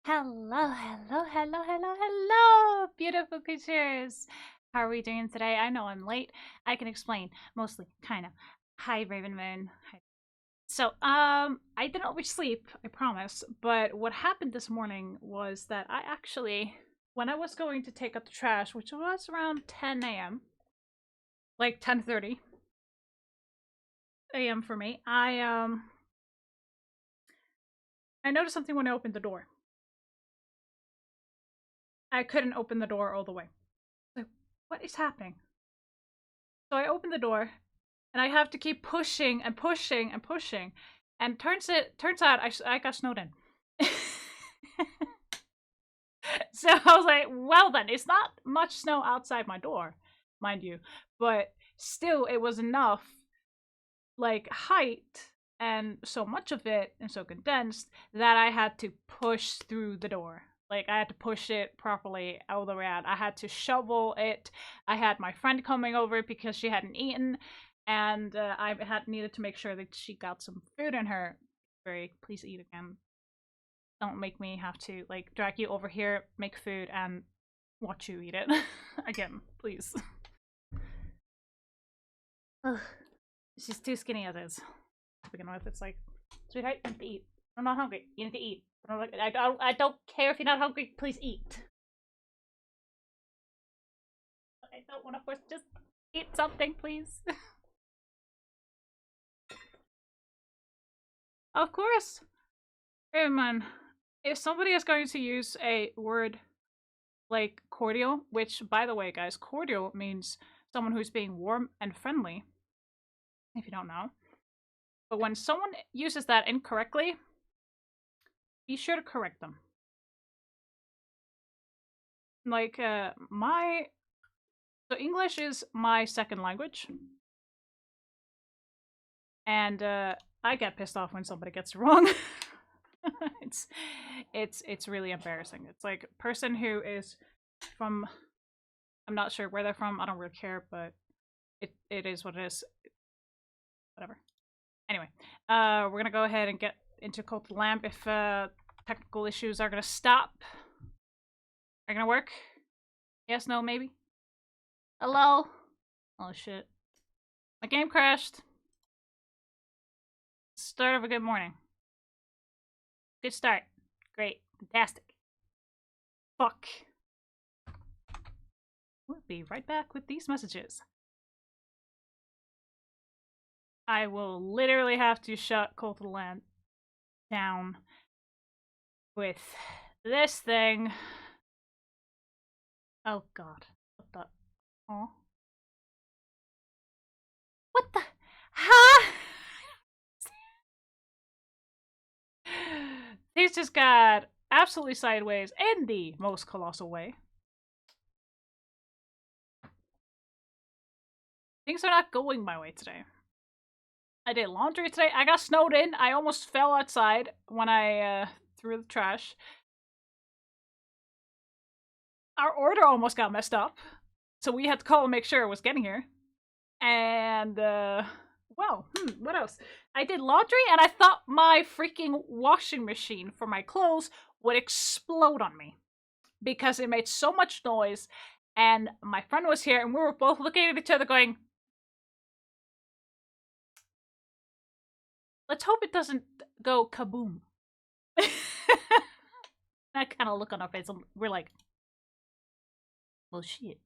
Hello, hello, hello, hello, hello, beautiful creatures. How are we doing today? I know I'm late. I can explain, mostly, kind of. Hi, Raven Moon. Hi. So, I didn't oversleep, I promise. But what happened this morning was that I actually, when I was going to take out the trash, which was around 10 a.m., like 10:30 a.m. for me, I noticed something when I opened the door. I couldn't open the door all the way. Like, what is happening? So I open the door, and I have to keep pushing and pushing and pushing, and turns out I got snowed in. So I was like, well then, it's not much snow outside my door, mind you, but still it was enough, like, height, and so much of it and so condensed that I had to push through the door. Like, I had to push it properly all the way out. I had to shovel it. I had my friend coming over because she hadn't eaten, and I had needed to make sure that she got some food in her. Please eat again. Don't make me have to, like, drag you over here, make food, and watch you eat it. Again, please. Ugh. She's too skinny as is. To begin with, it's like, sweetheart, you need to eat. I'm not hungry. You need to eat. I don't care if you're not hungry. Please eat. I don't want to force. Just eat something, please. Of course. Hey, man. If somebody is going to use a word like cordial, which, by the way, guys, cordial means someone who's being warm and friendly, if you don't know. But when someone uses that incorrectly, be sure to correct them. Like, so English is my second language. And I get pissed off when somebody gets it wrong. it's really embarrassing. It's like a person who is from, I'm not sure where they're from, I don't really care, but it is what it is. Whatever. Anyway, we're gonna go ahead and get into Cult of the Lamp if technical issues are gonna stop. Are gonna work? Yes, no, maybe? Hello? Oh shit. My game crashed. Start of a good morning. Good start. Great. Fantastic. Fuck. We'll be right back with these messages. I will literally have to shut Cult of the Lamp down with this thing. Oh god. What the? Oh. What the? Huh? These just got absolutely sideways in the most colossal way. Things are not going my way today. I did laundry today. I got snowed in. I almost fell outside when I threw the trash. Our order almost got messed up. So we had to call and make sure it was getting here. And, well, what else? I did laundry and I thought my freaking washing machine for my clothes would explode on me. Because it made so much noise. And my friend was here and we were both looking at each other going, let's hope it doesn't go kaboom. That kind of look on our face. We're like, well, shit.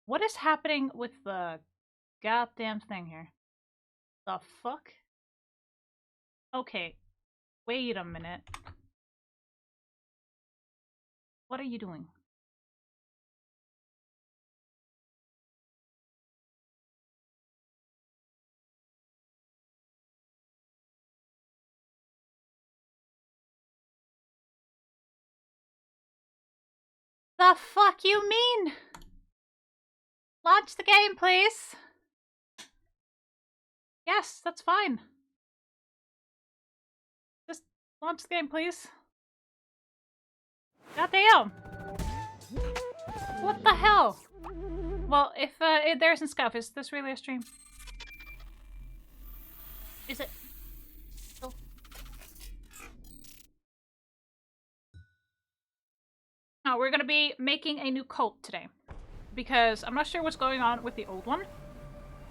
What is happening with the goddamn thing here? The fuck? Okay. Wait a minute. What are you doing? The fuck you mean? Launch the game, please. Yes, that's fine. Just launch the game, please. Goddamn! What the hell? Well, if there isn't scuff, is this really a stream? Is it? We're gonna be making a new cult today. Because I'm not sure what's going on with the old one.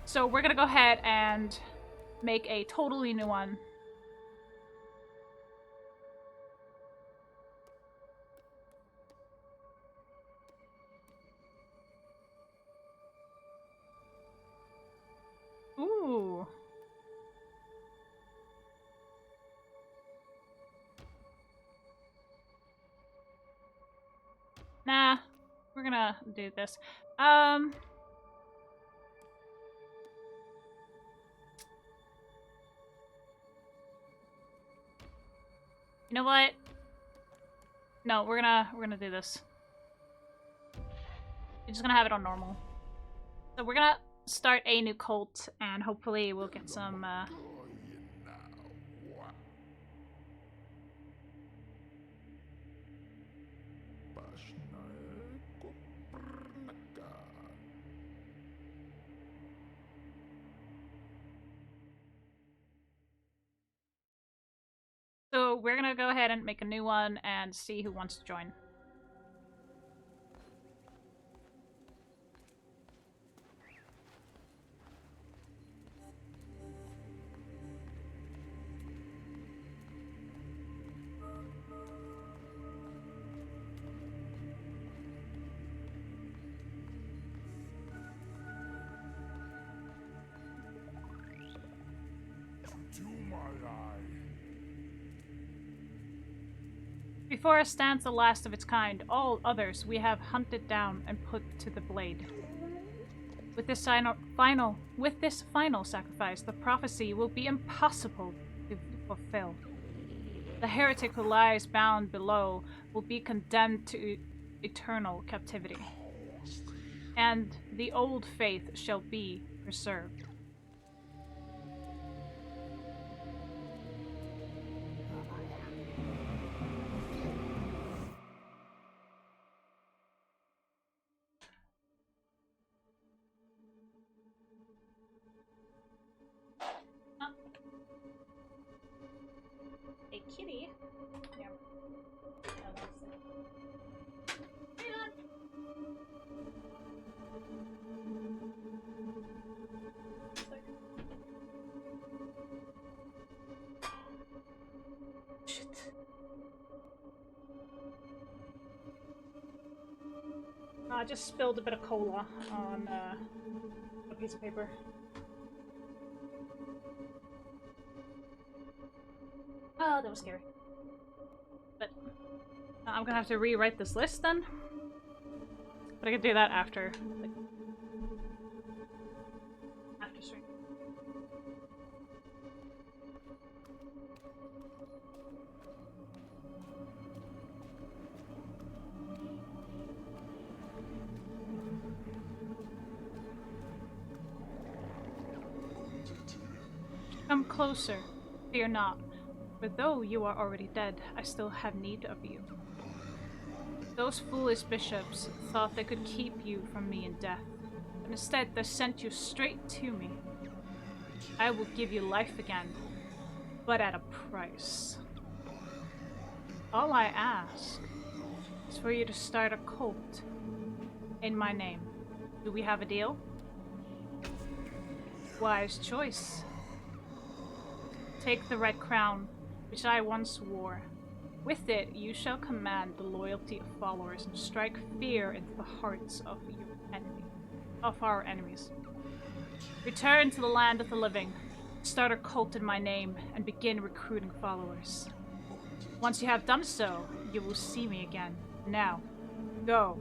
So we're gonna go ahead and make a totally new one. Ooh. Nah, we're gonna do this. You know what? No, we're gonna do this. We're just gonna have it on normal. So we're gonna start a new cult, and hopefully we'll get some, So we're gonna go ahead and make a new one and see who wants to join. Before us stands the last of its kind. All others we have hunted down and put to the blade. With this final sacrifice, the prophecy will be impossible to fulfill. The heretic who lies bound below will be condemned to eternal captivity, and the old faith shall be preserved. A kitty? Yeah. Hang on. Shit. I just spilled a bit of cola on a piece of paper. Oh, that was scary. But I'm gonna have to rewrite this list then. But I can do that after. Like, after stream. Come closer. Fear not. For though you are already dead, I still have need of you. Those foolish bishops thought they could keep you from me in death, but instead they sent you straight to me. I will give you life again, but at a price. All I ask is for you to start a cult in my name. Do we have a deal? Wise choice. Take the red crown, which I once wore. With it, you shall command the loyalty of followers and strike fear into the hearts of our enemies. Return to the land of the living, start a cult in my name, and begin recruiting followers. Once you have done so, you will see me again. Now, go.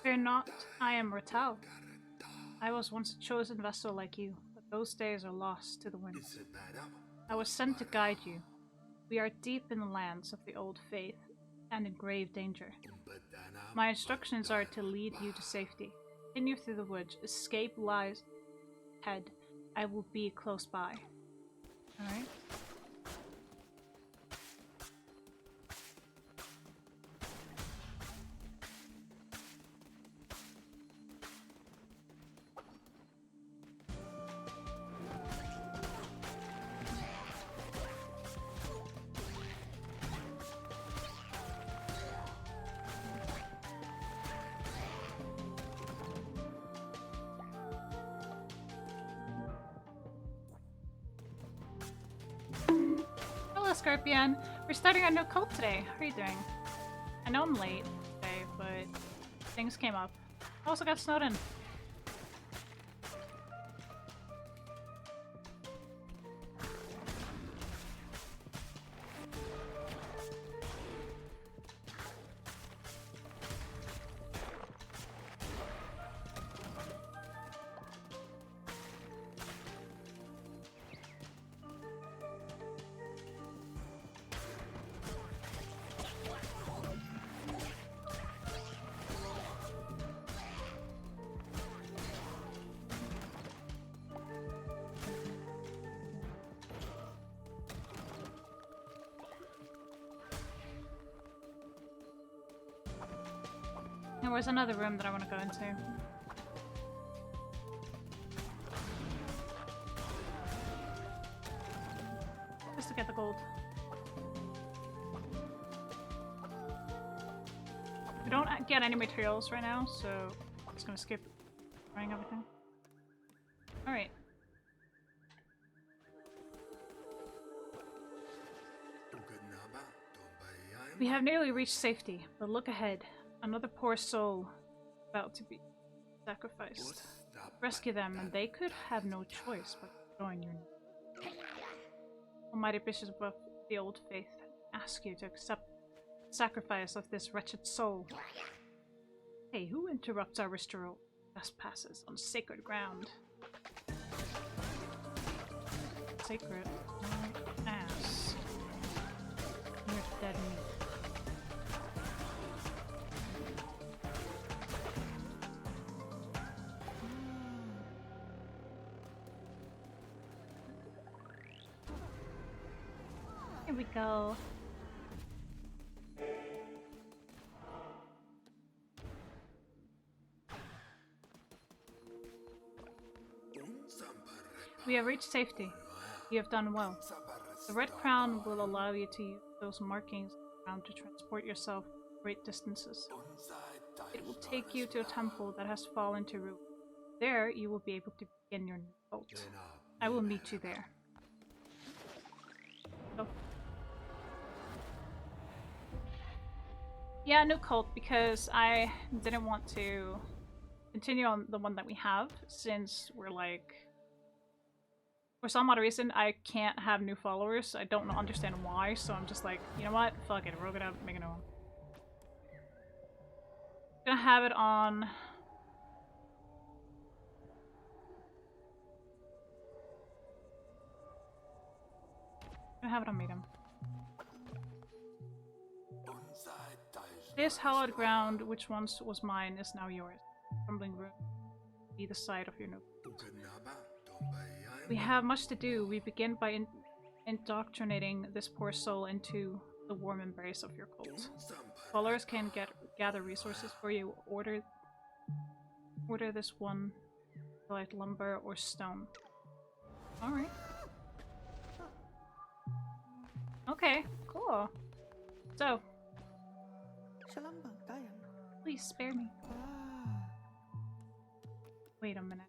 Fear not, I am Ratal. I was once a chosen vessel like you, but those days are lost to the winds. I was sent to guide you. We are deep in the lands of the old faith, and in grave danger. My instructions are to lead you to safety. Continue through the woods. Escape lies ahead. I will be close by. Alright. Hello, Scorpion. We're starting a new cult today. How are you doing? I know I'm late today, but things came up. I also got snowed in. There was another room that I want to go into. Just to get the gold. We don't get any materials right now, so I'm just gonna skip trying everything. Alright. We have nearly reached safety, but look ahead. Another poor soul about to be sacrificed. Rescue them, and they could have no choice but to join your Almighty Bishop of the Old Faith, ask you to accept the sacrifice of this wretched soul. Hey, who interrupts our ritual trespasses on sacred ground? Sacred? My ass. You're dead meat. Here we go. We have reached safety. You have done well. The red crown will allow you to use those markings around to transport yourself great distances. It will take you to a temple that has fallen to ruin. There, you will be able to begin your new cult. I will meet you there. Oh. Yeah, new cult, because I didn't want to continue on the one that we have, since we're like... For some odd reason, I can't have new followers. I don't understand why, so I'm just like, you know what? Fuck it, rogue it out, make a new one. I'm gonna have it on... I'm gonna have it on medium. This hallowed ground, which once was mine, is now yours. Crumbling ruin be the site of your new cult. We have much to do. We begin by indoctrinating this poor soul into the warm embrace of your cult. Followers can gather resources for you. Order this one, like lumber or stone. Alright. Okay, cool. So, please spare me. Wait a minute.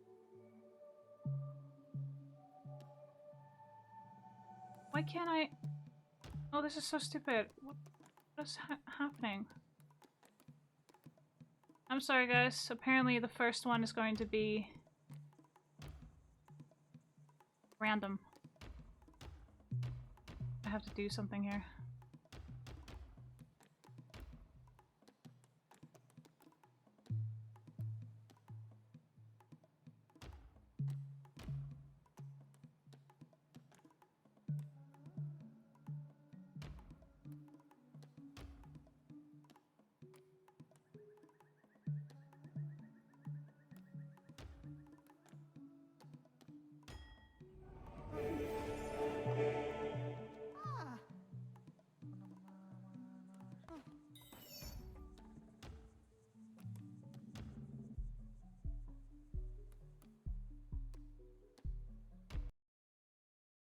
Why can't I? Oh, this is so stupid. What is happening? I'm sorry, guys. Apparently the first one is going to be random. I have to do something here.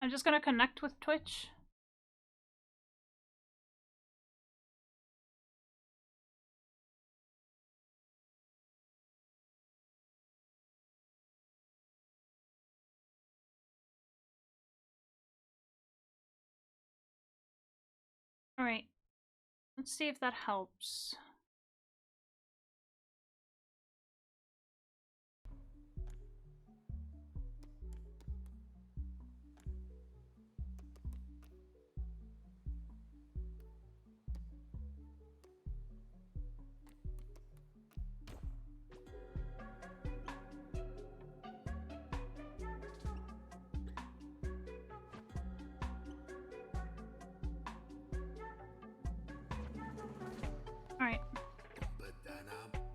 I'm just gonna connect with Twitch. Alright. Let's see if that helps. Alright.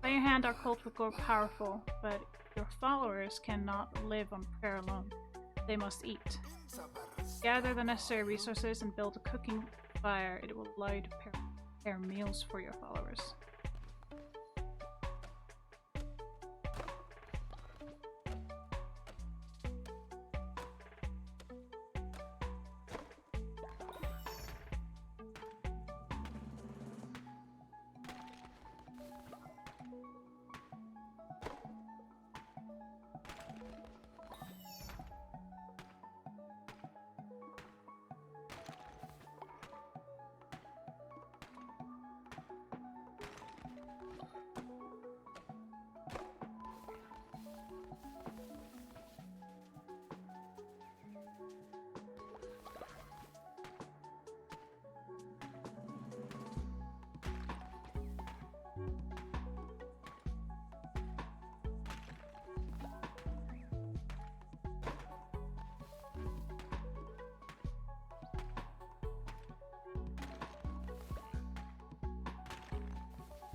By your hand, our cult will grow powerful, but your followers cannot live on prayer alone. They must eat. Gather the necessary resources and build a cooking fire. It will allow you to prepare meals for your followers.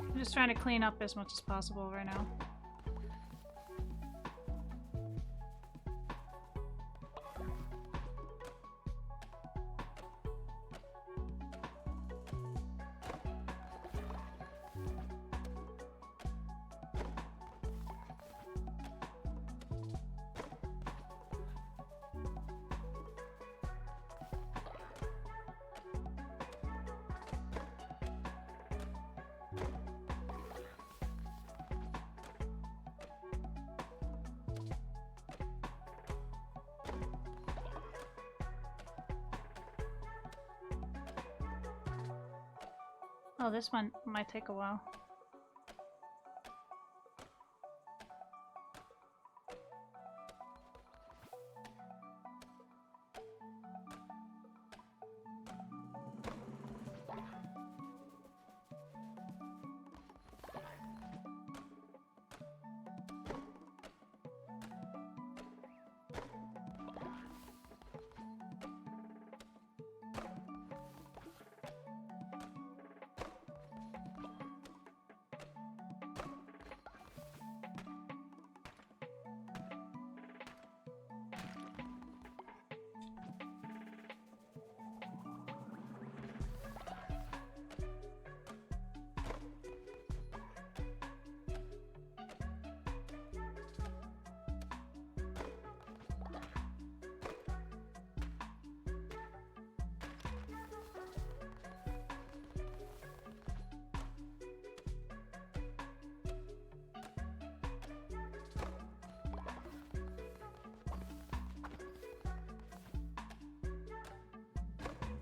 I'm just trying to clean up as much as possible right now. Oh, this one might take a while.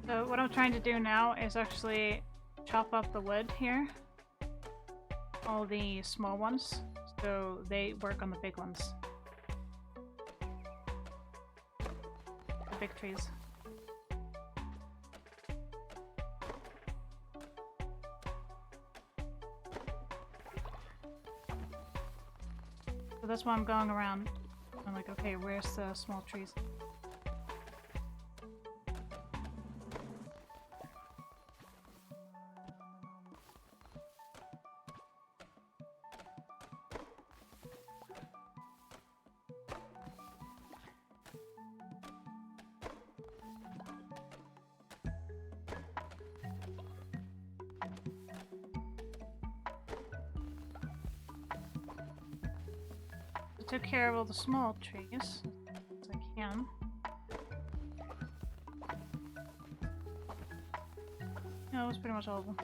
So what I'm trying to do now is actually chop up the wood here. All the small ones, so they work on the big ones. The big trees. So that's why I'm going around. I'm like, okay, where's the small trees? Took care of all the small trees as I can. Yeah, that was pretty much all of them.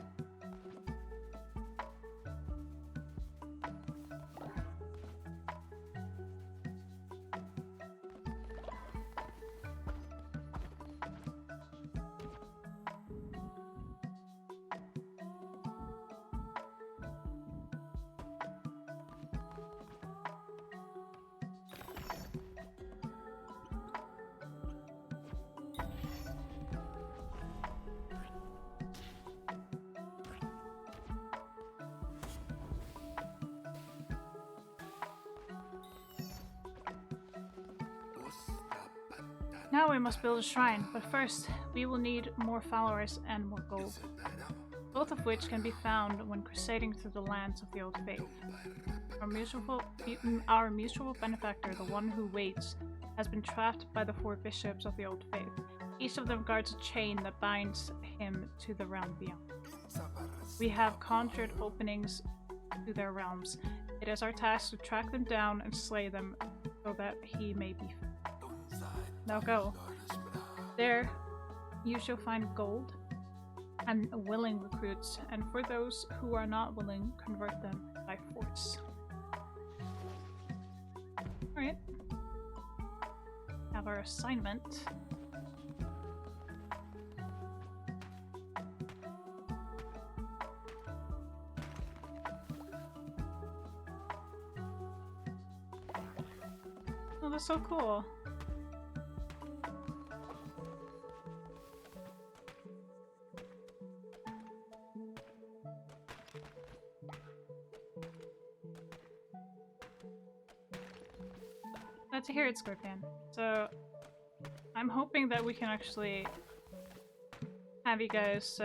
Now we must build a shrine, but first we will need more followers and more gold, both of which can be found when crusading through the lands of the Old Faith. Our mutual benefactor, the one who waits, has been trapped by the 4 bishops of the Old Faith. Each of them guards a chain that binds him to the realm beyond. We have conjured openings to their realms. It is our task to track them down and slay them so that he may be free. Now go. There you shall find gold and willing recruits, and for those who are not willing, convert them by force. Alright. Have our assignment. Oh, that's so cool. Glad to hear it, Scorpion. So, I'm hoping that we can actually have you guys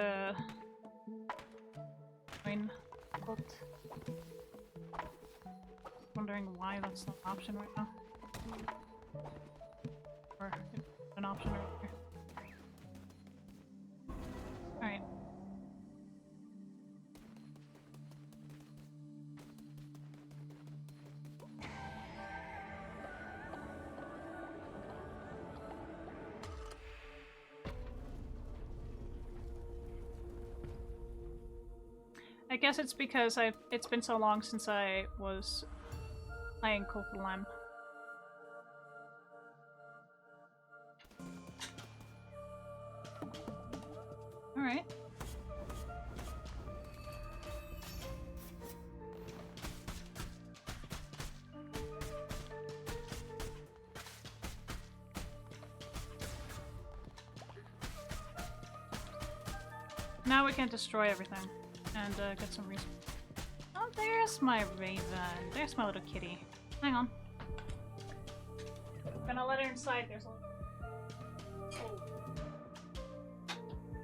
join the cult. Wondering why that's not an option right now. Or it's an option right here. Alright. I guess it's because it's been so long since I was playing Cult of the Lamb. Alright. Now we can destroy everything and get some reason. Oh, there's my raven. There's my little kitty. Hang on. I'm gonna let her inside. There's a little... Oh.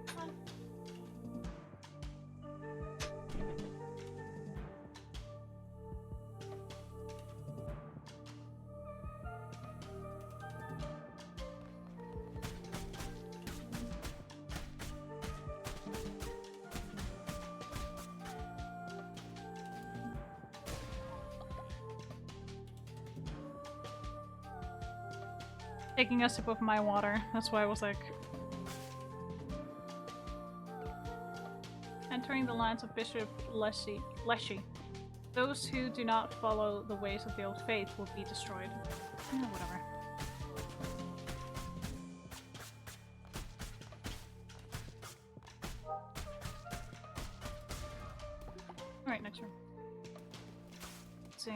Come on. Taking a sip of my water. That's why I was like... Entering the lands of Bishop Leshy. Those who do not follow the ways of the Old Faith will be destroyed. Whatever. Alright, next room. Let's see.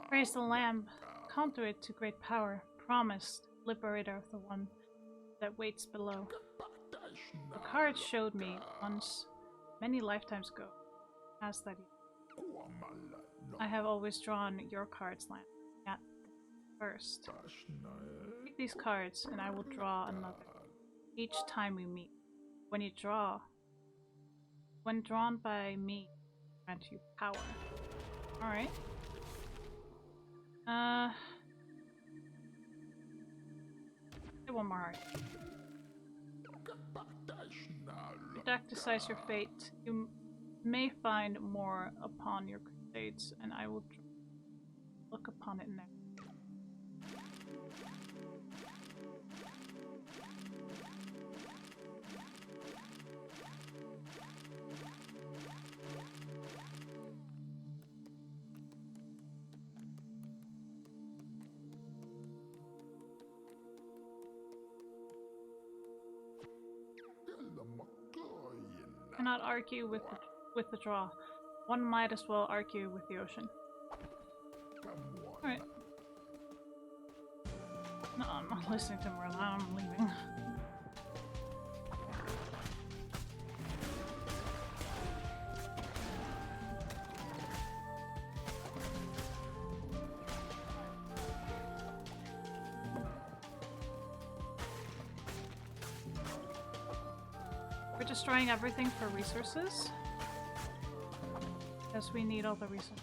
Praise the Lamb, conduit to great power, promised, liberator of the one that waits below. The card showed me once, many lifetimes ago, as that I have always drawn your cards, Lamb, at first. Take these cards, and I will draw another, each time we meet. When drawn by me, grant you power. Alright. One more heart. Your deck decides your fate. You may find more upon your crusades, and I will look upon it next. Cannot argue with the draw. One might as well argue with the ocean. Alright. No, I'm not listening to Moonlight. I'm leaving. We're destroying everything for resources. Because we need all the resources.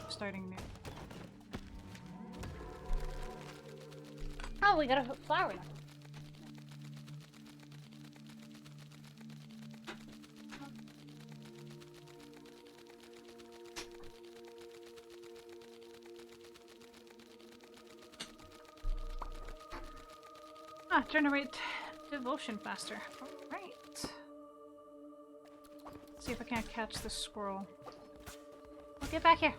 Starting new. Oh, we got a flower. Ah, generate devotion faster. Alright. See if I can't catch this squirrel. Well, get back here.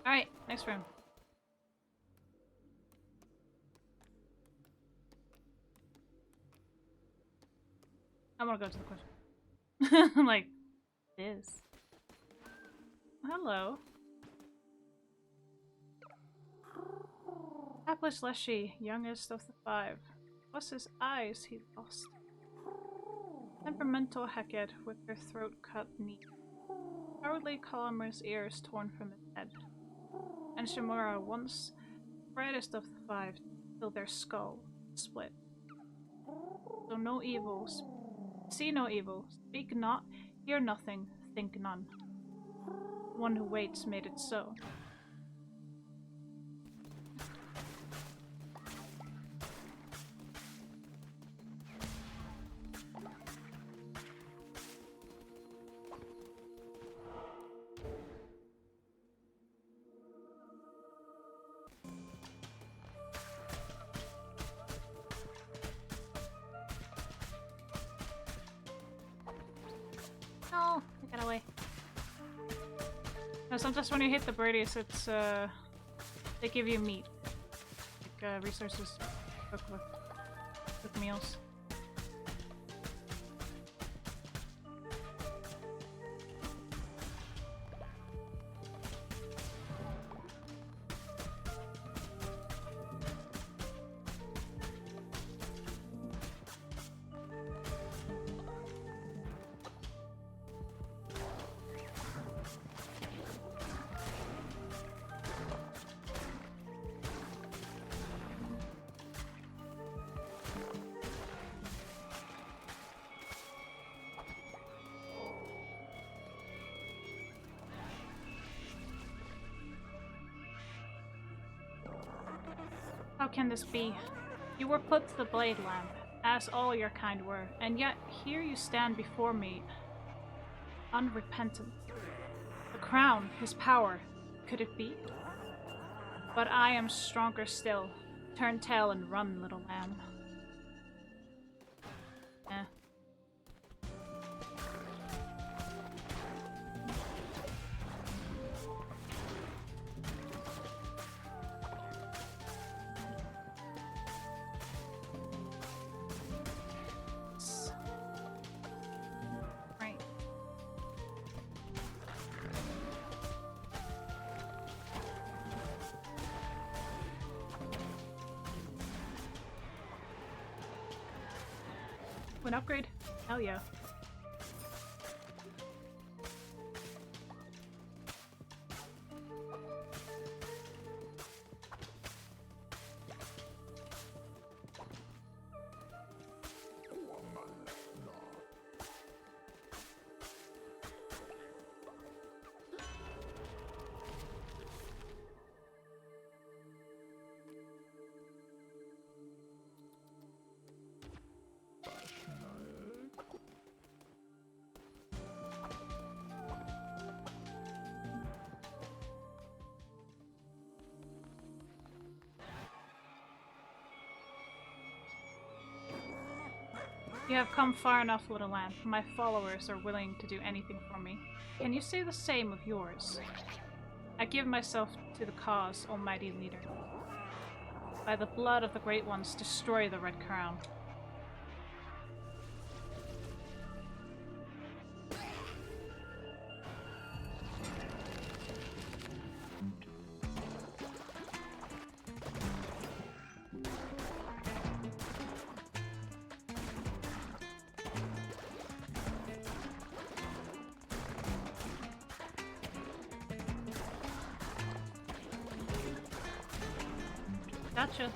Alright, next room. I want to go to the question. I'm like, this. Hello. Hapless Leshy, youngest of the five. Was his eyes he lost. Temperamental Hecate with her throat cut neat. Cowardly Calamar's ears torn from his head. And Shimura, once brightest of the five, till their skull split. So no evils. See no evil, speak not, hear nothing, think none. The one who waits made it so. No, I got away. No, sometimes when you hit the birdies, it's they give you meat, like resources to cook with meals. How can this be? You were put to the blade lamp, as all your kind were, and yet here you stand before me, unrepentant. The crown, his power, could it be? But I am stronger still. Turn tail and run, little lamb. Eh. an upgrade? Hell yeah. You have come far enough, little lamb. My followers are willing to do anything for me. Can you say the same of yours? I give myself to the cause, almighty leader. By the blood of the great ones, destroy the Red Crown. Gotcha.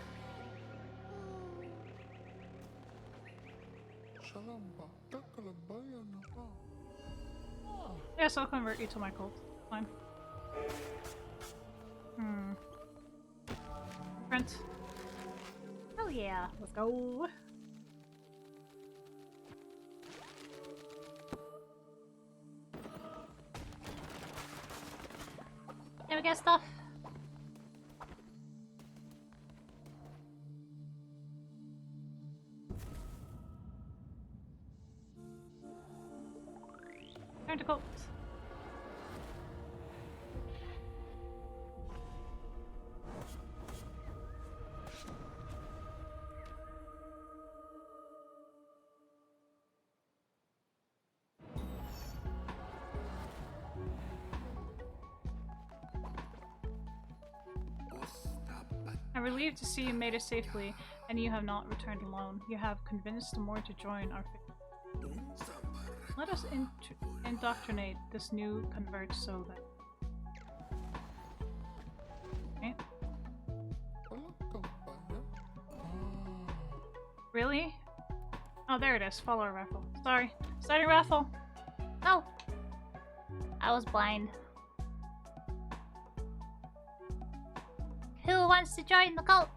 Yes, I'll convert you to my cult. Fine. Friends. Oh yeah. Let's go. Can we get stuff? Turn to cult. I'm relieved to see you made it safely, and you have not returned alone. You have convinced more to join our faith. Let us indoctrinate this new convert so that... Okay. Really? Oh, there it is. Follower raffle. Sorry. Starting raffle! No! I was blind. Who wants to join the cult?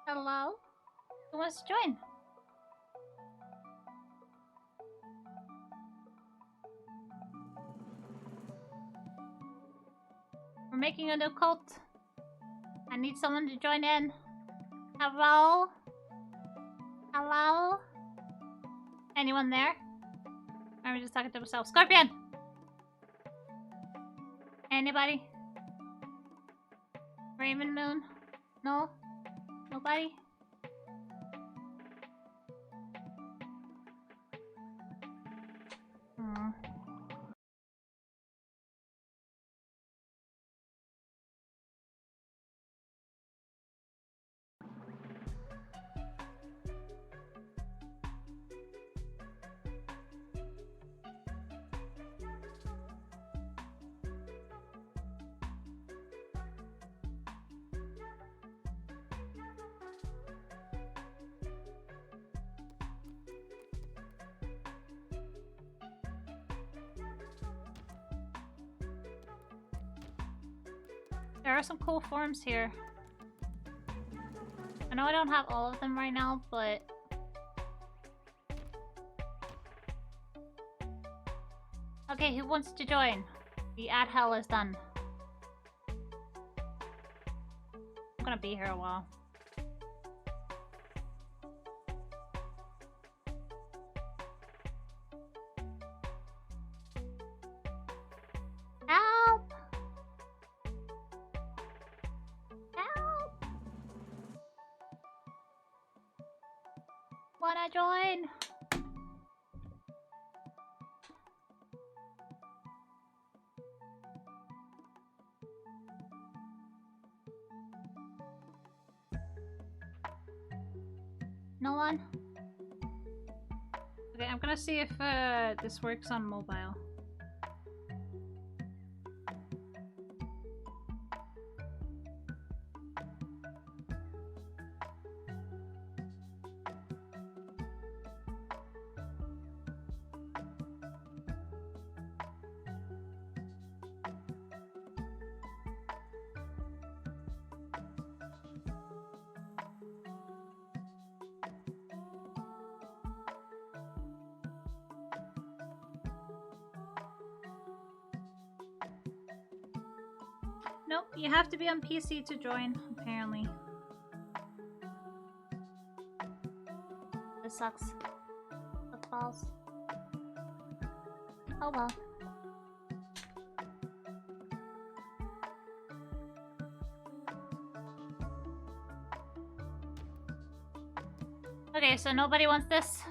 Hello? Who wants to join? We're making a new cult. I need someone to join in. Hello? Hello? Anyone there? I'm just talking to myself. Scorpion! Anybody? Raven Moon? No? Nobody? There are some cool forms here. I know I don't have all of them right now, but... Okay, who wants to join? The ad hell is done. I'm gonna be here a while. wanna join. No one? Okay, I'm gonna see if this works on mobile. Nope, you have to be on PC to join, apparently. This sucks. That balls. Oh well. Okay, so nobody wants this?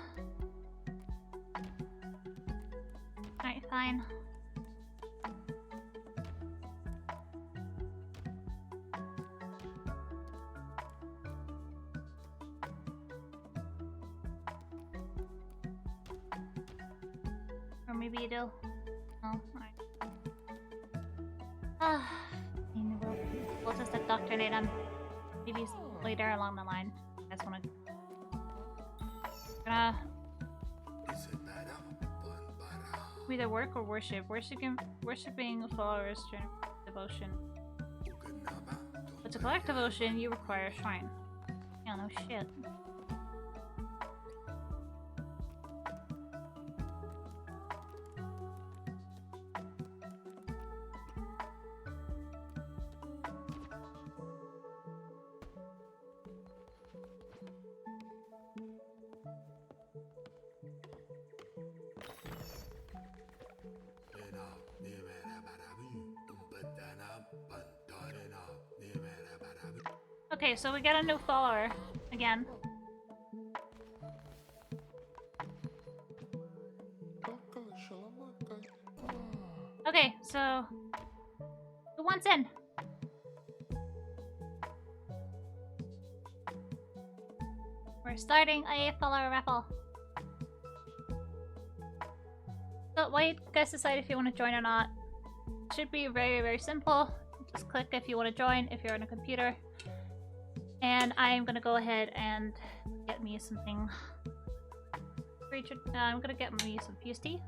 Alright, fine. Or maybe you do. No? Alright. We'll just indoctrinate them. Maybe later along the line. I just wanna... Gonna... either work or worship. Worshipping followers during devotion. But to collect devotion, you require a shrine. Yeah, no shit. Okay, so we got a new follower again. Okay, so who wants in? We're starting a follower raffle. So while you guys decide if you want to join or not, it should be very, very simple. Just click if you want to join if you're on a computer. And I'm gonna go ahead and get me something. I'm gonna get me some PST.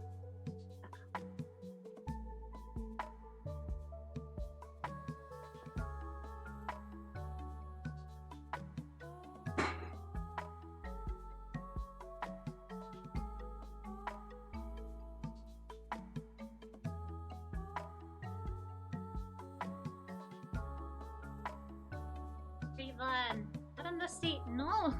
Raven, get on the seat. No.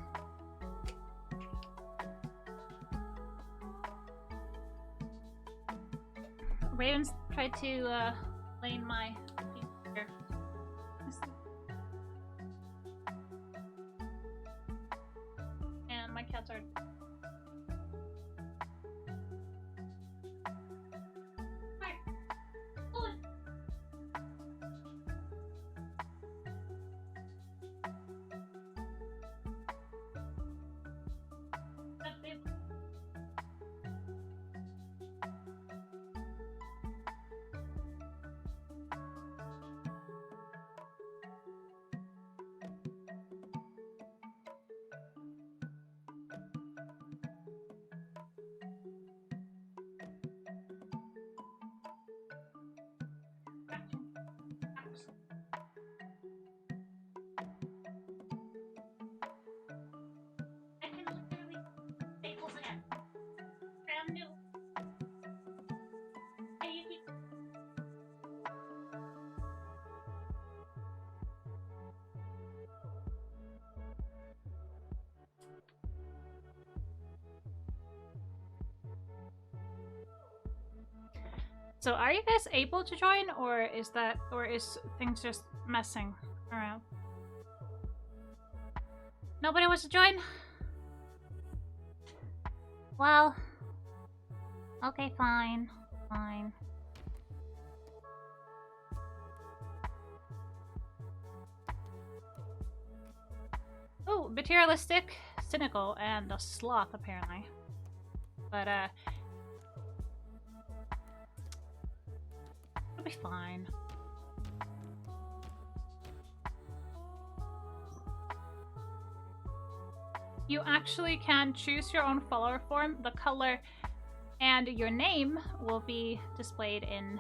Raven's tried to lane my computer. And my cats are. Hi. Hold it. I can literally staples again. Brand new. So are you guys able to join, or is things just messing around? Nobody wants to join? Well, okay, fine. Fine. Oh, materialistic, cynical, and a sloth, apparently. But, it'll be fine. You actually can choose your own follower form, the color, and your name will be displayed in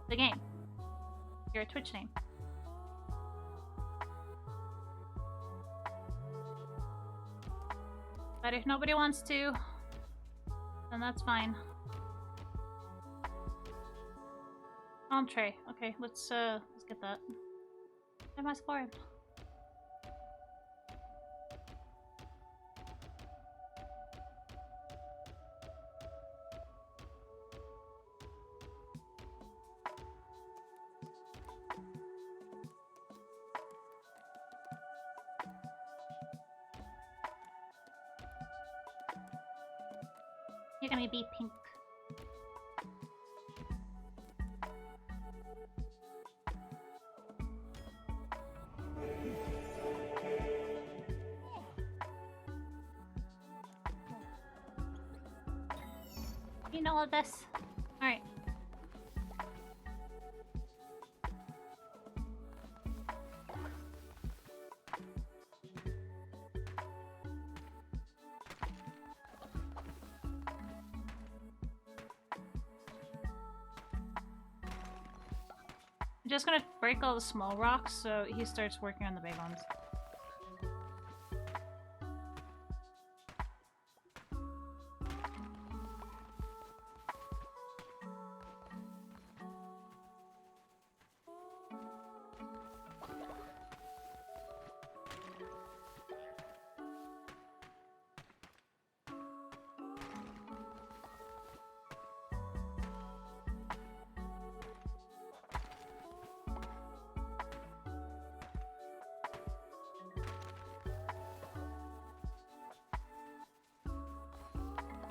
the game. Your Twitch name. But if nobody wants to, then that's fine. Entree. Okay, let's get that. Am I scoring? You're gonna be pink. You know all of this? Alright. I'm just gonna break all the small rocks so he starts working on the big ones.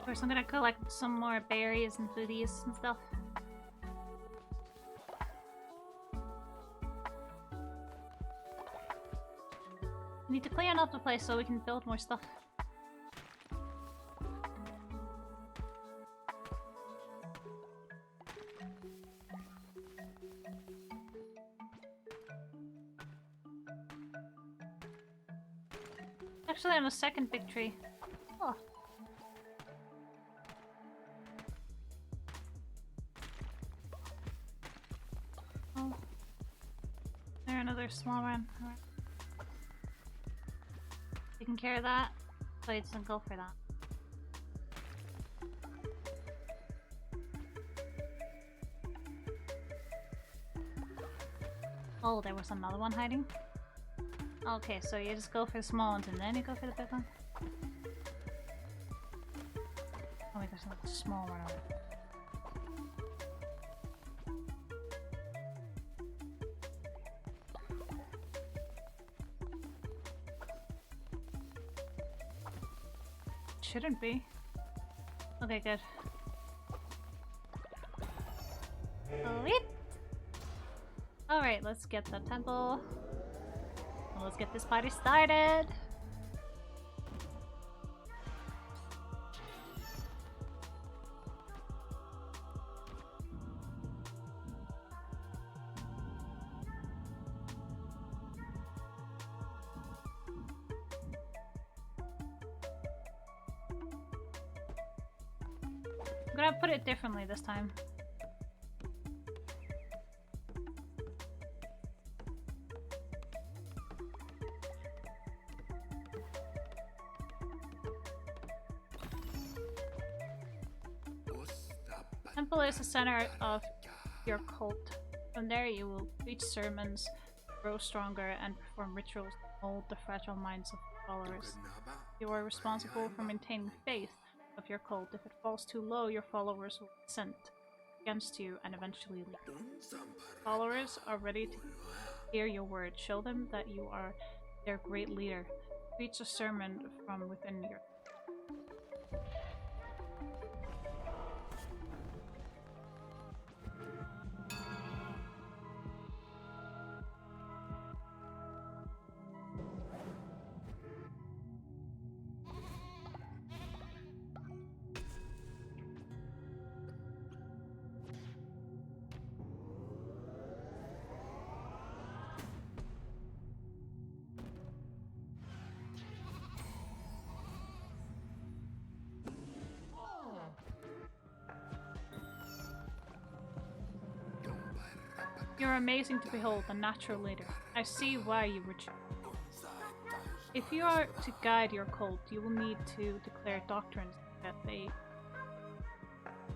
First, I'm gonna collect some more berries and foodies and stuff. We need to clean up the place so we can build more stuff. Actually, on a second big tree. Oh. Oh. There, another small one. Alright. Taking care of that, so it doesn't go for that. Oh, there was another one hiding? Okay, so you just go for the small ones and then you go for the big one? Oh wait, there's a small one over there. Shouldn't be. Okay, good. Sweet! Alright, let's get the temple. Let's get this party started! I'm gonna put it differently this time. Temple is the center of your cult. From there you will preach sermons, grow stronger, and perform rituals to mold the fragile minds of followers. You are responsible for maintaining faith of your cult. If it falls too low, your followers will dissent against you and eventually leave. Followers are ready to hear your word. Show them that you are their great leader. Preach a sermon from within your You're amazing to behold, a natural leader. I see why you were chosen. If you are to guide your cult, you will need to declare doctrines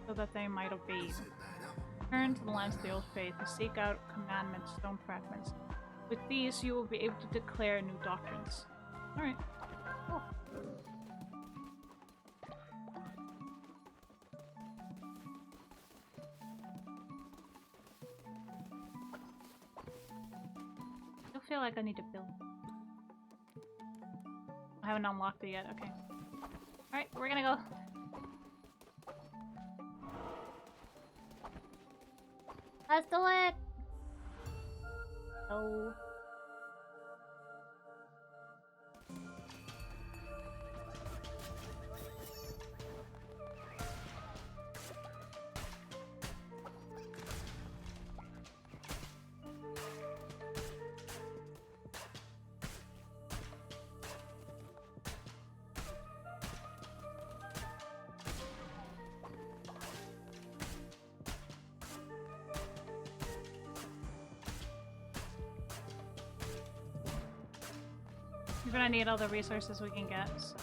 so that they might obey you. Turn to the lines of the old faith and seek out commandments, stone fragments. With these, you will be able to declare new doctrines. Alright. Cool. I feel like I need to build. I haven't unlocked it yet, okay. Alright, we're gonna go. Let's do it! Oh. We're gonna need all the resources we can get, so.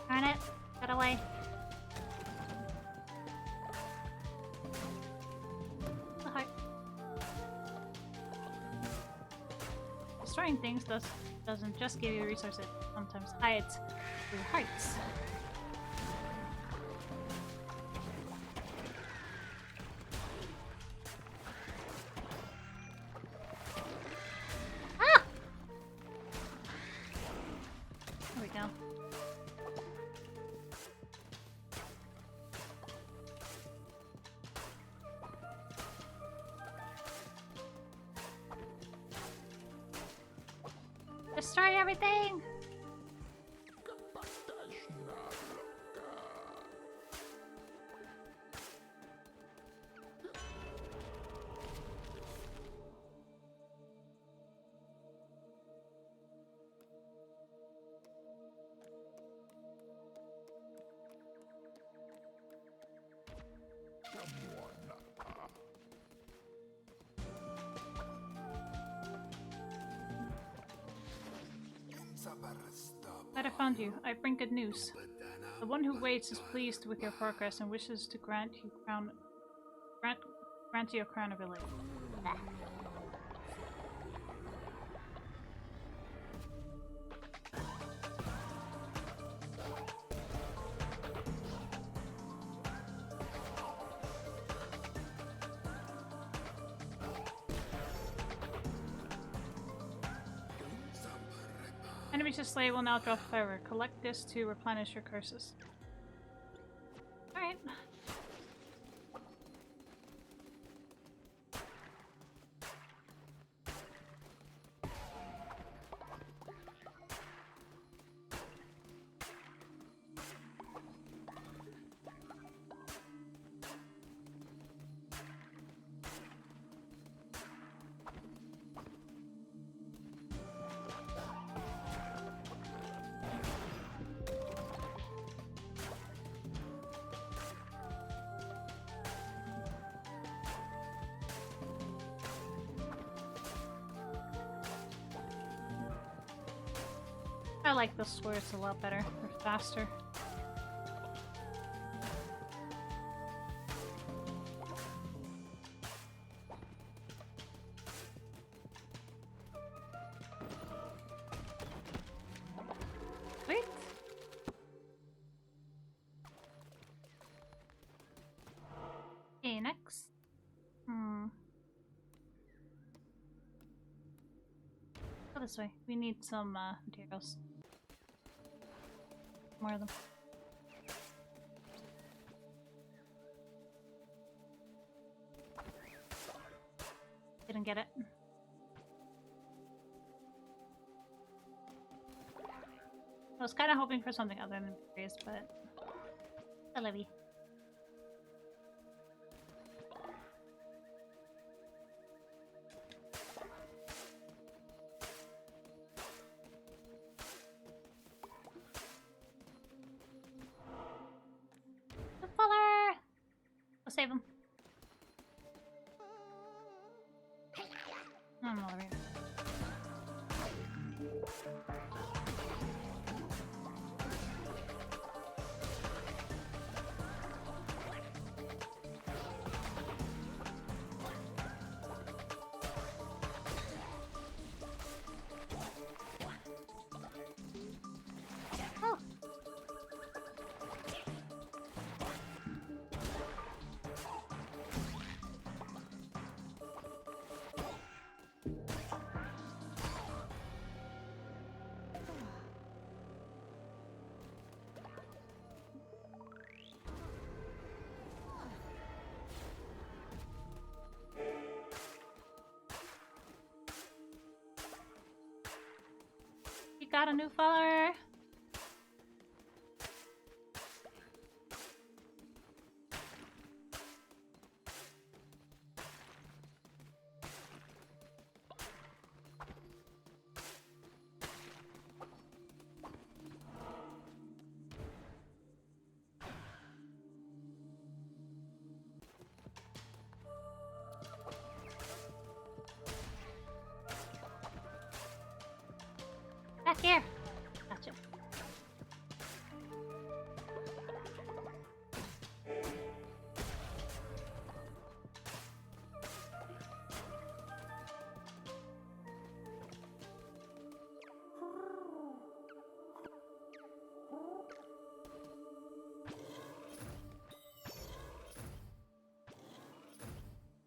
Darn it. Get away. Destroying things doesn't just give you resources, it sometimes hides your hearts. Ah! There we go. Destroy everything! Glad I found you. I bring good news. The one who waits is pleased with your progress and wishes to grant you a crown of elite. Enemies to slay will now drop forever. Collect this to replenish your curses. Alright. I like the swords a lot better. They're faster. Sweet. Okay, next. Go this way. We need some materials. More of them. Didn't get it. was kind of hoping for something other than berries, but I love you. The fuller. I'll save him. I'm all right. Got a new follower. Back here. Gotcha.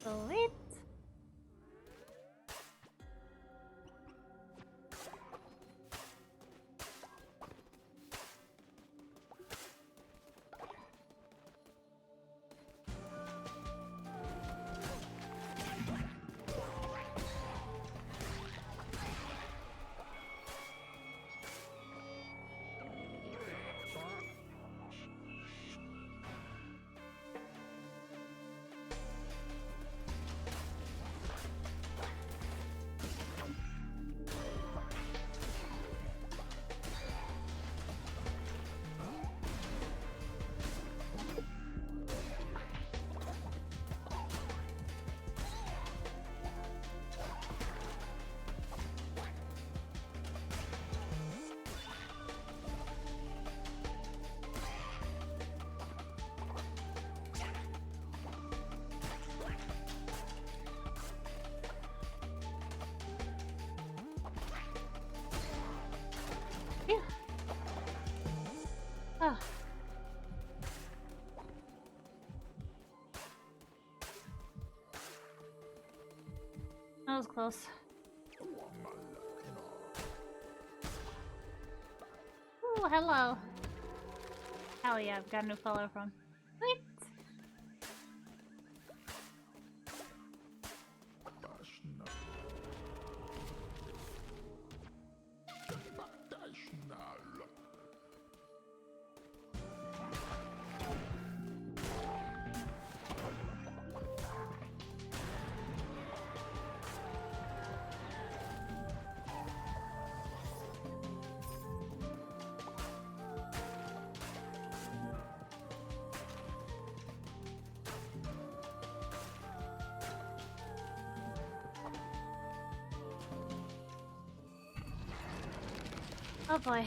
Sweet. Oh. That was close. Ooh, hello. Hell yeah, I've got a new follow from. Wait. Oh boy.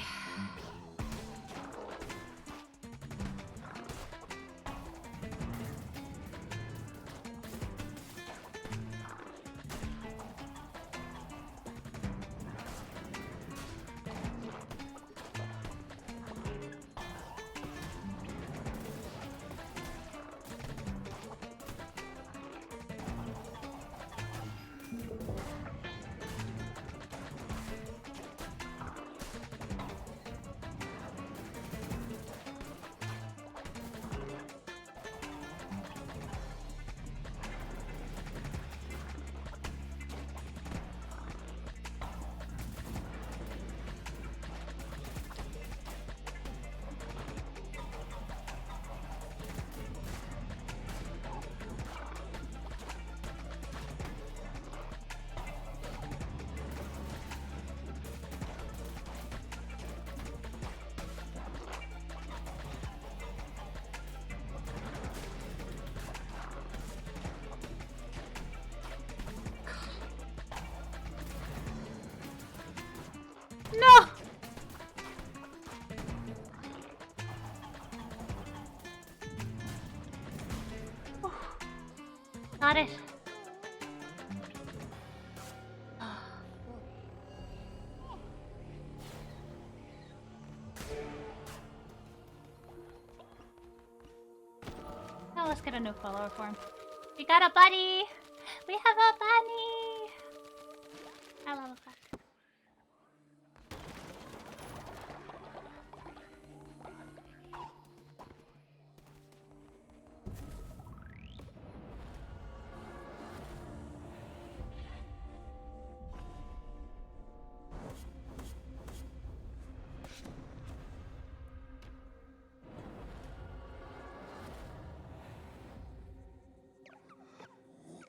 Got it. Now let's get a new follower form. We got a buddy! We have a bunny! I love that.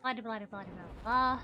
Bloody, bloody, bloody, blah.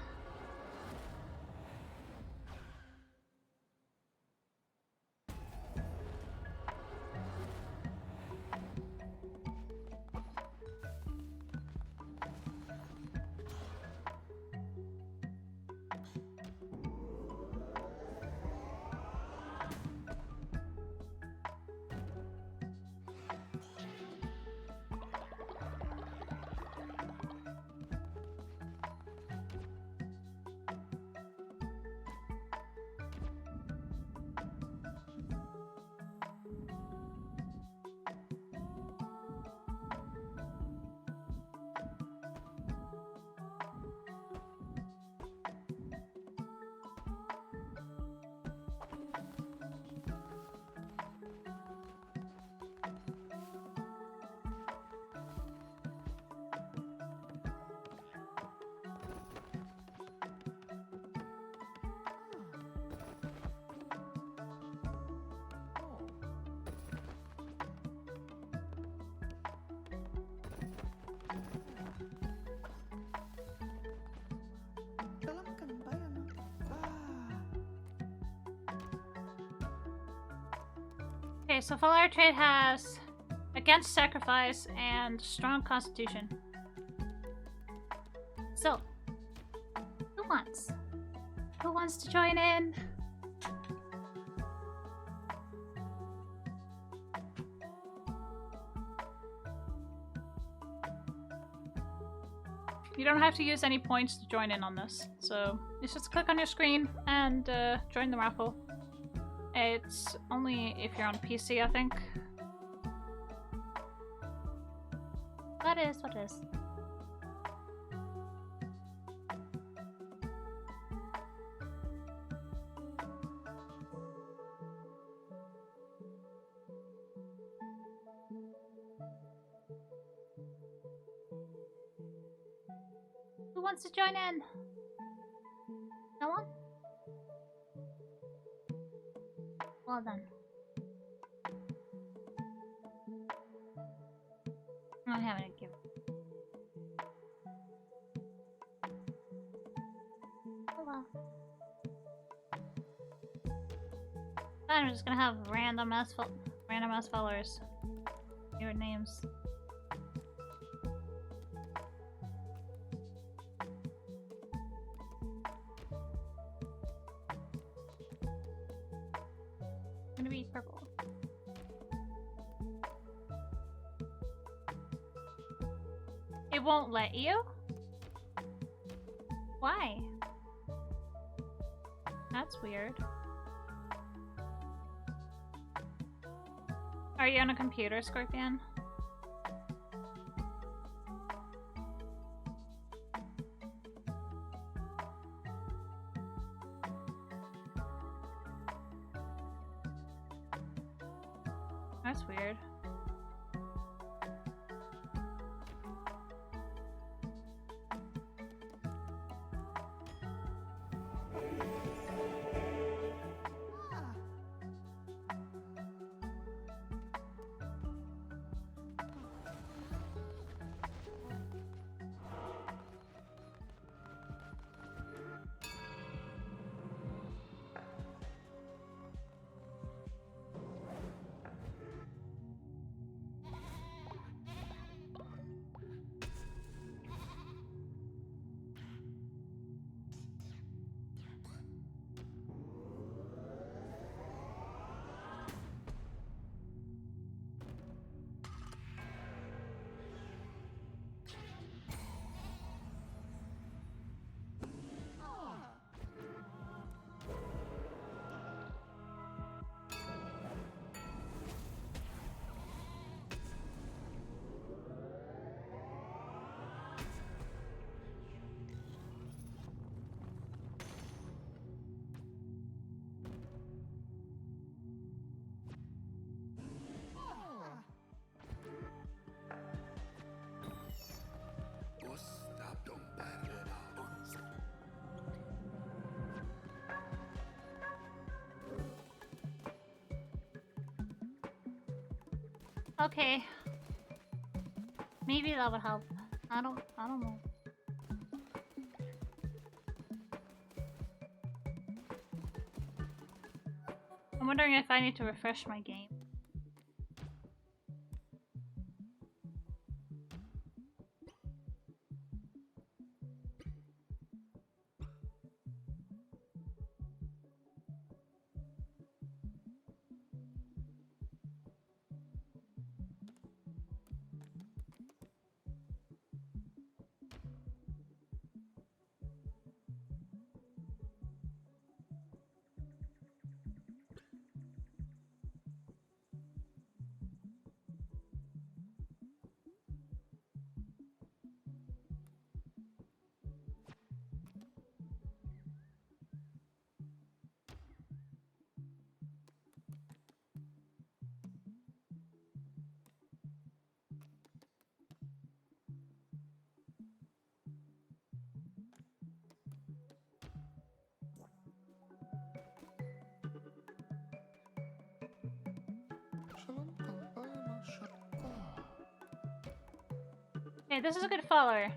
Okay, so follower trait has against sacrifice and strong constitution. So, who wants? Who wants to join in? You don't have to use any points to join in on this, so you just click on your screen and join the raffle. It's only if you're on PC, I think. What is? Who wants to join in? No one? Well then. I haven't given. Oh well. I'm just gonna have random ass followers. Your names. Gonna be purple. It won't let you? Why? That's weird. Are you on a computer, Scorpion? That's weird. Okay. Maybe that would help. I don't know. I'm wondering if I need to refresh my game. Okay, this is a good follower.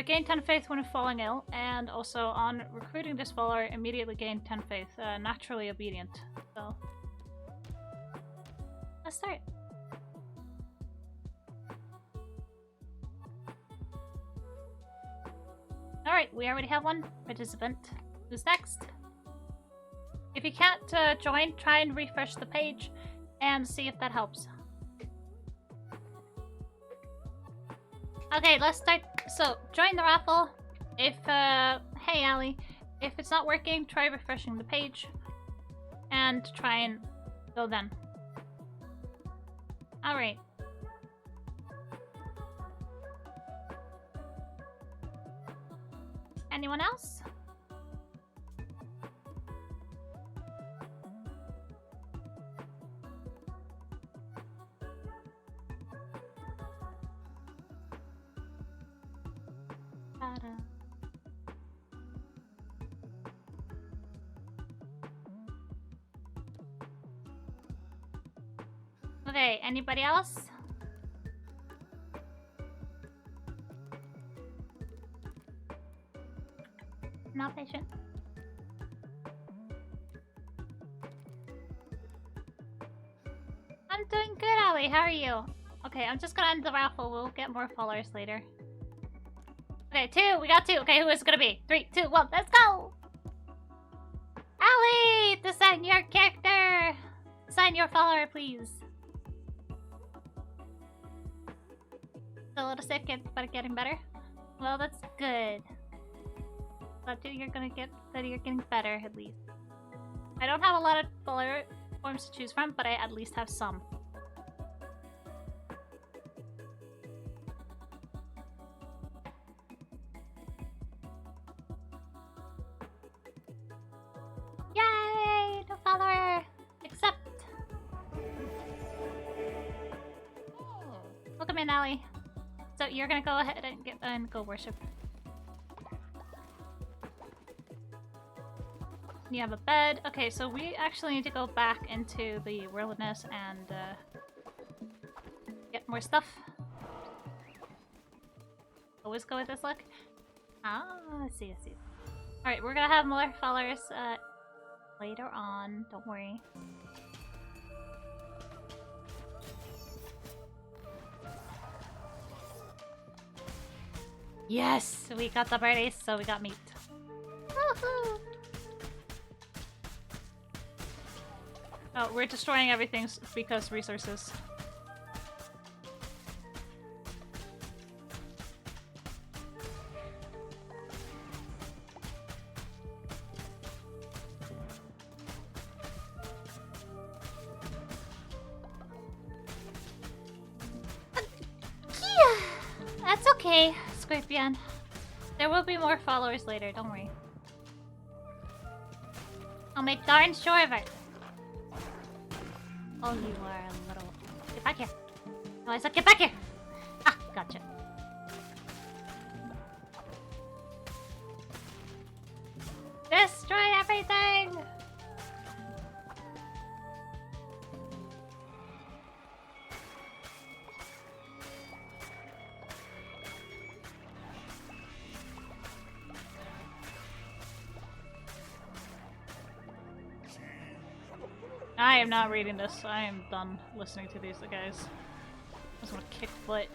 Gain 10 faith when falling ill, and also on recruiting this follower, immediately gain 10 faith. Naturally obedient. So let's start. Alright, we already have one participant. Who's next? If you can't join, try and refresh the page and see if that helps. Okay, let's start. So, join the raffle. If, hey Allie, if it's not working, try refreshing the page. And try and go then. Alright. Anyone else? Okay, anybody else? Not patient. I'm doing good, Allie. How are you? Okay, I'm just gonna end the raffle. We'll get more followers later. Okay, 2. We got 2. Okay, who is it gonna be? 3, 2, 1. Let's go! Allie! Design your character! Design your follower, please. Still a little sick, but getting better. Well, that's good. But you're getting better, at least. I don't have a lot of follower forms to choose from, but I at least have some. Yay! No follower! Accept! Welcome in, Allie. So you're gonna go ahead and go worship. You have a bed. Okay, so we actually need to go back into the wilderness and get more stuff. Always go with this look. Ah, I see. Alright, we're gonna have more followers later on. Don't worry. Yes! We got the birdies, so we got meat. Woohoo! Oh, we're destroying everything because resources. That's okay, Scorpion. There will be more followers later, don't worry. I'll make darn sure of it. Oh, you are a little... Get back here. Oh, I said get back here! Ah, gotcha. Destroy everything! I am not reading this. I am done listening to these guys. I just want to kick butt.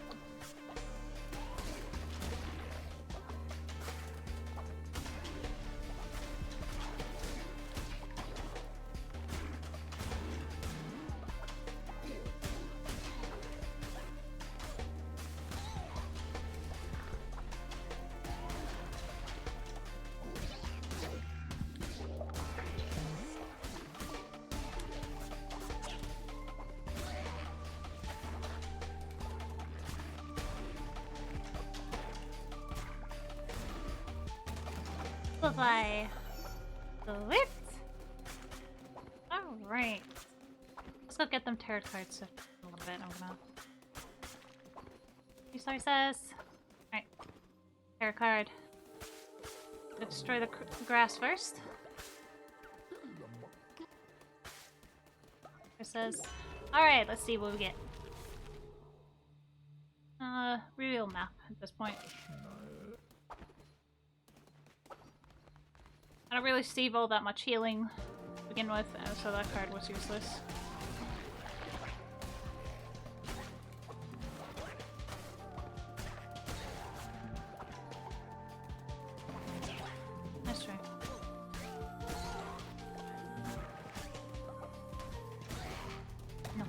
Bye-bye. Sweet! Alright. Let's go get them tarot cards a little bit. I'm gonna... Sorry says. Alright. Tarot card. Let's destroy the grass first. It says. Alright, let's see what we get. Reveal map at this point. I don't really receive all that much healing to begin with, so that card was useless. Nice try. No.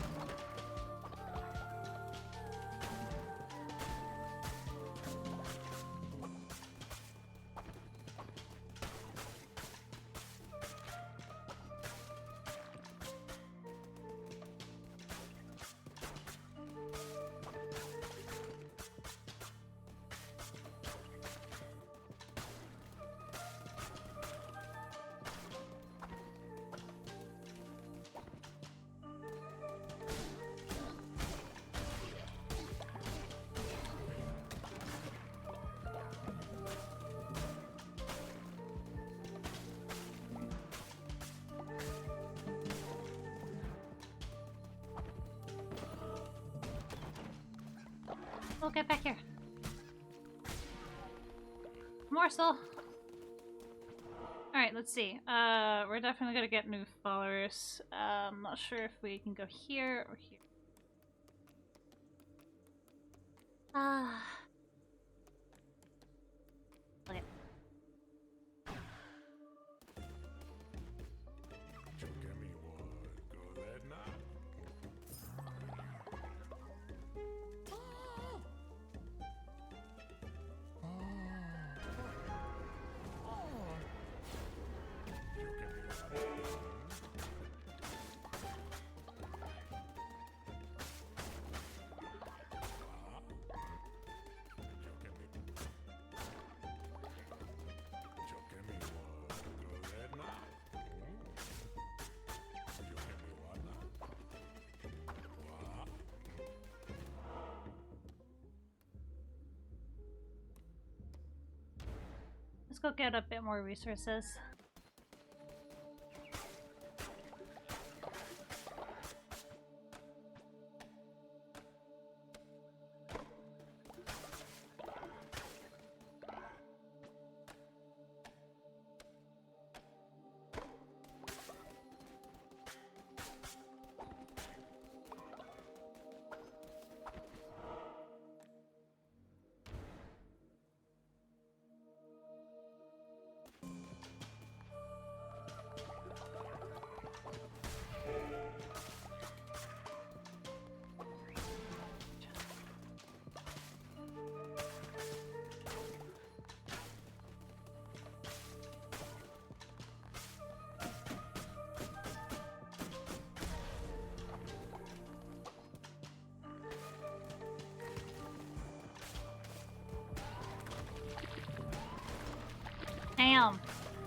We'll get back here. Morsel. Alright, let's see. We're definitely gonna get new followers. I'm not sure if we can go here or here. Okay. Let's go get a bit more resources. Damn!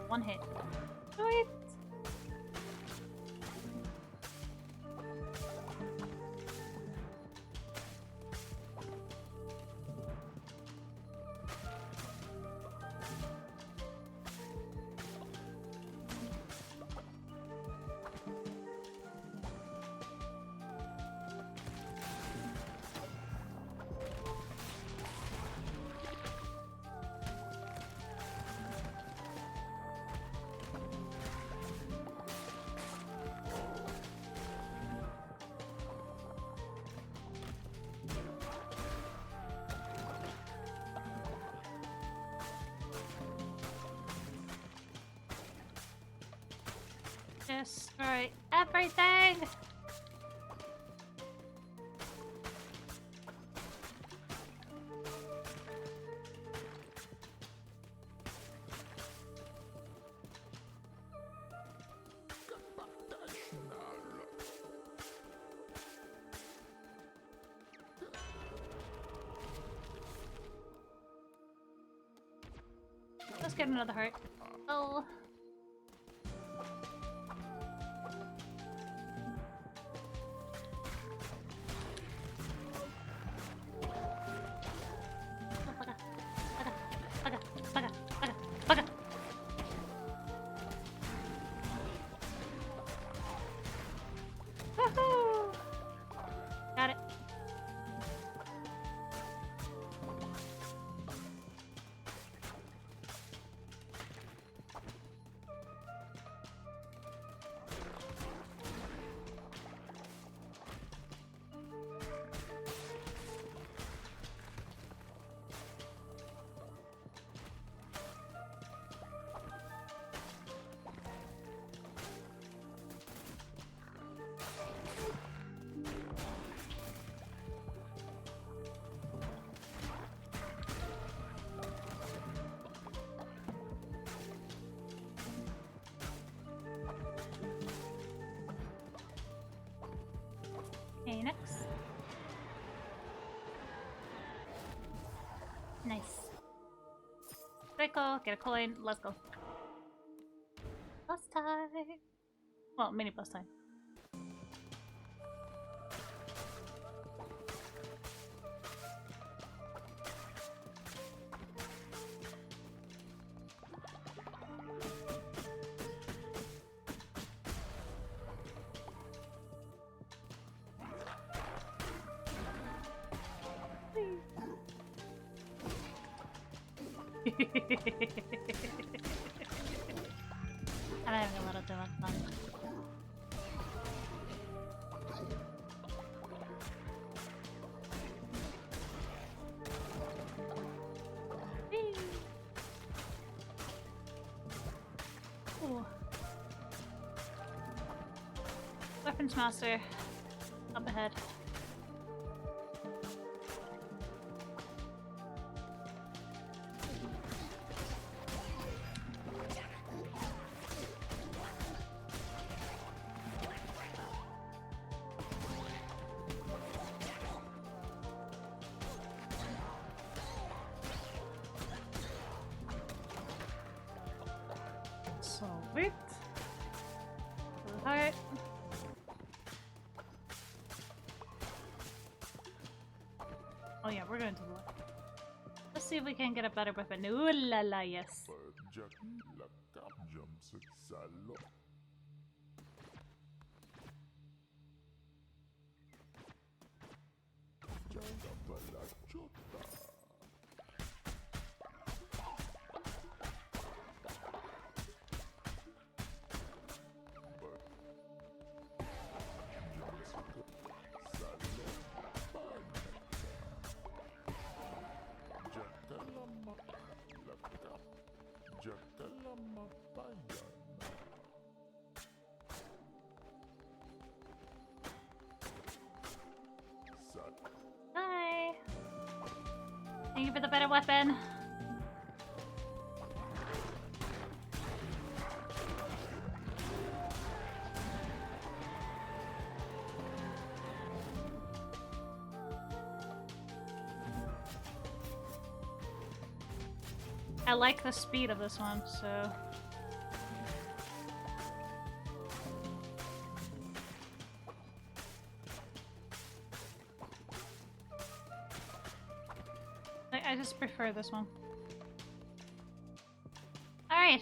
One hit. Sweet! Destroy everything! Let's get another heart. Oh. Woohoo! Got it. Okay, next. Nice. Cycle, get a coin, let's go. Bus time! Well, mini bus time. I'm having a little too much fun. Whee! Ooh. Weapons master up ahead. Sweet. Alright. Oh yeah, we're going to the left. Let's see if we can get a better weapon. Ooh la la, yes. Hi. Thank you for the better weapon. I like the speed of this one, so... I just prefer this one. Alright.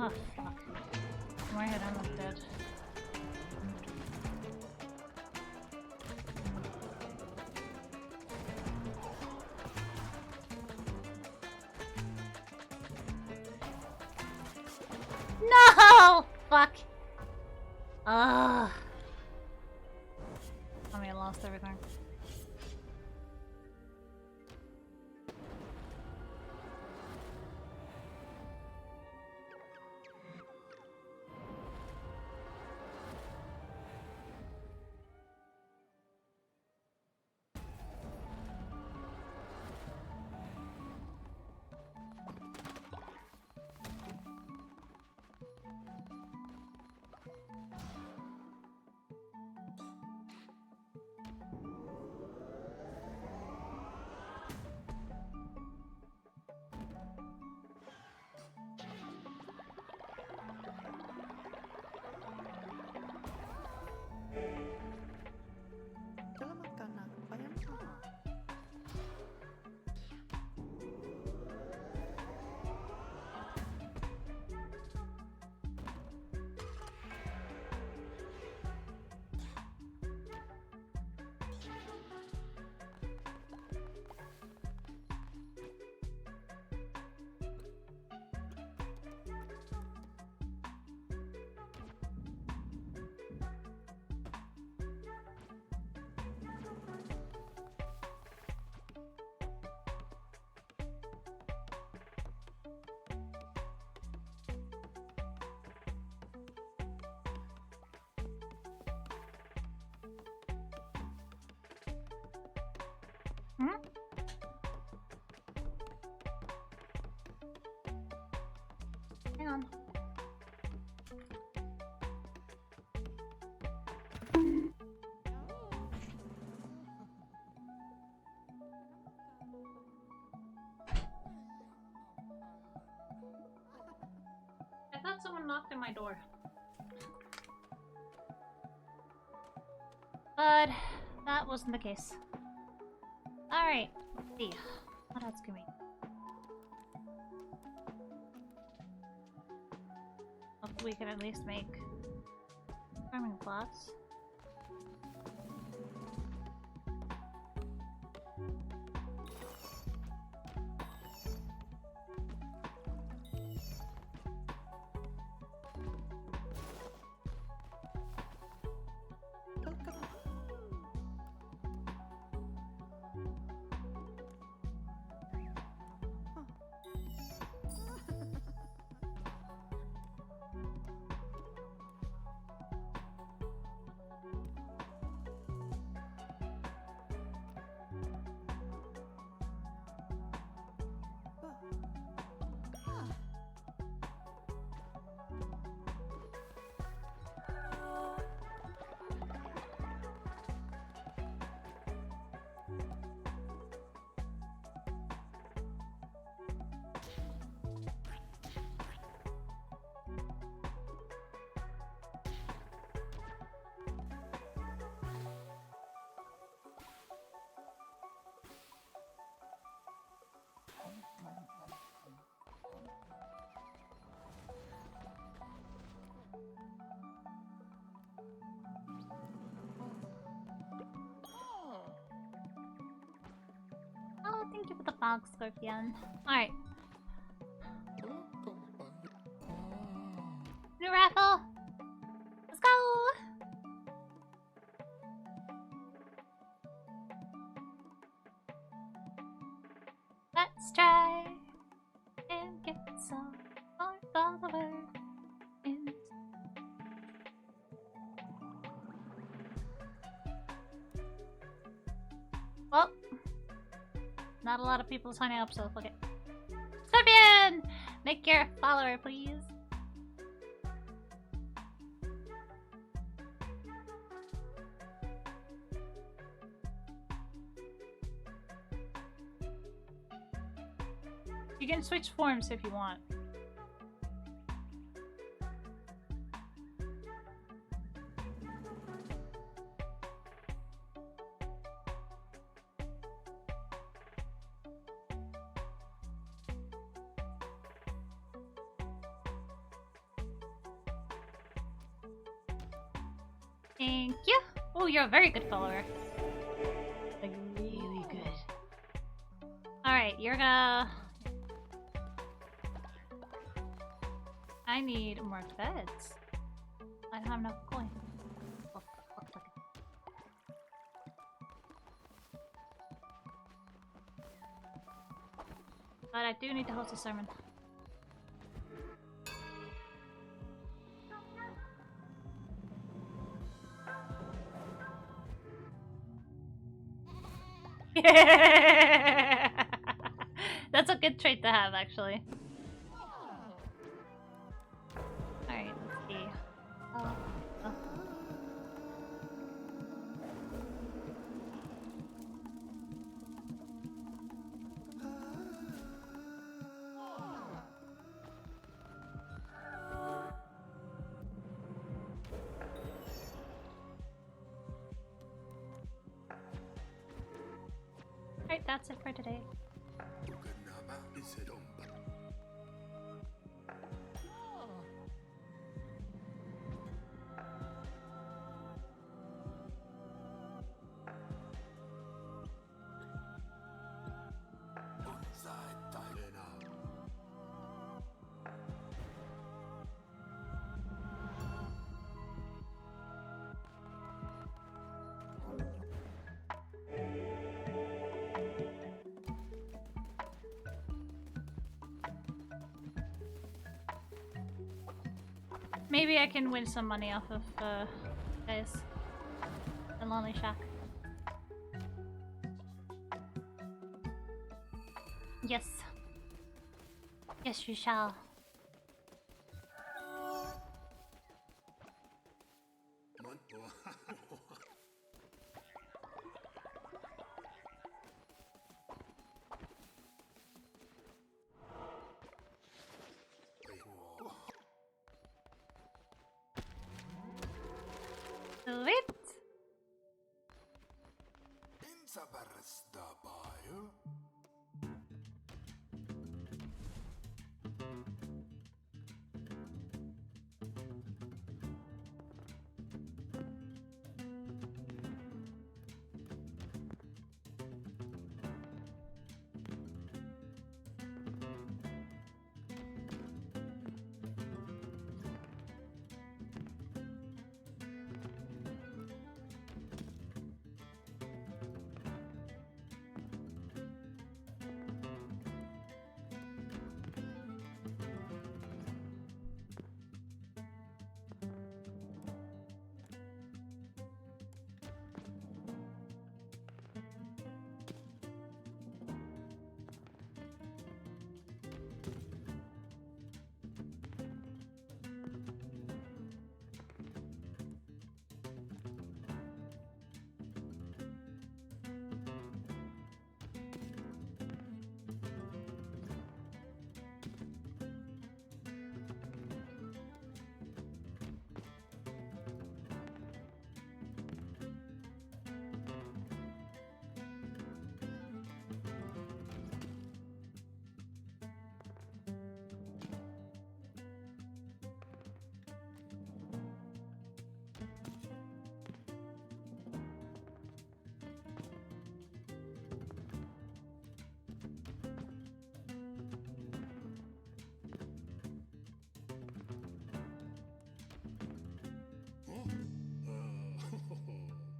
Oh, fuck. In my head, I'm not dead. No! Fuck. Ugh. I mean, I lost everything. Hmm? Hang on. I thought someone knocked on my door. But that wasn't the case. Alright, let's see. What else can we... Hopefully we can at least make farming plots. Oh, thank you for the fog, Scorpion. Alright. New raffle! Let's go! Let's try and get some more followers. Well, not a lot of people signing up, so fuck it. Scorpion! Make your follower, please. You can switch forms if you want. Thank you. Oh, you're a very good follower. Like, really good. Alright, you're gonna... I need more beds. I don't have enough coin. Oh, fuck. But I do need to host a sermon. That's a good trait to have, actually. Alright, let's see. Oh. Alright, that's it for today. Maybe I can win some money off of, guys. The Lonely Shack. Yes. Yes, you shall. Sweet!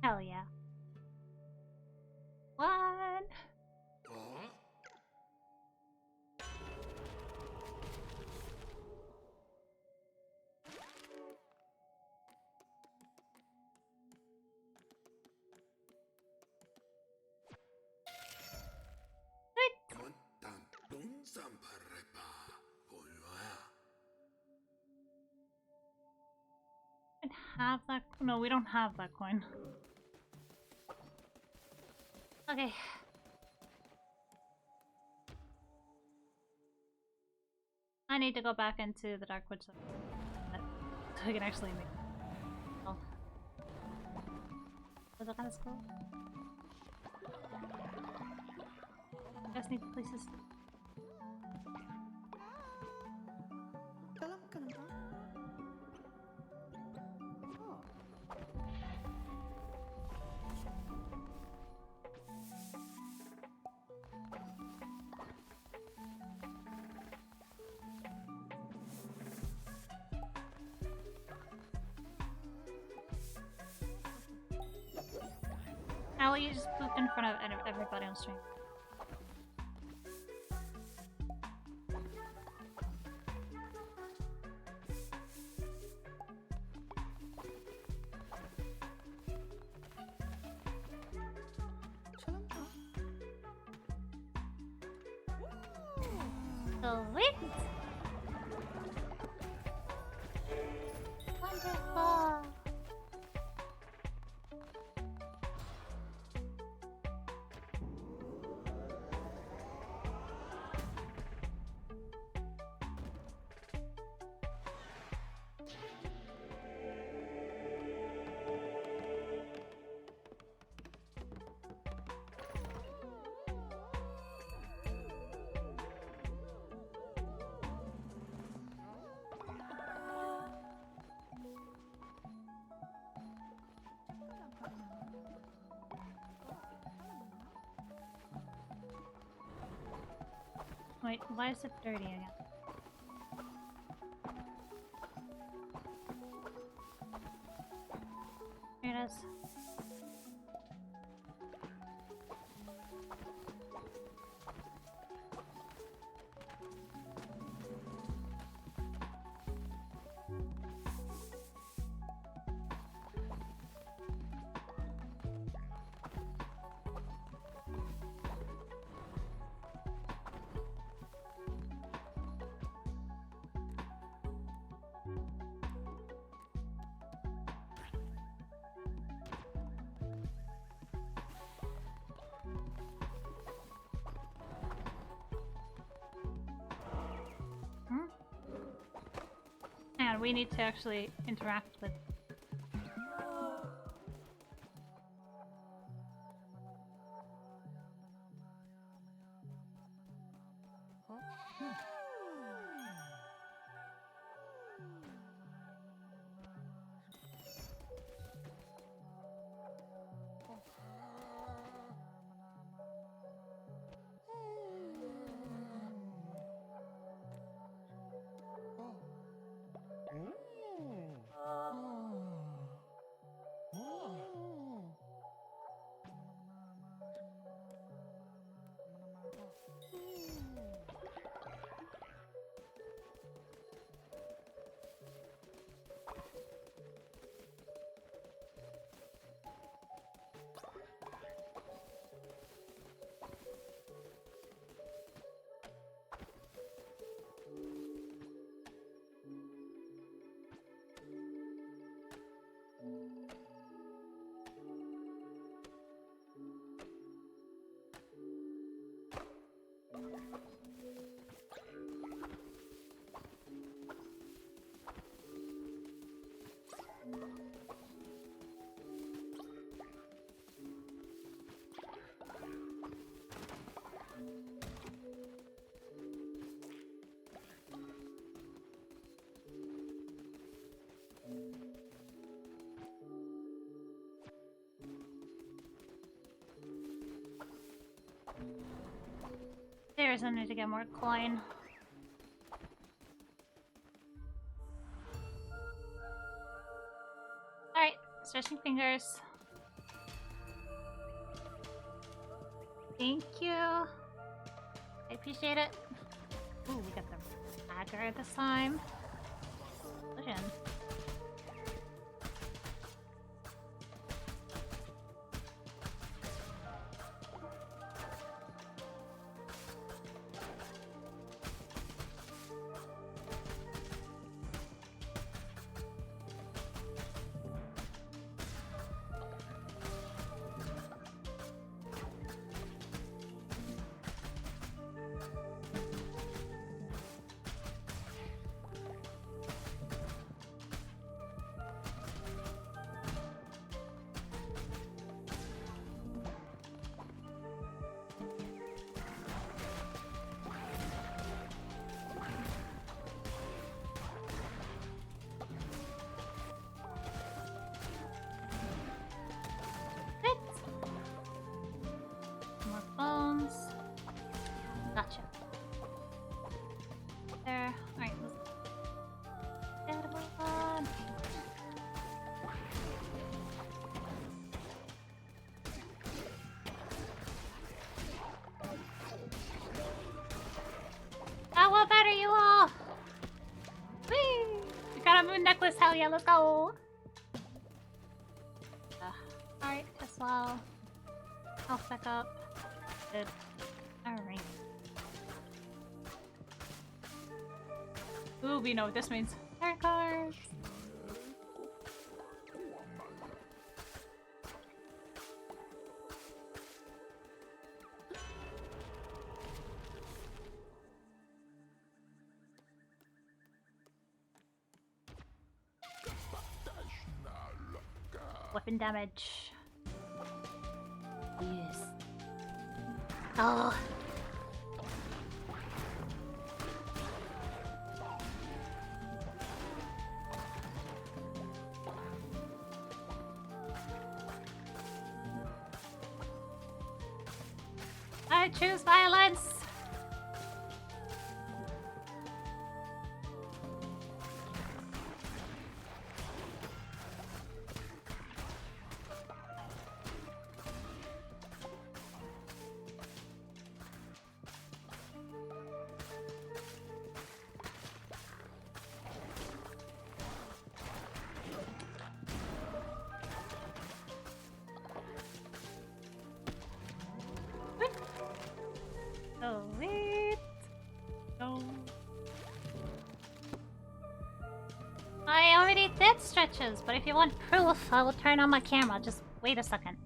Hell yeah. One. Have that? No, we don't have that coin. Okay. I need to go back into the Darkwood so I can actually make. Oh. Was that kind of cool? I just need places. How will you just poop in front of everybody on stream? Sweet! Wonderful! Wait, why is it dirty again? Here it is. And we need to actually interact with. There's I need to get more coin. Alright, stretching fingers. Thank you. I appreciate it. Ooh, we got the dagger this time. Push in. Gotcha. There. Alright, let's move on. Hell yeah, let's go! Alright, as well. Health back up. Good. Alright. Ooh, we know what this means. Tarot cards! Weapon damage. Yes. Oh. I choose violence. Oh, wait. No. I already did stretches, but if you want proof, I will turn on my camera. Just wait a second.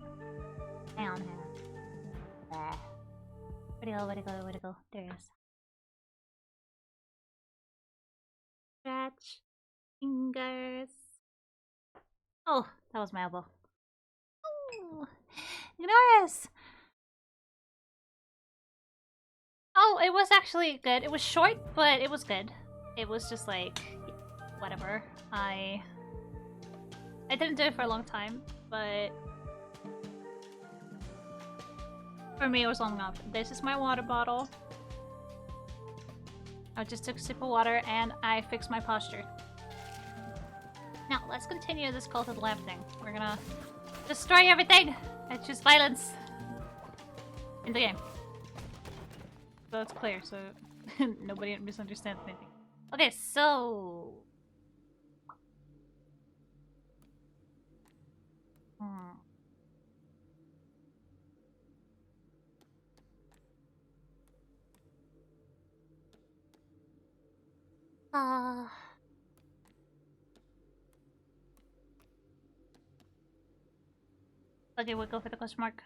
Hang on, hang on. Where'd it go, where'd it go? There it is. Stretch. Fingers. Oh, that was my elbow. Ooh. Ignorus! Oh, it was actually good. It was short, but it was good. It was just like, whatever. I didn't do it for a long time, but for me it was long enough. This is my water bottle. I just took a sip of water and I fixed my posture. Now, let's continue this Cult of the Lamp thing. We're gonna destroy everything! I choose violence! In the game. So it's clear, so nobody misunderstands anything. Okay, so... Okay, we'll go for the question mark.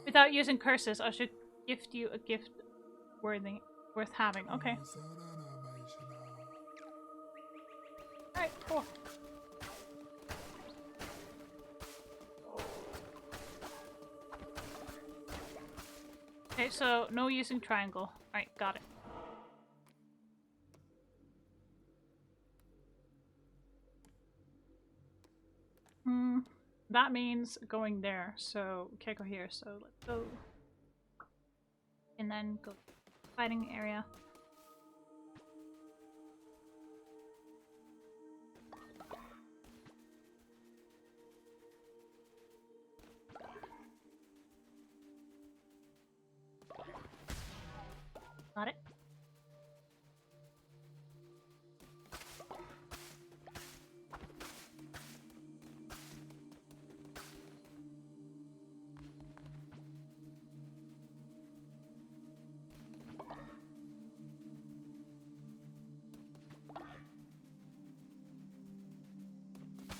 Without using curses, I should gift you a gift worth having. Okay. Alright, cool. Okay, so no using triangle. Alright, got it. That means going there, so we can't go here, so let's go. And then go to the fighting area. Got it.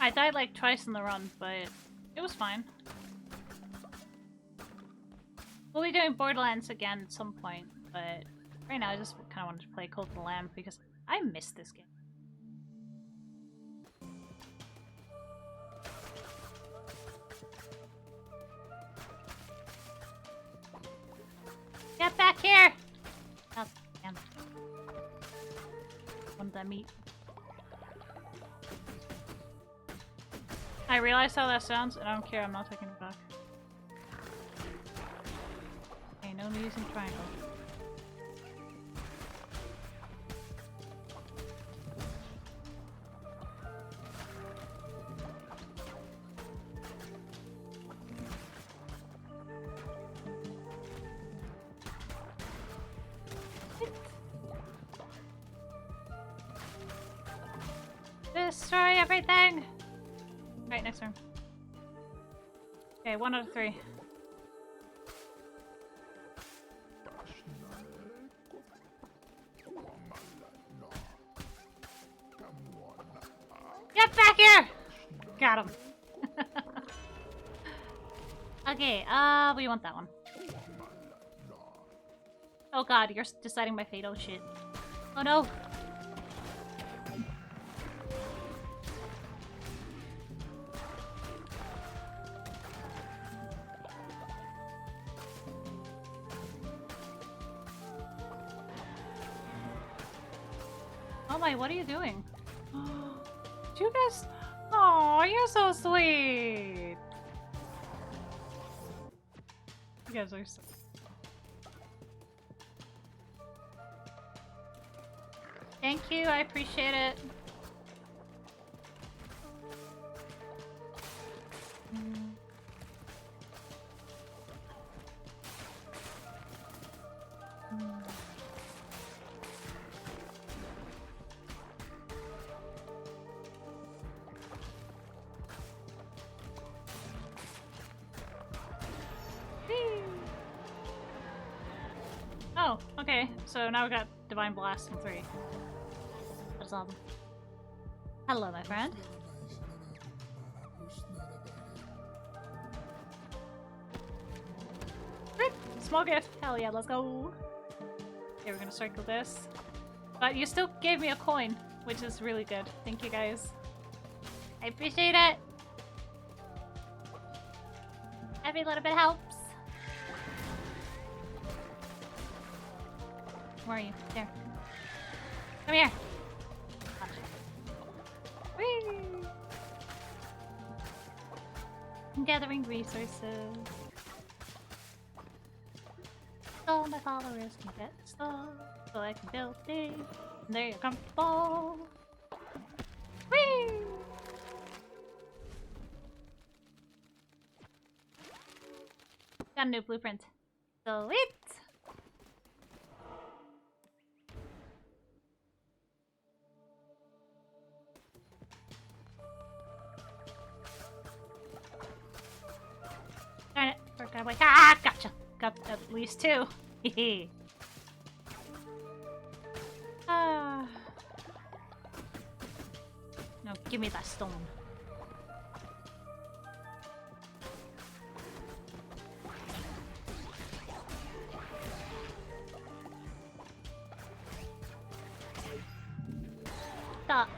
I died like twice in the run, but it was fine. We'll be doing Borderlands again at some point, but right now I just kind of wanted to play Cult of the Lamb because I missed this game. Get back here! Oh, damn. Wanted that meat. I realized how that sounds, and I don't care, I'm not taking it back. Okay, no using triangle. Destroy everything! Right, next turn. Okay, 1 out of 3. Get back here! Got him. Okay, we want that one. Oh god, you're deciding my fate. Oh shit. Oh no! Oh my, what are you doing? Do you guys... Oh, you're so sweet! You guys are so... Thank you, I appreciate it. Oh, okay. So now we got Divine Blast in 3. That's awesome. Hello, my friend. Small gift. Hell yeah, let's go. Okay, we're gonna circle this. But you still gave me a coin, which is really good. Thank you guys. I appreciate it. Every little bit helps. Where are you? There. Come here. Whee! I'm gathering resources. So my followers can get stuff, so I can build things. And there you're comfortable. Whee! Got a new blueprint. Sweet! Darn it, work our way. Ah, gotcha! Got at least 2. Hehe. Ah. No, give me that stone. Stop.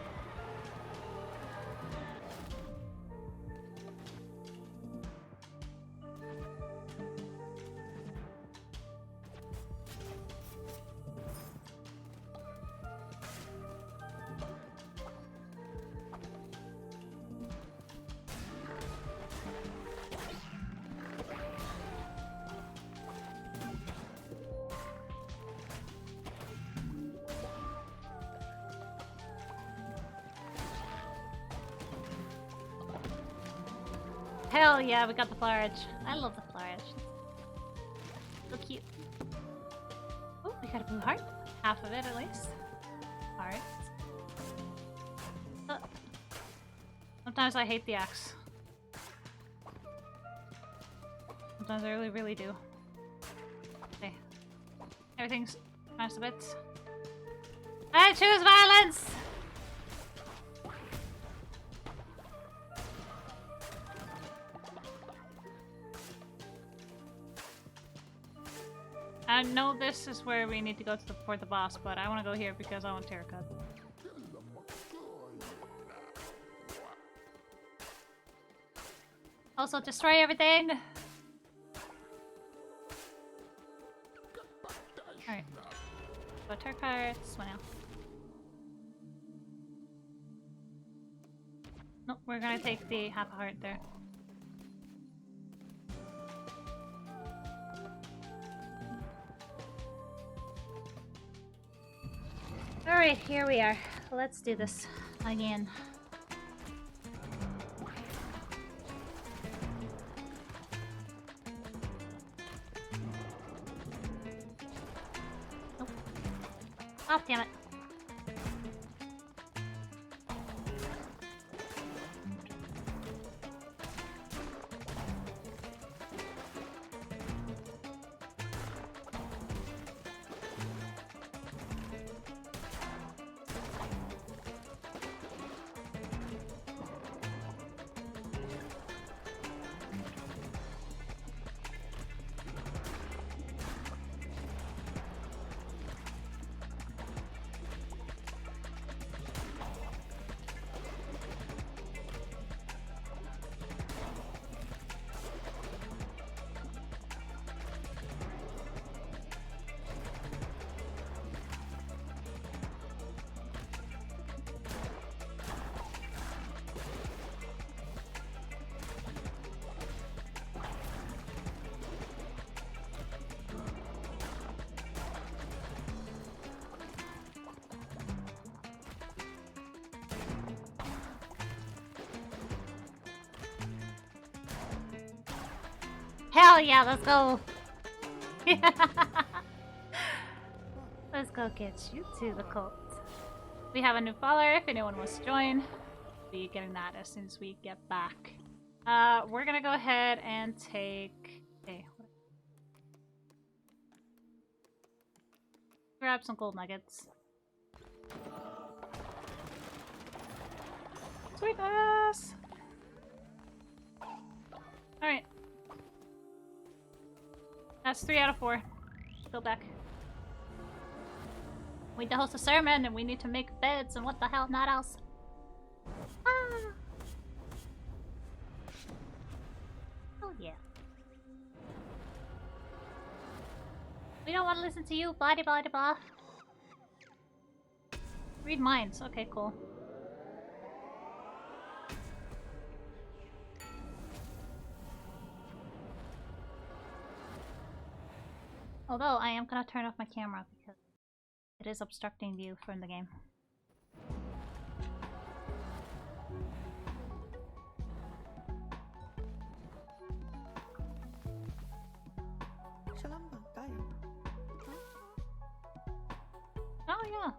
Hell yeah, we got the flourish. I love the flourish. So cute. Oh, we got a blue heart. Half of it at least. Alright. Sometimes I hate the axe. Sometimes I really, really do. Okay. Everything's nice a bit. I choose violence! I know this is where we need to go to for the boss, but I want to go here because I want Terra Cut. Also, destroy everything! Alright. Go Terra Cut, swing out. Nope, we're gonna take the half a heart there. Alright, here we are. Let's do this again. Nope. Oh, damn it. Hell yeah, let's go! Let's go get you to the cult. We have a new follower if anyone wants to join. We'll be getting that as soon as we get back. We're gonna go ahead and take... Okay. Grab some gold nuggets. Sweetness! Alright. That's 3 out of 4. Go back. We need to host a sermon and we need to make beds and what the hell not else. Ah. Oh yeah. We don't want to listen to you, blah de blah de blah. Read minds, okay, cool. Although I am gonna turn off my camera because it is obstructing view from the game. Oh yeah.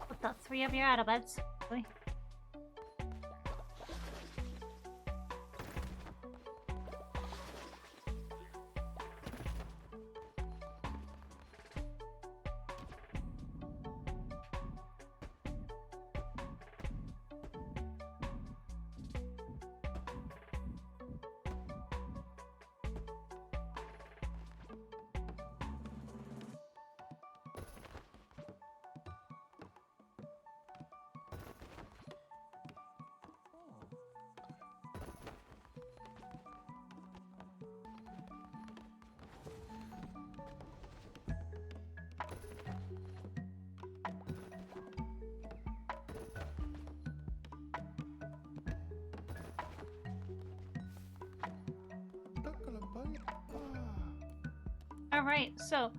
What the 3 of your autobots? Really? Alright, so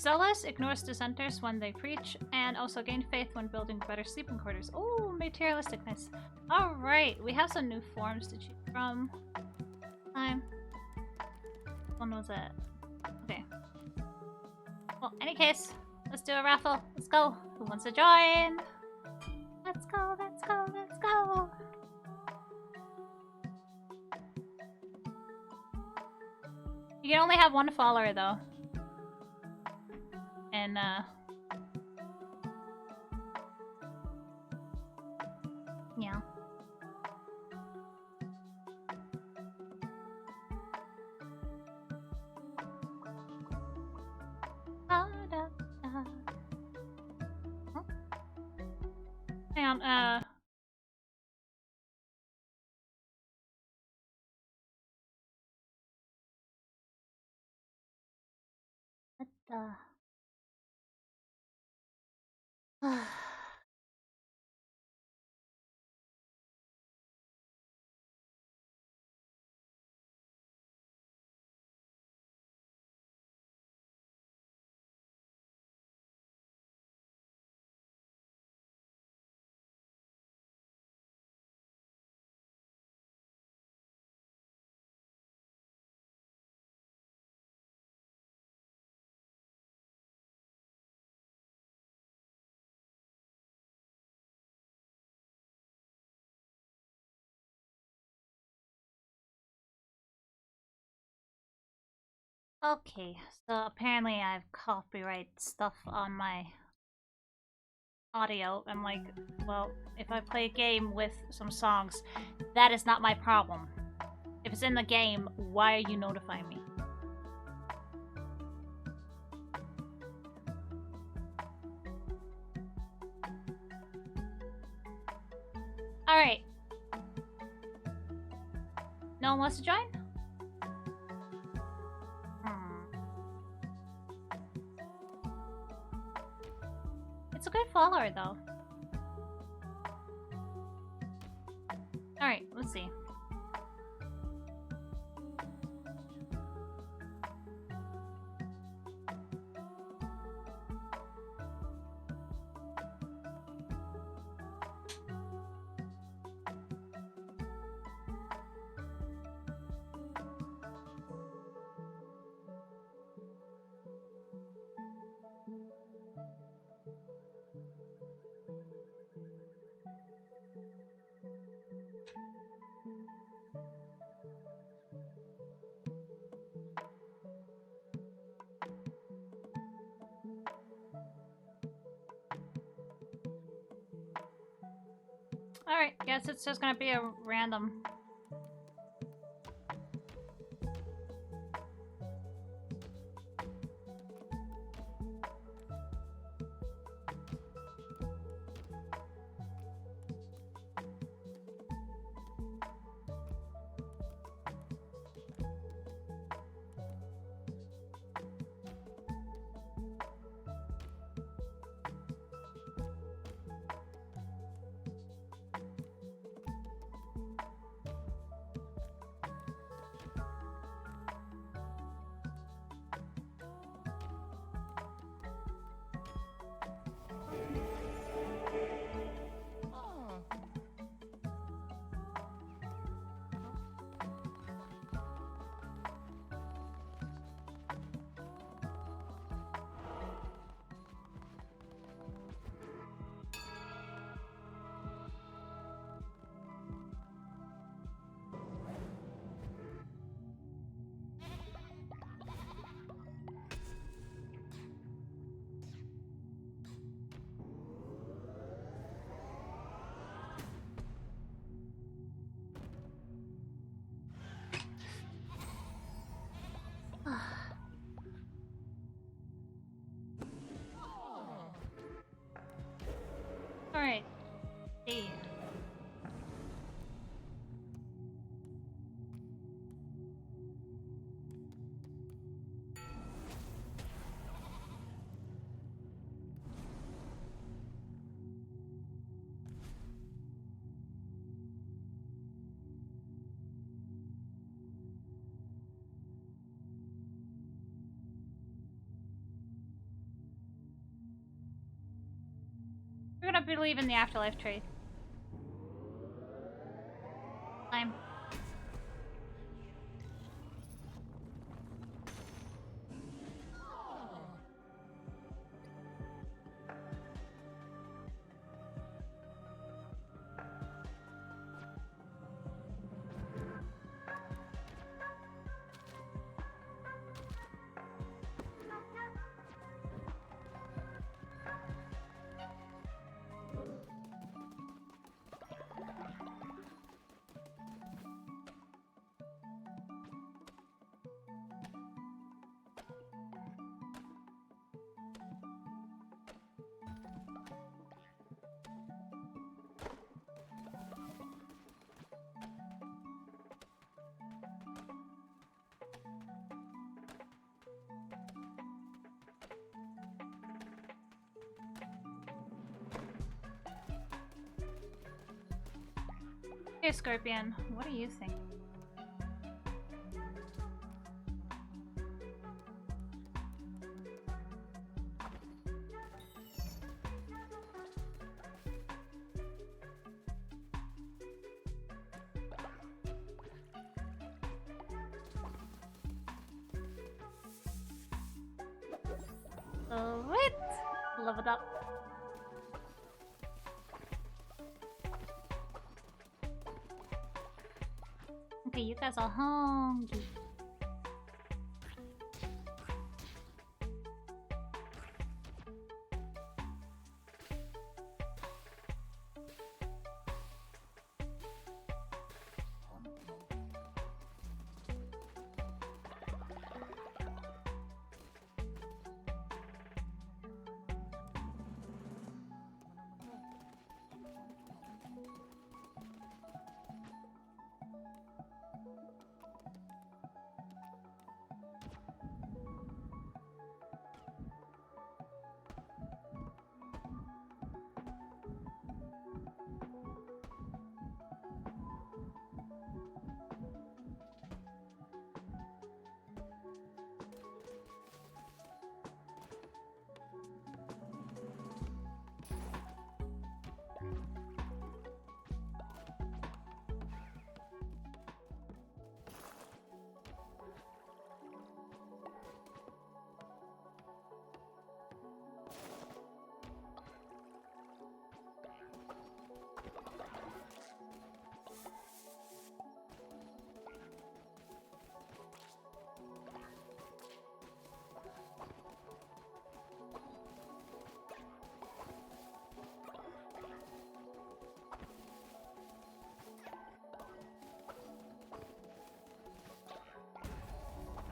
Zealous ignores dissenters when they preach, and also gain faith when building better sleeping quarters. Oh, materialistic, nice. Alright, we have some new forms to choose from. When was it? Okay. Well, any case, let's do a raffle. Let's go. Who wants to join? Let's go, let's go, let's go. You can only have 1 follower though. And yeah. Hang on, what the... Okay, so apparently I have copyright stuff on my audio. I'm like, well, if I play a game with some songs, that is not my problem. If it's in the game, why are you notifying me? Alright. No one wants to join? It's a good follower, though. Alright, let's see. Alright, guess it's just gonna be a random. Alright. See. We're gonna believe in the afterlife tree. Time. Okay, Scorpion, what do you think? Alright, leveled up. Okay, you guys are hungry.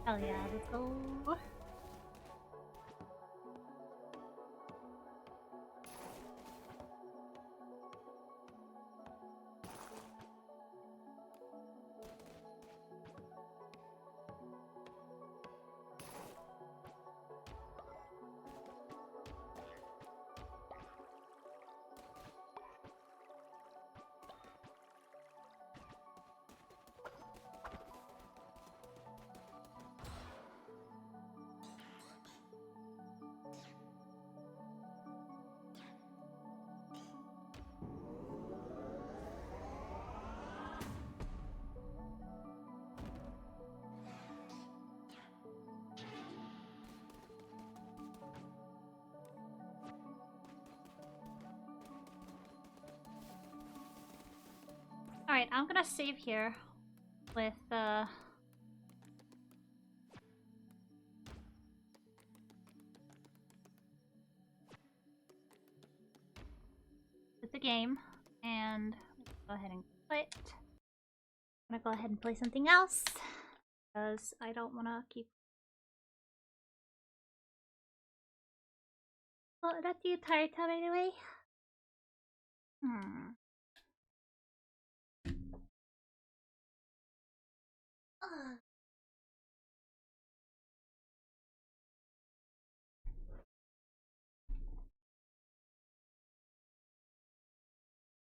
Hell yeah, let's go. Alright, I'm gonna save here with the game, and go ahead and quit. I'm gonna go ahead and play something else because I don't want to keep. Well, that's the entire time anyway. Ugh.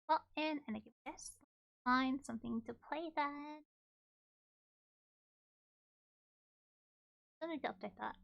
Well, and I guess find something to play then. Let me update that.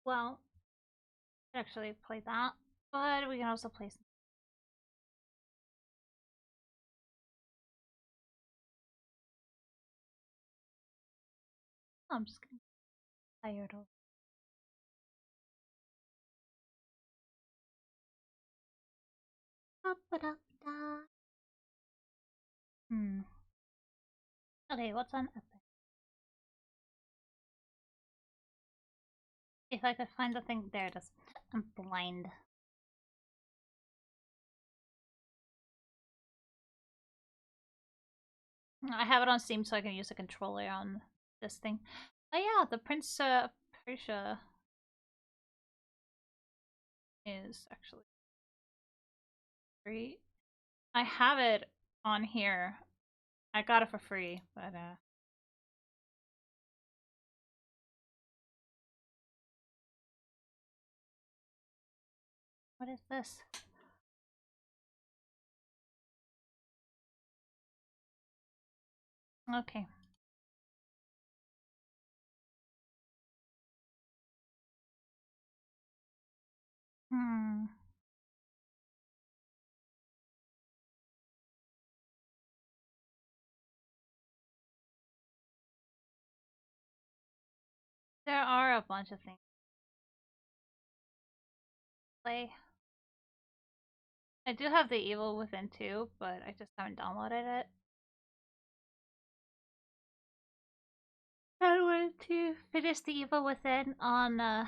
Well, actually play that, but we can also play some I'm just getting tired of. Hmm. Okay, what's on Epic? If I could find the thing, there it is. I'm blind. I have it on Steam so I can use the controller on this thing. Oh yeah, the Prince of Persia is actually free. I have it on here. I got it for free, but what is this? Okay. Hmm. There are a bunch of things to play. I do have The Evil Within too, but I just haven't downloaded it. I wanted to finish The Evil Within on the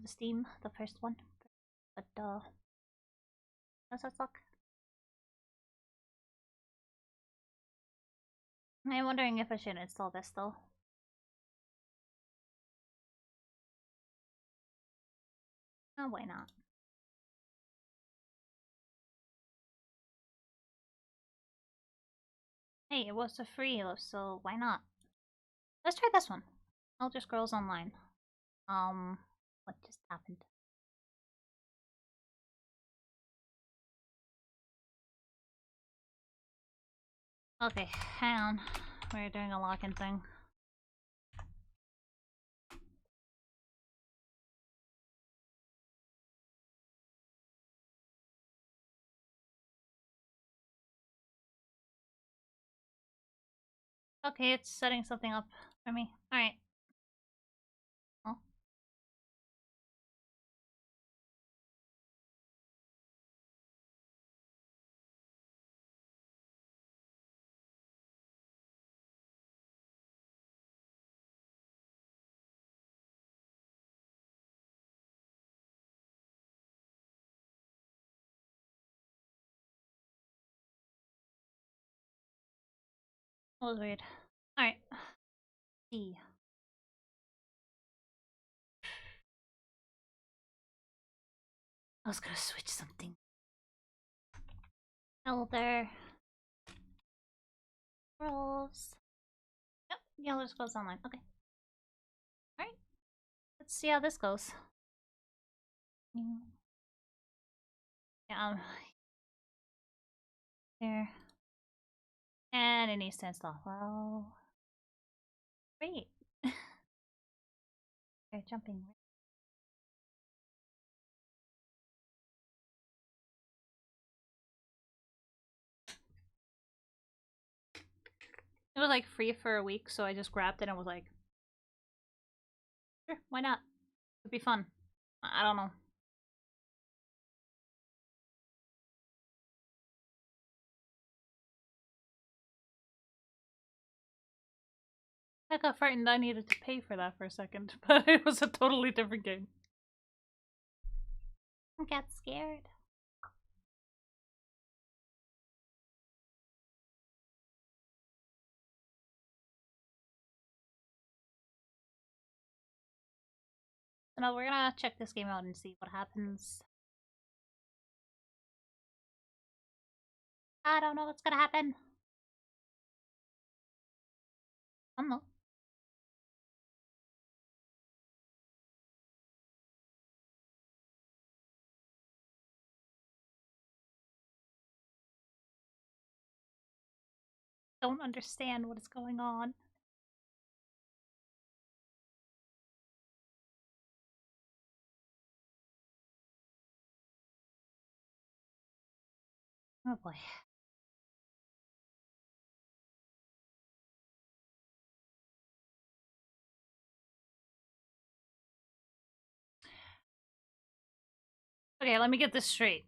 Steam, the first one. But that's a suck. I'm wondering if I should install this though. Oh, why not? Hey, it was a free, so why not? Let's try this one. Elder Scrolls Online. What just happened? Okay, hang on. We're doing a login thing. Okay, it's setting something up for me. Alright. Oh. That was weird. Alright. C. I was gonna switch something. Elder Scrolls. Yep, the Elder Scrolls Online. Okay. Alright. Let's see how this goes. Yeah, there. And it needs to install. Well, great. They're jumping. It was like free for a week, so I just grabbed it and was like, sure, why not? It'd be fun. I don't know. I got frightened I needed to pay for that for a second, but it was a totally different game. I got scared. So now we're gonna check this game out and see what happens. I don't know what's gonna happen. I don't know. Don't understand what is going on. Oh boy. Okay, let me get this straight.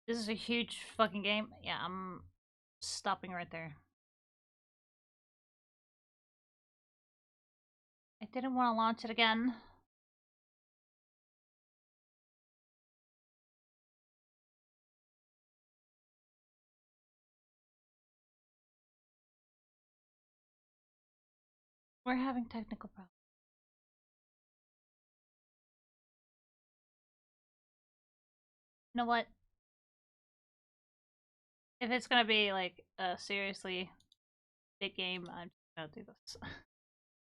This is a huge fucking game. Yeah, I'm stopping right there. I didn't want to launch it again. We're having technical problems. You know what? If it's gonna be like a seriously big game, I'm just gonna do this.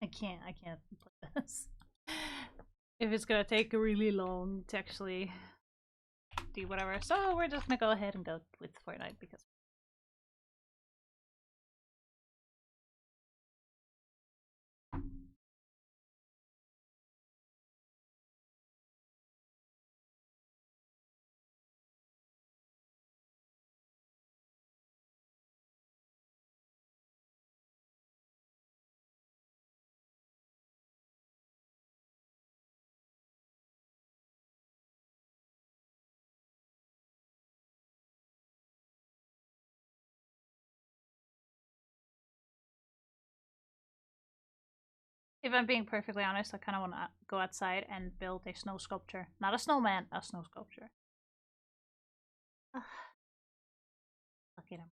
I can't play this. If it's gonna take really long to actually do whatever. So we're just gonna go ahead and go with Fortnite because if I'm being perfectly honest, I kind of want to go outside and build a snow sculpture. Not a snowman, a snow sculpture. Look at him.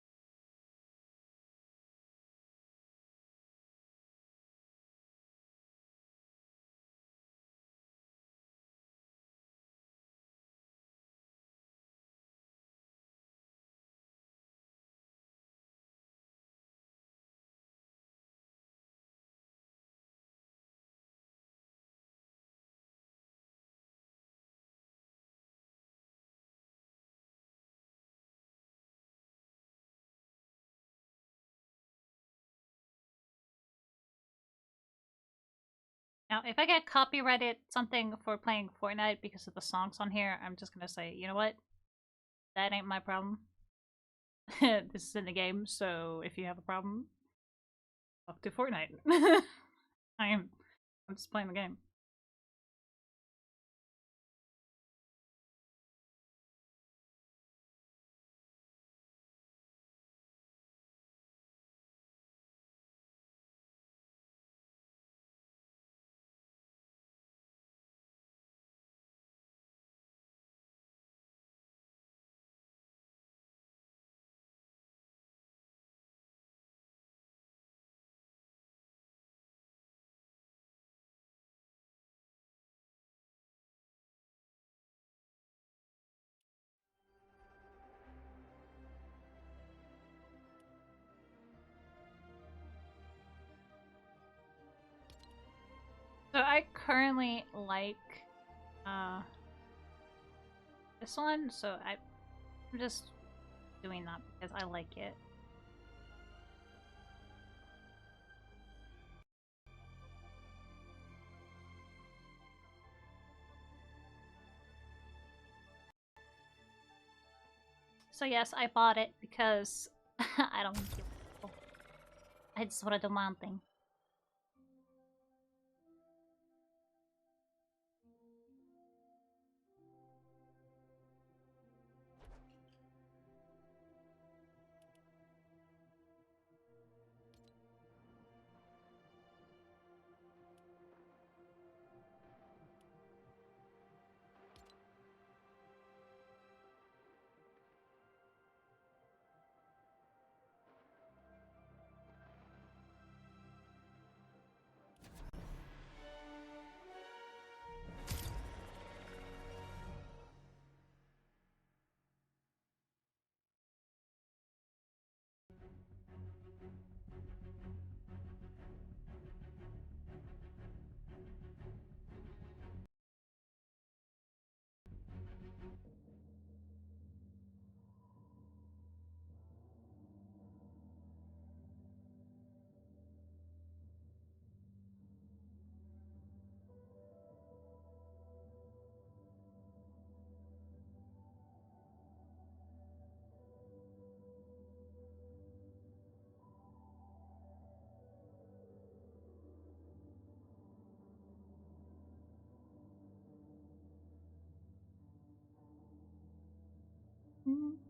Now, if I get copyrighted something for playing Fortnite because of the songs on here, I'm just gonna say, you know what? That ain't my problem. This is in the game, so if you have a problem, talk to Fortnite. I'm just playing the game. So I currently like this one, so I'm just doing that because I like it. So yes, I bought it because I don't give a fuck. I just want to do my own thing.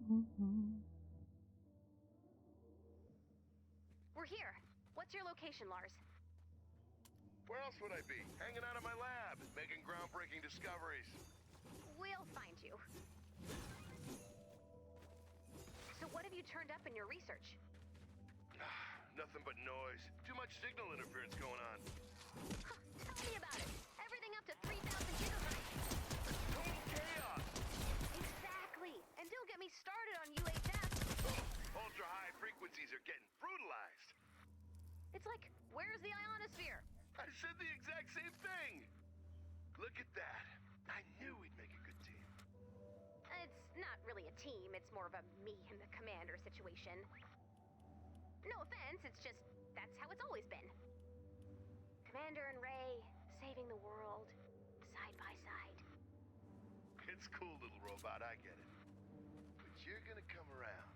We're here. What's your location, Lars? Where else would I be? Hanging out in my lab, making groundbreaking discoveries. We'll find you. So what have you turned up in your research? Nothing but noise. Too much signal interference going on. Huh, tell me about it. Everything up to 3,000 gigahertz. Total chaos! Exactly. And don't get me started on UHF. Ultra-high frequencies are getting brutalized. It's like, where's the ionosphere? I said the exact same thing. Look at that. I knew we'd make a good team. It's not really a team, it's more of a me and the commander situation. No offense, it's just, that's how it's always been. Commander and Ray, saving the world, side by side. It's cool, little robot, I get it. But you're gonna come around.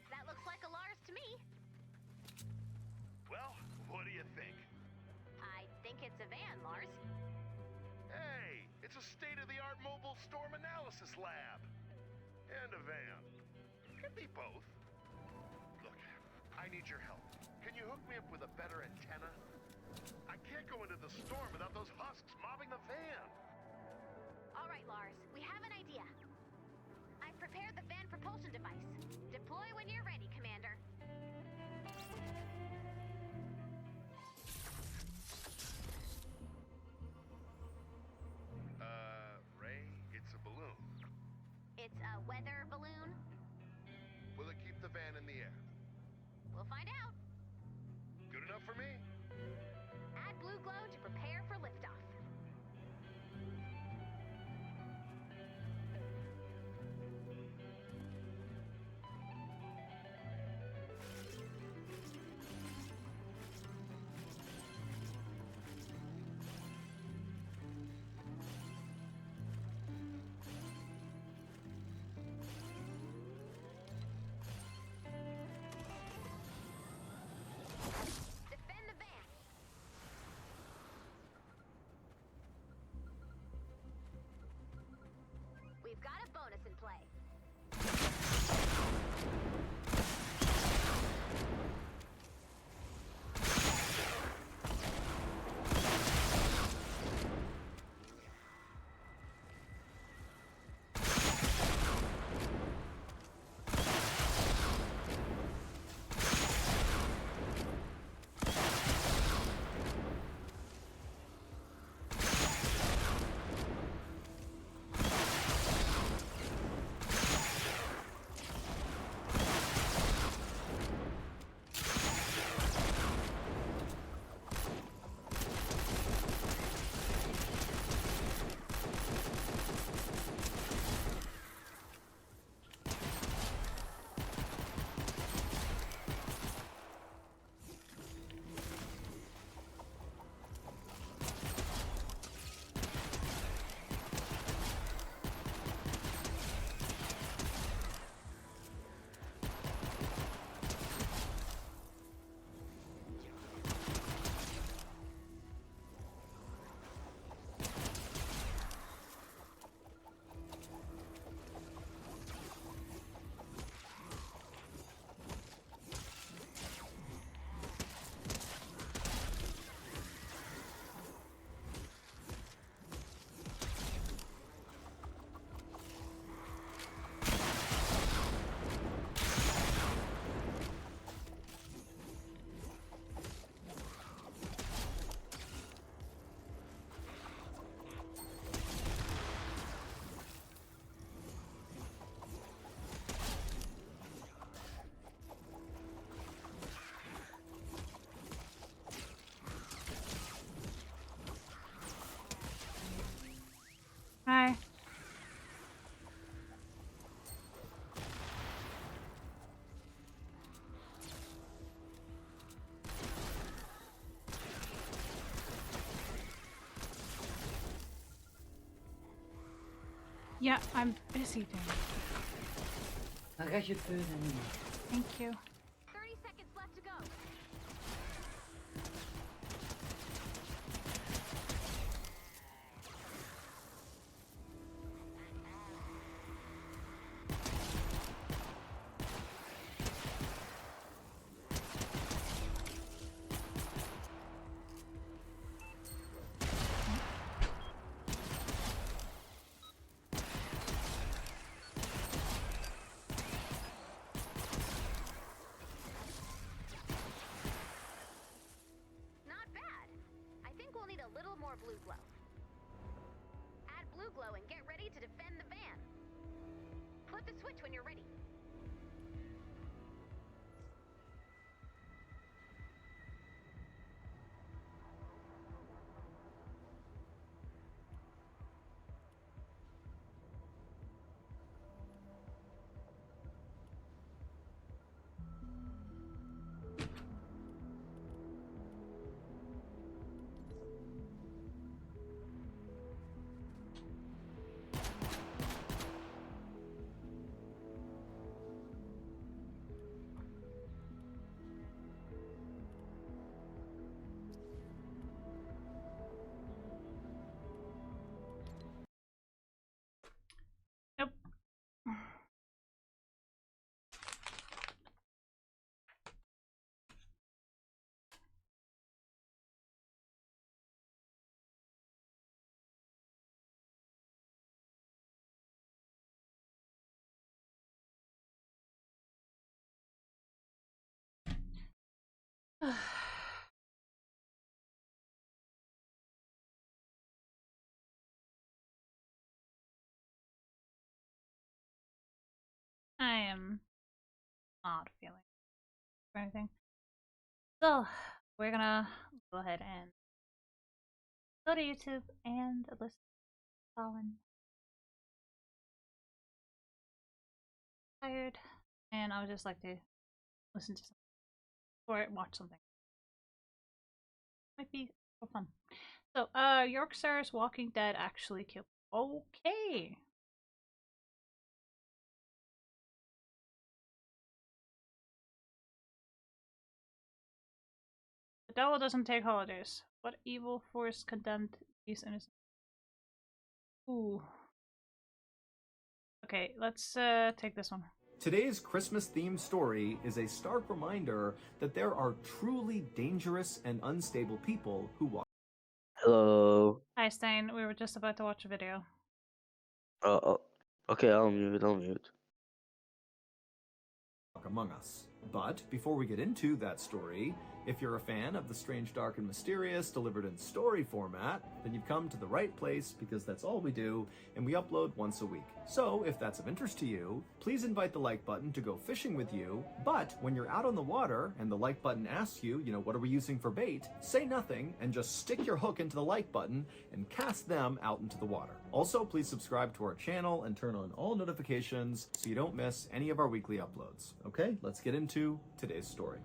That looks like a Lars to me. Well, what do you think? I think it's a van, Lars. Hey, it's a state-of-the-art mobile storm analysis lab. And a van. Could be both. Look, I need your help. Can you hook me up with a better antenna? I can't go into the storm without those husks mobbing the van. All right, Lars, we have an idea. I've prepared the van propulsion device. Deploy when you're ready, Commander. Ray, it's a balloon. It's a weather balloon. Will it keep the van in the air? We'll find out. Good enough for me? Add blue glow to prepare for liftoff. Defend the van. Yeah, I'm busy doing it. I got your food anyway. Thank you. 30 seconds left to go. Not bad. I think we'll need a little more blue glow. Add blue glow and get ready to defend the van. Flip the switch when you're ready. Nope. I am not feeling for anything. So, we're gonna go ahead and go to YouTube and listen to Colin. Tired, and I would just like to listen to something or watch something. Might be for fun. So, Yorkshire's Walking Dead actually killed. Okay. The devil doesn't take holidays. What evil force condemned these innocent? Ooh. Okay, let's take this one. Today's Christmas-themed story is a stark reminder that there are truly dangerous and unstable people who walk Hello. Hi, Stein. We were just about to watch a video. Okay, I'll mute. among us. But before we get into that story, if you're a fan of the strange, dark, and mysterious delivered in story format, then you've come to the right place because that's all we do, and we upload once a week. So if that's of interest to you, please invite the like button to go fishing with you, but when you're out on the water and the like button asks you, what are we using for bait, say nothing and just stick your hook into the like button and cast them out into the water. Also, please subscribe to our channel and turn on all notifications so you don't miss any of our weekly uploads. Okay, let's get into today's story.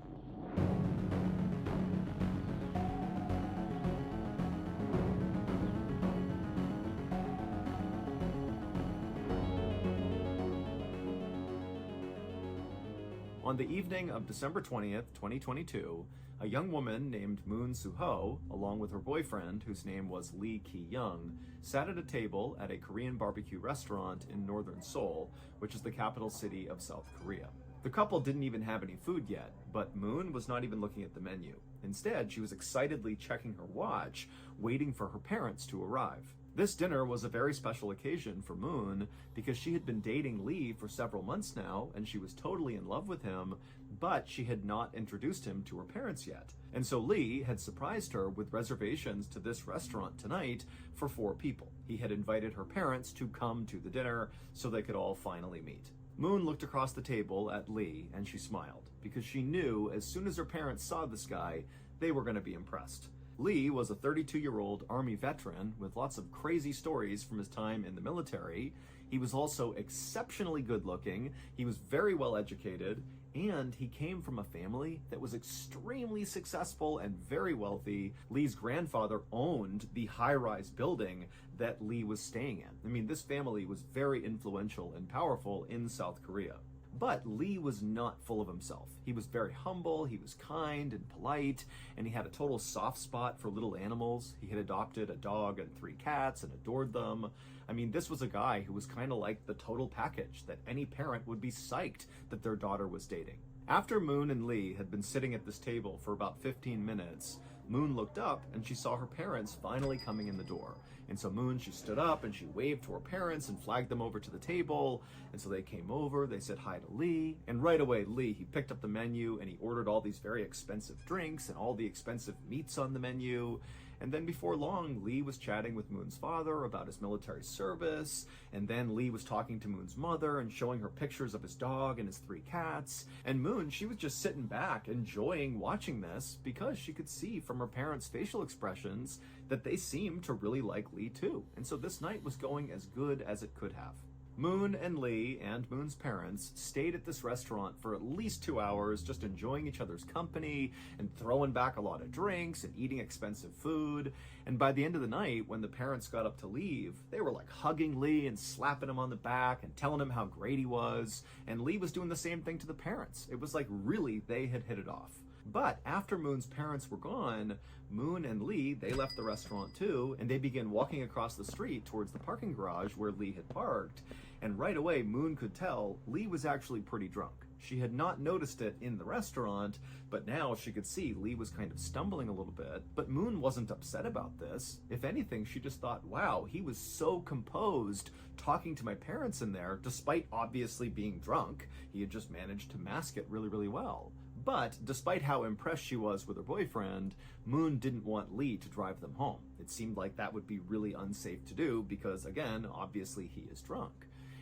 On the evening of December 20th, 2022, a young woman named Moon Soo-ho, along with her boyfriend, whose name was Lee Ki-young, sat at a table at a Korean barbecue restaurant in northern Seoul, which is the capital city of South Korea. The couple didn't even have any food yet, but Moon was not even looking at the menu. Instead, she was excitedly checking her watch, waiting for her parents to arrive. This dinner was a very special occasion for Moon because she had been dating Lee for several months now and she was totally in love with him, but she had not introduced him to her parents yet. And so Lee had surprised her with reservations to this restaurant tonight for 4 people. He had invited her parents to come to the dinner so they could all finally meet. Moon looked across the table at Lee and she smiled because she knew as soon as her parents saw this guy, they were going to be impressed. Lee was a 32-year-old Army veteran with lots of crazy stories from his time in the military. He was also exceptionally good-looking, he was very well educated, And he came from a family that was extremely successful and very wealthy. Lee's grandfather owned the high-rise building that Lee was staying in. I mean, this family was very influential and powerful in South Korea. But Lee was not full of himself. He was very humble, he was kind and polite, and he had a total soft spot for little animals. He had adopted a dog and 3 cats and adored them. I mean, this was a guy who was kind of like the total package that any parent would be psyched that their daughter was dating. After Moon and Lee had been sitting at this table for about 15 minutes, Moon looked up and she saw her parents finally coming in the door. And so Moon, she stood up and she waved to her parents and flagged them over to the table. And so they came over, they said hi to Lee. And right away, Lee, he picked up the menu and he ordered all these very expensive drinks and all the expensive meats on the menu. And then before long, Lee was chatting with Moon's father about his military service. And then Lee was talking to Moon's mother and showing her pictures of his dog and his 3 cats. And Moon, she was just sitting back enjoying watching this because she could see from her parents' facial expressions that they seemed to really like Lee too. And so this night was going as good as it could have. Moon and Lee and Moon's parents stayed at this restaurant for at least 2 hours, just enjoying each other's company and throwing back a lot of drinks and eating expensive food. And by the end of the night, when the parents got up to leave, they were like hugging Lee and slapping him on the back and telling him how great he was. And Lee was doing the same thing to the parents. It was like really they had hit it off. But after Moon's parents were gone, Moon and Lee, they left the restaurant too, and they began walking across the street towards the parking garage where Lee had parked. And right away, Moon could tell Lee was actually pretty drunk. She had not noticed it in the restaurant, but now she could see Lee was kind of stumbling a little bit. But Moon wasn't upset about this. If anything, she just thought, wow, he was so composed talking to my parents in there, despite obviously being drunk. He had just managed to mask it really, really well. But despite how impressed she was with her boyfriend, Moon didn't want Lee to drive them home. It seemed like that would be really unsafe to do because, again, obviously he is drunk.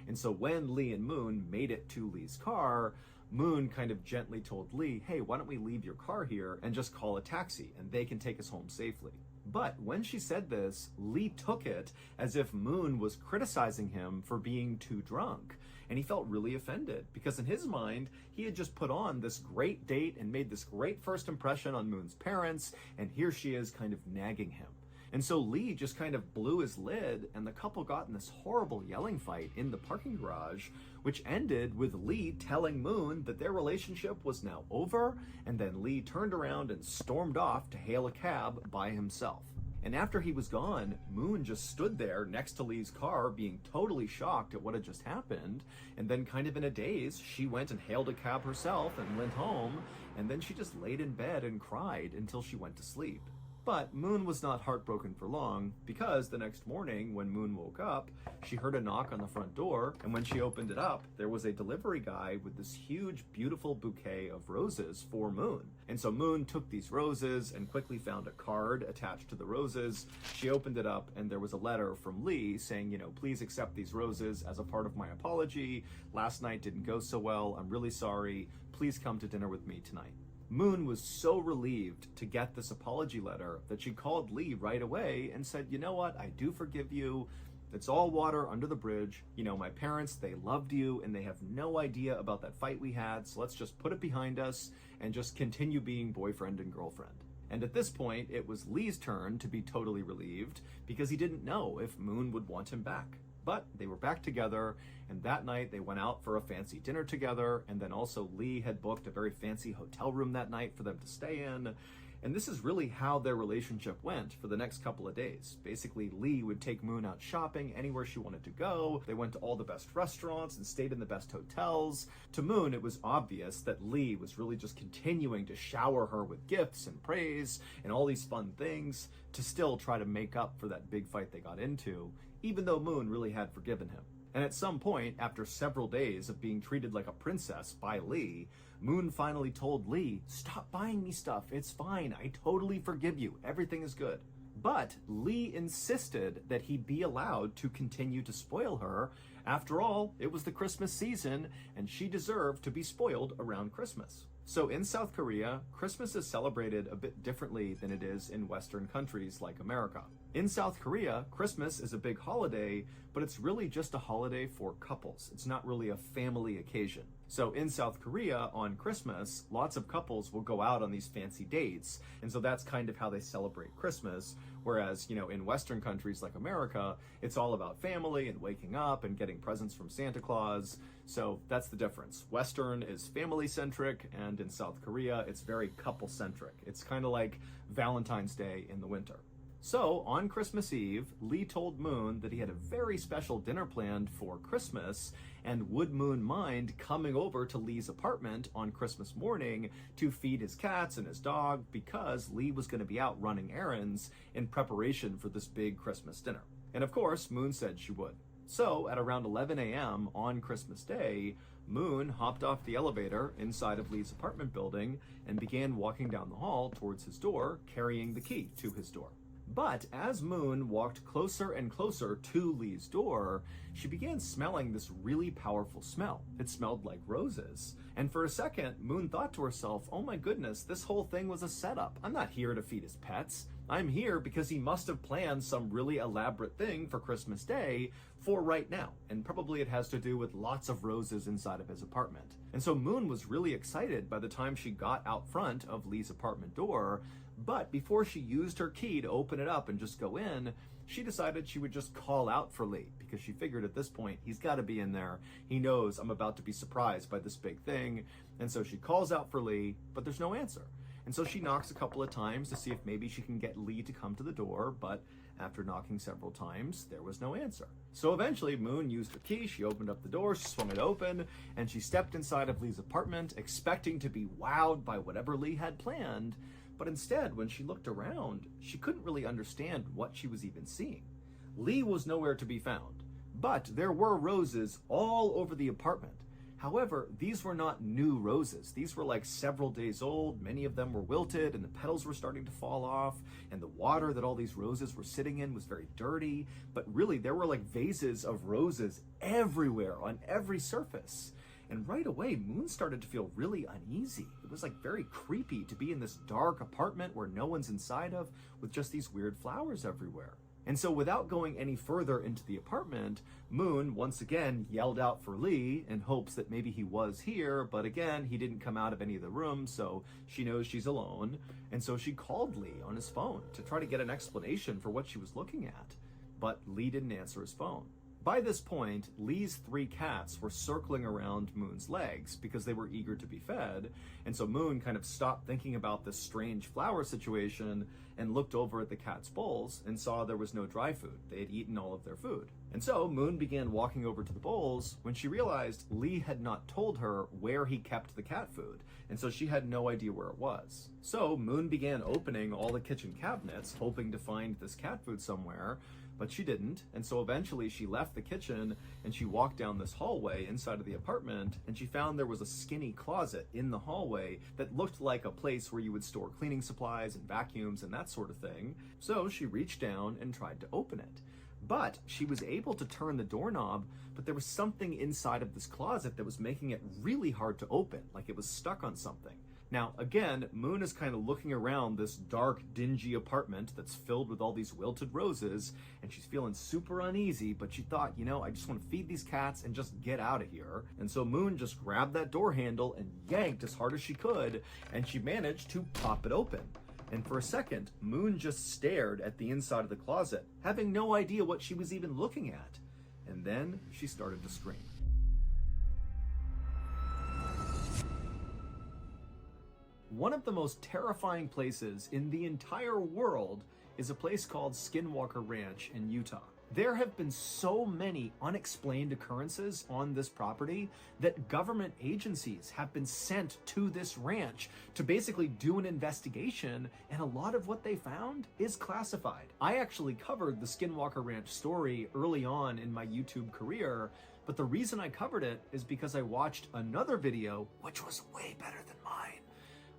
And so when Lee and Moon made it to Lee's car, Moon kind of gently told Lee, hey, why don't we leave your car here and just call a taxi and they can take us home safely. But when she said this, Lee took it as if Moon was criticizing him for being too drunk. And he felt really offended because in his mind, he had just put on this great date and made this great first impression on Moon's parents, and here she is kind of nagging him. And so Lee just kind of blew his lid, and the couple got in this horrible yelling fight in the parking garage, which ended with Lee telling Moon that their relationship was now over, and then Lee turned around and stormed off to hail a cab by himself. And after he was gone, Moon just stood there next to Lee's car being totally shocked at what had just happened, and then kind of in a daze, she went and hailed a cab herself and went home, and then she just laid in bed and cried until she went to sleep. But Moon was not heartbroken for long, because the next morning when Moon woke up, she heard a knock on the front door, and when she opened it up, there was a delivery guy with this huge, beautiful bouquet of roses for Moon. And so Moon took these roses and quickly found a card attached to the roses. She opened it up, and there was a letter from Lee saying, please accept these roses as a part of my apology. Last night didn't go so well. I'm really sorry. Please come to dinner with me tonight. Moon was so relieved to get this apology letter that she called Lee right away and said, you know what, I do forgive you. It's all water under the bridge. My parents, they loved you and they have no idea about that fight we had. So let's just put it behind us and just continue being boyfriend and girlfriend. And at this point, it was Lee's turn to be totally relieved because he didn't know if Moon would want him back. But they were back together, and that night they went out for a fancy dinner together, and then also Lee had booked a very fancy hotel room that night for them to stay in. And this is really how their relationship went for the next couple of days. Basically, Lee would take Moon out shopping anywhere she wanted to go. They went to all the best restaurants and stayed in the best hotels. To Moon, it was obvious that Lee was really just continuing to shower her with gifts and praise and all these fun things to still try to make up for that big fight they got into, even though Moon really had forgiven him. And at some point, after several days of being treated like a princess by Lee, Moon finally told Lee, stop buying me stuff, it's fine, I totally forgive you, everything is good. But Lee insisted that he be allowed to continue to spoil her. After all, it was the Christmas season, and she deserved to be spoiled around Christmas. So in South Korea, Christmas is celebrated a bit differently than it is in Western countries like America. In South Korea, Christmas is a big holiday, but it's really just a holiday for couples. It's not really a family occasion. So in South Korea on Christmas, lots of couples will go out on these fancy dates. And so that's kind of how they celebrate Christmas. Whereas, in Western countries like America, it's all about family and waking up and getting presents from Santa Claus. So that's the difference. Western is family-centric, and in South Korea, it's very couple-centric. It's kind of like Valentine's Day in the winter. So, on Christmas Eve, Lee told Moon that he had a very special dinner planned for Christmas, and would Moon mind coming over to Lee's apartment on Christmas morning to feed his cats and his dog, because Lee was going to be out running errands in preparation for this big Christmas dinner. And of course, Moon said she would. So, at around 11 a.m. on Christmas Day, Moon hopped off the elevator inside of Lee's apartment building and began walking down the hall towards his door, carrying the key to his door. But as Moon walked closer and closer to Lee's door, she began smelling this really powerful smell. It smelled like roses. And for a second, Moon thought to herself, oh my goodness, this whole thing was a setup. I'm not here to feed his pets. I'm here because he must have planned some really elaborate thing for Christmas Day for right now. And probably it has to do with lots of roses inside of his apartment. And so Moon was really excited by the time she got out front of Lee's apartment door. But before she used her key to open it up and just go in, she decided she would just call out for Lee, because she figured at this point, he's got to be in there. He knows I'm about to be surprised by this big thing. And so she calls out for Lee, but there's no answer. And so she knocks a couple of times to see if maybe she can get Lee to come to the door, but after knocking several times, there was no answer. So eventually, Moon used her key, she opened up the door, she swung it open, and she stepped inside of Lee's apartment, expecting to be wowed by whatever Lee had planned. But instead, when she looked around, she couldn't really understand what she was even seeing. Lee was nowhere to be found, but there were roses all over the apartment. However, these were not new roses. These were like several days old. Many of them were wilted and the petals were starting to fall off, and the water that all these roses were sitting in was very dirty. But really, there were like vases of roses everywhere on every surface. And right away, Moon started to feel really uneasy. It was like very creepy to be in this dark apartment where no one's inside of, with just these weird flowers everywhere. And so without going any further into the apartment, Moon once again yelled out for Lee in hopes that maybe he was here, but again, he didn't come out of any of the rooms, so she knows she's alone. And so she called Lee on his phone to try to get an explanation for what she was looking at. But Lee didn't answer his phone. By this point, Lee's 3 cats were circling around Moon's legs because they were eager to be fed, and so Moon kind of stopped thinking about this strange flower situation and looked over at the cats' bowls and saw there was no dry food. They had eaten all of their food. And so Moon began walking over to the bowls when she realized Lee had not told her where he kept the cat food, and so she had no idea where it was. So Moon began opening all the kitchen cabinets, hoping to find this cat food somewhere, but she didn't, and so eventually she left the kitchen and she walked down this hallway inside of the apartment, and she found there was a skinny closet in the hallway that looked like a place where you would store cleaning supplies and vacuums and that sort of thing. So she reached down and tried to open it. But she was able to turn the doorknob, but there was something inside of this closet that was making it really hard to open, like it was stuck on something. Now, again, Moon is kind of looking around this dark, dingy apartment that's filled with all these wilted roses, and she's feeling super uneasy, but she thought, I just want to feed these cats and just get out of here. And so Moon just grabbed that door handle and yanked as hard as she could, and she managed to pop it open. And for a second, Moon just stared at the inside of the closet, having no idea what she was even looking at. And then she started to scream. One of the most terrifying places in the entire world is a place called Skinwalker Ranch in Utah. There have been so many unexplained occurrences on this property that government agencies have been sent to this ranch to basically do an investigation, and a lot of what they found is classified. I actually covered the Skinwalker Ranch story early on in my YouTube career, but the reason I covered it is because I watched another video, which was way better than mine,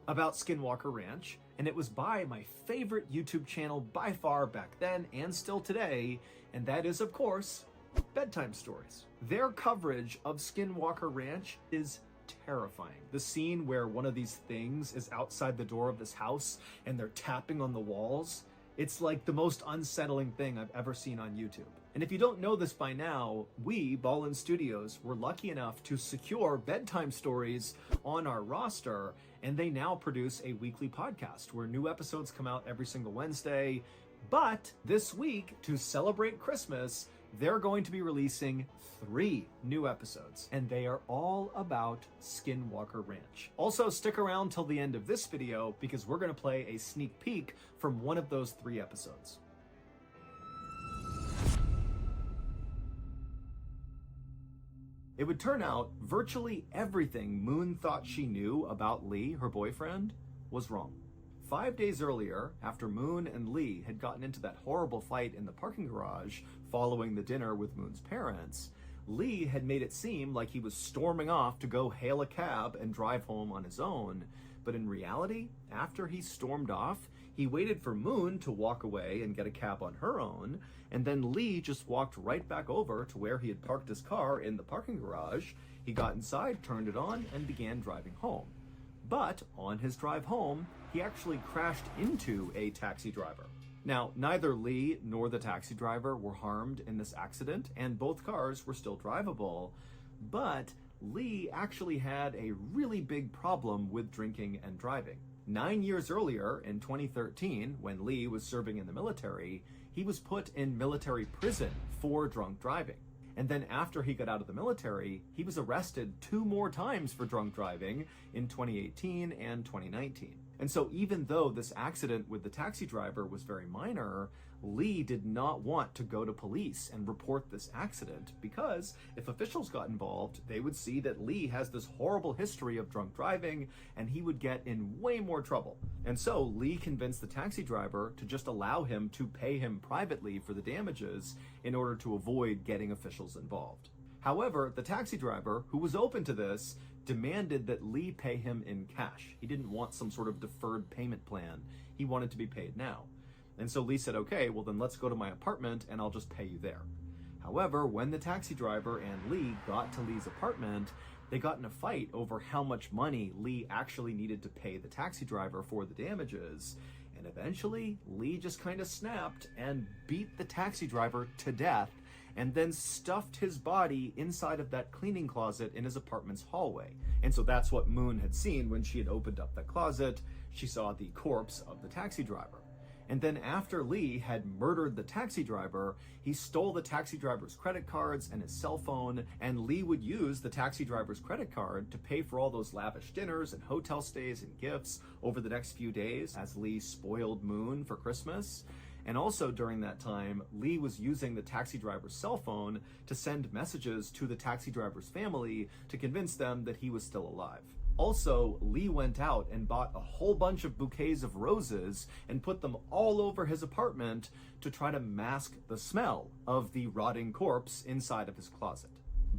about Skinwalker Ranch, and it was by my favorite YouTube channel by far back then and still today, and that is, of course, Bedtime Stories. Their coverage of Skinwalker Ranch is terrifying. The scene where one of these things is outside the door of this house and they're tapping on the walls, It's like the most unsettling thing I've ever seen on YouTube. And if you don't know this by now, we, Ballin Studios, were lucky enough to secure bedtime stories on our roster, and they now produce a weekly podcast where new episodes come out every single Wednesday. But this week, to celebrate Christmas, they're going to be releasing 3 new episodes, and they are all about Skinwalker Ranch. Also, stick around till the end of this video because we're going to play a sneak peek from one of those 3 episodes. It would turn out virtually everything Moon thought she knew about Lee, her boyfriend, was wrong. 5 days earlier, after Moon and Lee had gotten into that horrible fight in the parking garage following the dinner with Moon's parents, Lee had made it seem like he was storming off to go hail a cab and drive home on his own. But in reality, after he stormed off, he waited for Moon to walk away and get a cab on her own, and then Lee just walked right back over to where he had parked his car in the parking garage. He got inside, turned it on, and began driving home. But on his drive home, he actually crashed into a taxi driver. Now, neither Lee nor the taxi driver were harmed in this accident, and both cars were still drivable, but Lee actually had a really big problem with drinking and driving. 9 years earlier, in 2013, when Lee was serving in the military, he was put in military prison for drunk driving. And then after he got out of the military, he was arrested 2 more times for drunk driving in 2018 and 2019. And so even though this accident with the taxi driver was very minor, Lee did not want to go to police and report this accident because if officials got involved, they would see that Lee has this horrible history of drunk driving and he would get in way more trouble. And so Lee convinced the taxi driver to just allow him to pay him privately for the damages in order to avoid getting officials involved. However, the taxi driver, who was open to this, demanded that Lee pay him in cash. He didn't want some sort of deferred payment plan. He wanted to be paid now. And so Lee said, okay, well then let's go to my apartment and I'll just pay you there. However, when the taxi driver and Lee got to Lee's apartment, they got in a fight over how much money Lee actually needed to pay the taxi driver for the damages. And eventually, Lee just kind of snapped and beat the taxi driver to death and then stuffed his body inside of that cleaning closet in his apartment's hallway. And so that's what Moon had seen when she had opened up that closet. She saw the corpse of the taxi driver. And then after Lee had murdered the taxi driver, he stole the taxi driver's credit cards and his cell phone, and Lee would use the taxi driver's credit card to pay for all those lavish dinners and hotel stays and gifts over the next few days as Lee spoiled Moon for Christmas. And also during that time, Lee was using the taxi driver's cell phone to send messages to the taxi driver's family to convince them that he was still alive. Also, Lee went out and bought a whole bunch of bouquets of roses and put them all over his apartment to try to mask the smell of the rotting corpse inside of his closet.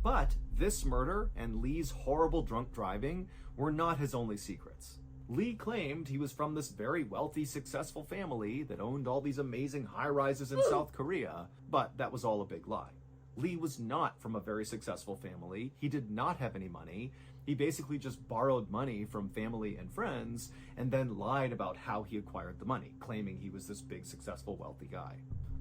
But this murder and Lee's horrible drunk driving were not his only secrets. Lee claimed he was from this very wealthy, successful family that owned all these amazing high-rises in South Korea, but that was all a big lie. Lee was not from a very successful family. He did not have any money. He basically just borrowed money from family and friends and then lied about how he acquired the money, claiming he was this big, successful, wealthy guy.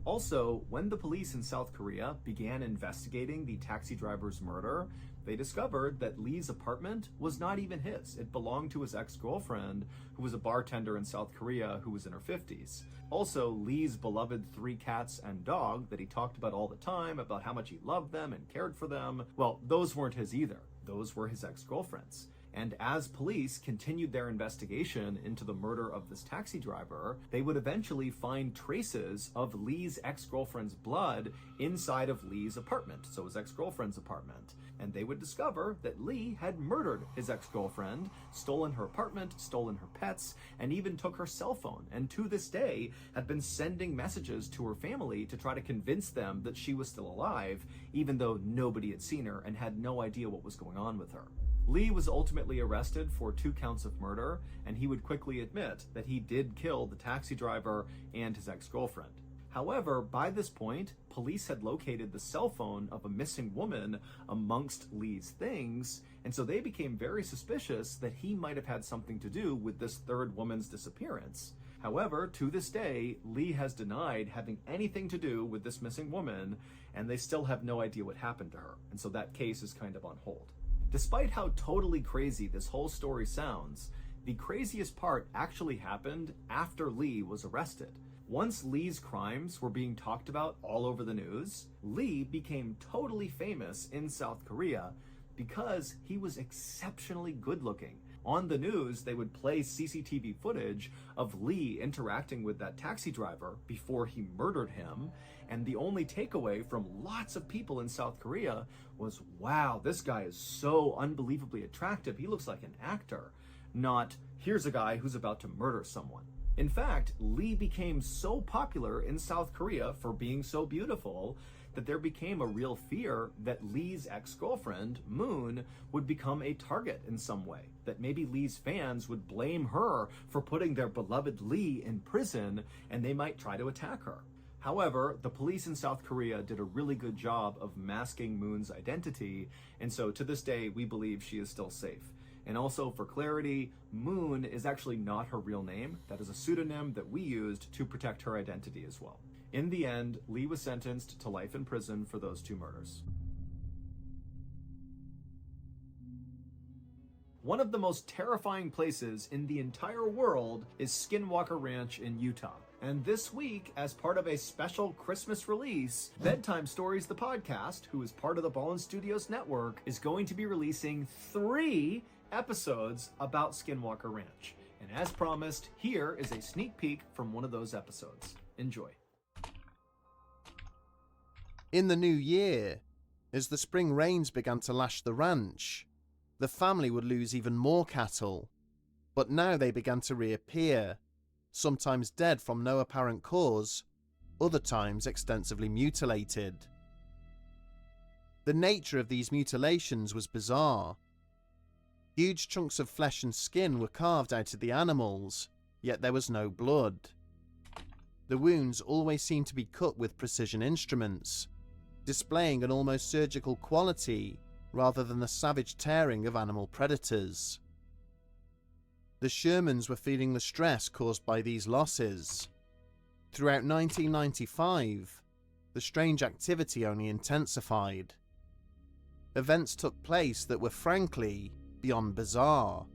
Also, when the police in South Korea began investigating the taxi driver's murder, they discovered that Lee's apartment was not even his. It belonged to his ex-girlfriend, who was a bartender in South Korea who was in her 50s. Also, Lee's beloved 3 cats and dog that he talked about all the time, about how much he loved them and cared for them, well, those weren't his either. Those were his ex-girlfriend's. And as police continued their investigation into the murder of this taxi driver, they would eventually find traces of Lee's ex-girlfriend's blood inside of Lee's apartment, so his ex-girlfriend's apartment. And they would discover that Lee had murdered his ex-girlfriend, stolen her apartment, stolen her pets, and even took her cell phone, and to this day had been sending messages to her family to try to convince them that she was still alive, even though nobody had seen her and had no idea what was going on with her. Lee was ultimately arrested for 2 counts of murder, and he would quickly admit that he did kill the taxi driver and his ex-girlfriend. However, by this point, police had located the cell phone of a missing woman amongst Lee's things, and so they became very suspicious that he might have had something to do with this 3rd woman's disappearance. However, to this day, Lee has denied having anything to do with this missing woman, and they still have no idea what happened to her, and so that case is kind of on hold. Despite how totally crazy this whole story sounds, the craziest part actually happened after Lee was arrested. Once Lee's crimes were being talked about all over the news, Lee became totally famous in South Korea because he was exceptionally good looking. On the news, they would play CCTV footage of Lee interacting with that taxi driver before he murdered him, and the only takeaway from lots of people in South Korea was, wow, this guy is so unbelievably attractive, he looks like an actor, not, here's a guy who's about to murder someone. In fact, Lee became so popular in South Korea for being so beautiful that there became a real fear that Lee's ex-girlfriend, Moon, would become a target in some way, that maybe Lee's fans would blame her for putting their beloved Lee in prison and they might try to attack her. However, the police in South Korea did a really good job of masking Moon's identity, and so to this day, we believe she is still safe. And also, for clarity, Moon is actually not her real name. That is a pseudonym that we used to protect her identity as well. In the end, Lee was sentenced to life in prison for those 2 murders. One of the most terrifying places in the entire world is Skinwalker Ranch in Utah. And this week, as part of a special Christmas release, Bedtime Stories the podcast, who is part of the Ballin Studios network, is going to be releasing 3 episodes about Skinwalker Ranch. And as promised, here is a sneak peek from one of those episodes. Enjoy. In the new year, as the spring rains began to lash the ranch, the family would lose even more cattle. But now they began to reappear, sometimes dead from no apparent cause, other times extensively mutilated. The nature of these mutilations was bizarre. Huge chunks of flesh and skin were carved out of the animals, yet there was no blood. The wounds always seemed to be cut with precision instruments, displaying an almost surgical quality rather than the savage tearing of animal predators. The Shermans were feeling the stress caused by these losses. Throughout 1995, the strange activity only intensified. Events took place that were frankly beyond bizarre.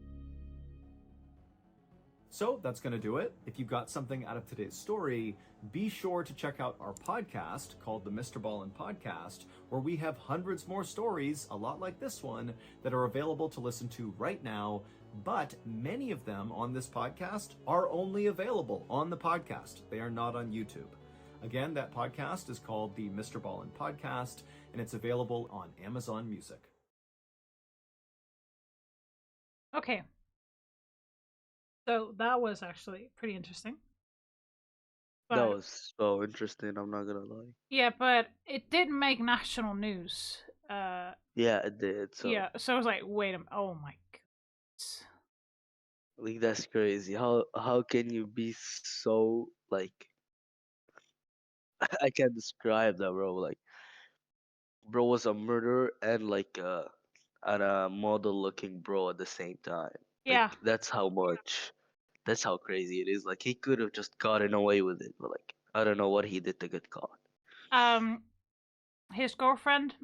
So that's going to do it. If you got something out of today's story, be sure to check out our podcast called the Mr. Ballin Podcast, where we have hundreds more stories, a lot like this one, that are available to listen to right now. But many of them on this podcast are only available on the podcast. They are not on YouTube. Again, that podcast is called the Mr. Ballin Podcast, and it's available on Amazon Music. Okay. So that was actually pretty interesting. That But was so interesting, I'm not gonna lie. yeah, but it did make national news. Yeah, it did. So, Yeah, so I was like, wait a minute. Oh my goodness. like, that's crazy. How can you be so, like, I can't describe that, bro. Like, bro was a murderer and like and a model looking bro at the same time. Like, Yeah. that's how crazy it is. Like, he could have just gotten away with it, but like, I don't know what he did to get caught. His girlfriend,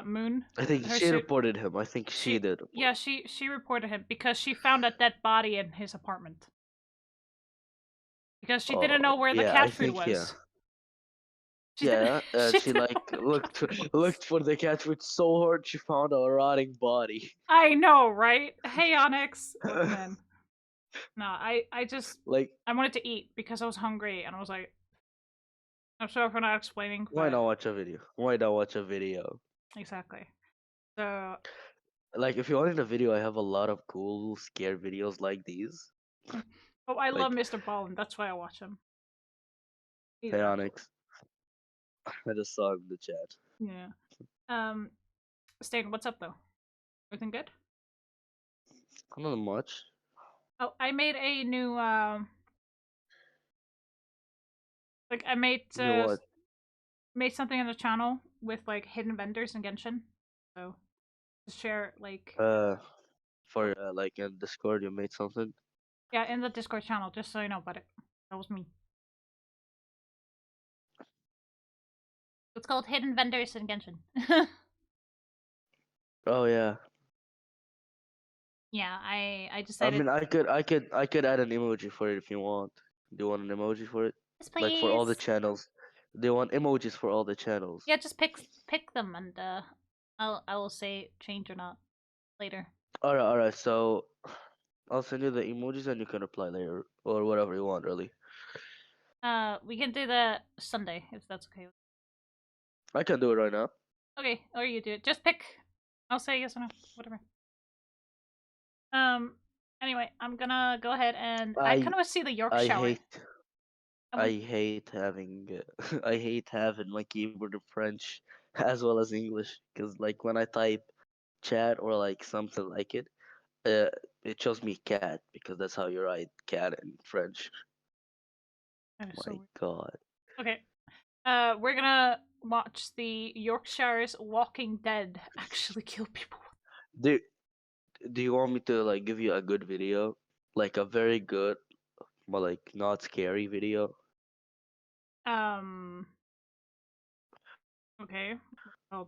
Moon. I think her she su- reported him. I think she did. Yeah, she reported him because she found a dead body in his apartment. Because she didn't know where the yeah, cat I food think, was. yeah. She Yeah, she she like looked for the cat food so hard she found a rotting body. I know, right? Hey, Onyx. Oh, man. No, I just Like, I wanted to eat because I was hungry and I was like, I'm sorry for not explaining. why but- not watch a video? Why not watch a video? Exactly. So Like, if you wanted a video, I have a lot of cool scare videos like these. I love Like, Mr. Ballin. That's why I watch him. He's hey very Onyx, I just saw in the chat. cool. Yeah. Stan, what's up though? Everything good? Not much. Oh, I made a new like I made You what? made something on the channel with like hidden vendors in Genshin. So to share like For like in Discord, you made something. Yeah, in the Discord channel, just so you know about it. That was me. It's called Hidden Vendors in Genshin. Oh yeah. Yeah, I I decided. mean, I could add an emoji for it if you want. Do you want an emoji for it? Yes, Like for all the please. channels. They want emojis for all the channels. Yeah, just pick them, and I will say change or not later. Alright. So I'll send you the emojis and you can reply later or whatever you want, really. We can do the Sunday if that's okay. I can do it right now. Okay, or you do it. Just pick. I'll say yes or no. Whatever. Anyway, I'm gonna go ahead and I kind I of see the York I shower. hate I hate having I hate having my keyboard in French as well as English because like when I type chat or like something like uh, it shows me cat because that's how you write cat in French. Oh, so My weird. God. Okay. We're gonna watch the Yorkshire's Walking Dead actually kill people. Do Do you want me to like give you a good video, like a very good, but like not scary video? Um. Okay. Oh.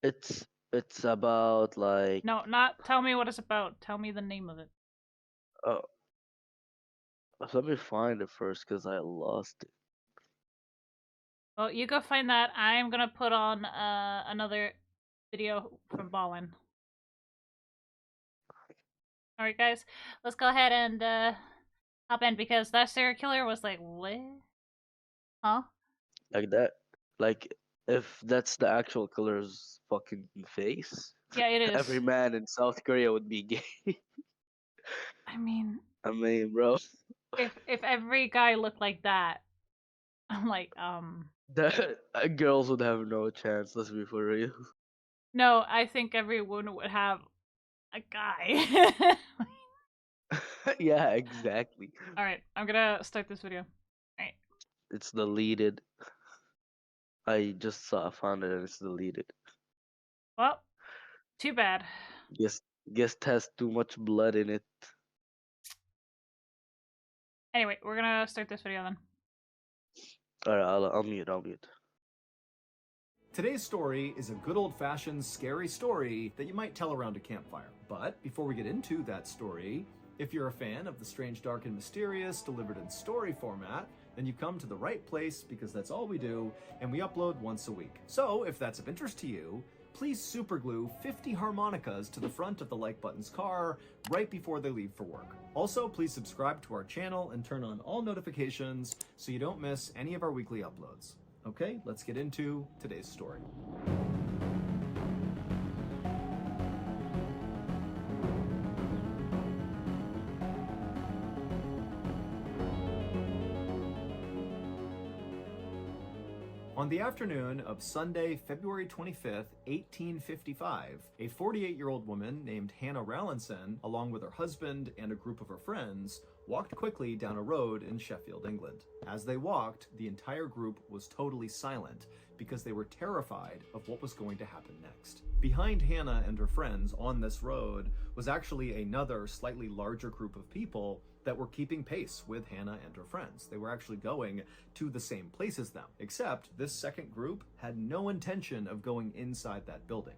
It's about like No, not tell me what it's about. Tell me the name of it. uh, let me find it first because I lost it. Well, you go find that. I'm gonna put on another video from Ballin. All right, guys, let's go ahead and hop in because that serial killer was like, what? Huh? Like that, like if that's the actual killer's fucking face, Yeah, it every is. man in South Korea would be gay. I mean, I mean, bro, if every guy looked like that, I'm like, that girls would have no chance. Let's be for real. no, I think every woman would have a guy. Yeah, exactly. All right, I'm gonna start this video. All right. It's deleted. I just found it and it's deleted. Well, too bad. Guess guess it has too much blood in it. Anyway, we're gonna start this video then. Alright, I'll mute. I'll mute. Today's story is a good old-fashioned scary story that you might tell around a campfire. But before we get into that story, if you're a fan of the strange, dark, and mysterious delivered in story format, then you've come to the right place because that's all we do, and we upload once a week. So if that's of interest to you, please superglue 50 harmonicas to the front of the like button's car right before they leave for work. Also, please subscribe to our channel and turn on all notifications so you don't miss any of our weekly uploads. Okay, let's get into today's story. On the afternoon of Sunday, February 25th, 1855, a 48-year-old woman named Hannah Rallinson, along with her husband and a group of her friends, walked quickly down a road in Sheffield, England. As they walked, the entire group was totally silent because they were terrified of what was going to happen next. Behind Hannah and her friends on this road was actually another slightly larger group of people that were keeping pace with Hannah and her friends. They were actually going to the same place as them, except this second group had no intention of going inside that building.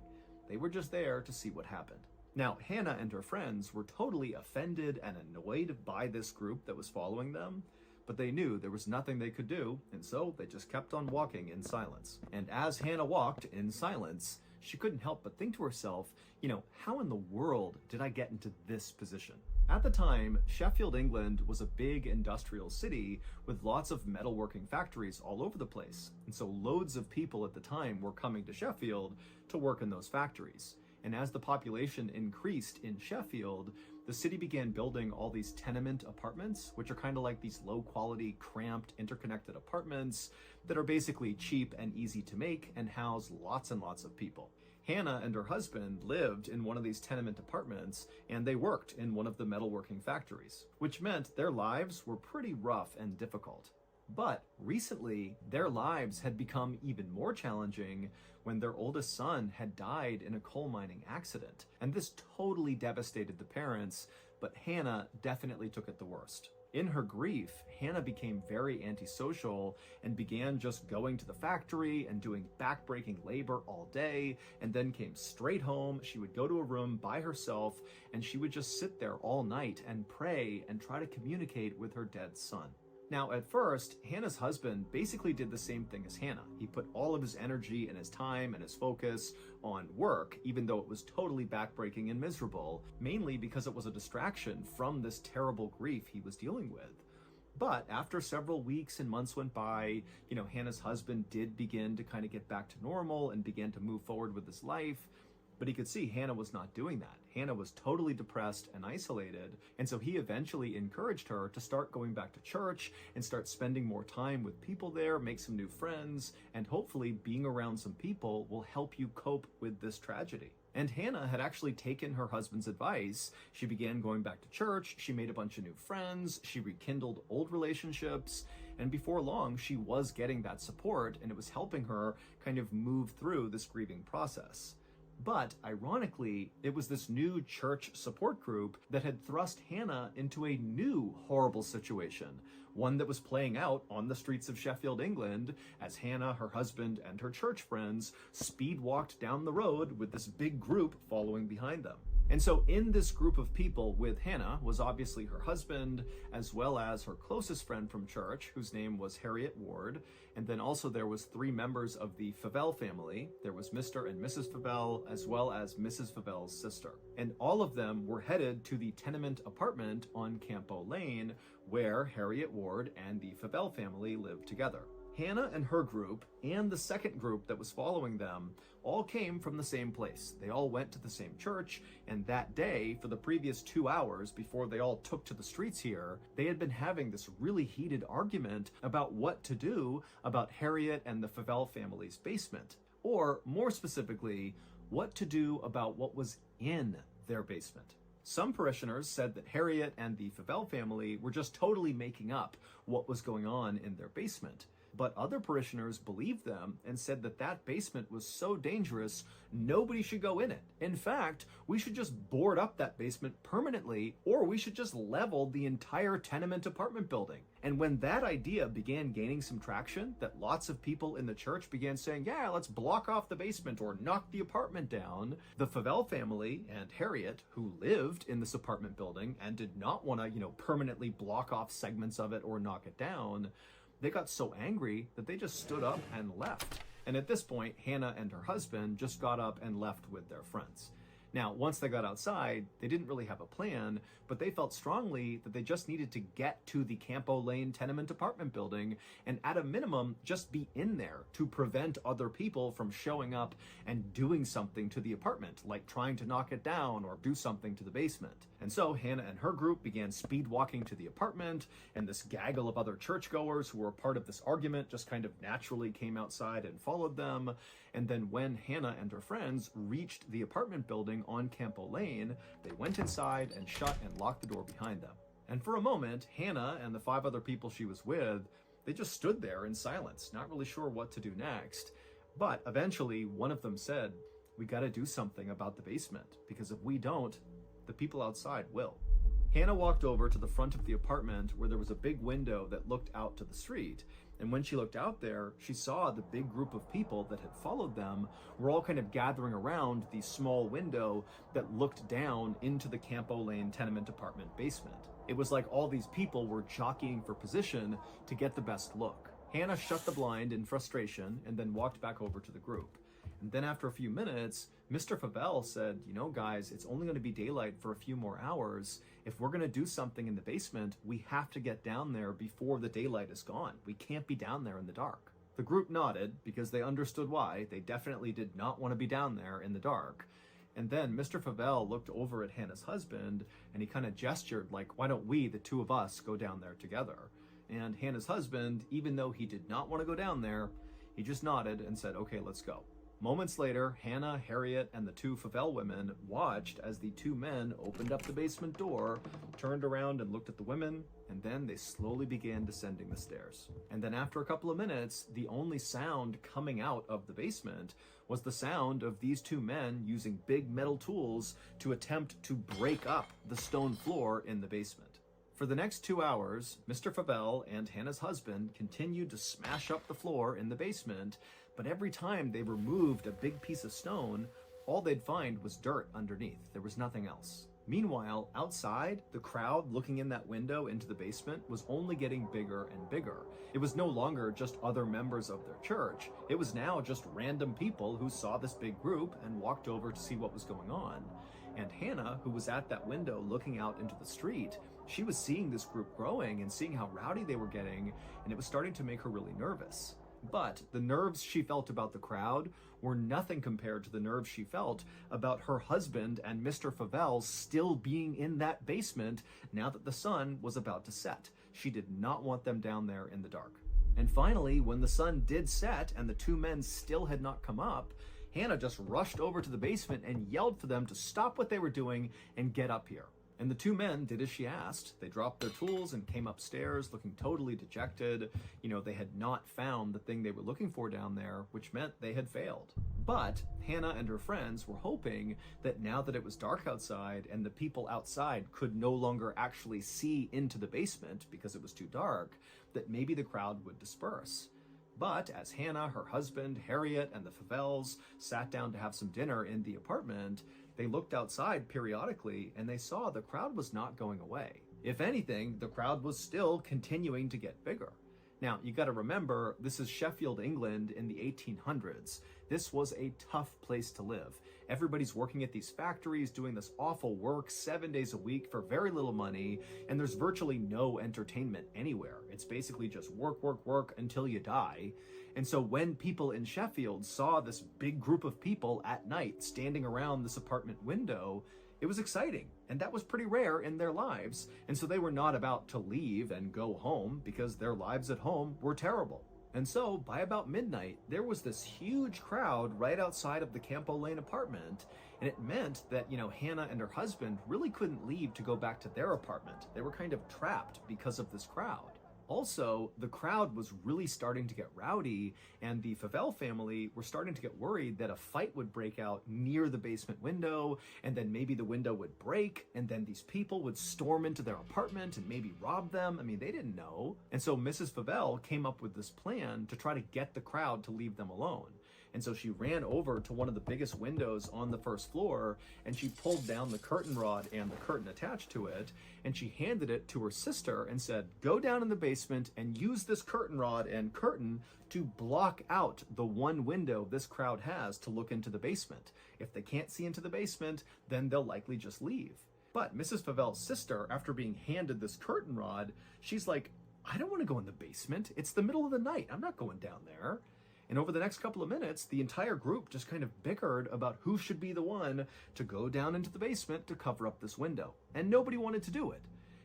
They were just there to see what happened. Now, Hannah and her friends were totally offended and annoyed by this group that was following them, but they knew there was nothing they could do, and so they just kept on walking in silence. And as Hannah walked in silence, she couldn't help but think to herself, how in the world did I get into this position? At the time, Sheffield, England was a big industrial city with lots of metalworking factories all over the place. And so loads of people at the time were coming to Sheffield to work in those factories. And as the population increased in Sheffield, the city began building all these tenement apartments, which are kind of like these low quality, cramped, interconnected apartments that are basically cheap and easy to make and house lots and lots of people. Hannah and her husband lived in one of these tenement apartments, and they worked in one of the metalworking factories, which meant their lives were pretty rough and difficult. But recently, their lives had become even more challenging when their oldest son had died in a coal mining accident. And this totally devastated the parents but Hannah definitely took it the worst. In her grief, Hannah became very antisocial and began just going to the factory and doing backbreaking labor all day, and then came straight home. She would go to a room by herself, and she would just sit there all night and pray and try to communicate with her dead son. Now, at first, Hannah's husband basically did the same thing as Hannah. He put all of his energy and his time and his focus on work, even though it was totally backbreaking and miserable, mainly because it was a distraction from this terrible grief he was dealing with. But after several weeks and months went by, Hannah's husband did begin to kind of get back to normal and began to move forward with his life. But he could see Hannah was not doing that. Hannah was totally depressed and isolated, and so he eventually encouraged her to start going back to church and start spending more time with people there, make some new friends, and hopefully being around some people will help you cope with this tragedy. And Hannah had actually taken her husband's advice. She began going back to church, she made a bunch of new friends, she rekindled old relationships, and before long, she was getting that support, and it was helping her kind of move through this grieving process. But ironically, it was this new church support group that had thrust Hannah into a new horrible situation, one that was playing out on the streets of Sheffield, England, as Hannah, her husband, and her church friends speed walked down the road with this big group following behind them. And so in this group of people with Hannah was obviously her husband, as well as her closest friend from church, whose name was Harriet Ward. And then also there was 3 members of the Favell family. There was Mr. and Mrs. Favell, as well as Mrs. Favell's sister. And all of them were headed to the tenement apartment on Campo Lane, where Harriet Ward and the Favell family lived together. Hannah and her group, and the second group that was following them, all came from the same place. They all went to the same church, and that day, for the previous 2 hours before they all took to the streets here, they had been having this really heated argument about what to do about Harriet and the Favell family's basement. Or, more specifically, what to do about what was in their basement. Some parishioners said that Harriet and the Favell family were just totally making up what was going on in their basement. But other parishioners believed them and said that that basement was so dangerous, nobody should go in it. In fact, we should just board up that basement permanently, or we should just level the entire tenement apartment building. And when that idea began gaining some traction, that lots of people in the church began saying, yeah, let's block off the basement or knock the apartment down, the Favell family and Harriet, who lived in this apartment building and did not want to, permanently block off segments of it or knock it down, they got so angry that they just stood up and left. And at this point, Hannah and her husband just got up and left with their friends. Now, once they got outside, they didn't really have a plan, but they felt strongly that they just needed to get to the Campo Lane tenement apartment building and at a minimum, just be in there to prevent other people from showing up and doing something to the apartment, like trying to knock it down or do something to the basement. And so Hannah and her group began speed walking to the apartment, and this gaggle of other churchgoers who were part of this argument just kind of naturally came outside and followed them. And then when Hannah and her friends reached the apartment building on Campo Lane, they went inside and shut and locked the door behind them. And for a moment, Hannah and the 5 other people she was with, they just stood there in silence, not really sure what to do next. But eventually, one of them said, "We gotta do something about the basement, because if we don't, the people outside will." Hannah walked over to the front of the apartment where there was a big window that looked out to the street. And when she looked out there, she saw the big group of people that had followed them were all kind of gathering around the small window that looked down into the Campo Lane tenement apartment basement. It was like all these people were jockeying for position to get the best look. Hannah shut the blind in frustration and then walked back over to the group. And then after a few minutes, Mr. Favell said, guys, it's only going to be daylight for a few more hours. If we're going to do something in the basement, we have to get down there before the daylight is gone. We can't be down there in the dark. The group nodded because they understood why. They definitely did not want to be down there in the dark. And then Mr. Favell looked over at Hannah's husband and he kind of gestured like, why don't we, the 2 of us, go down there together? And Hannah's husband, even though he did not want to go down there, he just nodded and said, okay, let's go. Moments later, Hannah, Harriet, and the 2 Favell women watched as the 2 men opened up the basement door, turned around and looked at the women, and then they slowly began descending the stairs. And then after a couple of minutes, the only sound coming out of the basement was the sound of these two men using big metal tools to attempt to break up the stone floor in the basement. For the next 2 hours, Mr. Favell and Hannah's husband continued to smash up the floor in the basement, but every time they removed a big piece of stone, all they'd find was dirt underneath. There was nothing else. Meanwhile, outside, the crowd looking in that window into the basement was only getting bigger and bigger. It was no longer just other members of their church. It was now just random people who saw this big group and walked over to see what was going on. And Hannah, who was at that window looking out into the street, she was seeing this group growing and seeing how rowdy they were getting, and it was starting to make her really nervous. But the nerves she felt about the crowd were nothing compared to the nerves she felt about her husband and Mr. Favell still being in that basement now that the sun was about to set. She did not want them down there in the dark. And finally, when the sun did set and the two men still had not come up, Hannah just rushed over to the basement and yelled for them to stop what they were doing and get up here. And the two men did as she asked. They dropped their tools and came upstairs looking totally dejected. You know, they had not found the thing they were looking for down there, which meant they had failed. But Hannah and her friends were hoping that now that it was dark outside and the people outside could no longer actually see into the basement because it was too dark, that maybe the crowd would disperse. But as Hannah, her husband, Harriet, and the Favells sat down to have some dinner in the apartment, they looked outside periodically and they saw the crowd was not going away. If anything, the crowd was still continuing to get bigger. Now, you got to remember, this is Sheffield, England in the 1800s. This was a tough place to live. Everybody's working at these factories, doing this awful work 7 days a week for very little money, and there's virtually no entertainment anywhere. It's basically just work, work, work until you die. And so when people in Sheffield saw this big group of people at night standing around this apartment window, it was exciting, and that was pretty rare in their lives. And so they were not about to leave and go home because their lives at home were terrible. And so by about midnight, there was this huge crowd right outside of the Campo Lane apartment. And it meant that, Hannah and her husband really couldn't leave to go back to their apartment. They were kind of trapped because of this crowd. Also, the crowd was really starting to get rowdy, and the Favell family were starting to get worried that a fight would break out near the basement window, and then maybe the window would break, and then these people would storm into their apartment and maybe rob them. I mean, they didn't know. And so Mrs. Favell came up with this plan to try to get the crowd to leave them alone. And so she ran over to one of the biggest windows on the first floor, and she pulled down the curtain rod and the curtain attached to it, and she handed it to her sister and said, "Go down in the basement and use this curtain rod and curtain to block out the one window this crowd has to look into the basement. If they can't see into the basement, then they'll likely just leave." But Mrs. Favell's sister, after being handed this curtain rod, she's like, "I don't want to go in the basement. It's the middle of the night. I'm not going down there." And over the next couple of minutes, the entire group just kind of bickered about who should be the one to go down into the basement to cover up this window. And nobody wanted to do it.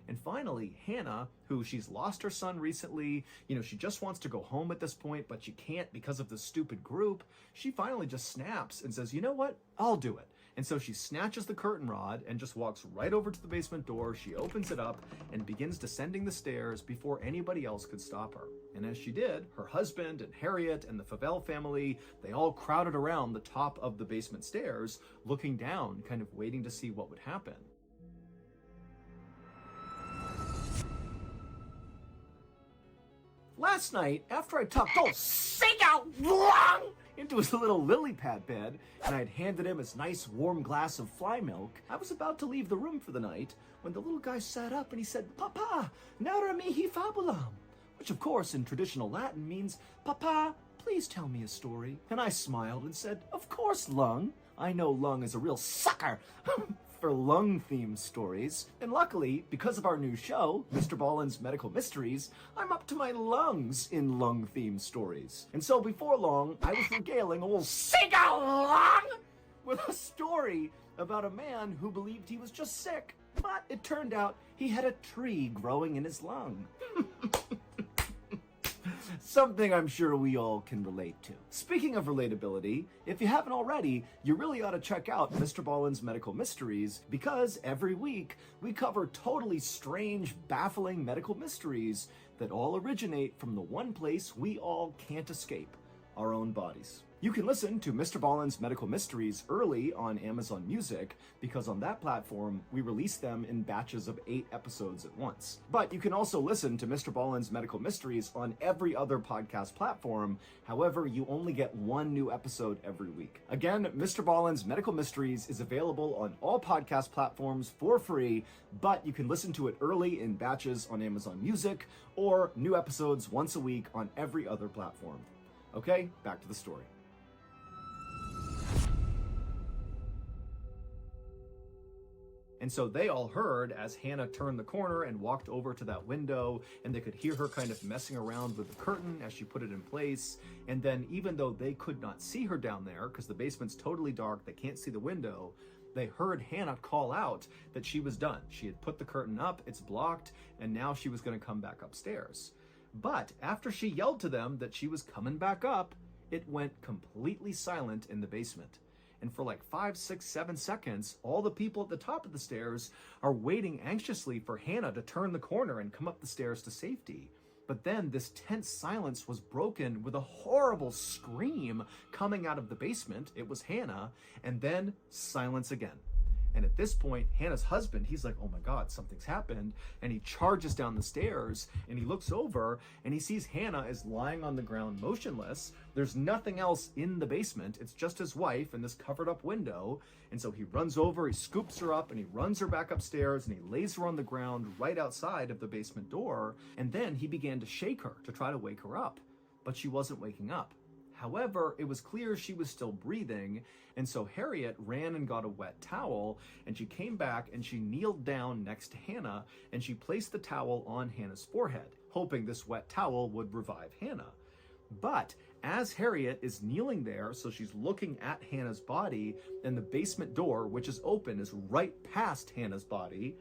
And finally, Hannah, who she's lost her son recently, she just wants to go home at this point, but she can't because of this stupid group. She finally just snaps and says, "You know what? I'll do it." And so she snatches the curtain rod and just walks right over to the basement door. She opens it up and begins descending the stairs before anybody else could stop her. And as she did, her husband and Harriet and the Favell family, they all crowded around the top of the basement stairs, looking down, kind of waiting to see what would happen. Last night, after I tucked old Seagull into his little lily pad bed, and I had handed him his nice warm glass of fly milk, I was about to leave the room for the night when the little guy sat up and he said, "Papa, narra mihi fabulam," which of course in traditional Latin means, "Papa, please tell me a story." And I smiled and said, "Of course, Lung. I know Lung is a real sucker for Lung-themed stories. And luckily, because of our new show, Mr. Ballin's Medical Mysteries, I'm up to my lungs in Lung-themed stories. And so before long, I was regaling old Seagull Lung with a story about a man who believed he was just sick, but it turned out he had a tree growing in his lung. Something I'm sure we all can relate to. Speaking of relatability, if you haven't already, you really ought to check out Mr. Ballen's Medical Mysteries, because every week we cover totally strange, baffling medical mysteries that all originate from the one place we all can't escape, our own bodies. You can listen to Mr. Ballen's Medical Mysteries early on Amazon Music, because on that platform, we release them in batches of 8 episodes at once. But you can also listen to Mr. Ballen's Medical Mysteries on every other podcast platform. However, you only get 1 new episode every week. Again, Mr. Ballen's Medical Mysteries is available on all podcast platforms for free, but you can listen to it early in batches on Amazon Music, or new episodes once a week on every other platform. Okay, back to the story. And so they all heard as Hannah turned the corner and walked over to that window, and they could hear her kind of messing around with the curtain as she put it in place. And then even though they could not see her down there, because the basement's totally dark, they can't see the window, they heard Hannah call out that she was done. She had put the curtain up, it's blocked, and now she was going to come back upstairs. But after she yelled to them that she was coming back up, it went completely silent in the basement. And for like 5, 6, 7 seconds, all the people at the top of the stairs are waiting anxiously for Hannah to turn the corner and come up the stairs to safety. But then this tense silence was broken with a horrible scream coming out of the basement. It was Hannah, and then silence again. And at this point, Hannah's husband, he's like, oh my God, something's happened. And he charges down the stairs, and he looks over, and he sees Hannah is lying on the ground motionless. There's nothing else in the basement. It's just his wife and this covered up window. And so he runs over, he scoops her up, and he runs her back upstairs, and he lays her on the ground right outside of the basement door. And then he began to shake her to try to wake her up, but she wasn't waking up. However, it was clear she was still breathing, and so Harriet ran and got a wet towel, and she came back and she kneeled down next to Hannah, and she placed the towel on Hannah's forehead, hoping this wet towel would revive Hannah. But as Harriet is kneeling there, so she's looking at Hannah's body, and the basement door, which is open, is right past Hannah's body,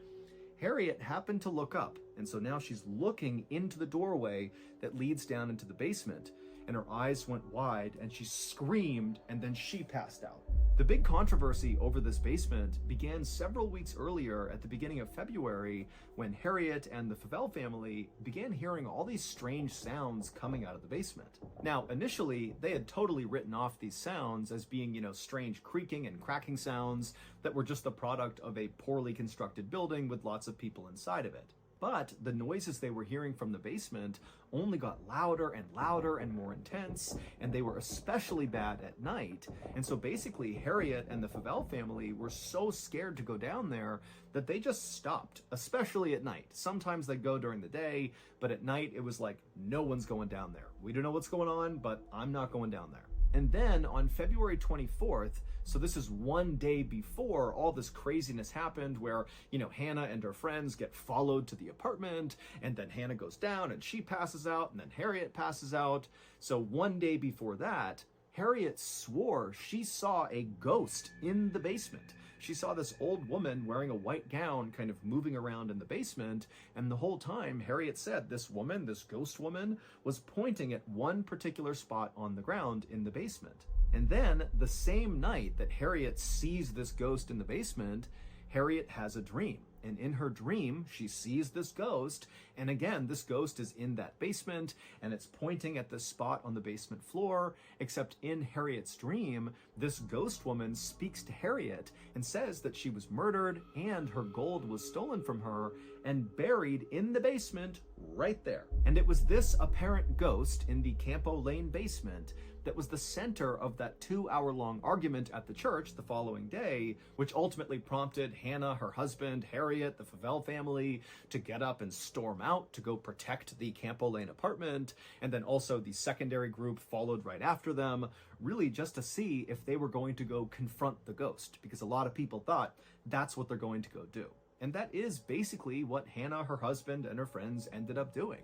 Harriet happened to look up, and so now she's looking into the doorway that leads down into the basement. And her eyes went wide, and she screamed, and then she passed out. The big controversy over this basement began several weeks earlier at the beginning of February, when Harriet and the Favell family began hearing all these strange sounds coming out of the basement. Now, initially, they had totally written off these sounds as being, strange creaking and cracking sounds that were just the product of a poorly constructed building with lots of people inside of it. But the noises they were hearing from the basement only got louder and louder and more intense, and they were especially bad at night. And so basically, Harriet and the Favell family were so scared to go down there that they just stopped, especially at night. Sometimes they'd go during the day, but at night it was like, no one's going down there. We don't know what's going on, but I'm not going down there. And then on February 24th, so this is one day before all this craziness happened, where, Hannah and her friends get followed to the apartment, and then Hannah goes down and she passes out, and then Harriet passes out. So one day before that, Harriet swore she saw a ghost in the basement. She saw this old woman wearing a white gown kind of moving around in the basement, and the whole time Harriet said this woman, this ghost woman, was pointing at one particular spot on the ground in the basement. And then the same night that Harriet sees this ghost in the basement, Harriet has a dream. And in her dream, she sees this ghost, and again, this ghost is in that basement, and it's pointing at this spot on the basement floor, except in Harriet's dream, this ghost woman speaks to Harriet and says that she was murdered, and her gold was stolen from her, and buried in the basement right there. And it was this apparent ghost in the Campo Lane basement that was the center of that 2-hour-long argument at the church the following day, which ultimately prompted Hannah, her husband, Harriet, the Favell family, to get up and storm out to go protect the Campo Lane apartment, and then also the secondary group followed right after them, really just to see if they were going to go confront the ghost, because a lot of people thought that's what they're going to go do. And that is basically what Hannah, her husband, and her friends ended up doing.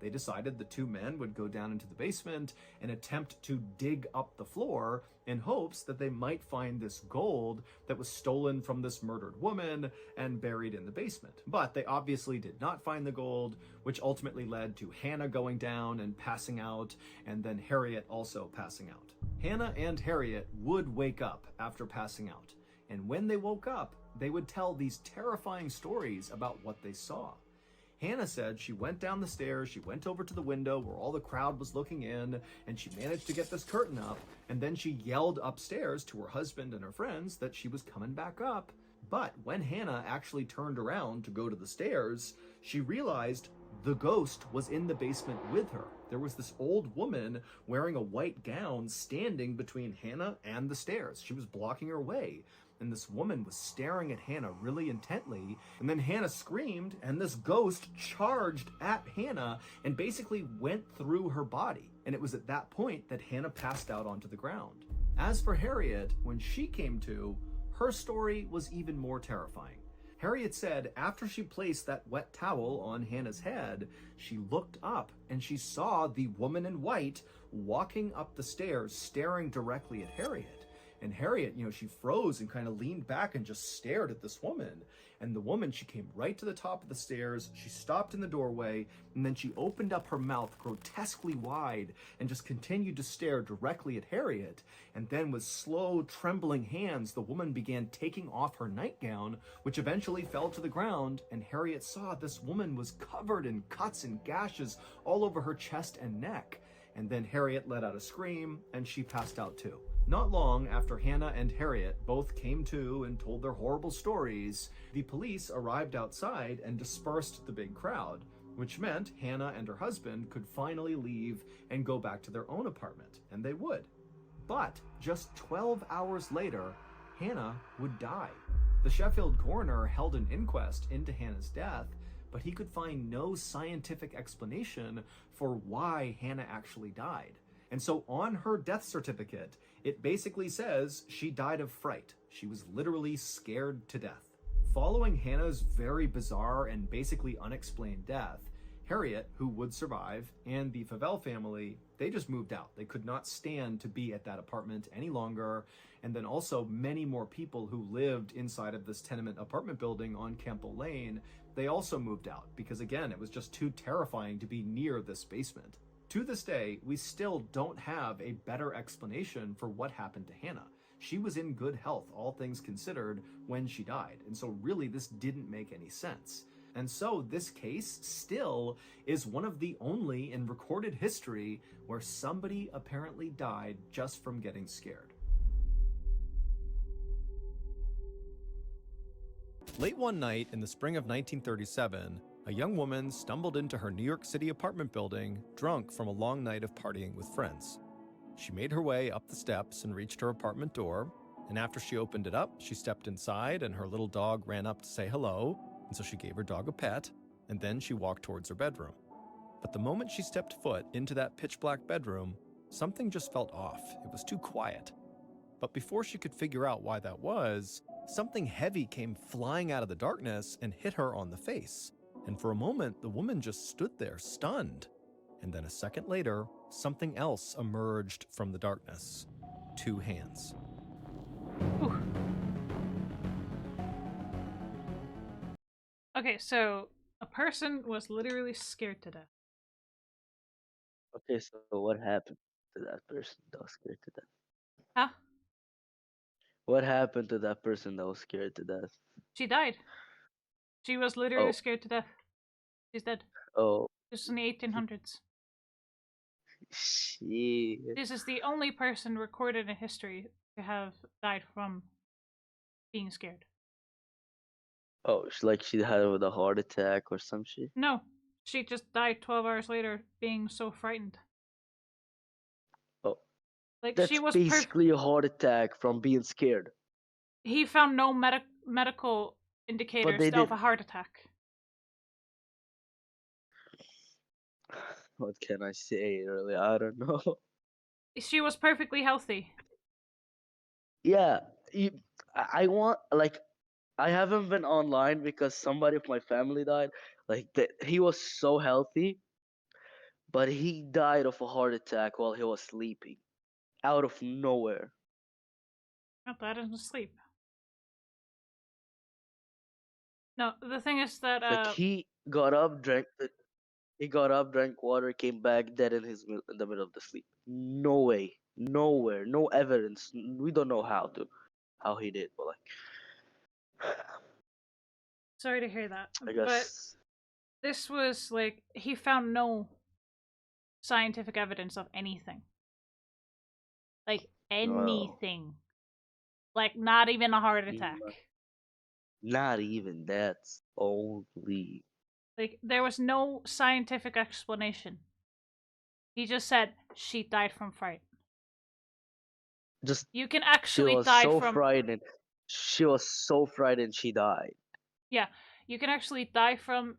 They decided the two men would go down into the basement and attempt to dig up the floor in hopes that they might find this gold that was stolen from this murdered woman and buried in the basement. But they obviously did not find the gold, which ultimately led to Hannah going down and passing out, and then Harriet also passing out. Hannah and Harriet would wake up after passing out, and when they woke up, they would tell these terrifying stories about what they saw. Hannah said she went down the stairs, she went over to the window where all the crowd was looking in, and she managed to get this curtain up, and then she yelled upstairs to her husband and her friends that she was coming back up. But when Hannah actually turned around to go to the stairs, she realized the ghost was in the basement with her. There was this old woman wearing a white gown standing between Hannah and the stairs. She was blocking her way. And this woman was staring at Hannah really intently, and then Hannah screamed, and this ghost charged at Hannah and basically went through her body. And it was at that point that Hannah passed out onto the ground. As for Harriet, when she came to, her story was even more terrifying. Harriet said after she placed that wet towel on Hannah's head, she looked up and she saw the woman in white walking up the stairs, staring directly at Harriet. And Harriet, she froze and kind of leaned back and just stared at this woman. And the woman, she came right to the top of the stairs, she stopped in the doorway, and then she opened up her mouth grotesquely wide and just continued to stare directly at Harriet. And then with slow, trembling hands, the woman began taking off her nightgown, which eventually fell to the ground, and Harriet saw this woman was covered in cuts and gashes all over her chest and neck. And then Harriet let out a scream, and she passed out too. Not long after Hannah and Harriet both came to and told their horrible stories, the police arrived outside and dispersed the big crowd, which meant Hannah and her husband could finally leave and go back to their own apartment, and they would. But just 12 hours later, Hannah would die. The Sheffield coroner held an inquest into Hannah's death, but he could find no scientific explanation for why Hannah actually died. And so on her death certificate, it basically says she died of fright. She was literally scared to death. Following Hannah's very bizarre and basically unexplained death, Harriet, who would survive, and the Favell family, they just moved out. They could not stand to be at that apartment any longer. And then also many more people who lived inside of this tenement apartment building on Campbell Lane, they also moved out because, again, it was just too terrifying to be near this basement. To this day, we still don't have a better explanation for what happened to Hannah. She was in good health, all things considered, when she died. And so really this didn't make any sense. And so this case still is one of the only in recorded history where somebody apparently died just from getting scared. Late one night in the spring of 1937, a young woman stumbled into her New York City apartment building, drunk from a long night of partying with friends. She made her way up the steps and reached her apartment door, and after she opened it up, she stepped inside and her little dog ran up to say hello, and so she gave her dog a pet, and then she walked towards her bedroom. But the moment she stepped foot into that pitch-black bedroom, something just felt off. It was too quiet. But before she could figure out why that was, something heavy came flying out of the darkness and hit her on the face. And for a moment, the woman just stood there, stunned. And then a second later, something else emerged from the darkness. 2 hands. Whew. Okay, so a person was literally scared to death. Okay, so what happened to that person that was scared to death? Huh? What happened to that person that was scared to death? She died. She was literally Oh, scared to death. She's dead. oh, This is in the 1800s. shit. This is the only person recorded in history to have died from being scared. Oh, she had with a heart attack or some shit. No, she just died 12 hours later being so frightened. Oh, Like, that's she was basically a heart attack from being scared. He found no medical But indicators they of did. a heart attack. What can I say? Really, I don't know. She was perfectly healthy. Yeah, I want like I haven't been online because somebody of my family died. He was so healthy, but he died of a heart attack while he was sleeping, out of nowhere. Not that in sleep. No, the thing is that Like he got up, he got up, drank water, came back dead in the middle of the sleep. No way, nowhere, no evidence. We don't know how he did, but like, sorry to hear that. I But guess this was like he found no scientific evidence of anything. Like well, anything. Like not even a heart mm, attack. not even that's only Like there was no scientific explanation. He just said she died from fright. just You can she actually was die so from frightened. She was so frightened she died. yeah, you can actually die from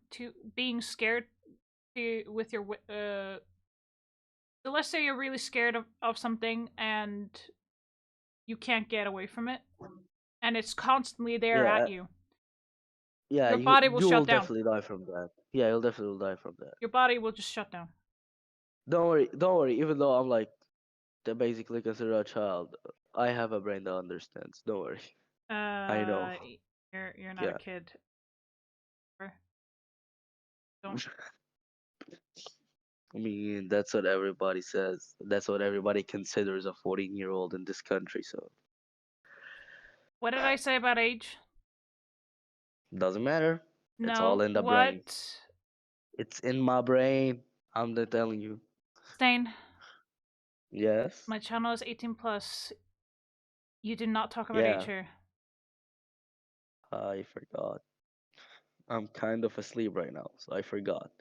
being scared with your so let's say you're really scared of something and you can't get away from it and it's constantly there Yeah, at you. yeah, Your body will you will shut down. definitely die from that. Yeah, you'll definitely die from that. Your body will just shut down. Don't worry. Even though I'm like they're basically considered a child, I have a brain that understands. Don't worry. I know. Uh you're not a Yeah. kid. Don't I mean, that's what everybody says. That's what everybody considers a 14-year-old in this country. So what did I say about age? doesn't matter. It's all No, in the brain. what? It's in my brain. I'm not telling you. Stain, Yes. my channel is 18 plus. You did not talk about age Yeah. here. I forgot. I'm kind of asleep right now, so I forgot.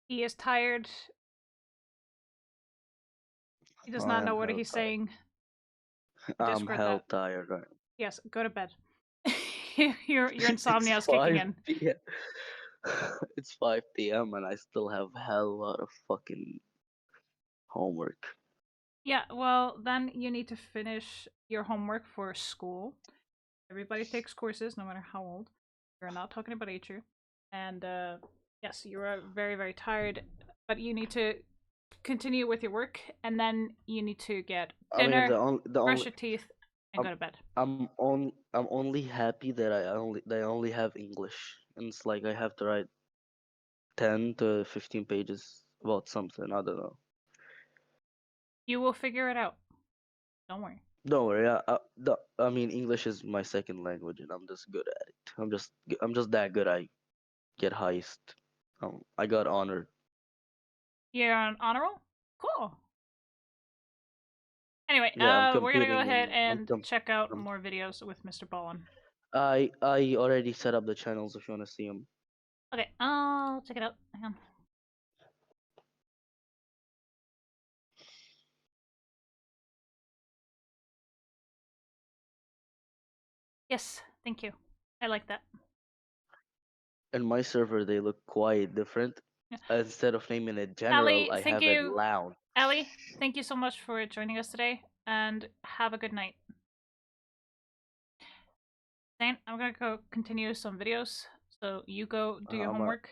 He is tired. He does I not am know what hell he's tired. saying. I'm Discord hell that. tired right. Yes, go to bed. Your It's insomnia is kicking 5 in. p.m. It's 5 p.m. and I still have hell lot of fucking homework. Yeah, well, then you need to finish your homework for school. Everybody takes courses, no matter how old. We're not talking about age here. And yes, you are very, very tired, but you need to continue with your work, and then you need to get I mean, dinner, the brush only your teeth, and I'm go to bed. I'm only happy that I only have English, and it's like I have to write 10 to 15 pages about something. I don't know. You will figure it out. Don't worry. Don't worry. I mean, English is my second language, and I'm just good at it. I'm just that good. I get heist. I got honored. You're on honor roll? Cool. Anyway, Yeah, I'm we're gonna go competing ahead in. and check out I'm more videos with Mr. Ballin. I already set up the channels if you want to see them. Okay, I'll check it out. Hang on. Yes, thank you. I like that. In my server, they look quite different. Yeah. Instead of naming it general, Ellie, I thank have it you. lounge. Ellie, thank you so much for joining us today, and have a good night. Zane, I'm gonna go continue some videos, so you go do your homework.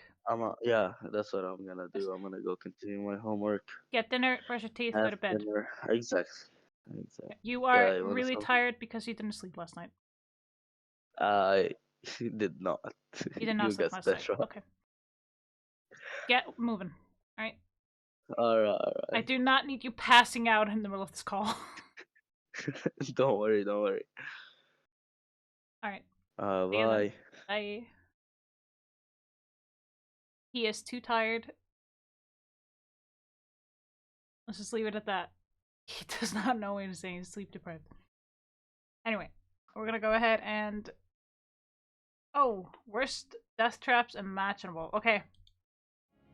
Yeah, that's what I'm gonna do. I'm gonna go continue my homework. Get dinner, brush your teeth, go Have to bed. dinner. Exactly. Exactly. You are Yeah, you want really something? tired because you didn't sleep last night. I did not. You did not You sleep guessed last that night. right. Okay. Get moving. Alright? Alright, I alright. do not need you passing out in the middle of this call. Don't worry, don't worry. Alright. See you then. Bye. Bye. He is too tired. Let's just leave it at that. He does not know when to say he's sleep deprived. Anyway, we're gonna go ahead and... Oh, worst death traps imaginable. Okay.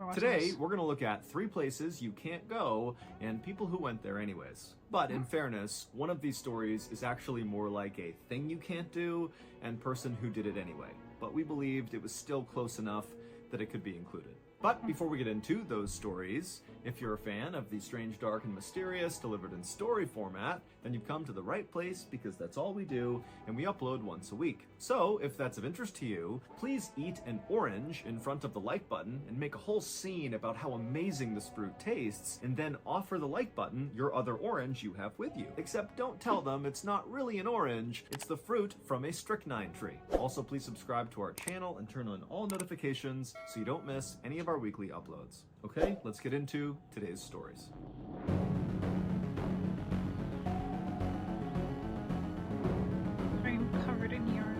for watching Today, this. we're going to look at 3 places you can't go and people who went there anyways. But in fairness, one of these stories is actually more like a thing you can't do and person who did it anyway. But we believed it was still close enough that it could be included. But before we get into those stories, if you're a fan of the strange, dark, and mysterious delivered in story format, then you've come to the right place because that's all we do, and we upload once a week. So, if that's of interest to you, please eat an orange in front of the like button and make a whole scene about how amazing this fruit tastes, and then offer the like button your other orange you have with you. Except don't tell them it's not really an orange, it's the fruit from a strychnine tree. Also, please subscribe to our channel and turn on all notifications so you don't miss any of our weekly uploads. Okay, let's get into today's stories. I'm covered in urine.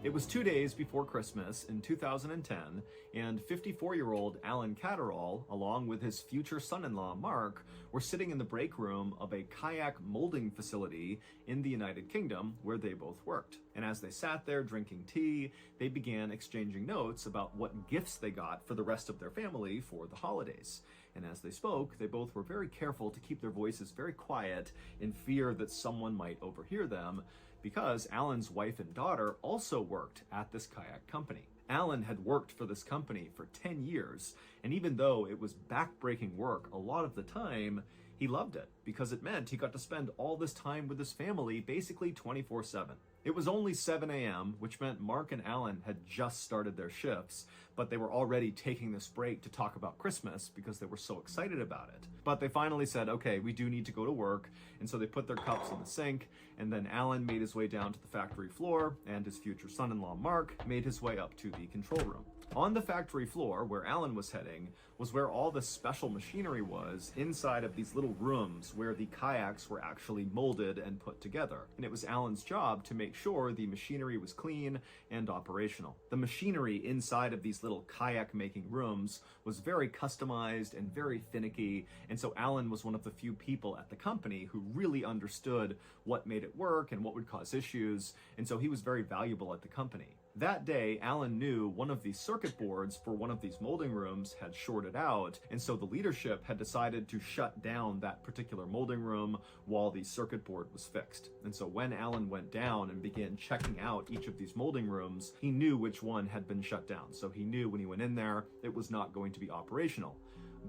It was 2 days before Christmas in 2010, and 54-year-old Alan Catterall, along with his future son-in-law Mark, were sitting in the break room of a kayak molding facility in the United Kingdom where they both worked. And as they sat there drinking tea, they began exchanging notes about what gifts they got for the rest of their family for the holidays. And as they spoke, they both were very careful to keep their voices very quiet in fear that someone might overhear them, because Alan's wife and daughter also worked at this kayak company. Alan had worked for this company for 10 years, and even though it was backbreaking work a lot of the time, he loved it because it meant he got to spend all this time with his family basically 24/7. It was only 7 a.m., which meant Mark and Alan had just started their shifts, but they were already taking this break to talk about Christmas because they were so excited about it. But they finally said, okay, we do need to go to work, and so they put their cups in the sink, and then Alan made his way down to the factory floor, and his future son-in-law Mark made his way up to the control room. On the factory floor, where Alan was heading, was where all the special machinery was inside of these little rooms where the kayaks were actually molded and put together. And it was Alan's job to make sure the machinery was clean and operational. The machinery inside of these little kayak making rooms was very customized and very finicky, and so Alan was one of the few people at the company who really understood what made it work and what would cause issues, and so he was very valuable at the company. That day, Alan knew one of the circuit boards for one of these molding rooms had shorted out, and so the leadership had decided to shut down that particular molding room while the circuit board was fixed. And so when Alan went down and began checking out each of these molding rooms, he knew which one had been shut down. So he knew when he went in there, it was not going to be operational.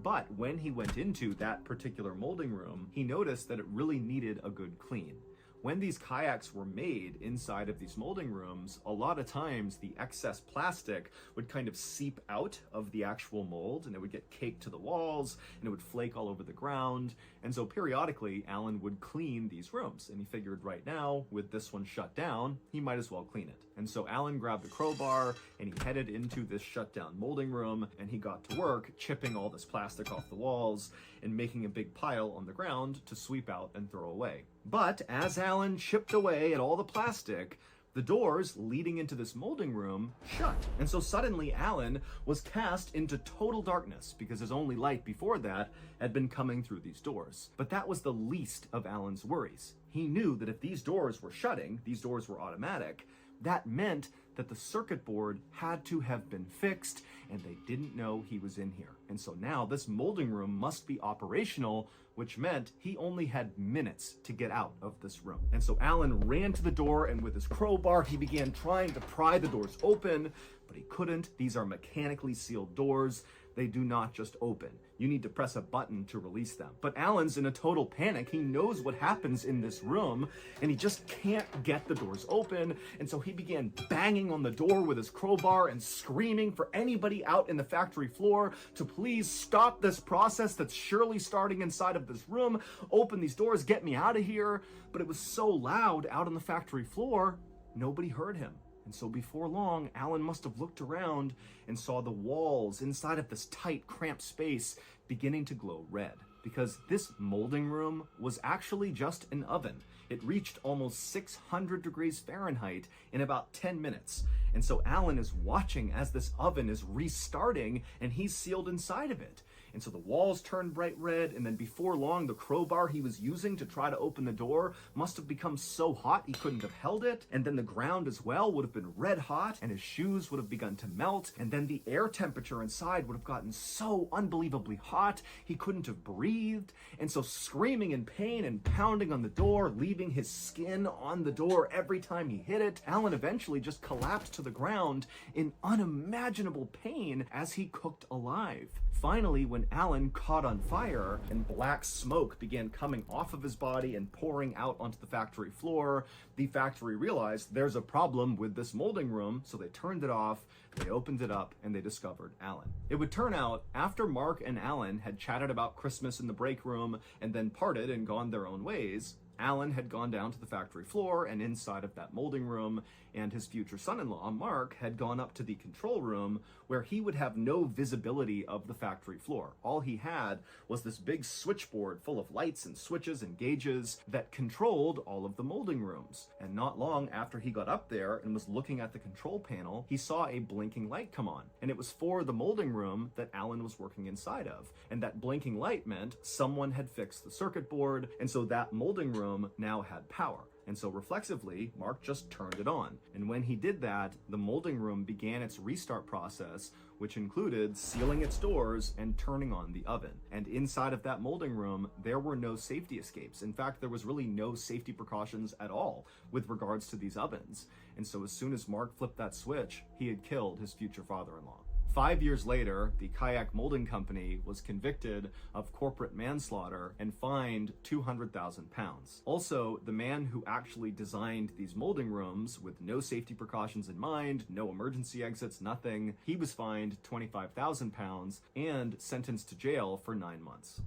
But when he went into that particular molding room, he noticed that it really needed a good clean. When these kayaks were made inside of these molding rooms, a lot of times the excess plastic would kind of seep out of the actual mold, and it would get caked to the walls, and it would flake all over the ground. And so periodically, Alan would clean these rooms, and he figured right now, with this one shut down, he might as well clean it. And so Alan grabbed a crowbar, and he headed into this shut down molding room, and he got to work chipping all this plastic off the walls and making a big pile on the ground to sweep out and throw away. But as Alan chipped away at all the plastic, the doors leading into this molding room shut. And so suddenly Alan was cast into total darkness because his only light before that had been coming through these doors. But that was the least of Alan's worries. He knew that if these doors were shutting, these doors were automatic, that meant that the circuit board had to have been fixed, and they didn't know he was in here. And so now this molding room must be operational, which meant he only had minutes to get out of this room. And so Alan ran to the door, and with his crowbar, he began trying to pry the doors open, but he couldn't. These are mechanically sealed doors. They do not just open. You need to press a button to release them. But Alan's in a total panic. He knows what happens in this room, and he just can't get the doors open. And so he began banging on the door with his crowbar and screaming for anybody out in the factory floor to please stop this process that's surely starting inside of this room. Open these doors, get me out of here. But it was so loud out on the factory floor, nobody heard him. And so before long, Alan must have looked around and saw the walls inside of this tight, cramped space beginning to glow red. Because this molding room was actually just an oven. It reached almost 600 degrees Fahrenheit in about 10 minutes. And so Alan is watching as this oven is restarting, and he's sealed inside of it. and so the walls turned bright red, and then before long, the crowbar he was using to try to open the door must have become so hot he couldn't have held it, and then the ground as well would have been red hot, and his shoes would have begun to melt, and then the air temperature inside would have gotten so unbelievably hot he couldn't have breathed, and so screaming in pain and pounding on the door, leaving his skin on the door every time he hit it, Alan eventually just collapsed to the ground in unimaginable pain as he cooked alive. Finally, when Alan caught on fire and black smoke began coming off of his body and pouring out onto the factory floor, the factory realized there's a problem with this molding room, so they turned it off, they opened it up, and they discovered Alan. It would turn out, after Mark and Alan had chatted about Christmas in the break room and then parted and gone their own ways, Alan had gone down to the factory floor and inside of that molding room, and his future son-in-law, Mark, had gone up to the control room where he would have no visibility of the factory floor. All he had was this big switchboard full of lights and switches and gauges that controlled all of the molding rooms. And not long after he got up there and was looking at the control panel, he saw a blinking light come on. And it was for the molding room that Alan was working inside of. And that blinking light meant someone had fixed the circuit board, and so that molding room now had power. And so reflexively, Mark just turned it on. And when he did that, the molding room began its restart process, which included sealing its doors and turning on the oven. And inside of that molding room, there were no safety escapes. In fact, there was really no safety precautions at all with regards to these ovens. And so as soon as Mark flipped that switch, he had killed his future father-in-law. 5 years later, the Kayak Molding Company was convicted of corporate manslaughter and fined £200,000. Also, the man who actually designed these molding rooms with no safety precautions in mind, no emergency exits, nothing, he was fined £25,000 and sentenced to jail for 9 months.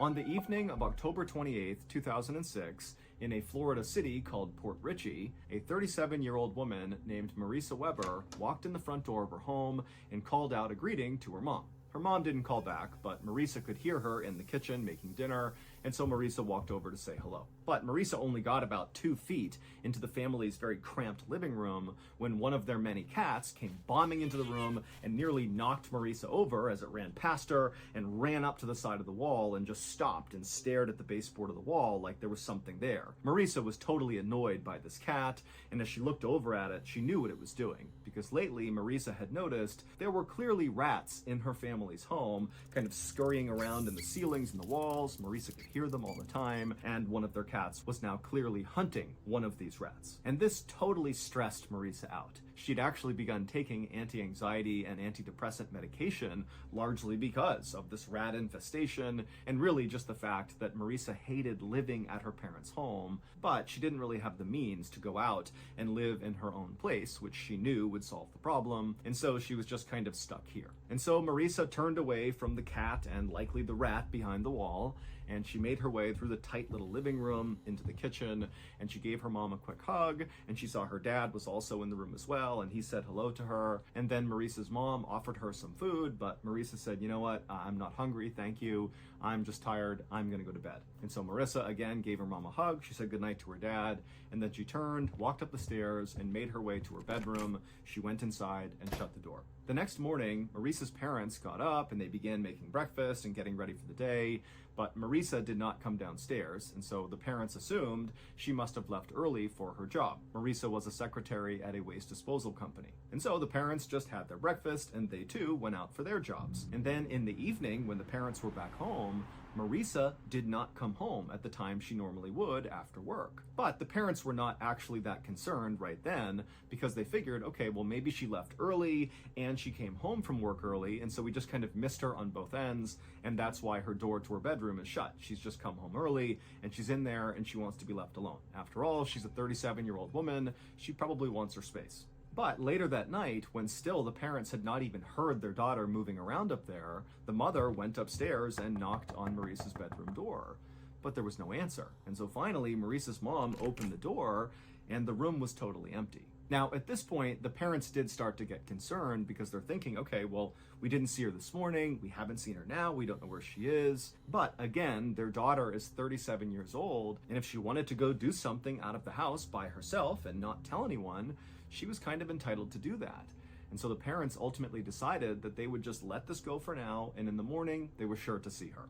On the evening of October 28, 2006, in a Florida city called Port Richey, a 37-year-old woman named Marisa Weber walked in the front door of her home and called out a greeting to her mom. Her mom didn't call back, but Marisa could hear her in the kitchen making dinner, and so Marisa walked over to say hello. But Marisa only got about 2 feet into the family's very cramped living room when one of their many cats came bombing into the room and nearly knocked Marisa over as it ran past her and ran up to the side of the wall and just stopped and stared at the baseboard of the wall like there was something there. Marisa was totally annoyed by this cat, and as she looked over at it, she knew what it was doing, because lately Marisa had noticed there were clearly rats in her family's home, kind of scurrying around in the ceilings and the walls. Marisa could hear them all the time, and one of their cats was now clearly hunting one of these rats. And this totally stressed Marisa out. She'd actually begun taking anti-anxiety and antidepressant medication largely because of this rat infestation, and really just the fact that Marisa hated living at her parents' home, but she didn't really have the means to go out and live in her own place, which she knew would solve the problem, and so she was just kind of stuck here. And so Marisa turned away from the cat and likely the rat behind the wall, and she made her way through the tight little living room into the kitchen, and she gave her mom a quick hug, and she saw her dad was also in the room as well, and he said hello to her. And then Marisa's mom offered her some food, but Marisa said, you know what, I'm not hungry, thank you, I'm just tired, I'm gonna go to bed. And so Marisa again gave her mom a hug, she said goodnight to her dad, and then she turned, walked up the stairs, and made her way to her bedroom. She went inside and shut the door. The next morning, Marisa's parents got up and they began making breakfast and getting ready for the day, but Marisa did not come downstairs, and so the parents assumed she must have left early for her job. Marisa was a secretary at a waste disposal company. And so the parents just had their breakfast and they too went out for their jobs. And then in the evening, when the parents were back home, Marisa did not come home at the time she normally would after work. But the parents were not actually that concerned right then, because they figured, okay, well maybe she left early and she came home from work early, and so we just kind of missed her on both ends, and that's why her door to her bedroom is shut. She's just come home early and she's in there and she wants to be left alone. After all, she's a 37-year-old woman, she probably wants her space. But later that night, when still the parents had not even heard their daughter moving around up there, the mother went upstairs and knocked on Marisa's bedroom door. But there was no answer. And so finally, Marisa's mom opened the door and the room was totally empty. Now, at this point, the parents did start to get concerned because they're thinking, okay, well, we didn't see her this morning, we haven't seen her now, we don't know where she is. But again, their daughter is 37 years old, and if she wanted to go do something out of the house by herself and not tell anyone, she was kind of entitled to do that. And so the parents ultimately decided that they would just let this go for now, and in the morning, they were sure to see her.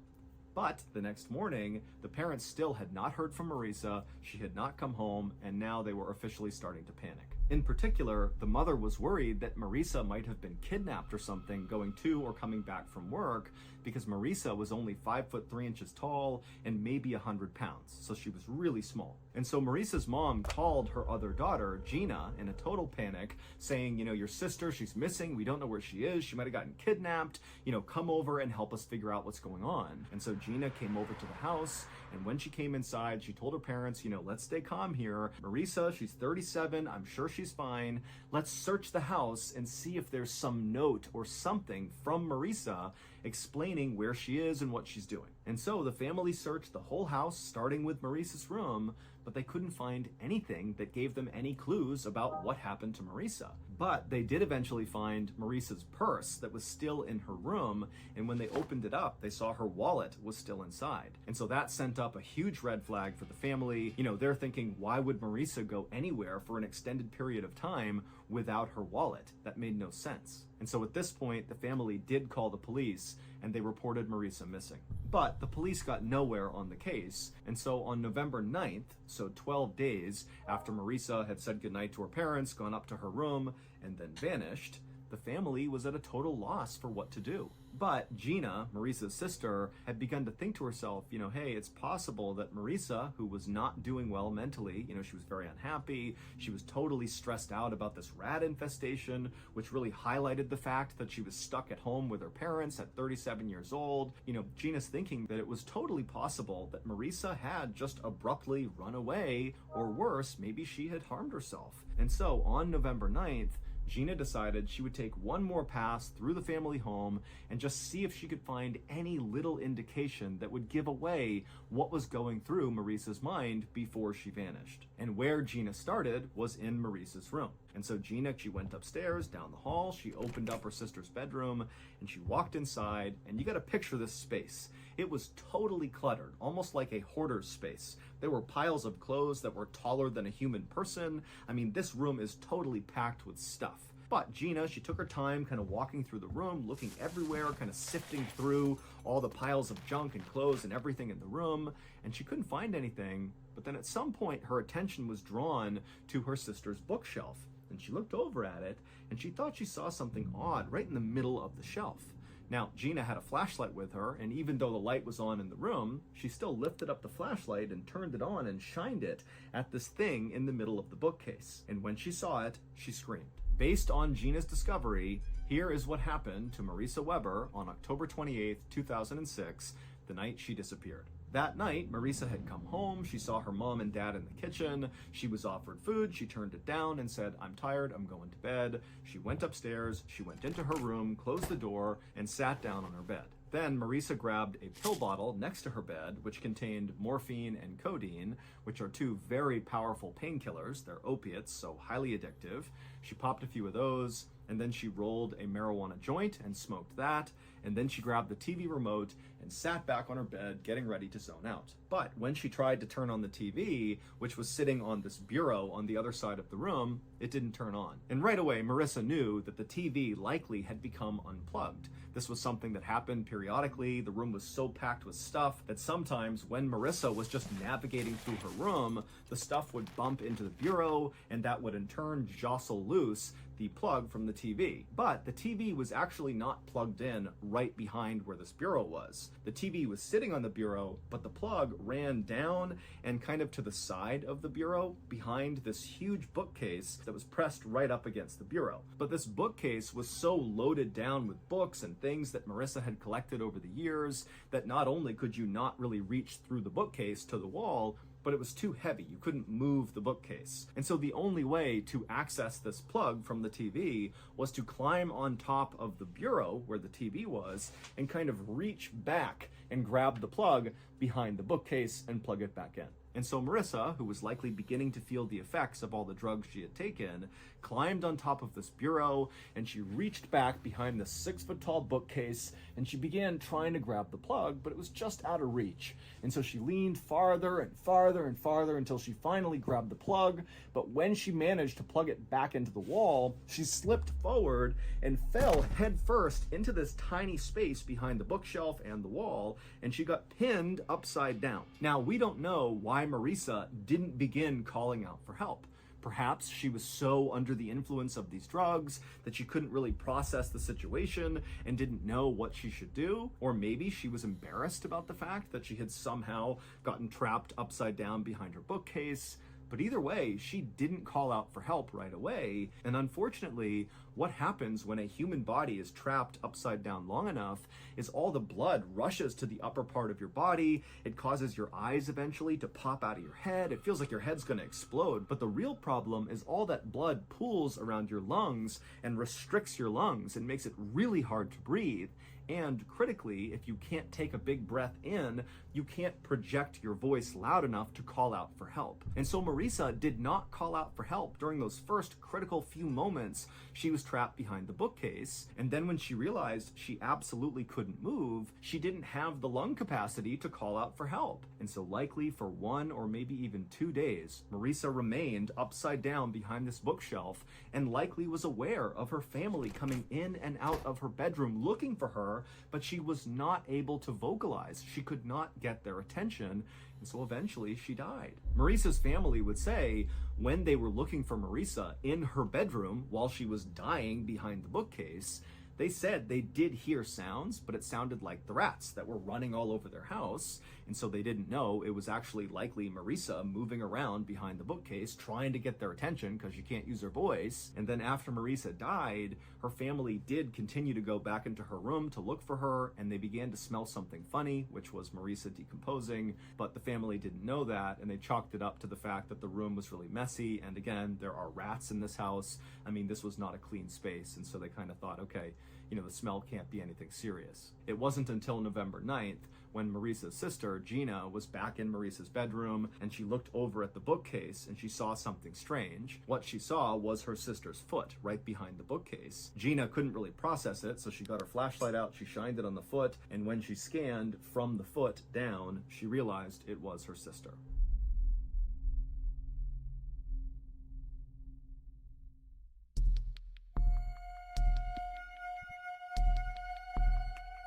But the next morning, the parents still had not heard from Marisa, she had not come home, and now they were officially starting to panic. In particular, the mother was worried that Marisa might have been kidnapped or something going to or coming back from work, because Marisa was only 5'3" tall and maybe 100 pounds, so she was really small. And so Marisa's mom called her other daughter, Gina, in a total panic, saying, your sister, she's missing, we don't know where she is, she might have gotten kidnapped, come over and help us figure out what's going on. And so Gina came over to the house, and when she came inside, she told her parents, let's stay calm here. Marisa, she's 37, I'm sure she's fine. Let's search the house and see if there's some note or something from Marisa explaining where she is and what she's doing. And so the family searched the whole house, starting with Marisa's room, but they couldn't find anything that gave them any clues about what happened to Marisa. But they did eventually find Marisa's purse that was still in her room, and when they opened it up, they saw her wallet was still inside. And so that sent up a huge red flag for the family. They're thinking, why would Marisa go anywhere for an extended period of time without her wallet? That made no sense. And so at this point, the family did call the police, and they reported Marisa missing. But the police got nowhere on the case, and so on November 9th, so 12 days after Marisa had said goodnight to her parents, gone up to her room, and then vanished, the family was at a total loss for what to do. But Gina, Marisa's sister, had begun to think to herself, hey, it's possible that Marisa, who was not doing well mentally, she was very unhappy, she was totally stressed out about this rat infestation, which really highlighted the fact that she was stuck at home with her parents at 37 years old. Gina's thinking that it was totally possible that Marisa had just abruptly run away, or worse, maybe she had harmed herself. And so on November 9th, Gina decided she would take one more pass through the family home and just see if she could find any little indication that would give away what was going through Marisa's mind before she vanished. And where Gina started was in Marisa's room. And so Gina, she went upstairs, down the hall, she opened up her sister's bedroom, and she walked inside, and you gotta picture this space. It was totally cluttered, almost like a hoarder's space. There were piles of clothes that were taller than a human person. I mean, this room is totally packed with stuff. But Gina, she took her time kind of walking through the room, looking everywhere, kind of sifting through all the piles of junk and clothes and everything in the room, and she couldn't find anything. But then at some point, her attention was drawn to her sister's bookshelf, and she looked over at it, and she thought she saw something odd right in the middle of the shelf. Now, Gina had a flashlight with her, and even though the light was on in the room, she still lifted up the flashlight and turned it on and shined it at this thing in the middle of the bookcase. And when she saw it, she screamed. Based on Gina's discovery, here is what happened to Marisa Weber on October 28th, 2006, the night she disappeared. That night, Marisa had come home, she saw her mom and dad in the kitchen, she was offered food, she turned it down and said, I'm tired, I'm going to bed. She went upstairs, she went into her room, closed the door, and sat down on her bed. Then Marisa grabbed a pill bottle next to her bed, which contained morphine and codeine, which are two very powerful painkillers. They're opiates, so highly addictive. She popped a few of those, and then she rolled a marijuana joint and smoked that, and then she grabbed the TV remote and sat back on her bed, getting ready to zone out. But when she tried to turn on the TV, which was sitting on this bureau on the other side of the room, it didn't turn on. And right away, Marisa knew that the TV likely had become unplugged. This was something that happened periodically. The room was so packed with stuff that sometimes when Marisa was just navigating through her room, the stuff would bump into the bureau, and that would in turn jostle loose the plug from the TV. But the TV was actually not plugged in right behind where this bureau was. The TV was sitting on the bureau, but the plug ran down and kind of to the side of the bureau behind this huge bookcase that was pressed right up against the bureau. But this bookcase was so loaded down with books and things that Marisa had collected over the years that not only could you not really reach through the bookcase to the wall, but it was too heavy. You couldn't move the bookcase. And so the only way to access this plug from the TV was to climb on top of the bureau where the TV was and kind of reach back and grab the plug behind the bookcase and plug it back in. And so Marissa, who was likely beginning to feel the effects of all the drugs she had taken, climbed on top of this bureau, and she reached back behind this 6-foot-tall bookcase, and she began trying to grab the plug, but it was just out of reach. And so she leaned farther and farther and farther until she finally grabbed the plug, but when she managed to plug it back into the wall, she slipped forward and fell headfirst into this tiny space behind the bookshelf and the wall, and she got pinned upside down. Now, we don't know why Marissa didn't begin calling out for help. Perhaps she was so under the influence of these drugs that she couldn't really process the situation and didn't know what she should do. Or maybe she was embarrassed about the fact that she had somehow gotten trapped upside down behind her bookcase. But either way, she didn't call out for help right away. And unfortunately, what happens when a human body is trapped upside down long enough is all the blood rushes to the upper part of your body. It causes your eyes eventually to pop out of your head. It feels like your head's going to explode. But the real problem is all that blood pools around your lungs and restricts your lungs and makes it really hard to breathe. And critically, if you can't take a big breath in, you can't project your voice loud enough to call out for help. And so Marissa did not call out for help during those first critical few moments she was trapped behind the bookcase. And then when she realized she absolutely couldn't move, she didn't have the lung capacity to call out for help. And so likely for 1 or maybe even 2 days, Marissa remained upside down behind this bookshelf and likely was aware of her family coming in and out of her bedroom looking for her, but she was not able to vocalize. She could not get their attention, and so eventually she died. Marissa's family would say when they were looking for Marissa in her bedroom while she was dying behind the bookcase, they said they did hear sounds, but it sounded like the rats that were running all over their house, and so they didn't know it was actually likely Marissa moving around behind the bookcase trying to get their attention because she can't use her voice. And then after Marissa died, her family did continue to go back into her room to look for her, and they began to smell something funny, which was Marissa decomposing, but the family didn't know that, and they chalked it up to the fact that the room was really messy, and again, there are rats in this house. I mean, this was not a clean space, and so they kind of thought, okay, the smell can't be anything serious. It wasn't until November 9th when Marissa's sister, Gina, was back in Marissa's bedroom, and she looked over at the bookcase and she saw something strange. What she saw was her sister's foot right behind the bookcase. Gina couldn't really process it, so she got her flashlight out, she shined it on the foot, and when she scanned from the foot down, she realized it was her sister.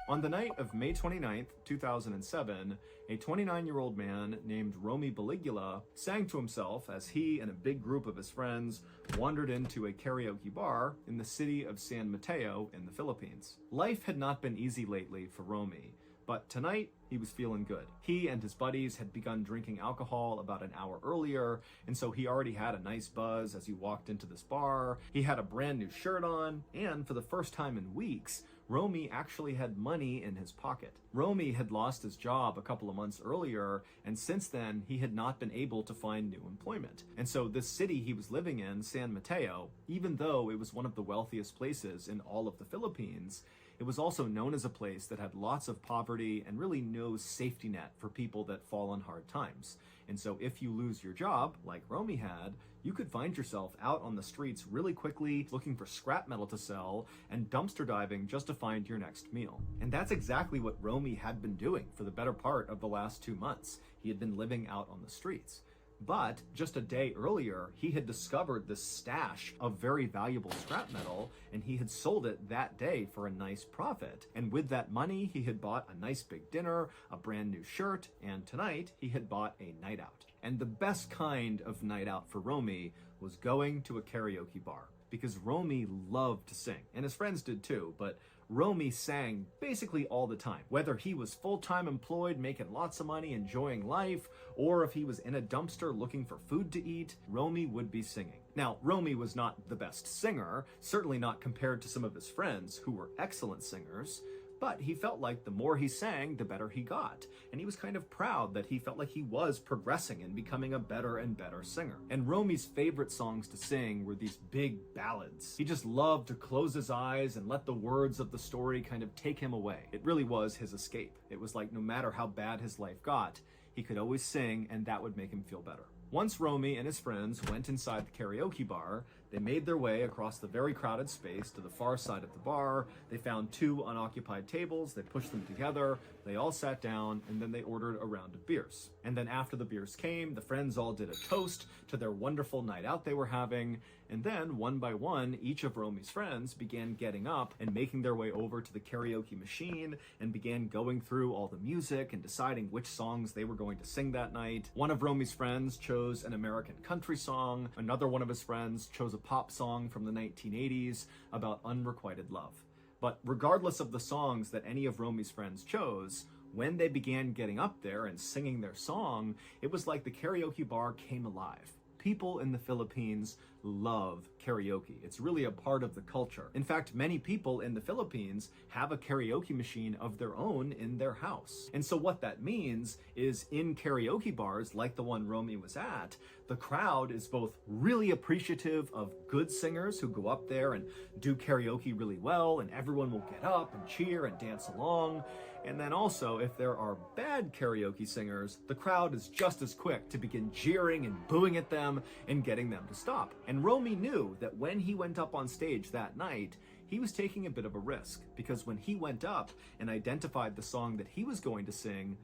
On the night of May 29th, 2007, a 29-year-old man named Romy Baligula sang to himself as he and a big group of his friends wandered into a karaoke bar in the city of San Mateo in the Philippines. Life had not been easy lately for Romy, but tonight he was feeling good. He and his buddies had begun drinking alcohol about an hour earlier, and so he already had a nice buzz as he walked into this bar. He had a brand new shirt on, and for the first time in weeks, Romy actually had money in his pocket. Romy had lost his job a couple of months earlier, and since then, he had not been able to find new employment. And so this city he was living in, San Mateo, even though it was one of the wealthiest places in all of the Philippines, it was also known as a place that had lots of poverty and really no safety net for people that fall on hard times. And so if you lose your job, like Romy had, you could find yourself out on the streets really quickly looking for scrap metal to sell and dumpster diving just to find your next meal. And that's exactly what Romy had been doing for the better part of the last 2 months. He had been living out on the streets. But just a day earlier, he had discovered this stash of very valuable scrap metal, and he had sold it that day for a nice profit. And with that money, he had bought a nice big dinner, a brand new shirt, and tonight he had bought a night out. And the best kind of night out for Romy was going to a karaoke bar, because Romy loved to sing, and his friends did too, but Romy sang basically all the time. Whether he was full-time employed, making lots of money, enjoying life, or if he was in a dumpster looking for food to eat, Romy would be singing. Now, Romy was not the best singer, certainly not compared to some of his friends who were excellent singers, but he felt like the more he sang, the better he got. And he was kind of proud that he felt like he was progressing and becoming a better and better singer. And Romy's favorite songs to sing were these big ballads. He just loved to close his eyes and let the words of the story kind of take him away. It really was his escape. It was like no matter how bad his life got, he could always sing, and that would make him feel better. Once Romy and his friends went inside the karaoke bar, they made their way across the very crowded space to the far side of the bar. They found 2 unoccupied tables, they pushed them together, they all sat down, and then they ordered a round of beers. And then after the beers came, the friends all did a toast to their wonderful night out they were having, and then, one by one, each of Romy's friends began getting up and making their way over to the karaoke machine and began going through all the music and deciding which songs they were going to sing that night. One of Romy's friends chose an American country song. Another one of his friends chose a pop song from the 1980s about unrequited love. But regardless of the songs that any of Romy's friends chose, when they began getting up there and singing their song, it was like the karaoke bar came alive. People in the Philippines love karaoke. It's really a part of the culture. In fact, many people in the Philippines have a karaoke machine of their own in their house. And so what that means is in karaoke bars like the one Romy was at, the crowd is both really appreciative of good singers who go up there and do karaoke really well, and everyone will get up and cheer and dance along. And then also, if there are bad karaoke singers, the crowd is just as quick to begin jeering and booing at them and getting them to stop. And Romy knew that when he went up on stage that night, he was taking a bit of a risk, because when he went up and identified the song that he was going to sing,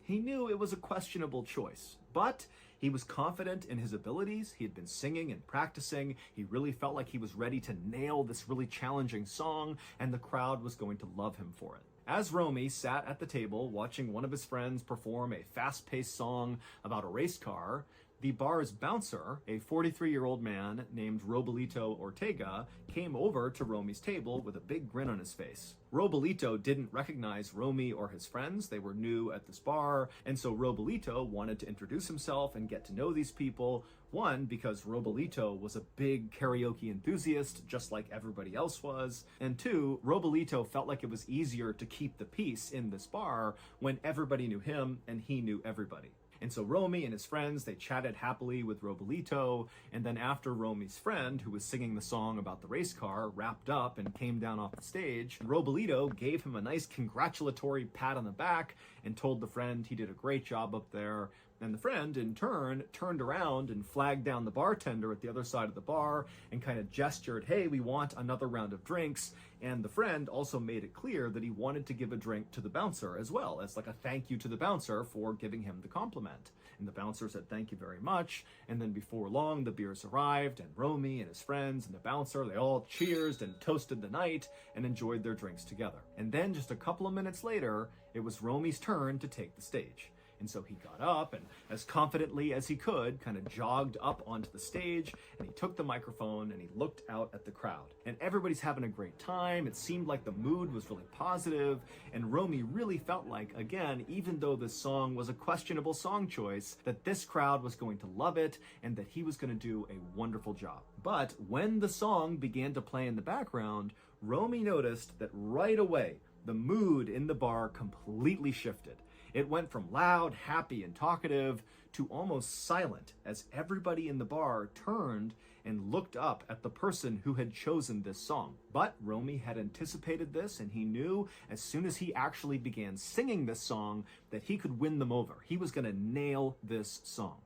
he knew it was a questionable choice. But he was confident in his abilities. He had been singing and practicing. He really felt like he was ready to nail this really challenging song, and the crowd was going to love him for it. As Romy sat at the table watching one of his friends perform a fast-paced song about a race car, the bar's bouncer, a 43-year-old man named Robalito Ortega, came over to Romy's table with a big grin on his face. Robalito didn't recognize Romy or his friends. They were new at this bar, and so Robalito wanted to introduce himself and get to know these people. One, because Robalito was a big karaoke enthusiast, just like everybody else was. And two, Robalito felt like it was easier to keep the peace in this bar when everybody knew him and he knew everybody. And so Romy and his friends, they chatted happily with Robalito, and then after Romy's friend, who was singing the song about the race car, wrapped up and came down off the stage, Robalito gave him a nice congratulatory pat on the back and told the friend he did a great job up there. And the friend, in turn, turned around and flagged down the bartender at the other side of the bar and kind of gestured, hey, we want another round of drinks. And the friend also made it clear that he wanted to give a drink to the bouncer as well, as like a thank you to the bouncer for giving him the compliment. And the bouncer said, thank you very much. And then before long, the beers arrived, and Romy and his friends and the bouncer, they all cheersed and toasted the night and enjoyed their drinks together. And then just a couple of minutes later, it was Romy's turn to take the stage. And so he got up and, as confidently as he could, kind of jogged up onto the stage, and he took the microphone and he looked out at the crowd. And everybody's having a great time. It seemed like the mood was really positive, and Romy really felt like, again, even though this song was a questionable song choice, that this crowd was going to love it and that he was going to do a wonderful job. But when the song began to play in the background, Romy noticed that right away, the mood in the bar completely shifted. It went from loud, happy, and talkative to almost silent as everybody in the bar turned and looked up at the person who had chosen this song. But Romy had anticipated this, and he knew as soon as he actually began singing this song that he could win them over. He was going to nail this song.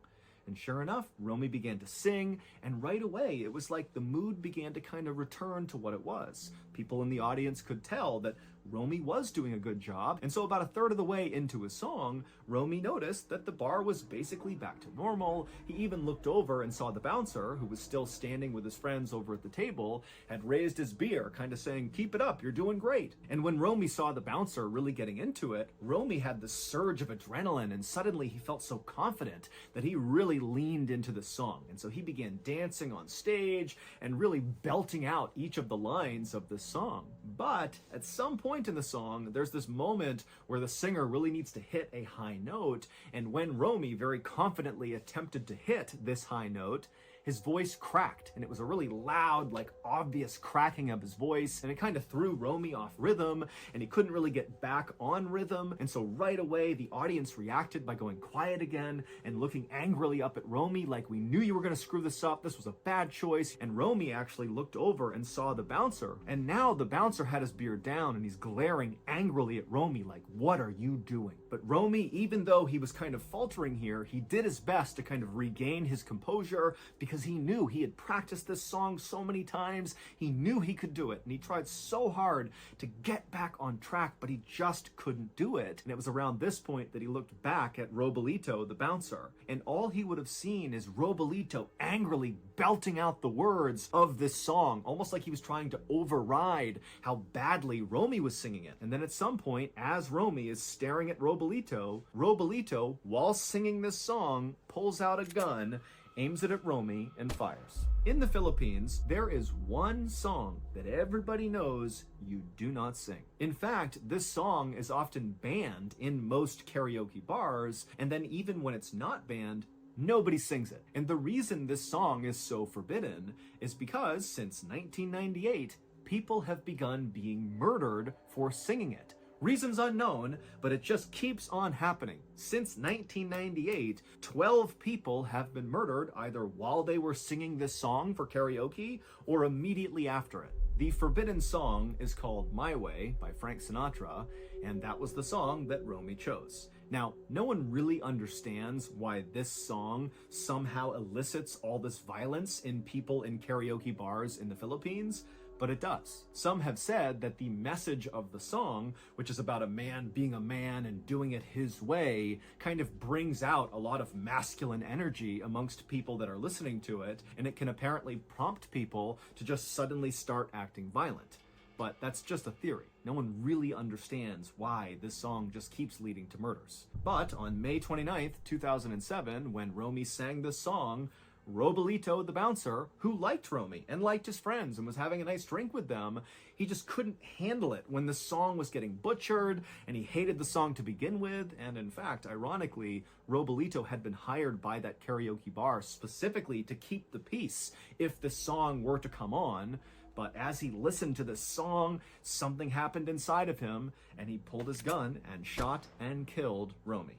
And sure enough, Romy began to sing, and right away, it was like the mood began to kind of return to what it was. People in the audience could tell that Romy was doing a good job, and so about a third of the way into his song, Romy noticed that the bar was basically back to normal. He even looked over and saw the bouncer, who was still standing with his friends over at the table, had raised his beer, kind of saying, keep it up, you're doing great. And when Romy saw the bouncer really getting into it, Romy had this surge of adrenaline, and suddenly he felt so confident that he really leaned into the song. And so he began dancing on stage and really belting out each of the lines of the song. But at some point in the song, there's this moment where the singer really needs to hit a high note, and when Romy very confidently attempted to hit this high note, his voice cracked, and it was a really loud, like obvious cracking of his voice, and it kind of threw Romy off rhythm, and he couldn't really get back on rhythm. And so right away, the audience reacted by going quiet again and looking angrily up at Romy like, we knew you were going to screw this up. This was a bad choice. And Romy actually looked over and saw the bouncer, and now the bouncer had his beard down and he's glaring angrily at Romy like, what are you doing? But Romy, even though he was kind of faltering here, he did his best to kind of regain his composure because he knew he had practiced this song so many times. He knew he could do it, and he tried so hard to get back on track, but he just couldn't do it. And it was around this point that he looked back at Robolito, the bouncer, and all he would have seen is Robolito angrily belting out the words of this song, almost like he was trying to override how badly Romy was singing it. And then at some point, as Romy is staring at Robolito, Robolito, while singing this song, pulls out a gun, aims it at Romy, and fires. In the Philippines, there is one song that everybody knows you do not sing. In fact, this song is often banned in most karaoke bars, and then even when it's not banned, nobody sings it. And the reason this song is so forbidden is because since 1998, people have begun being murdered for singing it. Reasons unknown, but it just keeps on happening. Since 1998, 12 people have been murdered either while they were singing this song for karaoke or immediately after it. The forbidden song is called My Way by Frank Sinatra, and that was the song that Romy chose. Now, no one really understands why this song somehow elicits all this violence in people in karaoke bars in the Philippines, but it does. Some have said that the message of the song, which is about a man being a man and doing it his way, kind of brings out a lot of masculine energy amongst people that are listening to it, and it can apparently prompt people to just suddenly start acting violent. But that's just a theory. No one really understands why this song just keeps leading to murders. But on May 29th, 2007, when Romy sang this song, Robolito, the bouncer, who liked Romy and liked his friends and was having a nice drink with them, he just couldn't handle it when the song was getting butchered, and he hated the song to begin with. And in fact, ironically, Robolito had been hired by that karaoke bar specifically to keep the peace if the song were to come on. But as he listened to this song, something happened inside of him, and he pulled his gun and shot and killed Romy.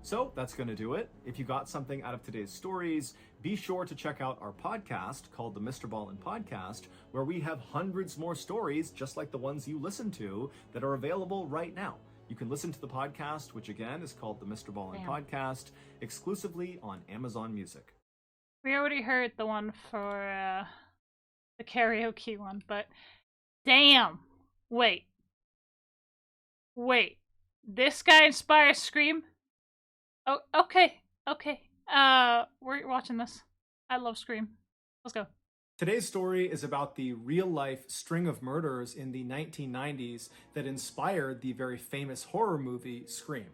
So that's going to do it. If you got something out of today's stories, be sure to check out our podcast called the Mr. Ballin Podcast, where we have hundreds more stories just like the ones you listen to that are available right now. You can listen to the podcast, which again is called the Mr. Ballin Podcast, exclusively on Amazon Music. We already heard the one for the karaoke one, but damn. Wait. This guy inspires Scream? Oh, okay. We're watching this. I love Scream. Let's go. Today's story is about the real-life string of murders in the 1990s that inspired the very famous horror movie Scream.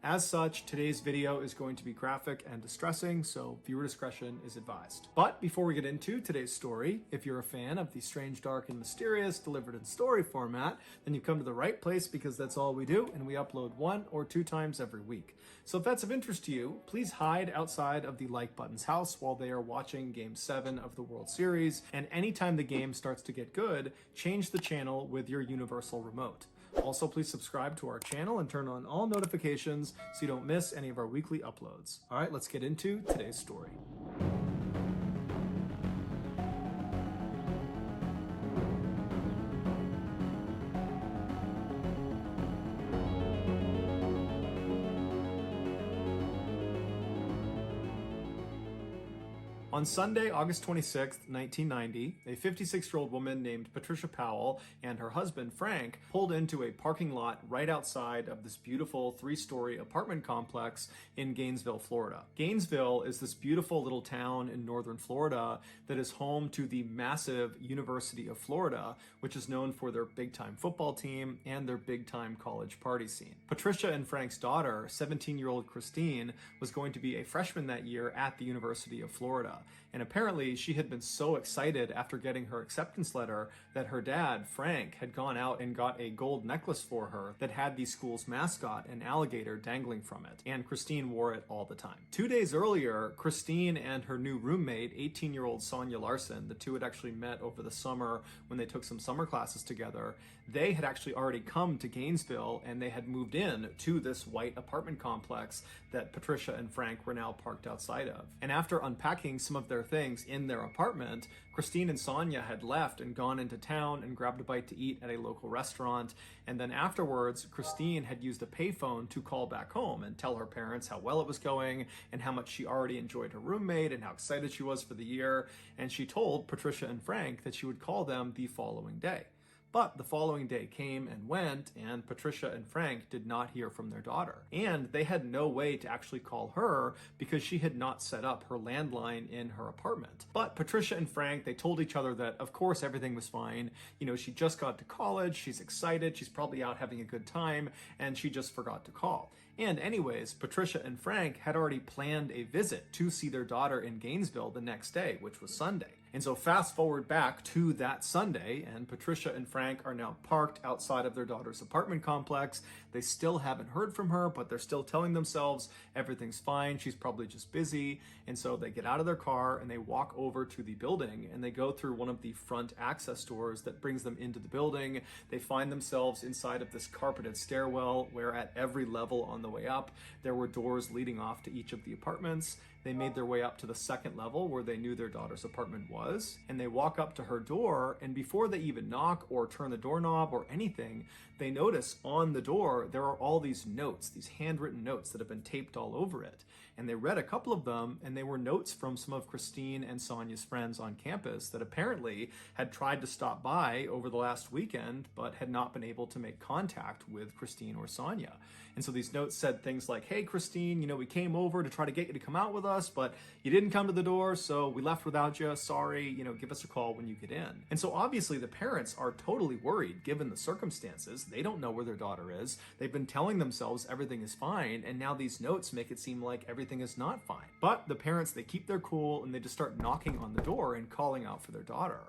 As such, today's video is going to be graphic and distressing, so viewer discretion is advised. But before we get into today's story, if you're a fan of the strange, dark, and mysterious delivered in story format, then you've come to the right place, because that's all we do, and we upload 1 or 2 times every week. So if that's of interest to you, please hide outside of the like button's house while they are watching Game 7 of the World Series, and anytime the game starts to get good, change the channel with your universal remote. Also, please subscribe to our channel and turn on all notifications so you don't miss any of our weekly uploads. All right, let's get into today's story. On Sunday, August 26, 1990, a 56-year-old woman named Patricia Powell and her husband, Frank, pulled into a parking lot right outside of this beautiful 3-story apartment complex in Gainesville, Florida. Gainesville is this beautiful little town in northern Florida that is home to the massive University of Florida, which is known for their big-time football team and their big-time college party scene. Patricia and Frank's daughter, 17-year-old Christine, was going to be a freshman that year at the University of Florida. And apparently she had been so excited after getting her acceptance letter that her dad, Frank, had gone out and got a gold necklace for her that had the school's mascot, an alligator, dangling from it. And Christine wore it all the time. 2 days earlier, Christine and her new roommate, 18-year-old Sonia Larson, the two had actually met over the summer when they took some summer classes together. They had actually already come to Gainesville, and they had moved in to this white apartment complex that Patricia and Frank were now parked outside of. And after unpacking some of their things in their apartment, Christine and Sonia had left and gone into town and grabbed a bite to eat at a local restaurant. And then afterwards, Christine had used a payphone to call back home and tell her parents how well it was going and how much she already enjoyed her roommate and how excited she was for the year. And she told Patricia and Frank that she would call them the following day. But the following day came and went, and Patricia and Frank did not hear from their daughter. And they had no way to actually call her because she had not set up her landline in her apartment. But Patricia and Frank, they told each other that, of course, everything was fine. You know, she just got to college, she's excited, she's probably out having a good time, and she just forgot to call. And anyways, Patricia and Frank had already planned a visit to see their daughter in Gainesville the next day, which was Sunday. And so fast forward back to that Sunday, and Patricia and Frank are now parked outside of their daughter's apartment complex. They still haven't heard from her, but they're still telling themselves everything's fine, she's probably just busy. And so they get out of their car and they walk over to the building, and they go through one of the front access doors that brings them into the building. They find themselves inside of this carpeted stairwell where at every level on the way up, there were doors leading off to each of the apartments. They made their way up to the second level where they knew their daughter's apartment was, and they walk up to her door, and before they even knock or turn the doorknob or anything, they notice on the door there are all these notes, these handwritten notes that have been taped all over it. And they read a couple of them, and they were notes from some of Christine and Sonia's friends on campus that apparently had tried to stop by over the last weekend, but had not been able to make contact with Christine or Sonia. And so these notes said things like, "Hey, Christine, you know, we came over to try to get you to come out with us, but you didn't come to the door, so we left without you. Sorry, you know, give us a call when you get in." And so obviously the parents are totally worried given the circumstances. They don't know where their daughter is. They've been telling themselves everything is fine, and now these notes make it seem like everything is not fine. But the parents, they keep their cool, and they just start knocking on the door and calling out for their daughter.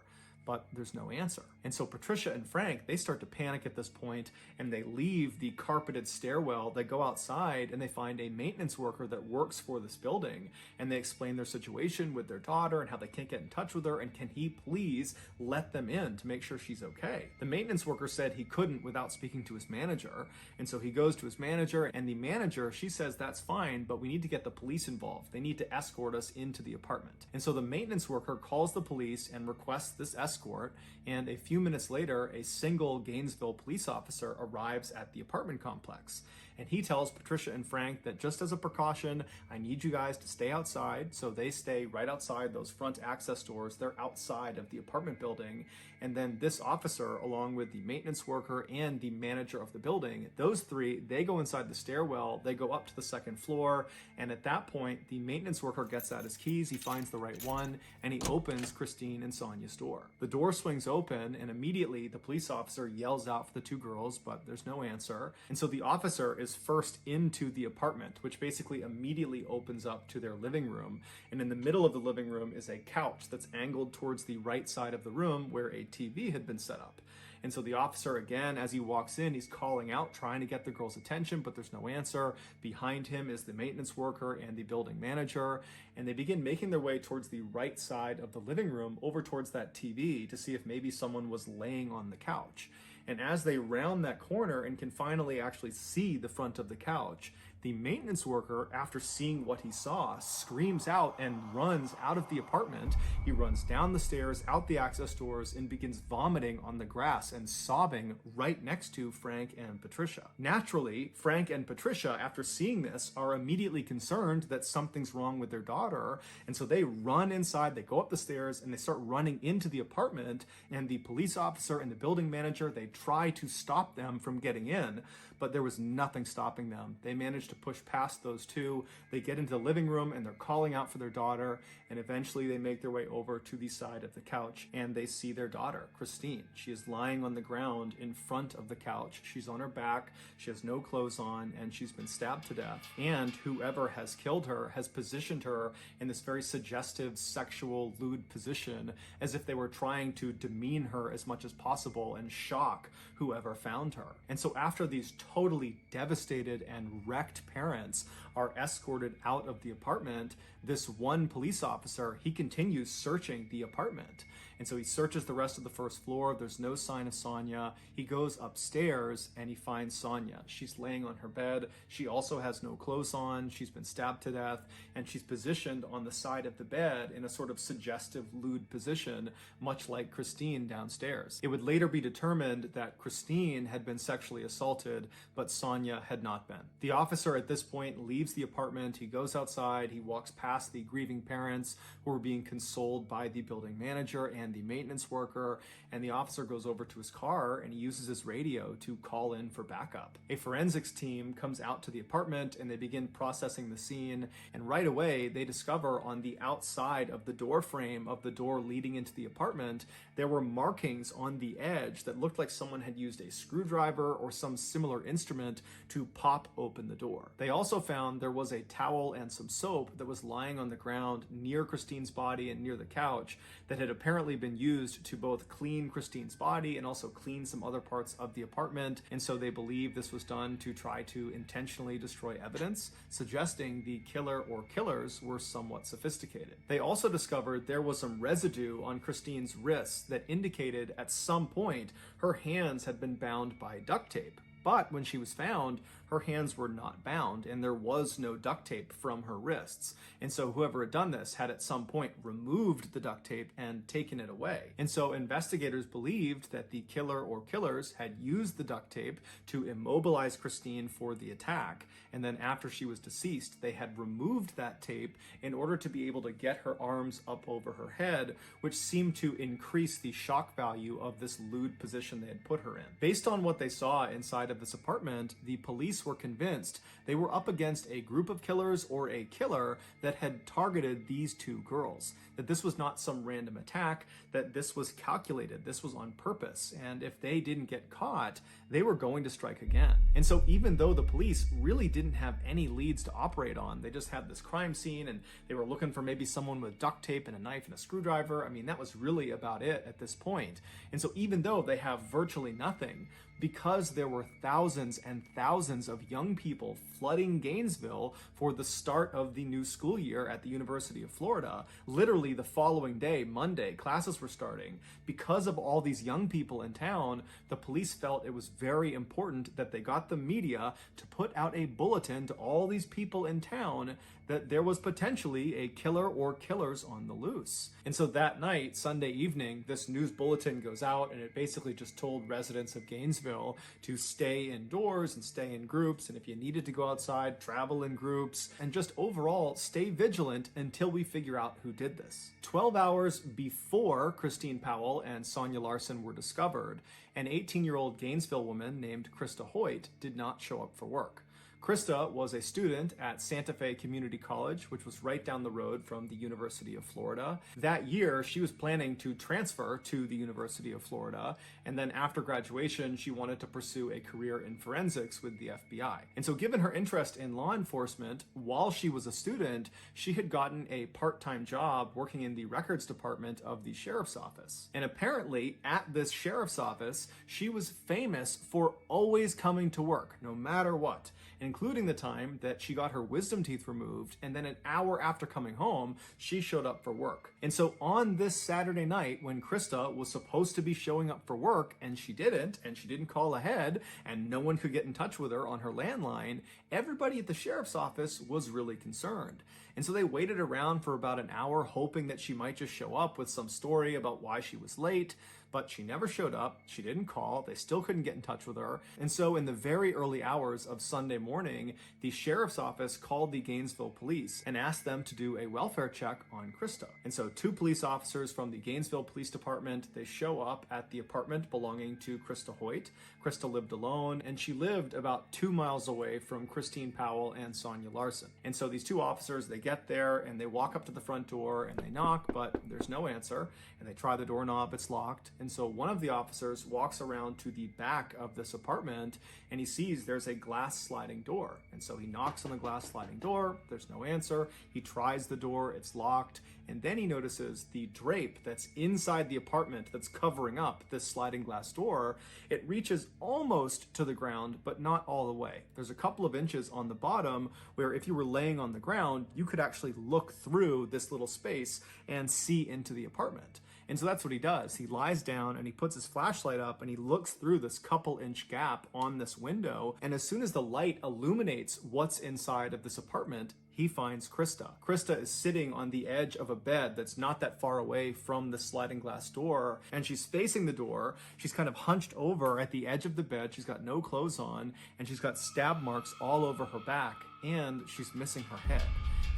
But there's no answer. And so Patricia and Frank, they start to panic at this point, and they leave the carpeted stairwell. They go outside and they find a maintenance worker that works for this building, and they explain their situation with their daughter and how they can't get in touch with her, and can he please let them in to make sure she's okay. The maintenance worker said he couldn't without speaking to his manager, and so he goes to his manager, and the manager, she says that's fine, but we need to get the police involved. They need to escort us into the apartment. And so the maintenance worker calls the police and requests this escort, and a few minutes later, a single Gainesville police officer arrives at the apartment complex. And he tells Patricia and Frank that just as a precaution, I need you guys to stay outside. So they stay right outside those front access doors. They're outside of the apartment building. And then this officer, along with the maintenance worker and the manager of the building, those three, they go inside the stairwell, they go up to the second floor. And at that point, the maintenance worker gets out his keys, he finds the right one, and he opens Christine and Sonia's door. The door swings open, and immediately the police officer yells out for the two girls, but there's no answer. And so the officer is first into the apartment, which basically immediately opens up to their living room. And in the middle of the living room is a couch that's angled towards the right side of the room where a TV had been set up. And so the officer, again, as he walks in, he's calling out, trying to get the girl's attention, but there's no answer. Behind him is the maintenance worker and the building manager, and they begin making their way towards the right side of the living room, over towards that TV, to see if maybe someone was laying on the couch. And as they round that corner and can finally actually see the front of the couch, the maintenance worker, after seeing what he saw, screams out and runs out of the apartment. He runs down the stairs, out the access doors, and begins vomiting on the grass and sobbing right next to Frank and Patricia. Naturally, Frank and Patricia, after seeing this, are immediately concerned that something's wrong with their daughter. And so they run inside, they go up the stairs, and they start running into the apartment. And the police officer and the building manager, they try to stop them from getting in, but there was nothing stopping them. They managed to to push past those two. They get into the living room and they're calling out for their daughter, and eventually they make their way over to the side of the couch and they see their daughter, Christine. She is lying on the ground in front of the couch. She's on her back, she has no clothes on, and she's been stabbed to death. And whoever has killed her has positioned her in this very suggestive, sexual, lewd position, as if they were trying to demean her as much as possible and shock whoever found her. And so after these totally devastated and wrecked parents are escorted out of the apartment, this one police officer, he continues searching the apartment. And so he searches the rest of the first floor. There's no sign of Sonia. He goes upstairs and he finds Sonia. She's laying on her bed. She also has no clothes on. She's been stabbed to death, and she's positioned on the side of the bed in a sort of suggestive, lewd position, much like Christine downstairs. It would later be determined that Christine had been sexually assaulted, but Sonia had not been. The officer at this point leaves the apartment. He goes outside. He walks past the grieving parents who are being consoled by the building manager and the maintenance worker, and the officer goes over to his car and he uses his radio to call in for backup. A forensics team comes out to the apartment and they begin processing the scene, and right away they discover on the outside of the door frame of the door leading into the apartment there were markings on the edge that looked like someone had used a screwdriver or some similar instrument to pop open the door. They also found there was a towel and some soap that was lying on the ground near Christine's body and near the couch that had apparently been used to both clean Christine's body and also clean some other parts of the apartment, and so they believe this was done to try to intentionally destroy evidence, suggesting the killer or killers were somewhat sophisticated. They also discovered there was some residue on Christine's wrists that indicated at some point her hands had been bound by duct tape. But when she was found, her hands were not bound and there was no duct tape from her wrists. And so whoever had done this had at some point removed the duct tape and taken it away. And so investigators believed that the killer or killers had used the duct tape to immobilize Christine for the attack. And then after she was deceased, they had removed that tape in order to be able to get her arms up over her head, which seemed to increase the shock value of this lewd position they had put her in. Based on what they saw inside of this apartment, the police were convinced they were up against a group of killers or a killer that had targeted these two girls, that this was not some random attack, that this was calculated, this was on purpose, and if they didn't get caught, they were going to strike again. And so even though the police really didn't have any leads to operate on, they just had this crime scene and they were looking for maybe someone with duct tape and a knife and a screwdriver. I mean, that was really about it at this point. And so even though they have virtually nothing, because there were thousands and thousands of young people flooding Gainesville for the start of the new school year at the University of Florida, literally the following day, Monday, classes were starting. Because of all these young people in town, the police felt it was very important that they got the media to put out a bulletin to all these people in town that there was potentially a killer or killers on the loose. And so that night, Sunday evening, this news bulletin goes out and it basically just told residents of Gainesville to stay indoors and stay in groups, and if you needed to go outside, travel in groups, and just overall stay vigilant until we figure out who did this. 12 hours before Christine Powell and Sonia Larson were discovered, an 18-year-old Gainesville woman named Krista Hoyt did not show up for work. Krista was a student at Santa Fe Community College, which was right down the road from the University of Florida. That year, she was planning to transfer to the University of Florida, and then after graduation, she wanted to pursue a career in forensics with the FBI. And so given her interest in law enforcement, while she was a student, she had gotten a part-time job working in the records department of the sheriff's office. And apparently, at this sheriff's office, she was famous for always coming to work, no matter what, including the time that she got her wisdom teeth removed, and then an hour after coming home, she showed up for work. And so on this Saturday night, when Krista was supposed to be showing up for work, and she didn't call ahead, and no one could get in touch with her on her landline, everybody at the sheriff's office was really concerned. And so they waited around for about an hour, hoping that she might just show up with some story about why she was late, but she never showed up, she didn't call, they still couldn't get in touch with her. And so in the very early hours of Sunday morning, morning, the sheriff's office called the Gainesville police and asked them to do a welfare check on Krista. And so 2 police officers from the Gainesville Police Department, they show up at the apartment belonging to Krista Hoyt. Krista lived alone, and she lived about 2 miles away from Christine Powell and Sonia Larson. And so these 2 officers, they get there and they walk up to the front door and they knock, but there's no answer. And they try the doorknob, it's locked. And so one of the officers walks around to the back of this apartment and he sees there's a glass sliding door. And so he knocks on the glass sliding door, there's no answer. He tries the door, it's locked. And then he notices the drape that's inside the apartment that's covering up this sliding glass door. It reaches almost to the ground, but not all the way. There's a couple of inches on the bottom where if you were laying on the ground, you could actually look through this little space and see into the apartment. And so that's what he does. He lies down and he puts his flashlight up and he looks through this couple inch gap on this window. And as soon as the light illuminates what's inside of this apartment, he finds Krista. Krista is sitting on the edge of a bed that's not that far away from the sliding glass door, and she's facing the door. She's kind of hunched over at the edge of the bed. She's got no clothes on, and she's got stab marks all over her back, and she's missing her head.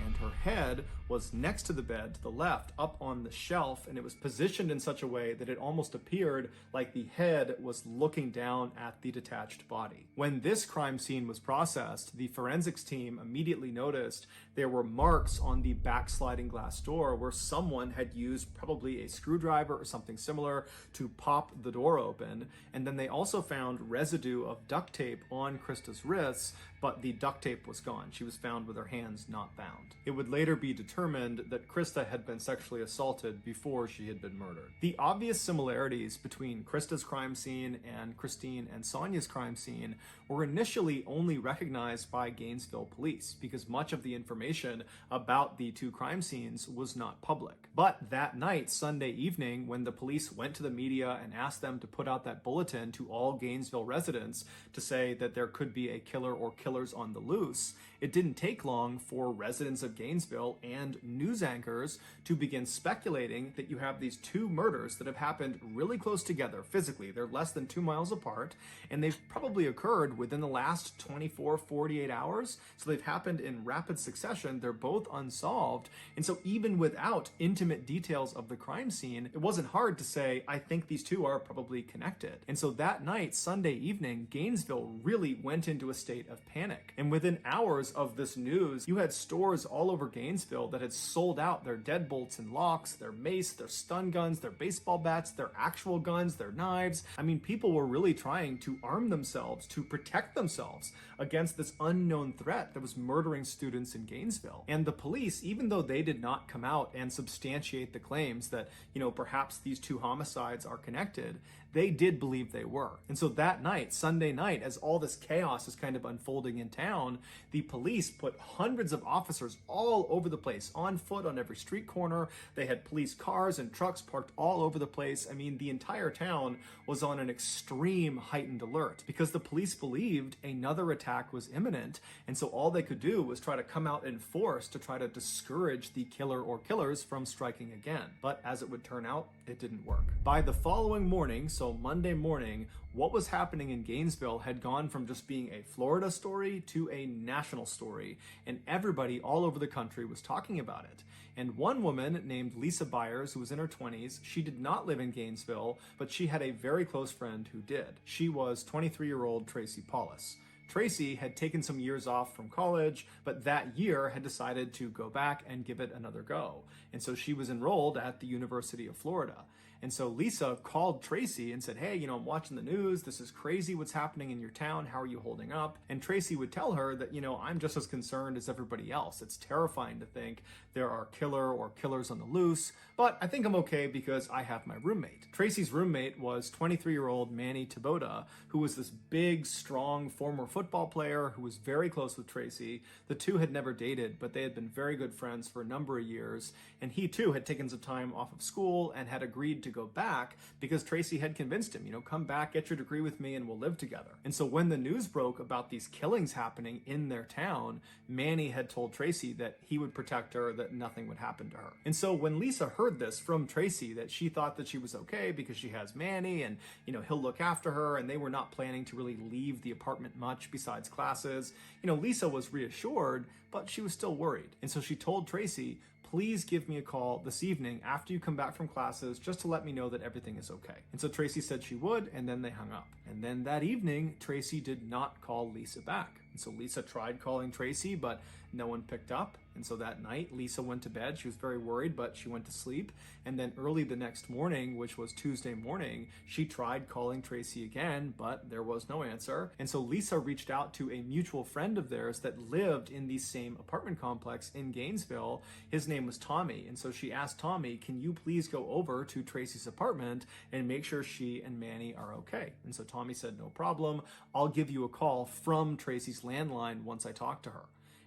And her head was next to the bed to the left, up on the shelf, and it was positioned in such a way that it almost appeared like the head was looking down at the detached body. When this crime scene was processed, the forensics team immediately noticed there were marks on the backsliding glass door where someone had used probably a screwdriver or something similar to pop the door open. And then they also found residue of duct tape on Krista's wrists, but the duct tape was gone. She was found with her hands not bound. It would later be determined that Krista had been sexually assaulted before she had been murdered. The obvious similarities between Krista's crime scene and Christine and Sonia's crime scene were initially only recognized by Gainesville police because much of the information about the 2 crime scenes was not public. But that night, Sunday evening, when the police went to the media and asked them to put out that bulletin to all Gainesville residents to say that there could be a killer or killers on the loose, it didn't take long for residents of Gainesville and news anchors to begin speculating that you have these 2 murders that have happened really close together physically. They're less than 2 miles apart, and they've probably occurred within the last 24, 48 hours. So they've happened in rapid succession. They're both unsolved. And so even without intimate details of the crime scene, it wasn't hard to say, I think these 2 are probably connected. And so that night, Sunday evening, Gainesville really went into a state of panic. And within hours of this news, you had stores all over Gainesville that had sold out their deadbolts and locks, their mace, their stun guns, their baseball bats, their actual guns, their knives. I mean, people were really trying to arm themselves to protect themselves against this unknown threat that was murdering students in Gainesville. And the police, even though they did not come out and substantiate the claims that, perhaps these 2 homicides are connected, they did believe they were. And so that night, Sunday night, as all this chaos is kind of unfolding in town, the police put hundreds of officers all over the place, on foot on every street corner. They had police cars and trucks parked all over the place. I mean, the entire town was on an extreme heightened alert because the police believed another attack was imminent. And so all they could do was try to come out in force to try to discourage the killer or killers from striking again. But as it would turn out, it didn't work. By the following morning, so Monday morning, what was happening in Gainesville had gone from just being a Florida story to a national story, and everybody all over the country was talking about it. And one woman named Lisa Byers, who was in her 20s, she did not live in Gainesville, but she had a very close friend who did. She was 23-year-old Tracy Paulus. Tracy had taken some years off from college, but that year had decided to go back and give it another go. And so she was enrolled at the University of Florida. And so Lisa called Tracy and said, hey, I'm watching the news. This is crazy what's happening in your town. How are you holding up? And Tracy would tell her that, I'm just as concerned as everybody else. It's terrifying to think there are killer or killers on the loose, but I think I'm okay because I have my roommate. Tracy's roommate was 23-year-old Manny Taboda, who was this big, strong former football player who was very close with Tracy. The 2 had never dated, but they had been very good friends for a number of years. And he too had taken some time off of school and had agreed to to go back because Tracy had convinced him, come back, get your degree with me, and we'll live together. And so when the news broke about these killings happening in their town, Manny had told Tracy that he would protect her, that nothing would happen to her. And so when Lisa heard this from Tracy, that she thought that she was okay because she has Manny and, he'll look after her, and they were not planning to really leave the apartment much besides classes, Lisa was reassured, but she was still worried. And so she told Tracy, please give me a call this evening after you come back from classes just to let me know that everything is okay. And so Tracy said she would, and then they hung up. And then that evening, Tracy did not call Lisa back. And so Lisa tried calling Tracy, but no one picked up. And so that night, Lisa went to bed. She was very worried, but she went to sleep. And then early the next morning, which was Tuesday morning, she tried calling Tracy again, but there was no answer. And so Lisa reached out to a mutual friend of theirs that lived in the same apartment complex in Gainesville. His name was Tommy. And so she asked Tommy, can you please go over to Tracy's apartment and make sure she and Manny are okay? And so Tommy said, no problem. I'll give you a call from Tracy's landline once I talk to her.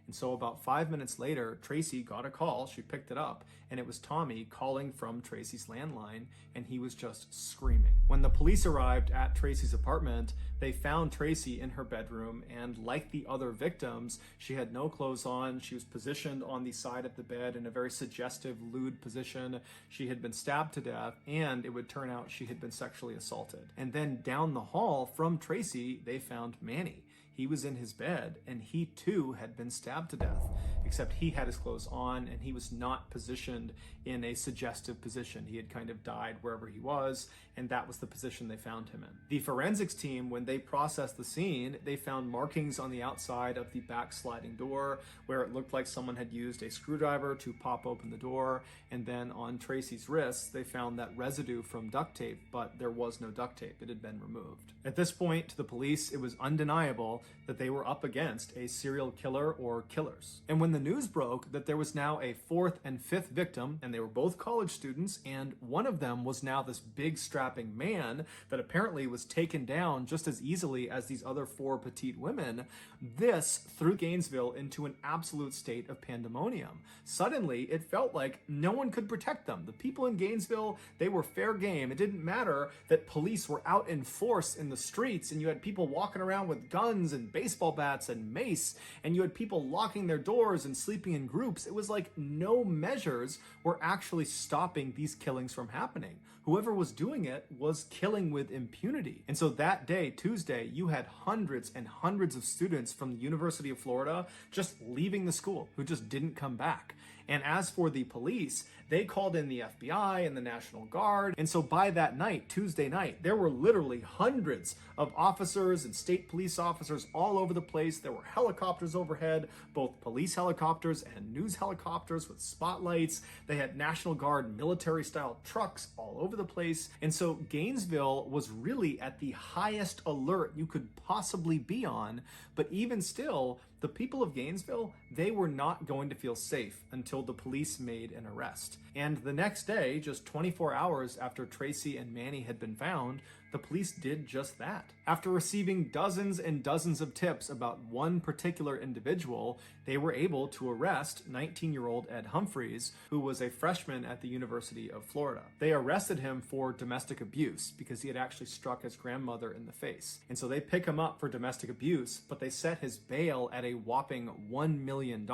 And so about 5 minutes later, Tracy got a call. She picked it up, and it was Tommy calling from Tracy's landline, and he was just screaming. When the police arrived at Tracy's apartment, they found Tracy in her bedroom, and like the other victims, she had no clothes on. She was positioned on the side of the bed in a very suggestive, lewd position. She had been stabbed to death, and it would turn out she had been sexually assaulted. And then down the hall from Tracy, they found Manny. He was in his bed, and he too had been stabbed to death, except he had his clothes on, and he was not positioned in a suggestive position. He had kind of died wherever he was, and that was the position they found him in. The forensics team, when they processed the scene, they found markings on the outside of the back sliding door where it looked like someone had used a screwdriver to pop open the door, and then on Tracy's wrists, they found that residue from duct tape, but there was no duct tape. It had been removed. At this point, to the police, it was undeniable that they were up against a serial killer or killers. And when the news broke that there was now a fourth and fifth victim, and they were both college students, and one of them was now this big strapping man that apparently was taken down just as easily as these other four petite women, this threw Gainesville into an absolute state of pandemonium. Suddenly, it felt like no one could protect them. The people in Gainesville, they were fair game. It didn't matter that police were out in force in the streets, and you had people walking around with guns and baseball bats and mace, and you had people locking their doors and sleeping in groups. It was like no measures were actually stopping these killings from happening. Whoever was doing it was killing with impunity. And so that day, Tuesday, you had hundreds and hundreds of students from the University of Florida just leaving the school who just didn't come back. And as for the police, they called in the FBI and the National Guard. And so by that night, Tuesday night, there were literally hundreds of officers and state police officers all over the place. There were helicopters overhead, both police helicopters and news helicopters with spotlights. They had National Guard military-style trucks all over the place. And so Gainesville was really at the highest alert you could possibly be on. But even still, the people of Gainesville, they were not going to feel safe until the police made an arrest. And the next day, just 24 hours after Tracy and Manny had been found, the police did just that. After receiving dozens and dozens of tips about one particular individual, they were able to arrest 19-year-old Ed Humphreys, who was a freshman at the University of Florida. They arrested him for domestic abuse because he had actually struck his grandmother in the face. And so they pick him up for domestic abuse, but they set his bail at a whopping $1 million,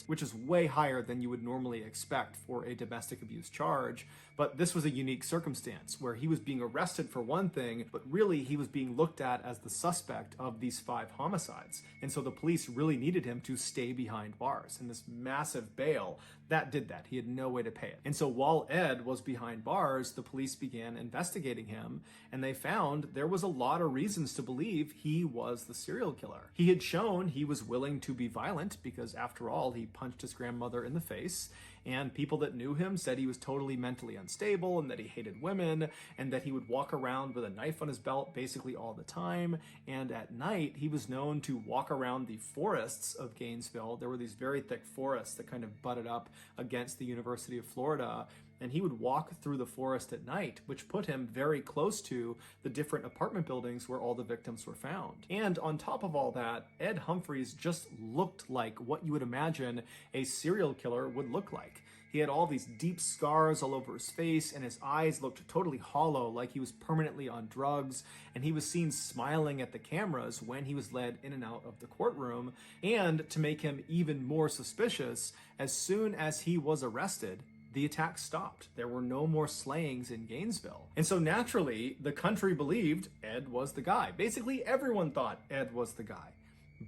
which is way higher than you would normally expect for a domestic abuse charge. But this was a unique circumstance where he was being arrested for one thing, but really he was being looked at as the suspect of these 5 homicides. And so the police really needed him to stay behind bars. And this massive bail, that did that. He had no way to pay it. And so while Ed was behind bars, the police began investigating him, and they found there was a lot of reasons to believe he was the serial killer. He had shown he was willing to be violent because, after all, he punched his grandmother in the face. And people that knew him said he was totally mentally unstable and that he hated women and that he would walk around with a knife on his belt basically all the time. And at night, he was known to walk around the forests of Gainesville. There were these very thick forests that kind of butted up against the University of Florida. And he would walk through the forest at night, which put him very close to the different apartment buildings where all the victims were found. And on top of all that, Ed Humphreys just looked like what you would imagine a serial killer would look like. He had all these deep scars all over his face, and his eyes looked totally hollow, like he was permanently on drugs, and he was seen smiling at the cameras when he was led in and out of the courtroom. And to make him even more suspicious, as soon as he was arrested, the attack stopped. There were no more slayings in Gainesville. And so naturally, the country believed Ed was the guy. Basically, everyone thought Ed was the guy.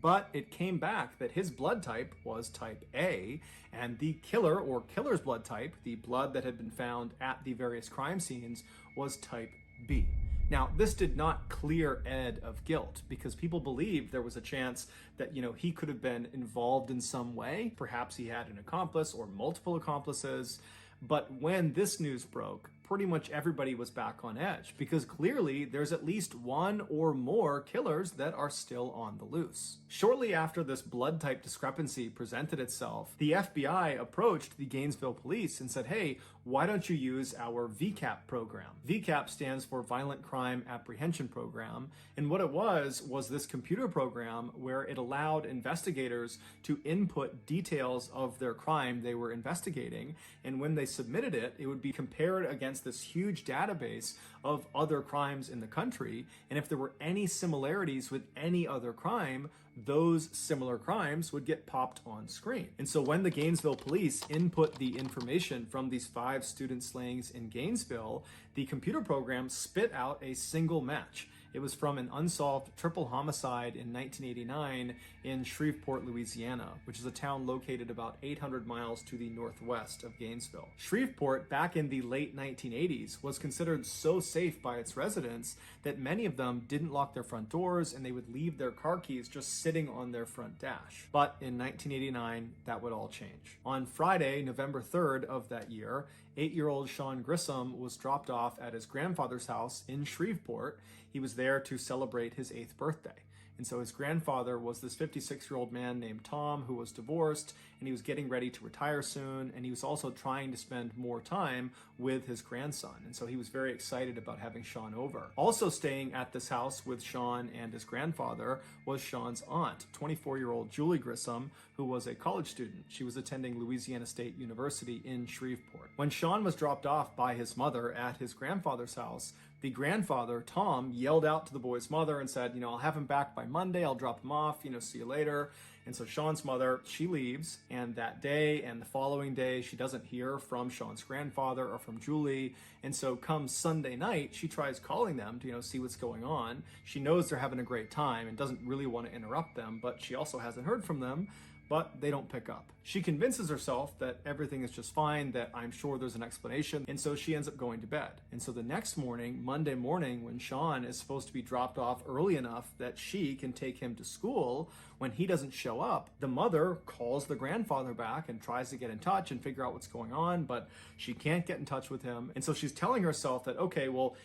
But it came back that his blood type was type A, and the killer or killer's blood type, the blood that had been found at the various crime scenes, was type B. Now, this did not clear Ed of guilt because people believed there was a chance that, he could have been involved in some way. Perhaps he had an accomplice or multiple accomplices. But when this news broke, pretty much everybody was back on edge because clearly there's at least one or more killers that are still on the loose. Shortly after this blood type discrepancy presented itself, the FBI approached the Gainesville police and said, hey, why don't you use our VCAP program? VCAP stands for Violent Crime Apprehension Program, and what it was this computer program where it allowed investigators to input details of their crime they were investigating, and when they submitted it, it would be compared against this huge database of other crimes in the country, and if there were any similarities with any other crime, those similar crimes would get popped on screen. And so when the Gainesville police input the information from these 5 student slayings in Gainesville, the computer program spit out a single match. It was from an unsolved triple homicide in 1989 in Shreveport, Louisiana, which is a town located about 800 miles to the northwest of Gainesville. Shreveport, back in the late 1980s, was considered so safe by its residents that many of them didn't lock their front doors and they would leave their car keys just sitting on their front dash. But in 1989, that would all change. On Friday, November 3rd of that year, 8-year-old Sean Grissom was dropped off at his grandfather's house in Shreveport. He was there to celebrate his 8th birthday. And so his grandfather was this 56-year-old man named Tom who was divorced, and he was getting ready to retire soon, and he was also trying to spend more time with his grandson. And so he was very excited about having Sean over. Also staying at this house with Sean and his grandfather was Sean's aunt, 24-year-old Julie Grissom, who was a college student. She was attending Louisiana State University in Shreveport. When Sean was dropped off by his mother at his grandfather's house, the grandfather, Tom, yelled out to the boy's mother and said, I'll have him back by Monday, I'll drop him off, see you later. And so Sean's mother, she leaves, and that day and the following day, she doesn't hear from Sean's grandfather or from Julie. And so come Sunday night, she tries calling them to, see what's going on. She knows they're having a great time and doesn't really want to interrupt them, but she also hasn't heard from them. But they don't pick up. She convinces herself that everything is just fine, that I'm sure there's an explanation, and so she ends up going to bed. And so the next morning, Monday morning, when Sean is supposed to be dropped off early enough that she can take him to school, when he doesn't show up, the mother calls the grandfather back and tries to get in touch and figure out what's going on, but she can't get in touch with him. And so she's telling herself that, okay, well,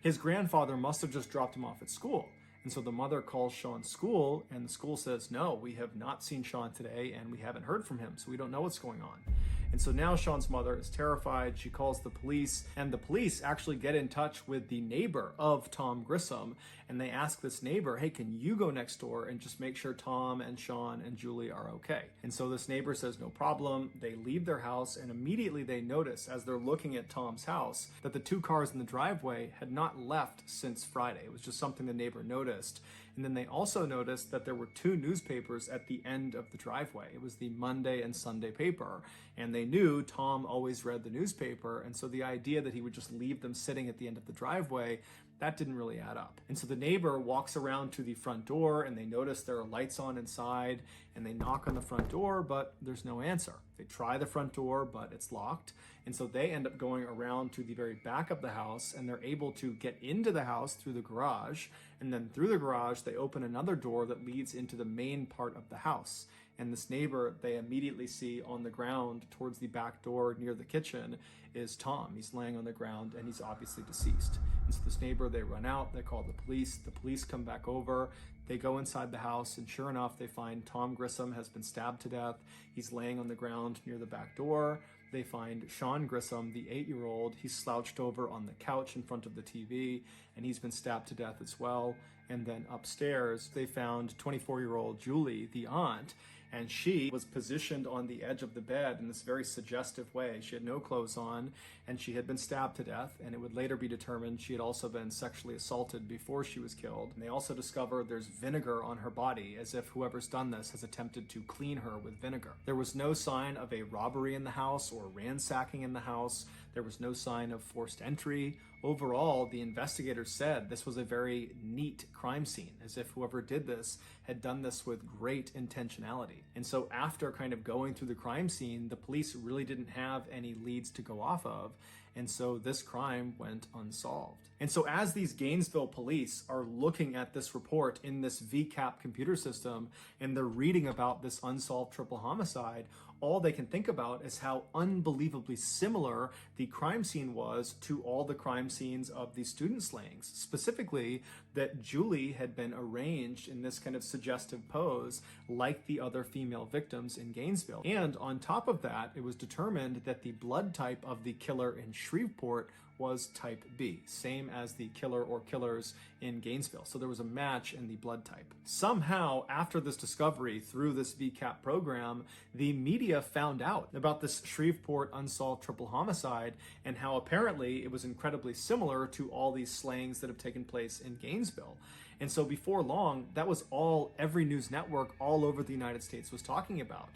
his grandfather must have just dropped him off at school. And so the mother calls Sean's school, and the school says, no, we have not seen Sean today, and we haven't heard from him, so we don't know what's going on. And so now Sean's mother is terrified. She calls the police, and the police actually get in touch with the neighbor of Tom Grissom, and they ask this neighbor, hey, can you go next door and just make sure Tom and Sean and Julie are okay? And so this neighbor says, no problem. They leave their house, and immediately they notice, as they're looking at Tom's house, that the 2 cars in the driveway had not left since Friday. It was just something the neighbor noticed. And then they also noticed that there were 2 newspapers at the end of the driveway. It was the Monday and Sunday paper. And they knew Tom always read the newspaper. And so the idea that he would just leave them sitting at the end of the driveway, that didn't really add up. And so the neighbor walks around to the front door, and they notice there are lights on inside, and they knock on the front door, but there's no answer. They try the front door, but it's locked. And so they end up going around to the very back of the house, and they're able to get into the house through the garage. And then through the garage, they open another door that leads into the main part of the house. And this neighbor they immediately see on the ground towards the back door near the kitchen is Tom. He's laying on the ground, and he's obviously deceased. And so this neighbor, they run out, they call the police come back over, they go inside the house, and sure enough, they find Tom Grissom has been stabbed to death. He's laying on the ground near the back door. They find Sean Grissom, the 8-year-old. He's slouched over on the couch in front of the TV, and he's been stabbed to death as well. And then upstairs, they found 24-year-old Julie, the aunt, and she was positioned on the edge of the bed in this very suggestive way. She had no clothes on, and she had been stabbed to death, and it would later be determined she had also been sexually assaulted before she was killed. And they also discovered there's vinegar on her body, as if whoever's done this has attempted to clean her with vinegar. There was no sign of a robbery in the house or ransacking in the house. There was no sign of forced entry. Overall, the investigators said this was a very neat crime scene, as if whoever did this had done this with great intentionality. And so after kind of going through the crime scene, the police really didn't have any leads to go off of, and so this crime went unsolved. And so as these Gainesville police are looking at this report in this VCAP computer system, and they're reading about this unsolved triple homicide, all they can think about is how unbelievably similar the crime scene was to all the crime scenes of the student slayings. Specifically, that Julie had been arranged in this kind of suggestive pose like the other female victims in Gainesville. And on top of that, it was determined that the blood type of the killer in Shreveport was type B, same as the killer or killers in Gainesville. So there was a match in the blood type. Somehow, after this discovery through this VCAP program, the media found out about this Shreveport unsolved triple homicide and how apparently it was incredibly similar to all these slayings that have taken place in Gainesville. And so before long, that was all every news network all over the United States was talking about.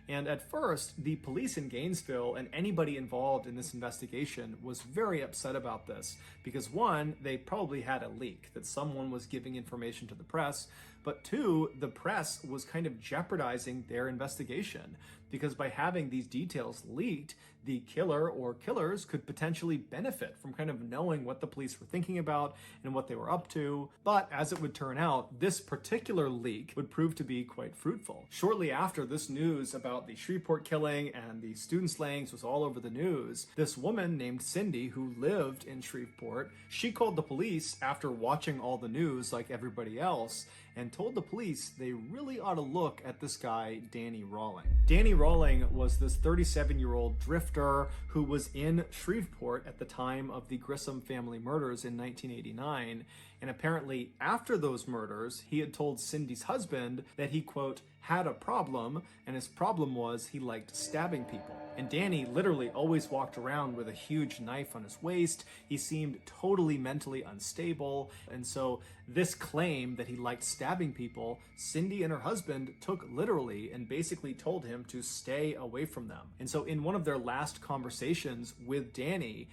And at first, the police in Gainesville and anybody involved in this investigation was very upset about this because one, they probably had a leak that someone was giving information to the press, but two, the press was kind of jeopardizing their investigation because by having these details leaked, the killer or killers could potentially benefit from kind of knowing what the police were thinking about and what they were up to. But as it would turn out, this particular leak would prove to be quite fruitful. Shortly after this news about the Shreveport killing and the student slayings was all over the news, this woman named Cindy, who lived in Shreveport, she called the police after watching all the news like everybody else and told the police they really ought to look at this guy, Danny Rawling. Danny Rawling was this 37-year-old drifter who was in Shreveport at the time of the Grissom family murders in 1989. And apparently after those murders, he had told Cindy's husband that he, quote, had a problem, and his problem was he liked stabbing people. And Danny literally always walked around with a huge knife on his waist. He seemed totally mentally unstable. And so this claim that he liked stabbing people, Cindy and her husband took literally and basically told him to stay away from them. And so in one of their last conversations with Danny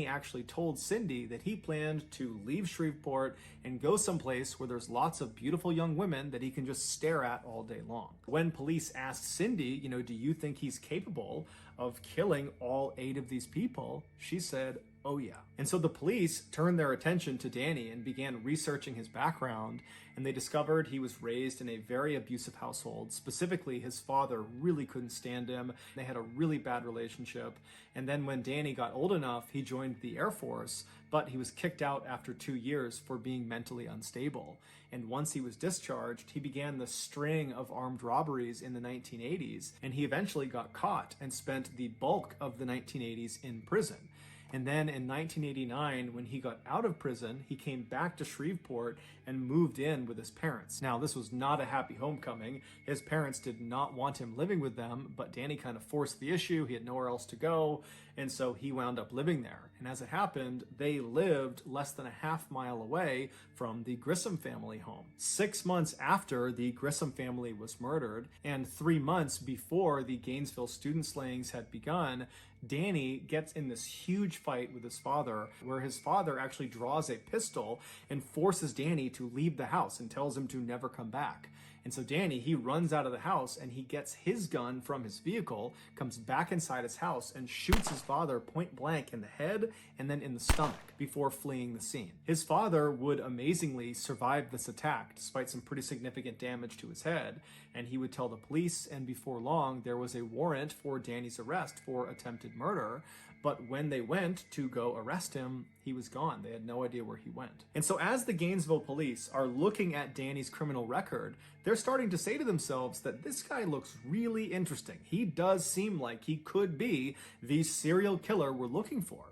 actually told Cindy that he planned to leave Shreveport and go someplace where there's lots of beautiful young women that he can just stare at all day long. When police asked Cindy, do you think he's capable of killing all 8 of these people? She said, oh yeah. And so the police turned their attention to Danny and began researching his background, and they discovered he was raised in a very abusive household. Specifically, his father really couldn't stand him. They had a really bad relationship. And then when Danny got old enough, he joined the Air Force, but he was kicked out after 2 years for being mentally unstable. And once he was discharged, he began the string of armed robberies in the 1980s, and he eventually got caught and spent the bulk of the 1980s in prison. And then in 1989, when he got out of prison, he came back to Shreveport and moved in with his parents. Now, this was not a happy homecoming. His parents did not want him living with them, but Danny kind of forced the issue. He had nowhere else to go, and so he wound up living there. And as it happened, they lived less than a half-mile away from the Grissom family home. 6 months after the Grissom family was murdered, and 3 months before the Gainesville student slayings had begun, Danny gets in this huge fight with his father, where his father actually draws a pistol and forces Danny to leave the house and tells him to never come back. And so Danny, he runs out of the house and he gets his gun from his vehicle, comes back inside his house and shoots his father point blank in the head and then in the stomach before fleeing the scene. His father would amazingly survive this attack despite some pretty significant damage to his head, and he would tell the police, and before long there was a warrant for Danny's arrest for attempted murder. But when they went to go arrest him, he was gone. They had no idea where he went. And so as the Gainesville police are looking at Danny's criminal record, they're starting to say to themselves that this guy looks really interesting. He does seem like he could be the serial killer we're looking for.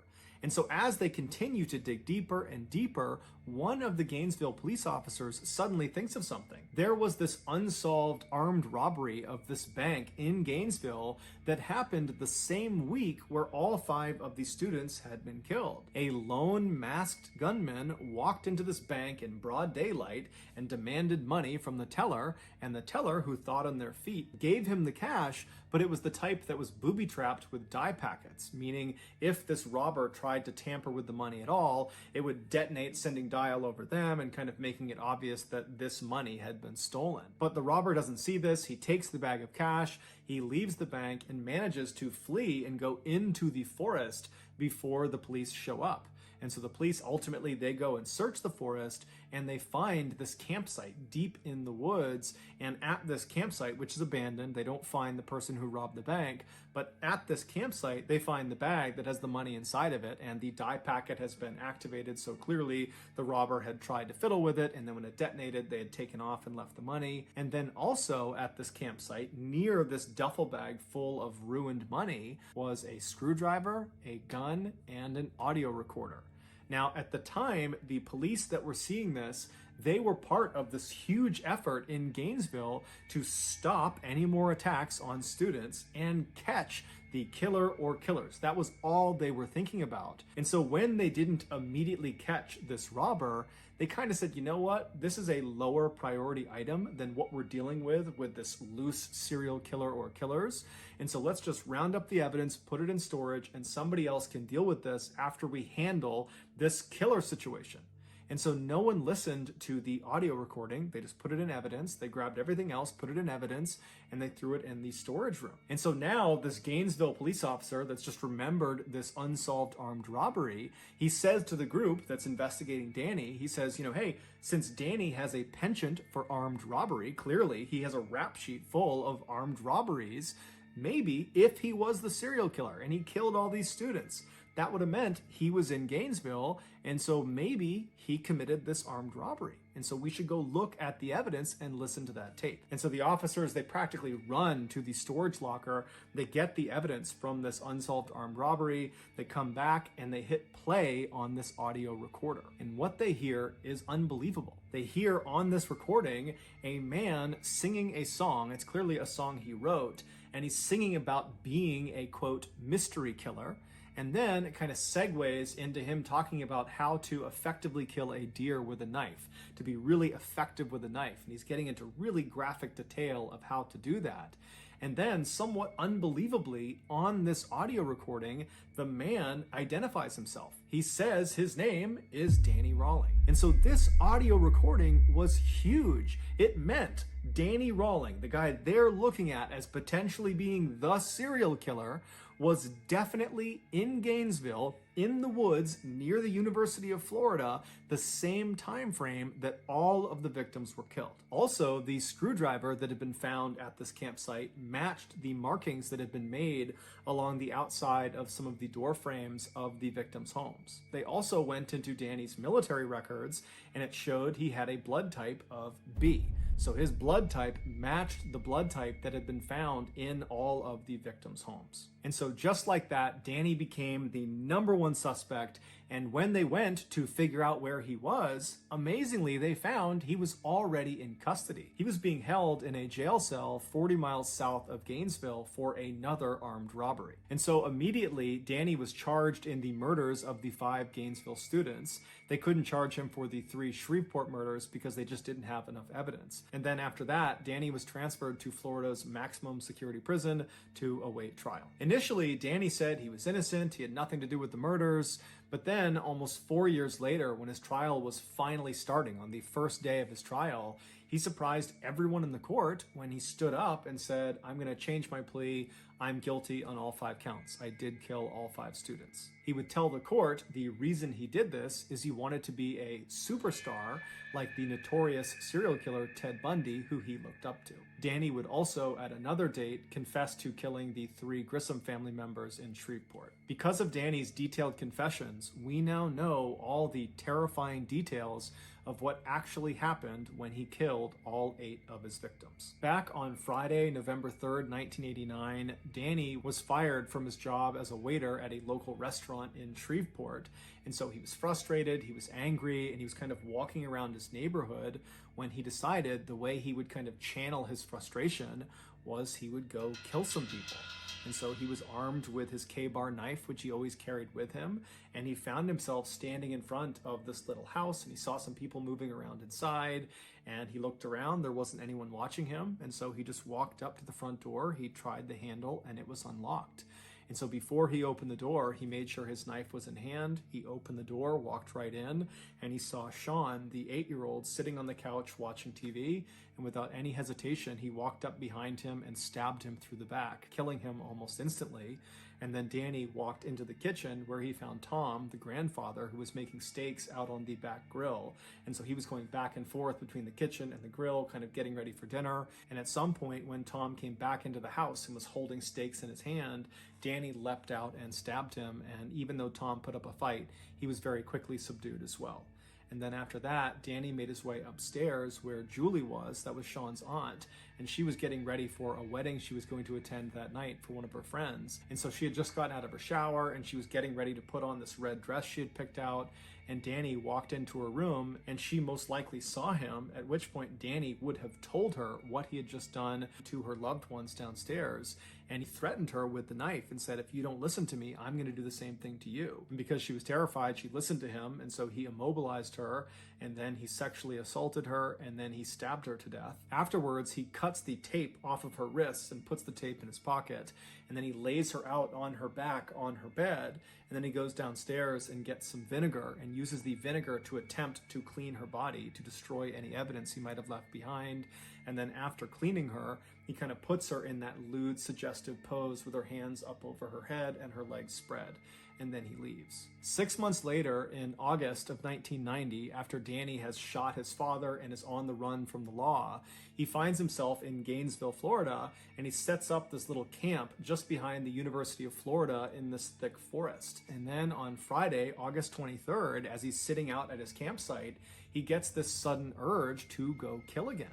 And so as they continue to dig deeper and deeper, one of the Gainesville police officers suddenly thinks of something. There was this unsolved armed robbery of this bank in Gainesville that happened the same week where all 5 of the students had been killed. A lone masked gunman walked into this bank in broad daylight and demanded money from the teller, and the teller, who thought on their feet, gave him the cash, but it was the type that was booby-trapped with dye packets, meaning if this robber tried to tamper with the money at all, it would detonate, sending dye all over them and kind of making it obvious that this money had been stolen. But the robber doesn't see this. He takes the bag of cash, he leaves the bank, and manages to flee and go into the forest before the police show up. And so the police ultimately, they go and search the forest, and they find this campsite deep in the woods. And at this campsite, which is abandoned, they don't find the person who robbed the bank, but at this campsite, they find the bag that has the money inside of it, and the dye packet has been activated. So clearly the robber had tried to fiddle with it, and then when it detonated, they had taken off and left the money. And then also at this campsite, near this duffel bag full of ruined money, was a screwdriver, a gun, and an audio recorder. Now, at the time, the police that were seeing this, they were part of this huge effort in Gainesville to stop any more attacks on students and catch the killer or killers. That was all they were thinking about. And so when they didn't immediately catch this robber, they kind of said, you know what, this is a lower priority item than what we're dealing with this loose serial killer or killers. And so let's just round up the evidence, put it in storage, and somebody else can deal with this after we handle this killer situation. And so no one listened to the audio recording. They just put it in evidence. They grabbed everything else, put it in evidence, and they threw it in the storage room. And so now this Gainesville police officer that's just remembered this unsolved armed robbery, he says to the group that's investigating Danny, he says, you know, hey, since Danny has a penchant for armed robbery, clearly he has a rap sheet full of armed robberies, maybe if he was the serial killer and he killed all these students, that would have meant he was in Gainesville, and so maybe he committed this armed robbery. And so we should go look at the evidence and listen to that tape. And so the officers, they practically run to the storage locker. They get the evidence from this unsolved armed robbery. They come back and they hit play on this audio recorder. And what they hear is unbelievable. They hear on this recording a man singing a song. It's clearly a song he wrote, and he's singing about being a, quote, mystery killer. And then it kind of segues into him talking about how to effectively kill a deer with a knife, to be really effective with a knife. And he's getting into really graphic detail of how to do that. And then, somewhat unbelievably, on this audio recording, the man identifies himself. He says his name is Danny Rawling. And so this audio recording was huge. It meant Danny Rawling, the guy they're looking at as potentially being the serial killer, was definitely in Gainesville, in the woods near the University of Florida, the same time frame that all of the victims were killed. Also, the screwdriver that had been found at this campsite matched the markings that had been made along the outside of some of the door frames of the victims' homes. They also went into Danny's military records, and it showed he had a blood type of B. So his blood type matched the blood type that had been found in all of the victims' homes. And so just like that, Danny became the #1 suspect, and when they went to figure out where he was, amazingly, they found he was already in custody. He was being held in a jail cell 40 miles south of Gainesville for another armed robbery. And so immediately, Danny was charged in the murders of the 5 Gainesville students. They couldn't charge him for the 3 Shreveport murders because they just didn't have enough evidence. And then after that, Danny was transferred to Florida's maximum security prison to await trial. Initially, Danny said he was innocent, he had nothing to do with the murders, but then almost 4 years later, when his trial was finally starting on the first day of his trial, he surprised everyone in the court when he stood up and said, I'm going to change my plea. I'm guilty on all 5 counts. I did kill all 5 students. He would tell the court the reason he did this is he wanted to be a superstar like the notorious serial killer Ted Bundy, who he looked up to. Danny would also, at another date, confess to killing the 3 Grissom family members in Shreveport. Because of Danny's detailed confessions, we now know all the terrifying details of what actually happened when he killed all 8 of his victims. Back on Friday, November 3rd, 1989, Danny was fired from his job as a waiter at a local restaurant in Shreveport. And so he was frustrated, he was angry, and he was kind of walking around his neighborhood when he decided the way he would kind of channel his frustration was he would go kill some people. And so he was armed with his K-bar knife, which he always carried with him, and he found himself standing in front of this little house, and he saw some people moving around inside, and he looked around. There wasn't anyone watching him, and so he just walked up to the front door. He tried the handle, and it was unlocked. And so before he opened the door, he made sure his knife was in hand. He opened the door, walked right in, and he saw Sean, the 8-year-old, sitting on the couch watching TV. And without any hesitation, he walked up behind him and stabbed him through the back, killing him almost instantly. And then Danny walked into the kitchen where he found Tom, the grandfather, who was making steaks out on the back grill. And so he was going back and forth between the kitchen and the grill, kind of getting ready for dinner. And at some point, when Tom came back into the house and was holding steaks in his hand, Danny leapt out and stabbed him. And even though Tom put up a fight, he was very quickly subdued as well. And then after that, Danny made his way upstairs where Julie was, that was Sean's aunt, and she was getting ready for a wedding she was going to attend that night for one of her friends. And so she had just gotten out of her shower and she was getting ready to put on this red dress she had picked out. And Danny walked into her room and she most likely saw him, at which point Danny would have told her what he had just done to her loved ones downstairs. And he threatened her with the knife and said, if you don't listen to me, I'm going to do the same thing to you. And because she was terrified, she listened to him. And so he immobilized her, and then he sexually assaulted her, and then he stabbed her to death. Afterwards, he cuts the tape off of her wrists and puts the tape in his pocket. And then he lays her out on her back on her bed. And then he goes downstairs and gets some vinegar and uses the vinegar to attempt to clean her body, to destroy any evidence he might have left behind. And then after cleaning her, he kind of puts her in that lewd, suggestive pose with her hands up over her head and her legs spread. And then he leaves. 6 months later, in August of 1990, after Danny has shot his father and is on the run from the law, he finds himself in Gainesville, Florida, and he sets up this little camp just behind the University of Florida in this thick forest. And then on Friday, August 23rd, as he's sitting out at his campsite, he gets this sudden urge to go kill again.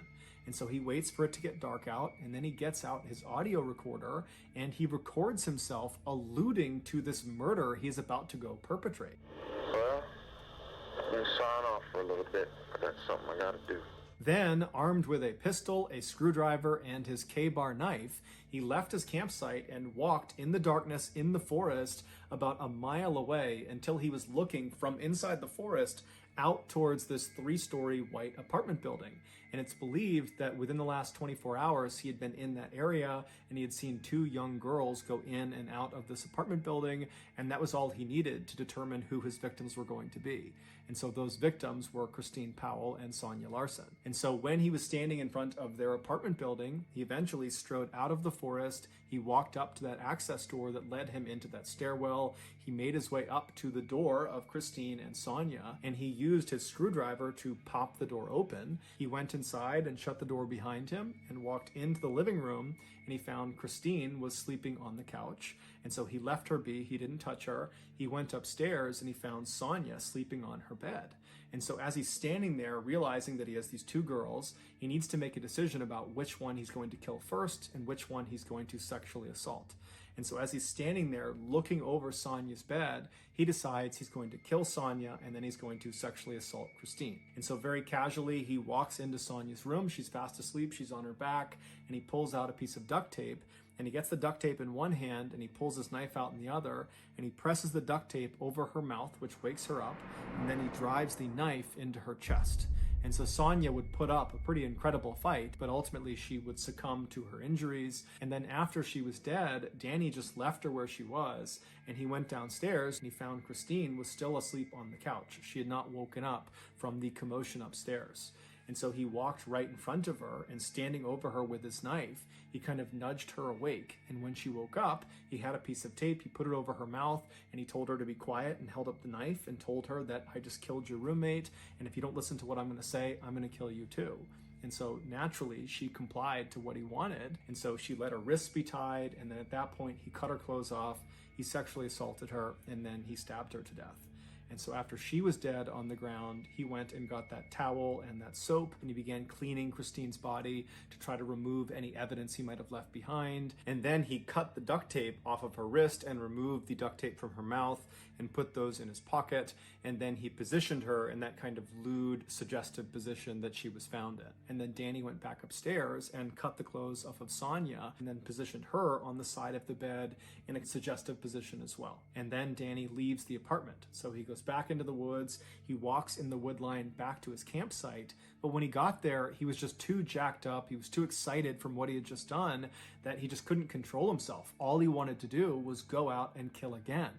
And so he waits for it to get dark out, and then he gets out his audio recorder and he records himself alluding to this murder he's about to go perpetrate. Well, I'm gonna sign off for a little bit. I got something I gotta do. Then, armed with a pistol, a screwdriver, and his K-bar knife, he left his campsite and walked in the darkness in the forest about a mile away until he was looking from inside the forest out towards this 3-story white apartment building. And it's believed that within the last 24 hours, he had been in that area and he had seen 2 young girls go in and out of this apartment building, and that was all he needed to determine who his victims were going to be. And so those victims were Christine Powell and Sonia Larson. And so when he was standing in front of their apartment building, he eventually strode out of the forest. He walked up to that access door that led him into that stairwell. He made his way up to the door of Christine and Sonia, and he used his screwdriver to pop the door open. He went inside and shut the door behind him and walked into the living room, and he found Christine was sleeping on the couch. And so he left her be, he didn't touch her. He went upstairs and he found Sonia sleeping on her bed. And so as he's standing there, realizing that he has these 2 girls, he needs to make a decision about which one he's going to kill first and which one he's going to sexually assault. And so as he's standing there looking over Sonia's bed, he decides he's going to kill Sonia and then he's going to sexually assault Christine. And so very casually, he walks into Sonia's room. She's fast asleep. She's on her back, and he pulls out a piece of duct tape, and he gets the duct tape in one hand and he pulls his knife out in the other, and he presses the duct tape over her mouth, which wakes her up, and then he drives the knife into her chest. And so Sonia would put up a pretty incredible fight, but ultimately she would succumb to her injuries. And then after she was dead, Danny just left her where she was, and he went downstairs and he found Christine was still asleep on the couch. She had not woken up from the commotion upstairs. And so he walked right in front of her, and standing over her with his knife, he kind of nudged her awake. And when she woke up, he had a piece of tape, he put it over her mouth, and he told her to be quiet and held up the knife and told her that I just killed your roommate, and if you don't listen to what I'm going to say, I'm going to kill you too. And so naturally, she complied to what he wanted. And so she let her wrists be tied, and then at that point, he cut her clothes off, he sexually assaulted her, and then he stabbed her to death. And so after she was dead on the ground, he went and got that towel and that soap, and he began cleaning Christine's body to try to remove any evidence he might have left behind. And then he cut the duct tape off of her wrist and removed the duct tape from her mouth and put those in his pocket. And then he positioned her in that kind of lewd, suggestive position that she was found in. And then Danny went back upstairs and cut the clothes off of Sonia and then positioned her on the side of the bed in a suggestive position as well. And then Danny leaves the apartment. So he goes back into the woods, he walks in the wood line back to his campsite, but when he got there, he was just too jacked up, he was too excited from what he had just done that he just couldn't control himself. All he wanted to do was go out and kill again.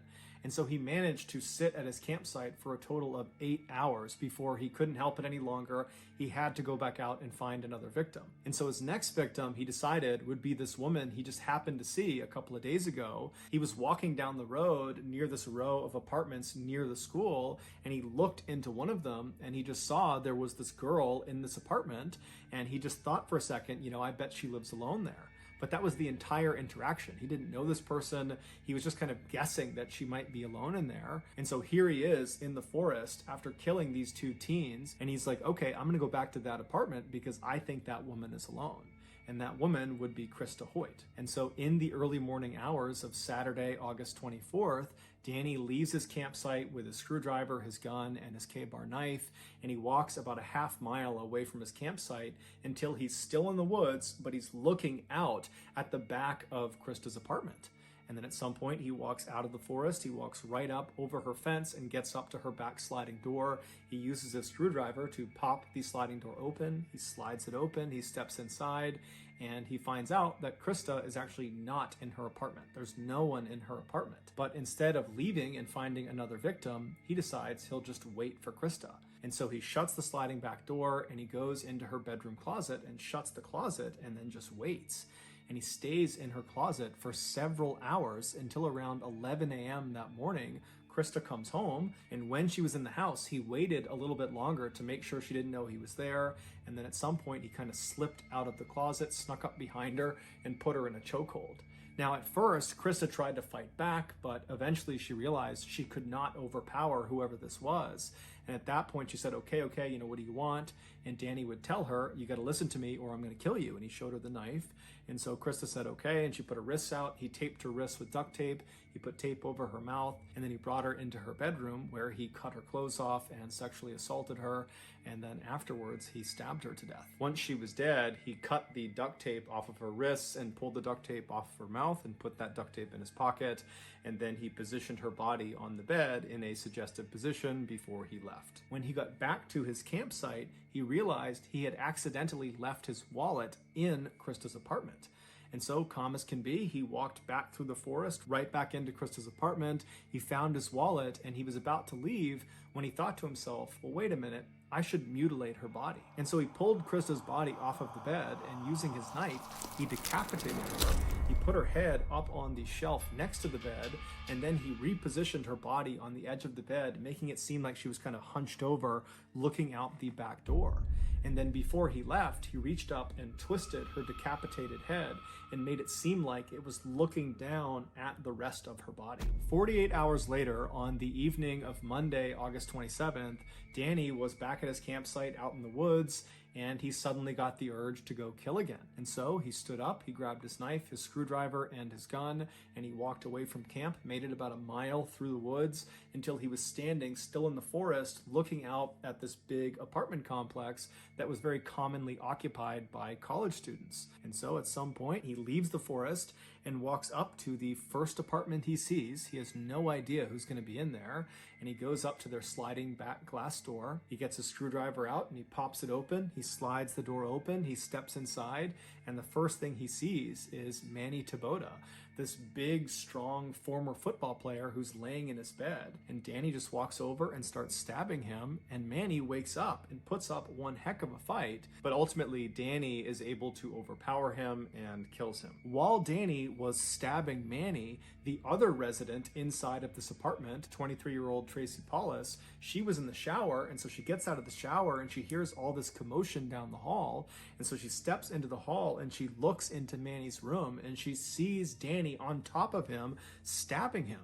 And so he managed to sit at his campsite for a total of 8 hours before he couldn't help it any longer. He had to go back out and find another victim. And so his next victim, he decided, would be this woman he just happened to see a couple of days ago. He was walking down the road near this row of apartments near the school, and he looked into one of them, and he just saw there was this girl in this apartment, and he just thought for a second, you know, I bet she lives alone there. But that was the entire interaction. He didn't know this person. He was just kind of guessing that she might be alone in there. And so here he is in the forest after killing these two teens. And he's like, okay, I'm gonna go back to that apartment because I think that woman is alone. And that woman would be Krista Hoyt. And so in the early morning hours of Saturday, August 24th, Danny leaves his campsite with his screwdriver, his gun, and his K-bar knife, and he walks about a half mile away from his campsite until he's still in the woods, but he's looking out at the back of Krista's apartment. And then at some point he walks out of the forest, he walks right up over her fence and gets up to her back sliding door. He uses his screwdriver to pop the sliding door open. He slides it open, he steps inside, and he finds out that Krista is actually not in her apartment. There's no one in her apartment. But instead of leaving and finding another victim, he decides he'll just wait for Krista. And so he shuts the sliding back door and he goes into her bedroom closet and shuts the closet and then just waits. And he stays in her closet for several hours until around 11 a.m. that morning. Krista comes home, and when she was in the house, he waited a little bit longer to make sure she didn't know he was there, and then at some point he kind of slipped out of the closet, snuck up behind her, and put her in a chokehold. Now at first, Krista tried to fight back, but eventually she realized she could not overpower whoever this was. And at that point she said, okay, you know, what do you want? And Danny would tell her, you gotta listen to me or I'm gonna kill you. And he showed her the knife. And so Krista said, okay, and she put her wrists out. He taped her wrists with duct tape. He put tape over her mouth, and then he brought her into her bedroom where he cut her clothes off and sexually assaulted her. And then afterwards, he stabbed her to death. Once she was dead, he cut the duct tape off of her wrists and pulled the duct tape off of her mouth and put that duct tape in his pocket. And then he positioned her body on the bed in a suggestive position before he left. When he got back to his campsite, he realized he had accidentally left his wallet in Krista's apartment. And so, calm as can be, he walked back through the forest, right back into Krista's apartment. He found his wallet, and he was about to leave when he thought to himself, well, wait a minute, I should mutilate her body. And so he pulled Krista's body off of the bed, and using his knife, he decapitated her. He put her head up on the shelf next to the bed, and then he repositioned her body on the edge of the bed, making it seem like she was kind of hunched over, looking out the back door. And then before he left, he reached up and twisted her decapitated head and made it seem like it was looking down at the rest of her body. 48 hours later, on the evening of Monday, August 27th, Danny was back at his campsite out in the woods, and he suddenly got the urge to go kill again. And so he stood up, he grabbed his knife, his screwdriver, and his gun, and he walked away from camp, made it about a mile through the woods until he was standing still in the forest looking out at this big apartment complex that was very commonly occupied by college students. And so at some point he leaves the forest and walks up to the first apartment he sees. He has no idea who's going to be in there, and he goes up to their sliding back glass door. He gets his screwdriver out and he pops it open. He slides the door open, he steps inside, and the first thing he sees is Manny Taboda, this big, strong former football player who's laying in his bed. And Danny just walks over and starts stabbing him, and Manny wakes up and puts up one heck of a fight, but ultimately Danny is able to overpower him and kills him. While Danny was stabbing Manny, the other resident inside of this apartment, 23-year-old Tracy Paulus, she was in the shower, and so she gets out of the shower and she hears all this commotion down the hall, and so she steps into the hall and she looks into Manny's room and she sees Danny on top of him stabbing him.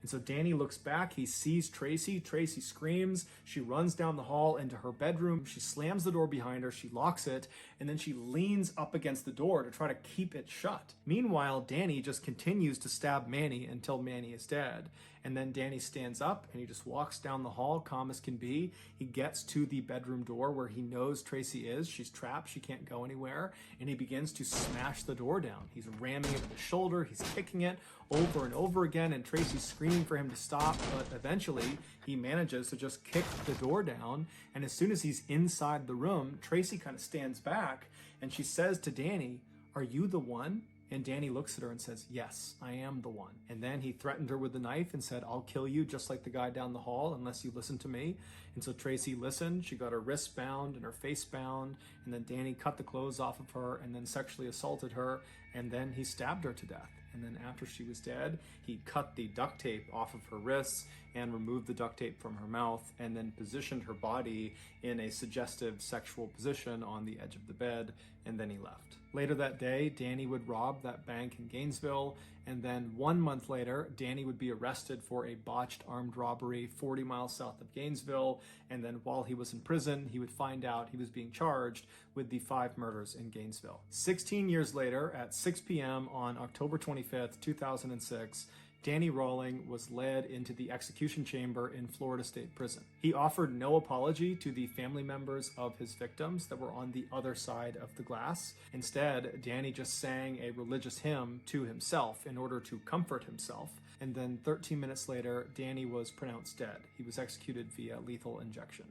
And so Danny looks back, he sees Tracy. Tracy screams, she runs down the hall into her bedroom, she slams the door behind her, she locks it, and then she leans up against the door to try to keep it shut. Meanwhile, Danny just continues to stab Manny until Manny is dead. And then Danny stands up and he just walks down the hall, calm as can be. He gets to the bedroom door where he knows Tracy is. She's trapped, she can't go anywhere. And he begins to smash the door down. He's ramming it with his shoulder, he's kicking it over and over again, and Tracy's screaming for him to stop, but eventually he manages to just kick the door down. And as soon as he's inside the room, Tracy kind of stands back and she says to Danny, "Are you the one?" And Danny looks at her and says, "Yes, I am the one." And then he threatened her with the knife and said, "I'll kill you just like the guy down the hall unless you listen to me." And so Tracy listened. She got her wrists bound and her face bound. And then Danny cut the clothes off of her and then sexually assaulted her. And then he stabbed her to death. And then after she was dead, he cut the duct tape off of her wrists and removed the duct tape from her mouth and then positioned her body in a suggestive sexual position on the edge of the bed, and then he left. Later that day, Danny would rob that bank in Gainesville, and then 1 month later, Danny would be arrested for a botched armed robbery 40 miles south of Gainesville, and then while he was in prison, he would find out he was being charged with the 5 murders in Gainesville. 16 years later, at 6 p.m. on October 25th, 2006, Danny Rawling was led into the execution chamber in Florida State Prison. He offered no apology to the family members of his victims that were on the other side of the glass. Instead, Danny just sang a religious hymn to himself in order to comfort himself. And then 13 minutes later, Danny was pronounced dead. He was executed via lethal injection.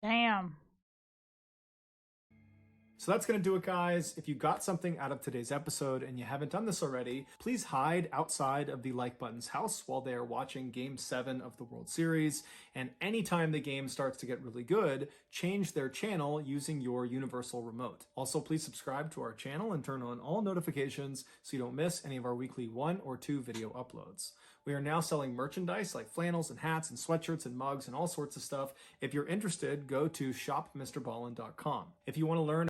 Damn. So that's going to do it, guys. If you got something out of today's episode and you haven't done this already, please hide outside of the Like Button's house while they are watching Game 7 of the World Series. And anytime the game starts to get really good, change their channel using your universal remote. Also, please subscribe to our channel and turn on all notifications so you don't miss any of our weekly 1 or 2 video uploads. We are now selling merchandise like flannels and hats and sweatshirts and mugs and all sorts of stuff. If you're interested, go to shopmrballin.com. If you want to learn.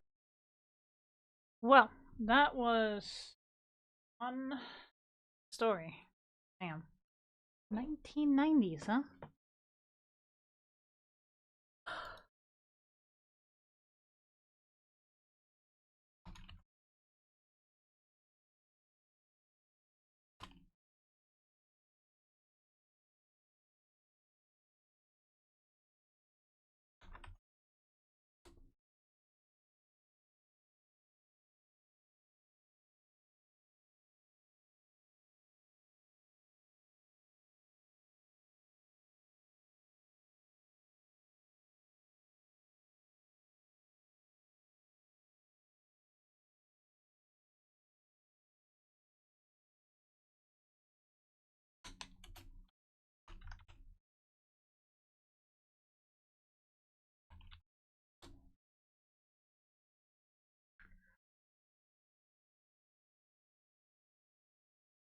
Well, that was one story. Damn. 1990s, huh?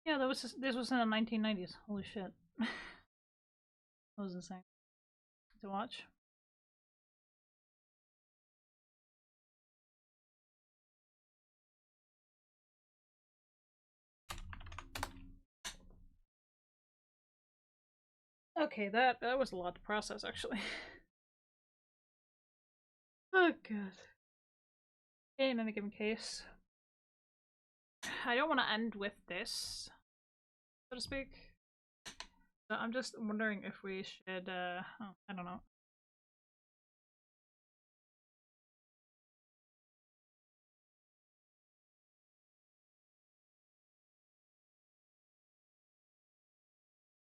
Yeah, this was in the 1990s. Holy shit. That was insane to watch. Okay, that was a lot to process, actually. Oh god. In any given case, I don't want to end with this, so to speak. So I'm just wondering if we should, I don't know.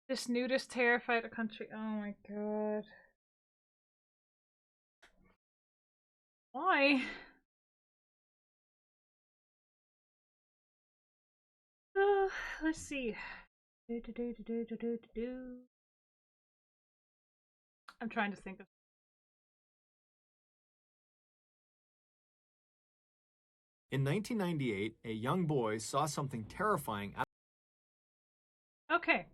This nudist terrified a country. Oh my god. Why? Let's see. I'm trying to think of. In 1998, a young boy saw something terrifying. Okay.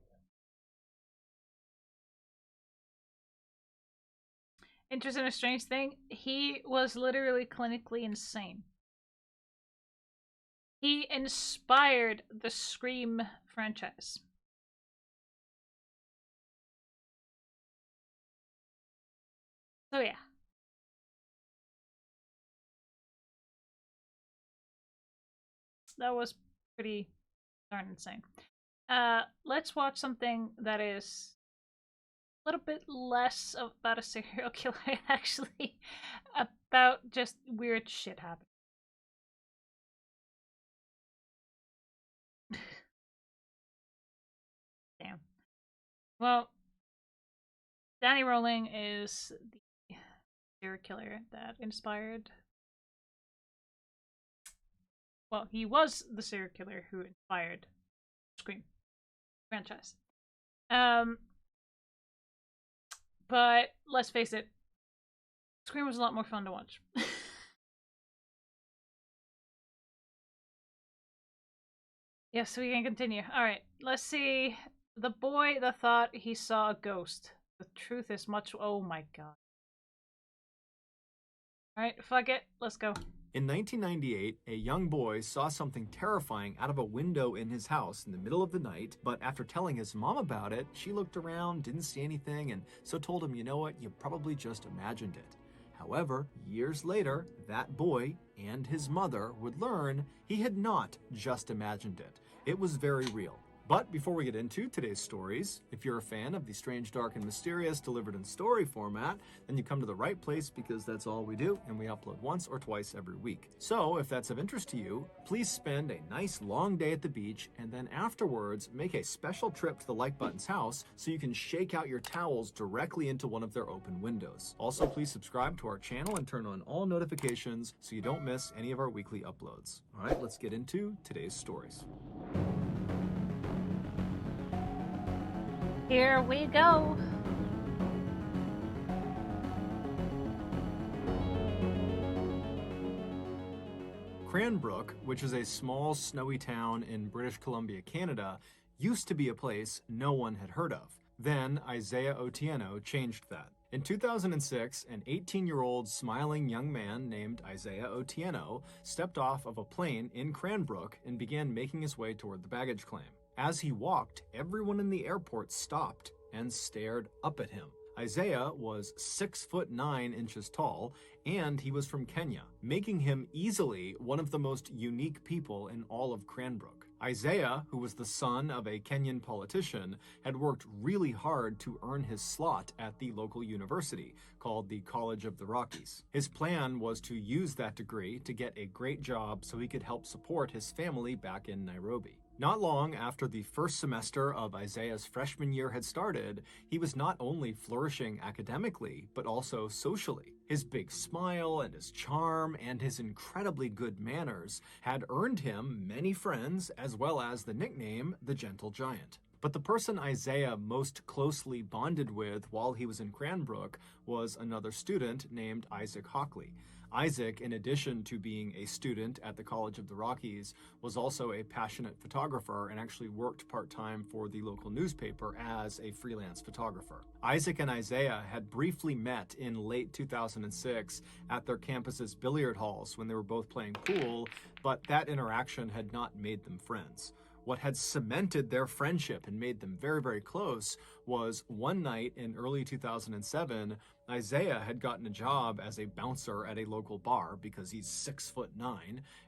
interesting or strange thing, he was literally clinically insane. He inspired the Scream franchise. So yeah. That was pretty darn insane. Let's watch something that is a little bit less about a serial killer, actually, about just weird shit happening. Damn. Well, Danny Rowling is the serial killer that inspired. Well, he was the serial killer who inspired Scream franchise. But let's face it, Scream was a lot more fun to watch. Yes, we can continue. Alright, let's see. The boy that thought he saw a ghost. The truth is much. Oh my god. Alright, fuck it. Let's go. In 1998, a young boy saw something terrifying out of a window in his house in the middle of the night, but after telling his mom about it, she looked around, didn't see anything, and so told him, you know what, you probably just imagined it. However, years later, that boy and his mother would learn he had not just imagined it. It was very real. But before we get into today's stories, if you're a fan of the strange, dark, and mysterious delivered in story format, then you come to the right place because that's all we do, and we upload once or twice every week. So if that's of interest to you, please spend a nice long day at the beach, and then afterwards make a special trip to the Like Button's house so you can shake out your towels directly into one of their open windows. Also, please subscribe to our channel and turn on all notifications so you don't miss any of our weekly uploads. All right, let's get into today's stories. Here we go. Cranbrook, which is a small, snowy town in British Columbia, Canada, used to be a place no one had heard of. Then Isaiah Otieno changed that. In 2006, an 18-year-old smiling young man named Isaiah Otieno stepped off of a plane in Cranbrook and began making his way toward the baggage claim. As he walked, everyone in the airport stopped and stared up at him. Isaiah was 6'9" tall, and he was from Kenya, making him easily one of the most unique people in all of Cranbrook. Isaiah, who was the son of a Kenyan politician, had worked really hard to earn his slot at the local university, called the College of the Rockies. His plan was to use that degree to get a great job so he could help support his family back in Nairobi. Not long after the first semester of Isaiah's freshman year had started, he was not only flourishing academically, but also socially. His big smile and his charm and his incredibly good manners had earned him many friends as well as the nickname the Gentle Giant. But the person Isaiah most closely bonded with while he was in Cranbrook was another student named Isaac Hockley. Isaac, in addition to being a student at the College of the Rockies, was also a passionate photographer and actually worked part-time for the local newspaper as a freelance photographer. Isaac and Isaiah had briefly met in late 2006 at their campus's billiard halls when they were both playing pool, but that interaction had not made them friends. What had cemented their friendship and made them very, very close was one night in early 2007, Isaiah had gotten a job as a bouncer at a local bar because he's 6'9",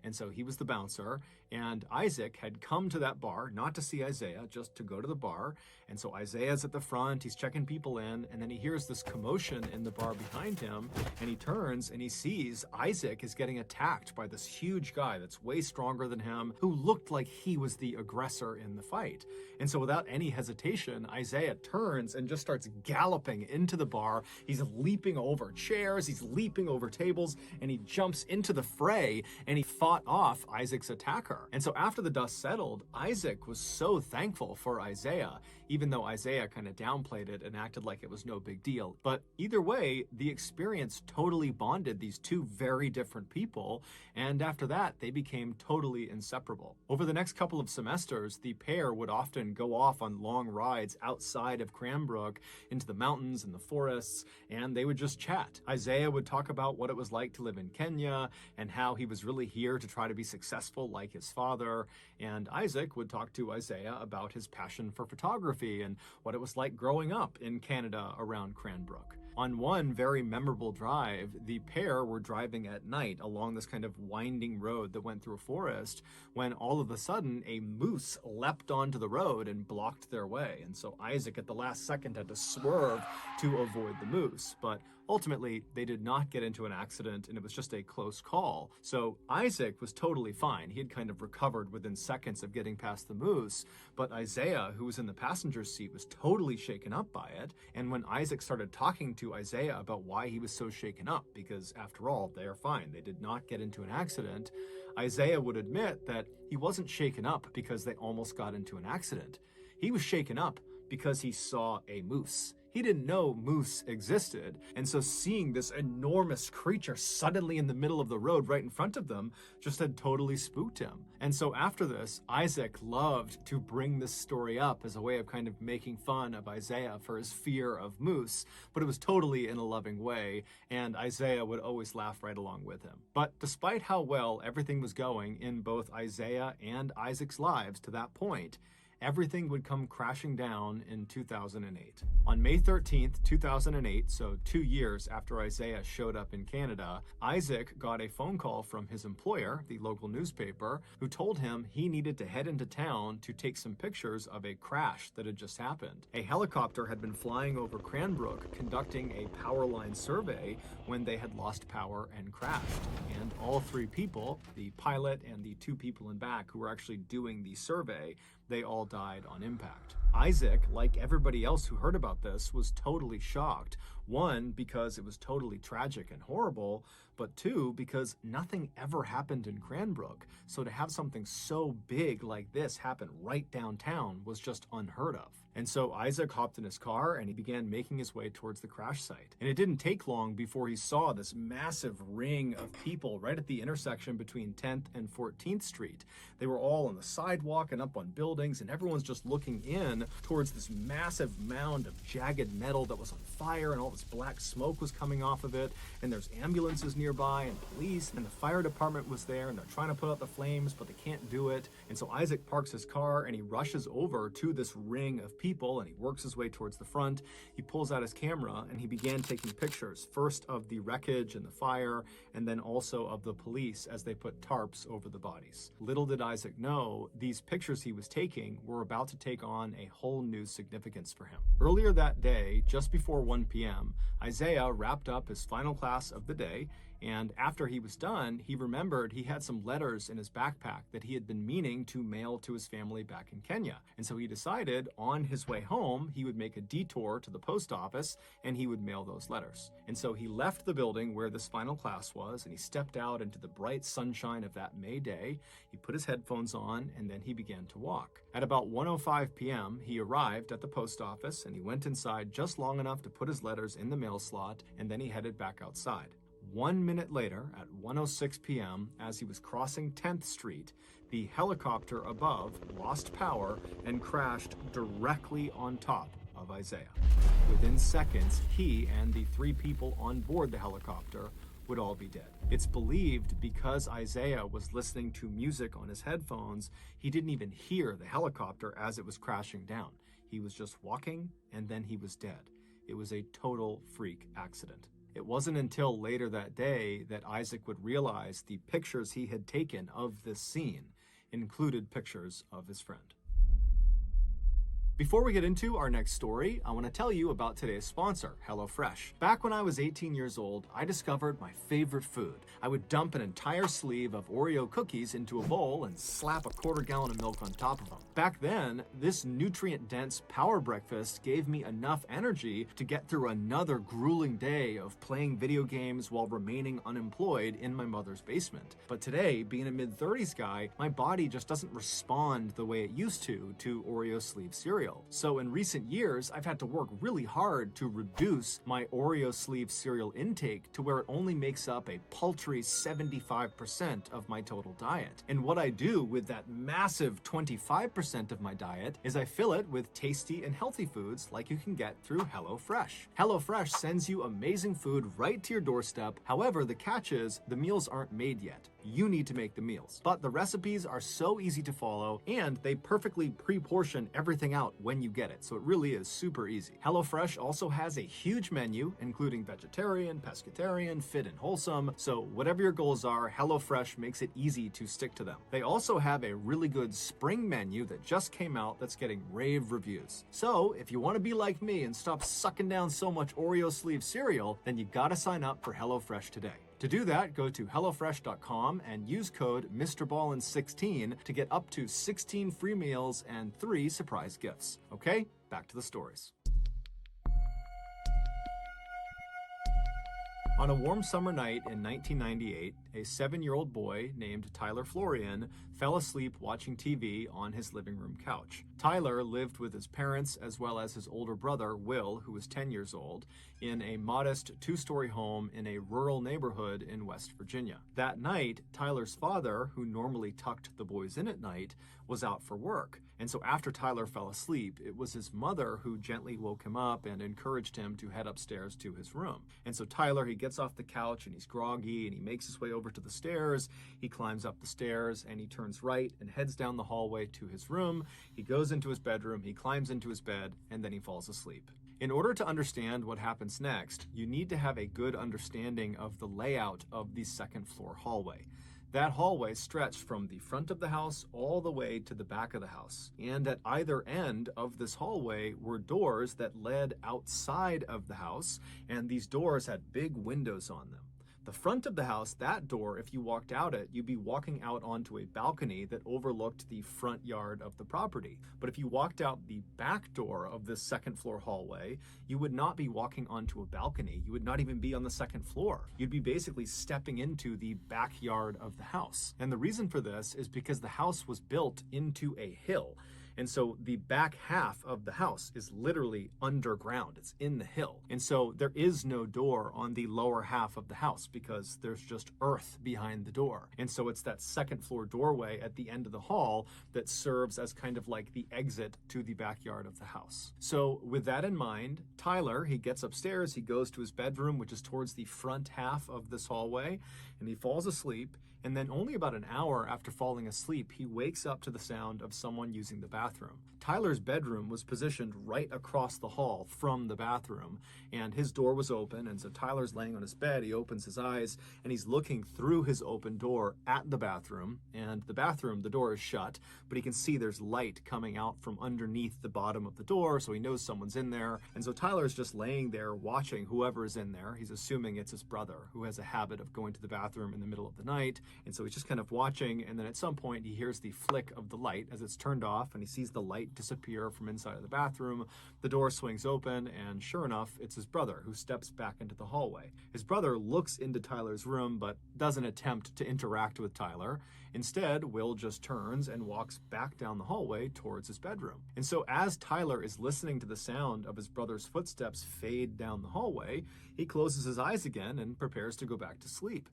and so he was the bouncer. And Isaac had come to that bar, not to see Isaiah, just to go to the bar. And so Isaiah's at the front, he's checking people in, and then he hears this commotion in the bar behind him, and he turns and he sees Isaac is getting attacked by this huge guy that's way stronger than him, who looked like he was the aggressor in the fight. And so without any hesitation, Isaiah turns and just starts galloping into the bar. He's leaping over chairs, he's leaping over tables, and he jumps into the fray, and he fought off Isaac's attacker. And so after the dust settled, Isaac was so thankful for Isaiah, even though Isaiah kind of downplayed it and acted like it was no big deal. But either way, the experience totally bonded these two very different people, and after that, they became totally inseparable. Over the next couple of semesters, the pair would often go off on long rides outside outside of Cranbrook into the mountains and the forests, and they would just chat. Isaiah would talk about what it was like to live in Kenya and how he was really here to try to be successful like his father. And Isaac would talk to Isaiah about his passion for photography and what it was like growing up in Canada around Cranbrook. On one very memorable drive, the pair were driving at night along this kind of winding road that went through a forest when all of a sudden a moose leapt onto the road and blocked their way. And so Isaac at the last second had to swerve to avoid the moose. But ultimately, they did not get into an accident, and it was just a close call. So Isaac was totally fine. He had kind of recovered within seconds of getting past the moose, but Isaiah, who was in the passenger seat, was totally shaken up by it. And when Isaac started talking to Isaiah about why he was so shaken up, because after all, they are fine, they did not get into an accident, Isaiah would admit that he wasn't shaken up because they almost got into an accident. He was shaken up because he saw a moose. He didn't know moose existed, and so seeing this enormous creature suddenly in the middle of the road right in front of them just had totally spooked him. And so after this, Isaac loved to bring this story up as a way of kind of making fun of Isaiah for his fear of moose, but it was totally in a loving way, and Isaiah would always laugh right along with him. But despite how well everything was going in both Isaiah and Isaac's lives to that point, everything would come crashing down in 2008. On May 13th, 2008, so 2 years after Isaiah showed up in Canada, Isaac got a phone call from his employer, the local newspaper, who told him he needed to head into town to take some pictures of a crash that had just happened. A helicopter had been flying over Cranbrook conducting a power line survey when they had lost power and crashed. And all three people, the pilot and the two people in back who were actually doing the survey, they all died on impact. Isaac, like everybody else who heard about this, was totally shocked. One, because it was totally tragic and horrible, but two, because nothing ever happened in Cranbrook. So to have something so big like this happen right downtown was just unheard of. And so Isaac hopped in his car and he began making his way towards the crash site. And it didn't take long before he saw this massive ring of people right at the intersection between 10th and 14th Street. They were all on the sidewalk and up on buildings, and everyone's just looking in towards this massive mound of jagged metal that was on fire, and all this black smoke was coming off of it. And there's ambulances nearby and police, and the fire department was there, and they're trying to put out the flames, but they can't do it. And so Isaac parks his car and he rushes over to this ring of people, and he works his way towards the front. He pulls out his camera and he began taking pictures, first of the wreckage and the fire, and then also of the police as they put tarps over the bodies. Little did Isaac know, these pictures he was taking were about to take on a whole new significance for him. Earlier that day, just before 1 p.m., Isaiah wrapped up his final class of the day, and after he was done, he remembered he had some letters in his backpack that he had been meaning to mail to his family back in Kenya. And so he decided on his way home, he would make a detour to the post office and he would mail those letters. And so he left the building where this final class was, and he stepped out into the bright sunshine of that May day. He put his headphones on, and then he began to walk. At about 1:05 p.m., he arrived at the post office, and he went inside just long enough to put his letters in the mail slot, and then he headed back outside. 1 minute later, at 1:06 p.m., as he was crossing 10th Street, the helicopter above lost power and crashed directly on top of Isaiah. Within seconds, he and the three people on board the helicopter would all be dead. It's believed because Isaiah was listening to music on his headphones, he didn't even hear the helicopter as it was crashing down. He was just walking, and then he was dead. It was a total freak accident. It wasn't until later that day that Isaac would realize the pictures he had taken of this scene included pictures of his friend. Before we get into our next story, I want to tell you about today's sponsor, HelloFresh. Back when I was 18 years old, I discovered my favorite food. I would dump an entire sleeve of Oreo cookies into a bowl and slap a quarter gallon of milk on top of them. Back then, this nutrient-dense power breakfast gave me enough energy to get through another grueling day of playing video games while remaining unemployed in my mother's basement. But today, being a mid-30s guy, my body just doesn't respond the way it used to Oreo sleeve cereal. cereal. So in recent years, I've had to work really hard to reduce my Oreo sleeve cereal intake to where it only makes up a paltry 75% of my total diet. And what I do with that massive 25% of my diet is I fill it with tasty and healthy foods like you can get through HelloFresh. HelloFresh sends you amazing food right to your doorstep. However, the catch is the meals aren't made yet. You need to make the meals. But the recipes are so easy to follow, and they perfectly pre-portion everything out when you get it, so it really is super easy. HelloFresh also has a huge menu, including vegetarian, pescatarian, fit and wholesome, so whatever your goals are, HelloFresh makes it easy to stick to them. They also have a really good spring menu that just came out that's getting rave reviews. So if you want to be like me and stop sucking down so much Oreo sleeve cereal, then you gotta sign up for HelloFresh today. To do that, go to HelloFresh.com and use code MrBallin16 to get up to 16 free meals and 3 surprise gifts. Okay, back to the stories. On a warm summer night in 1998, a 7-year-old boy named Tyler Florian fell asleep watching TV on his living room couch. Tyler lived with his parents as well as his older brother, Will, who was 10 years old, in a modest 2-story home in a rural neighborhood in West Virginia. That night, Tyler's father, who normally tucked the boys in at night, was out for work. And so after Tyler fell asleep, it was his mother who gently woke him up and encouraged him to head upstairs to his room. And so Tyler, he gets off the couch and he's groggy and he makes his way over to the stairs. He climbs up the stairs and he turns right and heads down the hallway to his room. He goes into his bedroom, he climbs into his bed, and then he falls asleep. In order to understand what happens next, you need to have a good understanding of the layout of the second floor hallway. That hallway stretched from the front of the house all the way to the back of the house. And at either end of this hallway were doors that led outside of the house, and these doors had big windows on them. The front of the house, that door, if you walked out it, you'd be walking out onto a balcony that overlooked the front yard of the property. But if you walked out the back door of this second floor hallway, you would not be walking onto a balcony. You would not even be on the second floor. You'd be basically stepping into the backyard of the house. And the reason for this is because the house was built into a hill. And so the back half of the house is literally underground. It's in the hill. And so there is no door on the lower half of the house because there's just earth behind the door. And so it's that second floor doorway at the end of the hall that serves as kind of like the exit to the backyard of the house. So with that in mind, Tyler, he gets upstairs, he goes to his bedroom, which is towards the front half of this hallway, and he falls asleep. And then only about an hour after falling asleep, he wakes up to the sound of someone using the bathroom. Tyler's bedroom was positioned right across the hall from the bathroom, and his door was open, and so Tyler's laying on his bed, he opens his eyes, and he's looking through his open door at the bathroom, and the bathroom, the door is shut, but he can see there's light coming out from underneath the bottom of the door, so he knows someone's in there, and so Tyler's just laying there watching whoever is in there. He's assuming it's his brother, who has a habit of going to the bathroom in the middle of the night, and so he's just kind of watching, and then at some point he hears the flick of the light as it's turned off, and he sees the light disappear from inside of the bathroom. The door swings open, and sure enough, it's his brother who steps back into the hallway. His brother looks into Tyler's room, but doesn't attempt to interact with Tyler. Instead, Will just turns and walks back down the hallway towards his bedroom. And so as Tyler is listening to the sound of his brother's footsteps fade down the hallway, he closes his eyes again and prepares to go back to sleep.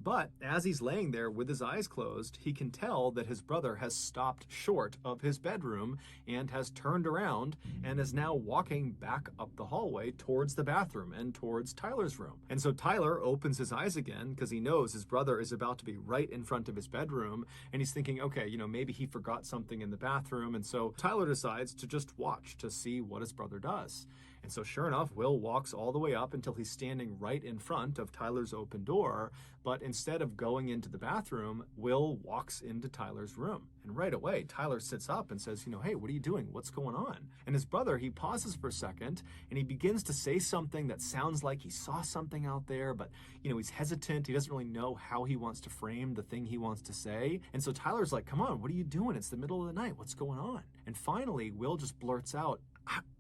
But as he's laying there with his eyes closed, he can tell that his brother has stopped short of his bedroom and has turned around and is now walking back up the hallway towards the bathroom and towards Tyler's room. And so Tyler opens his eyes again because he knows his brother is about to be right in front of his bedroom, and he's thinking, okay, maybe he forgot something in the bathroom. And so Tyler decides to just watch to see what his brother does. And so sure enough, Will walks all the way up until he's standing right in front of Tyler's open door. But instead of going into the bathroom, Will walks into Tyler's room. And right away, Tyler sits up and says, hey, what are you doing? What's going on? And his brother, he pauses for a second and he begins to say something that sounds like he saw something out there, but he's hesitant. He doesn't really know how he wants to frame the thing he wants to say. And so Tyler's like, come on, what are you doing? It's the middle of the night. What's going on? And finally, Will just blurts out,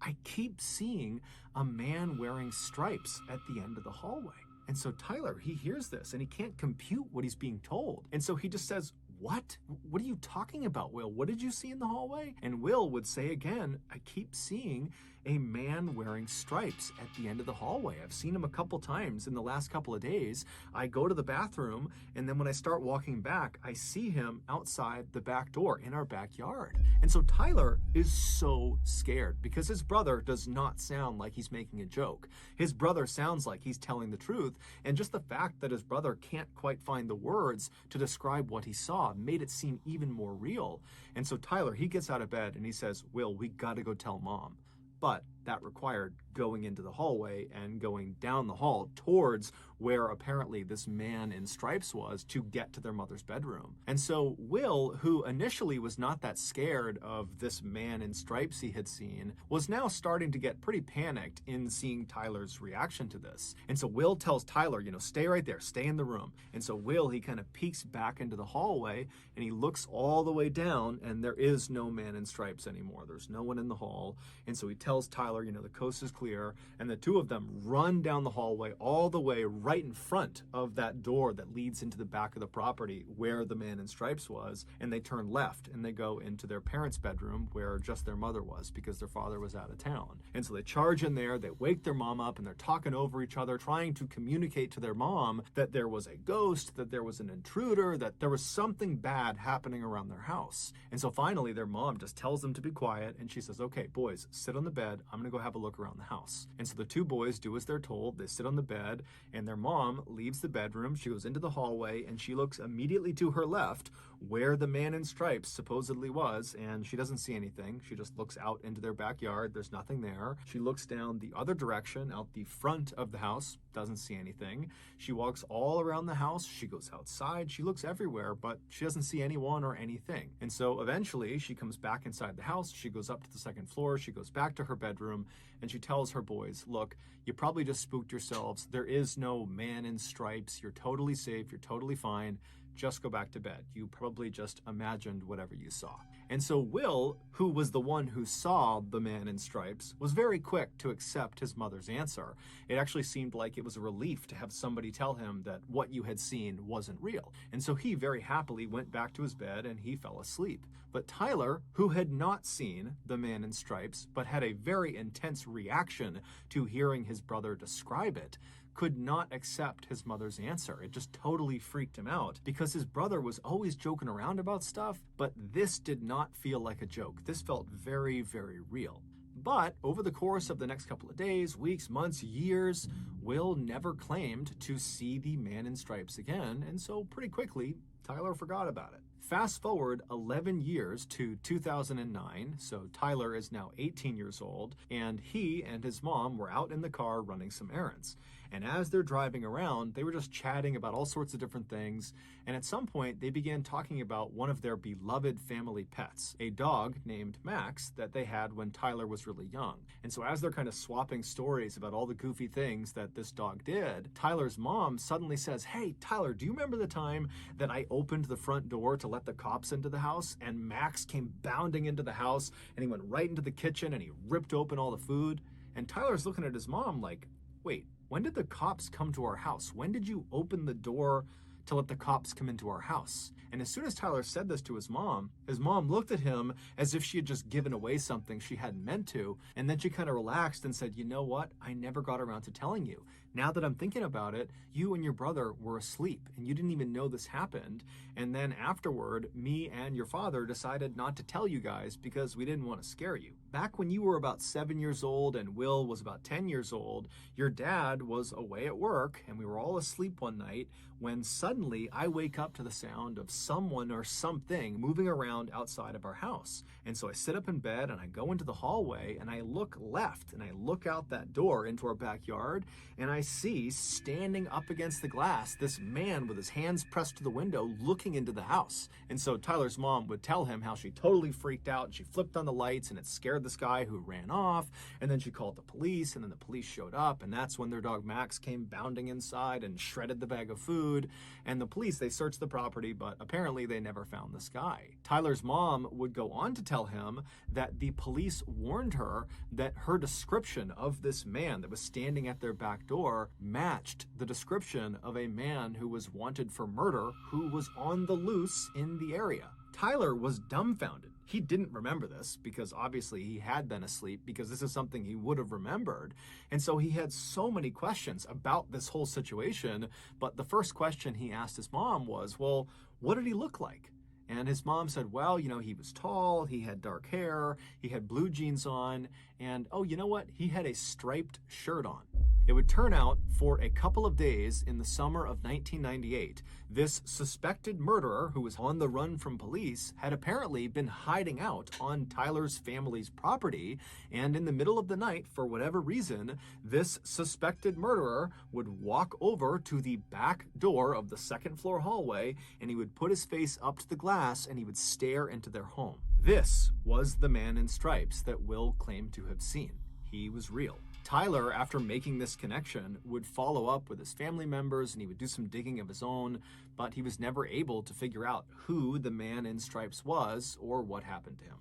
I keep seeing a man wearing stripes at the end of the hallway. And so Tyler, he hears this and he can't compute what he's being told. And so he just says, what? What are you talking about, Will? What did you see in the hallway? And Will would say again, I keep seeing a man wearing stripes at the end of the hallway. I've seen him a couple times in the last couple of days. I go to the bathroom, and then when I start walking back, I see him outside the back door in our backyard. And so Tyler is so scared because his brother does not sound like he's making a joke. His brother sounds like he's telling the truth, and just the fact that his brother can't quite find the words to describe what he saw made it seem even more real. And so Tyler, he gets out of bed and he says, Will, we gotta go tell Mom. But that required going into the hallway and going down the hall towards where apparently this man in stripes was to get to their mother's bedroom. And so Will, who initially was not that scared of this man in stripes he had seen, was now starting to get pretty panicked in seeing Tyler's reaction to this. And so Will tells Tyler, stay right there, stay in the room. And so Will, he kind of peeks back into the hallway and he looks all the way down, and there is no man in stripes anymore. There's no one in the hall. And so he tells Tyler, the coast is clear, and the two of them run down the hallway all the way right in front of that door that leads into the back of the property where the man in stripes was, and they turn left and they go into their parents' bedroom where just their mother was because their father was out of town. And so they charge in there, they wake their mom up, and they're talking over each other, trying to communicate to their mom that there was a ghost, that there was an intruder, that there was something bad happening around their house. And so finally their mom just tells them to be quiet, and she says, okay, boys, sit on the bed, I'm gonna go have a look around the house. And so the two boys do as they're told. They sit on the bed, and their mom leaves the bedroom. She goes into the hallway, and she looks immediately to her left where the man in stripes supposedly was, and she doesn't see anything. She just looks out into their backyard. There's nothing there. She looks down the other direction, out the front of the house, doesn't see anything. She walks all around the house. She goes outside. She looks everywhere, but she doesn't see anyone or anything. And so eventually she comes back inside the house. She goes up to the second floor. She goes back to her bedroom, and she tells her boys, look, you probably just spooked yourselves. There is no man in stripes. You're totally safe. You're totally fine. Just go back to bed. You probably just imagined whatever you saw. And so Will, who was the one who saw the man in stripes, was very quick to accept his mother's answer. It actually seemed like it was a relief to have somebody tell him that what you had seen wasn't real. And so he very happily went back to his bed and he fell asleep. But Tyler, who had not seen the man in stripes, but had a very intense reaction to hearing his brother describe it, could not accept his mother's answer. It just totally freaked him out because his brother was always joking around about stuff, but this did not feel like a joke. This felt very, very real. But over the course of the next couple of days, weeks, months, years, Will never claimed to see the man in stripes again, and so pretty quickly, Tyler forgot about it. Fast forward 11 years to 2009, so Tyler is now 18 years old, and he and his mom were out in the car running some errands. And as they're driving around, they were just chatting about all sorts of different things. And at some point, they began talking about one of their beloved family pets, a dog named Max that they had when Tyler was really young. And so as they're kind of swapping stories about all the goofy things that this dog did, Tyler's mom suddenly says, hey, Tyler, do you remember the time that I opened the front door to let the cops into the house and Max came bounding into the house and he went right into the kitchen and he ripped open all the food? And Tyler's looking at his mom like, wait, when did the cops come to our house? When did you open the door to let the cops come into our house? And as soon as Tyler said this to his mom looked at him as if she had just given away something she hadn't meant to. And then she kind of relaxed and said, you know what? I never got around to telling you. Now that I'm thinking about it, you and your brother were asleep and you didn't even know this happened. And then afterward, me and your father decided not to tell you guys because we didn't want to scare you. Back when you were about 7 years old and Will was about 10 years old, your dad was away at work and we were all asleep one night when suddenly I wake up to the sound of someone or something moving around outside of our house. And so I sit up in bed and I go into the hallway and I look left and I look out that door into our backyard and I see standing up against the glass this man with his hands pressed to the window looking into the house. And so Tyler's mom would tell him how she totally freaked out and she flipped on the lights and it scared this guy who ran off, and then she called the police and then the police showed up, and that's when their dog Max came bounding inside and shredded the bag of food. And the police, they searched the property, but apparently they never found this guy. Tyler's mom would go on to tell him that the police warned her that her description of this man that was standing at their back door door matched the description of a man who was wanted for murder who was on the loose in the area. Tyler was dumbfounded. He didn't remember this because obviously he had been asleep, because this is something he would have remembered. And so he had so many questions about this whole situation. But the first question he asked his mom was, well, what did he look like? And his mom said, well, you know, he was tall, he had dark hair, he had blue jeans on, and oh, you know what? He had a striped shirt on. It would turn out, for a couple of days in the summer of 1998, this suspected murderer who was on the run from police had apparently been hiding out on Tyler's family's property, and in the middle of the night, for whatever reason, this suspected murderer would walk over to the back door of the second floor hallway, and he would put his face up to the glass and he would stare into their home. This was the man in stripes that Will claimed to have seen. He was real. Tyler, after making this connection, would follow up with his family members and he would do some digging of his own, but he was never able to figure out who the man in stripes was or what happened to him.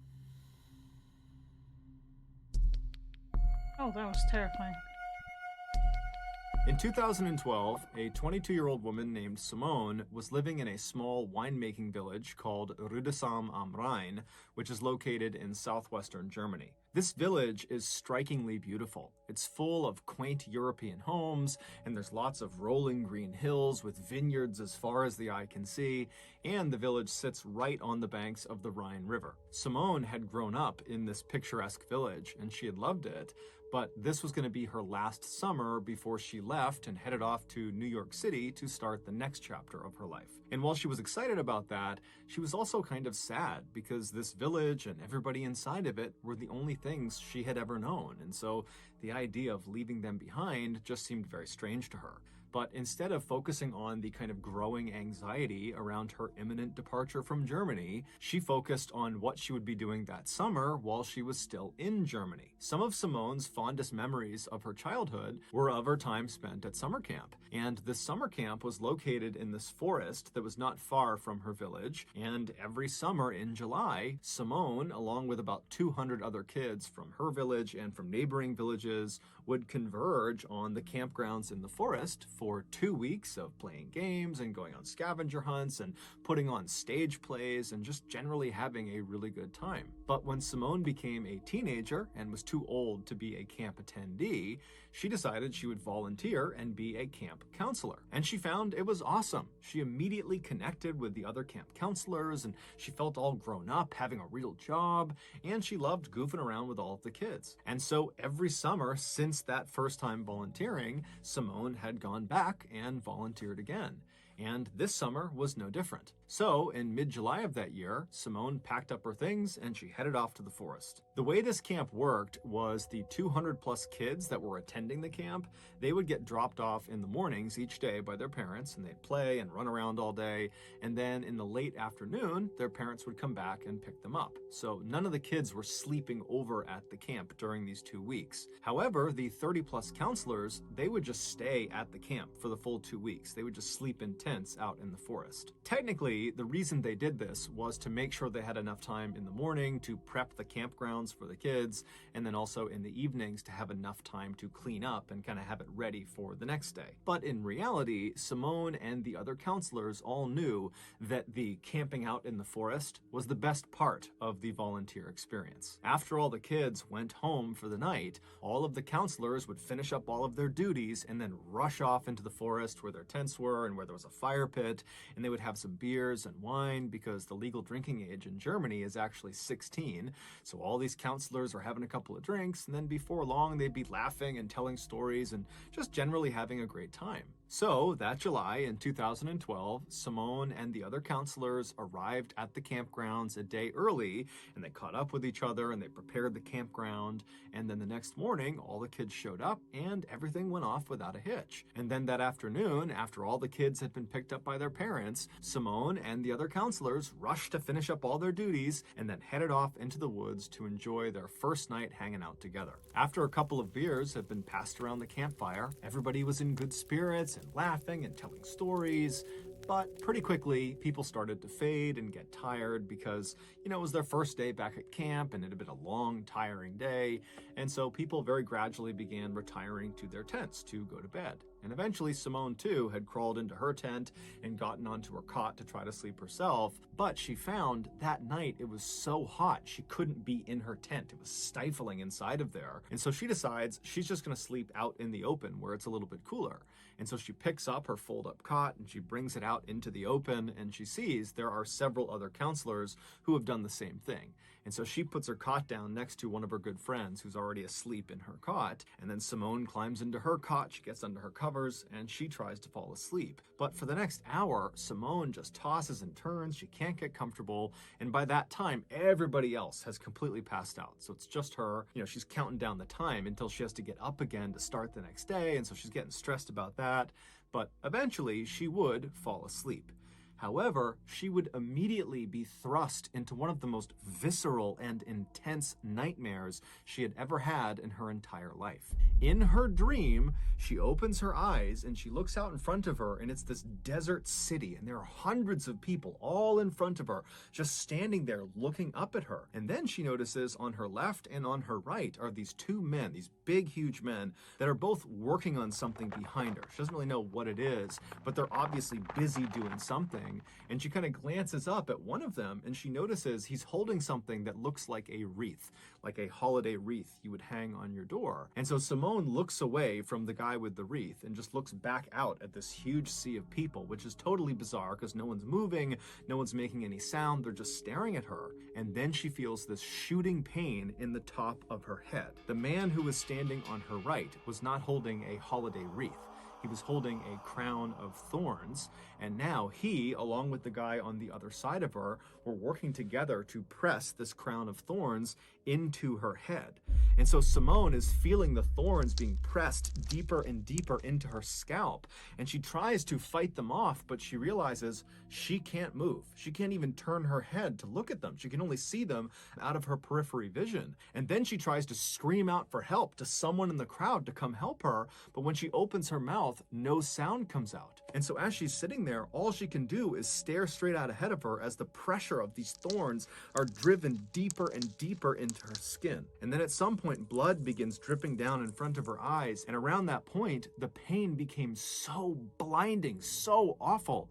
Oh, that was terrifying. In 2012, a 22-year-old woman named Simone was living in a small winemaking village called Rüdesheim am Rhein, which is located in southwestern Germany. This village is strikingly beautiful. It's full of quaint European homes, and there's lots of rolling green hills with vineyards as far as the eye can see, and the village sits right on the banks of the Rhine River. Simone had grown up in this picturesque village, and she had loved it, but this was going to be her last summer before she left and headed off to New York City to start the next chapter of her life. And while she was excited about that, she was also kind of sad because this village and everybody inside of it were the only things she had ever known. And so the idea of leaving them behind just seemed very strange to her. But instead of focusing on the kind of growing anxiety around her imminent departure from Germany, she focused on what she would be doing that summer while she was still in Germany. Some of Simone's fondest memories of her childhood were of her time spent at summer camp. And this summer camp was located in this forest that was not far from her village. And every summer in July, Simone, along with about 200 other kids from her village and from neighboring villages, would converge on the campgrounds in the forest for 2 weeks of playing games and going on scavenger hunts and putting on stage plays and just generally having a really good time. But when Simone became a teenager and was too old to be a camp attendee, she decided she would volunteer and be a camp counselor. And she found it was awesome. She immediately connected with the other camp counselors and she felt all grown up, having a real job, and she loved goofing around with all of the kids. And so every summer since that first time volunteering, Simone had gone back and volunteered again. And this summer was no different. So, in mid-July of that year, Simone packed up her things and she headed off to the forest. The way this camp worked was the 200 plus kids that were attending the camp, they would get dropped off in the mornings each day by their parents, and they'd play and run around all day, and then in the late afternoon, their parents would come back and pick them up. So none of the kids were sleeping over at the camp during these 2 weeks. However, the 30 plus counselors, they would just stay at the camp for the full 2 weeks. They would just sleep in tents out in the forest. Technically, the reason they did this was to make sure they had enough time in the morning to prep the campgrounds for the kids, and then also in the evenings to have enough time to clean up and kind of have it ready for the next day. But in reality, Simone and the other counselors all knew that the camping out in the forest was the best part of the volunteer experience. After all the kids went home for the night, all of the counselors would finish up all of their duties and then rush off into the forest where their tents were and where there was a fire pit, and they would have some beers and wine because the legal drinking age in Germany is actually 16. So all these counselors are having a couple of drinks, and then before long they'd be laughing and telling stories and just generally having a great time. So that July in 2012, Simone and the other counselors arrived at the campgrounds a day early, and they caught up with each other and they prepared the campground. And then the next morning, all the kids showed up and everything went off without a hitch. And then that afternoon, after all the kids had been picked up by their parents, Simone and the other counselors rushed to finish up all their duties and then headed off into the woods to enjoy their first night hanging out together. After a couple of beers had been passed around the campfire, everybody was in good spirits and laughing and telling stories. But pretty quickly, people started to fade and get tired because, it was their first day back at camp and it had been a long, tiring day. And so people very gradually began retiring to their tents to go to bed. And eventually Simone, too, had crawled into her tent and gotten onto her cot to try to sleep herself. But she found that night it was so hot she couldn't be in her tent. It was stifling inside of there. And so she decides she's just going to sleep out in the open where it's a little bit cooler. And so she picks up her fold-up cot and she brings it out into the open, and she sees there are several other counselors who have done the same thing. And so she puts her cot down next to one of her good friends who's already asleep in her cot. And then Simone climbs into her cot, she gets under her covers, and she tries to fall asleep. But for the next hour, Simone just tosses and turns, she can't get comfortable, and by that time, everybody else has completely passed out. So it's just her, she's counting down the time until she has to get up again to start the next day, and so she's getting stressed about that. But eventually, she would fall asleep. However, she would immediately be thrust into one of the most visceral and intense nightmares she had ever had in her entire life. In her dream, she opens her eyes and she looks out in front of her, and it's this desert city, and there are hundreds of people all in front of her, just standing there looking up at her. And then she notices on her left and on her right are these two men, these big, huge men, that are both working on something behind her. She doesn't really know what it is, but they're obviously busy doing something. And she kind of glances up at one of them and she notices he's holding something that looks like a wreath, like a holiday wreath you would hang on your door. And so Simone looks away from the guy with the wreath and just looks back out at this huge sea of people, which is totally bizarre because no one's moving, no one's making any sound, they're just staring at her. And then she feels this shooting pain in the top of her head. The man who was standing on her right was not holding a holiday wreath. He was holding a crown of thorns, and now he, along with the guy on the other side of her, were working together to press this crown of thorns into her head. And so Simone is feeling the thorns being pressed deeper and deeper into her scalp, and she tries to fight them off, but she realizes she can't move. She can't even turn her head to look at them. She can only see them out of her periphery vision. And then she tries to scream out for help to someone in the crowd to come help her, but when she opens her mouth, no sound comes out. And so as she's sitting there, all she can do is stare straight out ahead of her as the pressure of these thorns are driven deeper and deeper into her skin. And then at some point, blood begins dripping down in front of her eyes. And around that point, the pain became so blinding, so awful,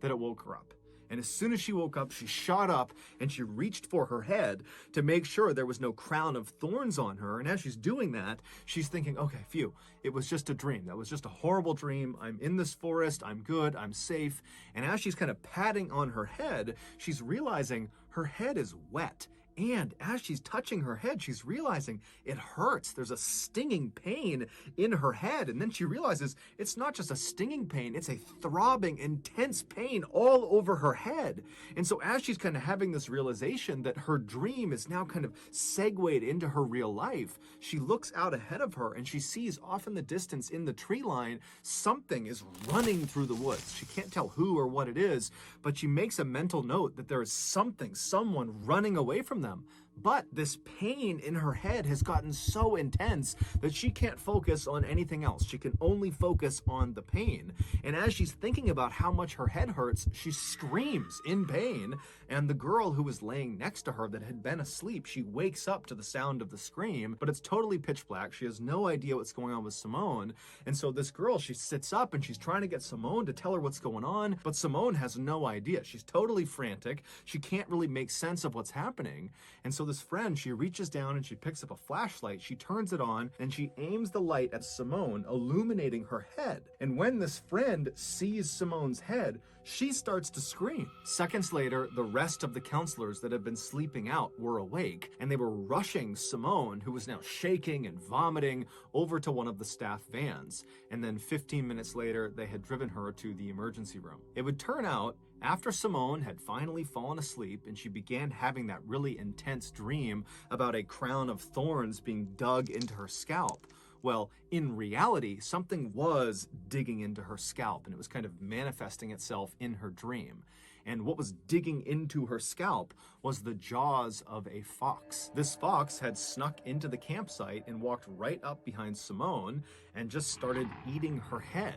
that it woke her up. And as soon as she woke up, she shot up and she reached for her head to make sure there was no crown of thorns on her. And as she's doing that, she's thinking, okay, phew, it was just a dream. That was just a horrible dream. I'm in this forest. I'm good. I'm safe. And as she's kind of patting on her head, she's realizing her head is wet. And as she's touching her head, she's realizing it hurts. There's a stinging pain in her head. And then she realizes it's not just a stinging pain, it's a throbbing, intense pain all over her head. And so as she's kind of having this realization that her dream is now kind of segued into her real life, she looks out ahead of her and she sees off in the distance in the tree line, something is running through the woods. She can't tell who or what it is, but she makes a mental note that there is someone running away from them. But this pain in her head has gotten so intense that she can't focus on anything else. She can only focus on the pain. And as she's thinking about how much her head hurts, she screams in pain. And the girl who was laying next to her that had been asleep, she wakes up to the sound of the scream, but it's totally pitch black. She has no idea what's going on with Simone. And so this girl, she sits up and she's trying to get Simone to tell her what's going on, but Simone has no idea. She's totally frantic. She can't really make sense of what's happening. And so this friend, she reaches down and she picks up a flashlight, she turns it on, and she aims the light at Simone, illuminating her head. And when this friend sees Simone's head, she starts to scream. Seconds later, the rest of the counselors that had been sleeping out were awake, and they were rushing Simone, who was now shaking and vomiting, over to one of the staff vans. And then 15 minutes later, they had driven her to the emergency room. It would turn out, after Simone had finally fallen asleep and she began having that really intense dream about a crown of thorns being dug into her scalp, well, in reality, something was digging into her scalp and it was kind of manifesting itself in her dream. And what was digging into her scalp was the jaws of a fox. This fox had snuck into the campsite and walked right up behind Simone and just started eating her head.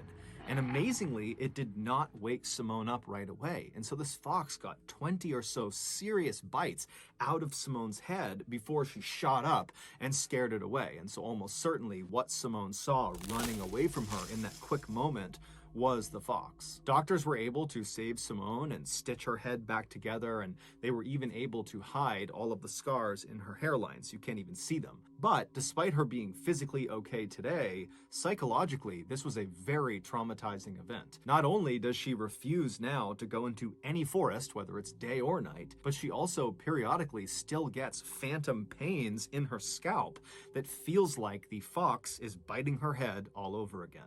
And amazingly, it did not wake Simone up right away. And so this fox got 20 or so serious bites out of Simone's head before she shot up and scared it away. And so almost certainly what Simone saw running away from her in that quick moment was the fox. Doctors were able to save Simone and stitch her head back together, and they were even able to hide all of the scars in her hairline so you can't even see them. But despite her being physically okay today, psychologically, this was a very traumatizing event. Not only does she refuse now to go into any forest, whether it's day or night, but she also periodically still gets phantom pains in her scalp that feels like the fox is biting her head all over again.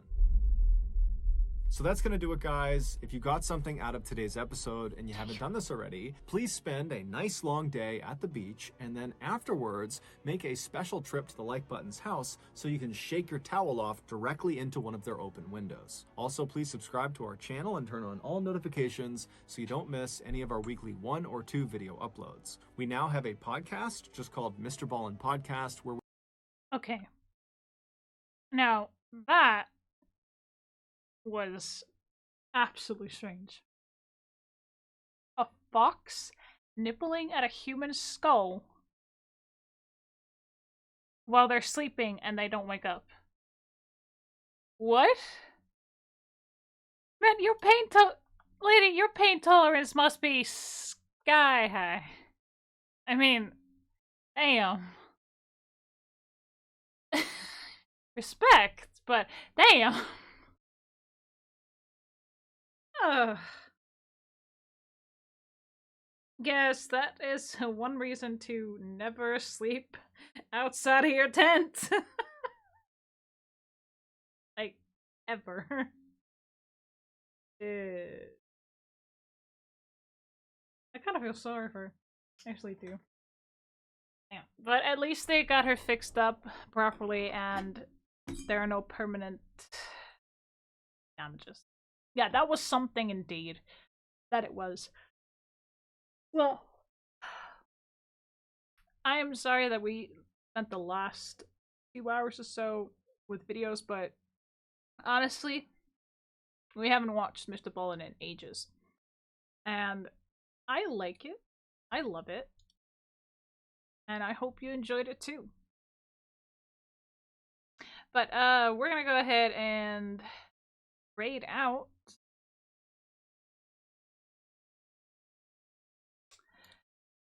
So that's going to do it, guys. If you got something out of today's episode and you haven't done this already, please spend a nice long day at the beach, and then afterwards make a special trip to the Like Button's house so you can shake your towel off directly into one of their open windows. Also, please subscribe to our channel and turn on all notifications so you don't miss any of our weekly 1 or 2 video uploads. We now have a podcast just called Mr. Ballin Podcast where Okay. Now, that was absolutely strange. A fox nibbling at a human skull while they're sleeping and they don't wake up. What? Man, lady, your pain tolerance must be sky high. I mean, damn. Respect, but damn. Guess that is one reason to never sleep outside of your tent. Like, ever. I kind of feel sorry for her. I actually do. Yeah. But at least they got her fixed up properly and there are no permanent damages. Yeah, that was something indeed. That it was. Well, I am sorry that we spent the last few hours or so with videos, but honestly, we haven't watched Mr. Ballin in ages. And I like it. I love it. And I hope you enjoyed it too. But we're gonna go ahead and raid out.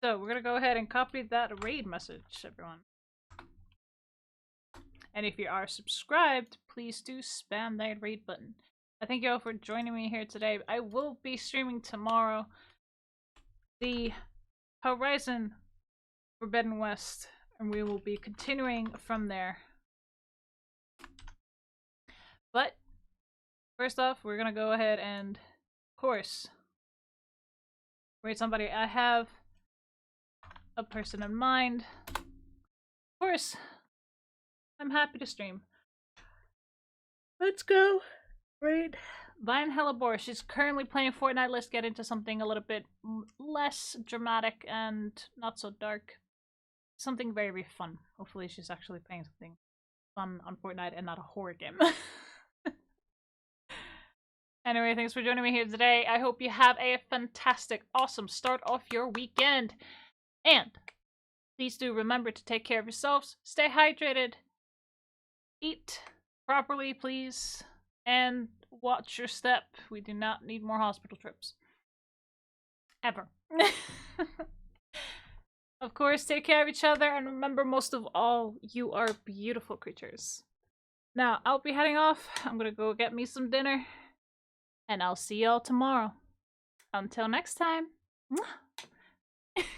So we're gonna go ahead and copy that raid message, everyone. And if you are subscribed, please do spam that raid button. I thank you all for joining me here today. I will be streaming tomorrow the Horizon Forbidden West, and we will be continuing from there. But first off, we're gonna go ahead and, of course, raid somebody. I have a person in mind. Of course, I'm happy to stream. Let's go raid Vine Hellebore. She's currently playing Fortnite. Let's get into something a little bit less dramatic and not so dark. Something very, very fun. Hopefully she's actually playing something fun on Fortnite and not a horror game. Anyway, thanks for joining me here today. I hope you have a fantastic, awesome start off your weekend. And please do remember to take care of yourselves, stay hydrated, eat properly, please, and watch your step. We do not need more hospital trips. Ever. Of course, take care of each other, and remember, most of all, you are beautiful creatures. Now, I'll be heading off. I'm gonna go get me some dinner, and I'll see y'all tomorrow. Until next time. Mwah.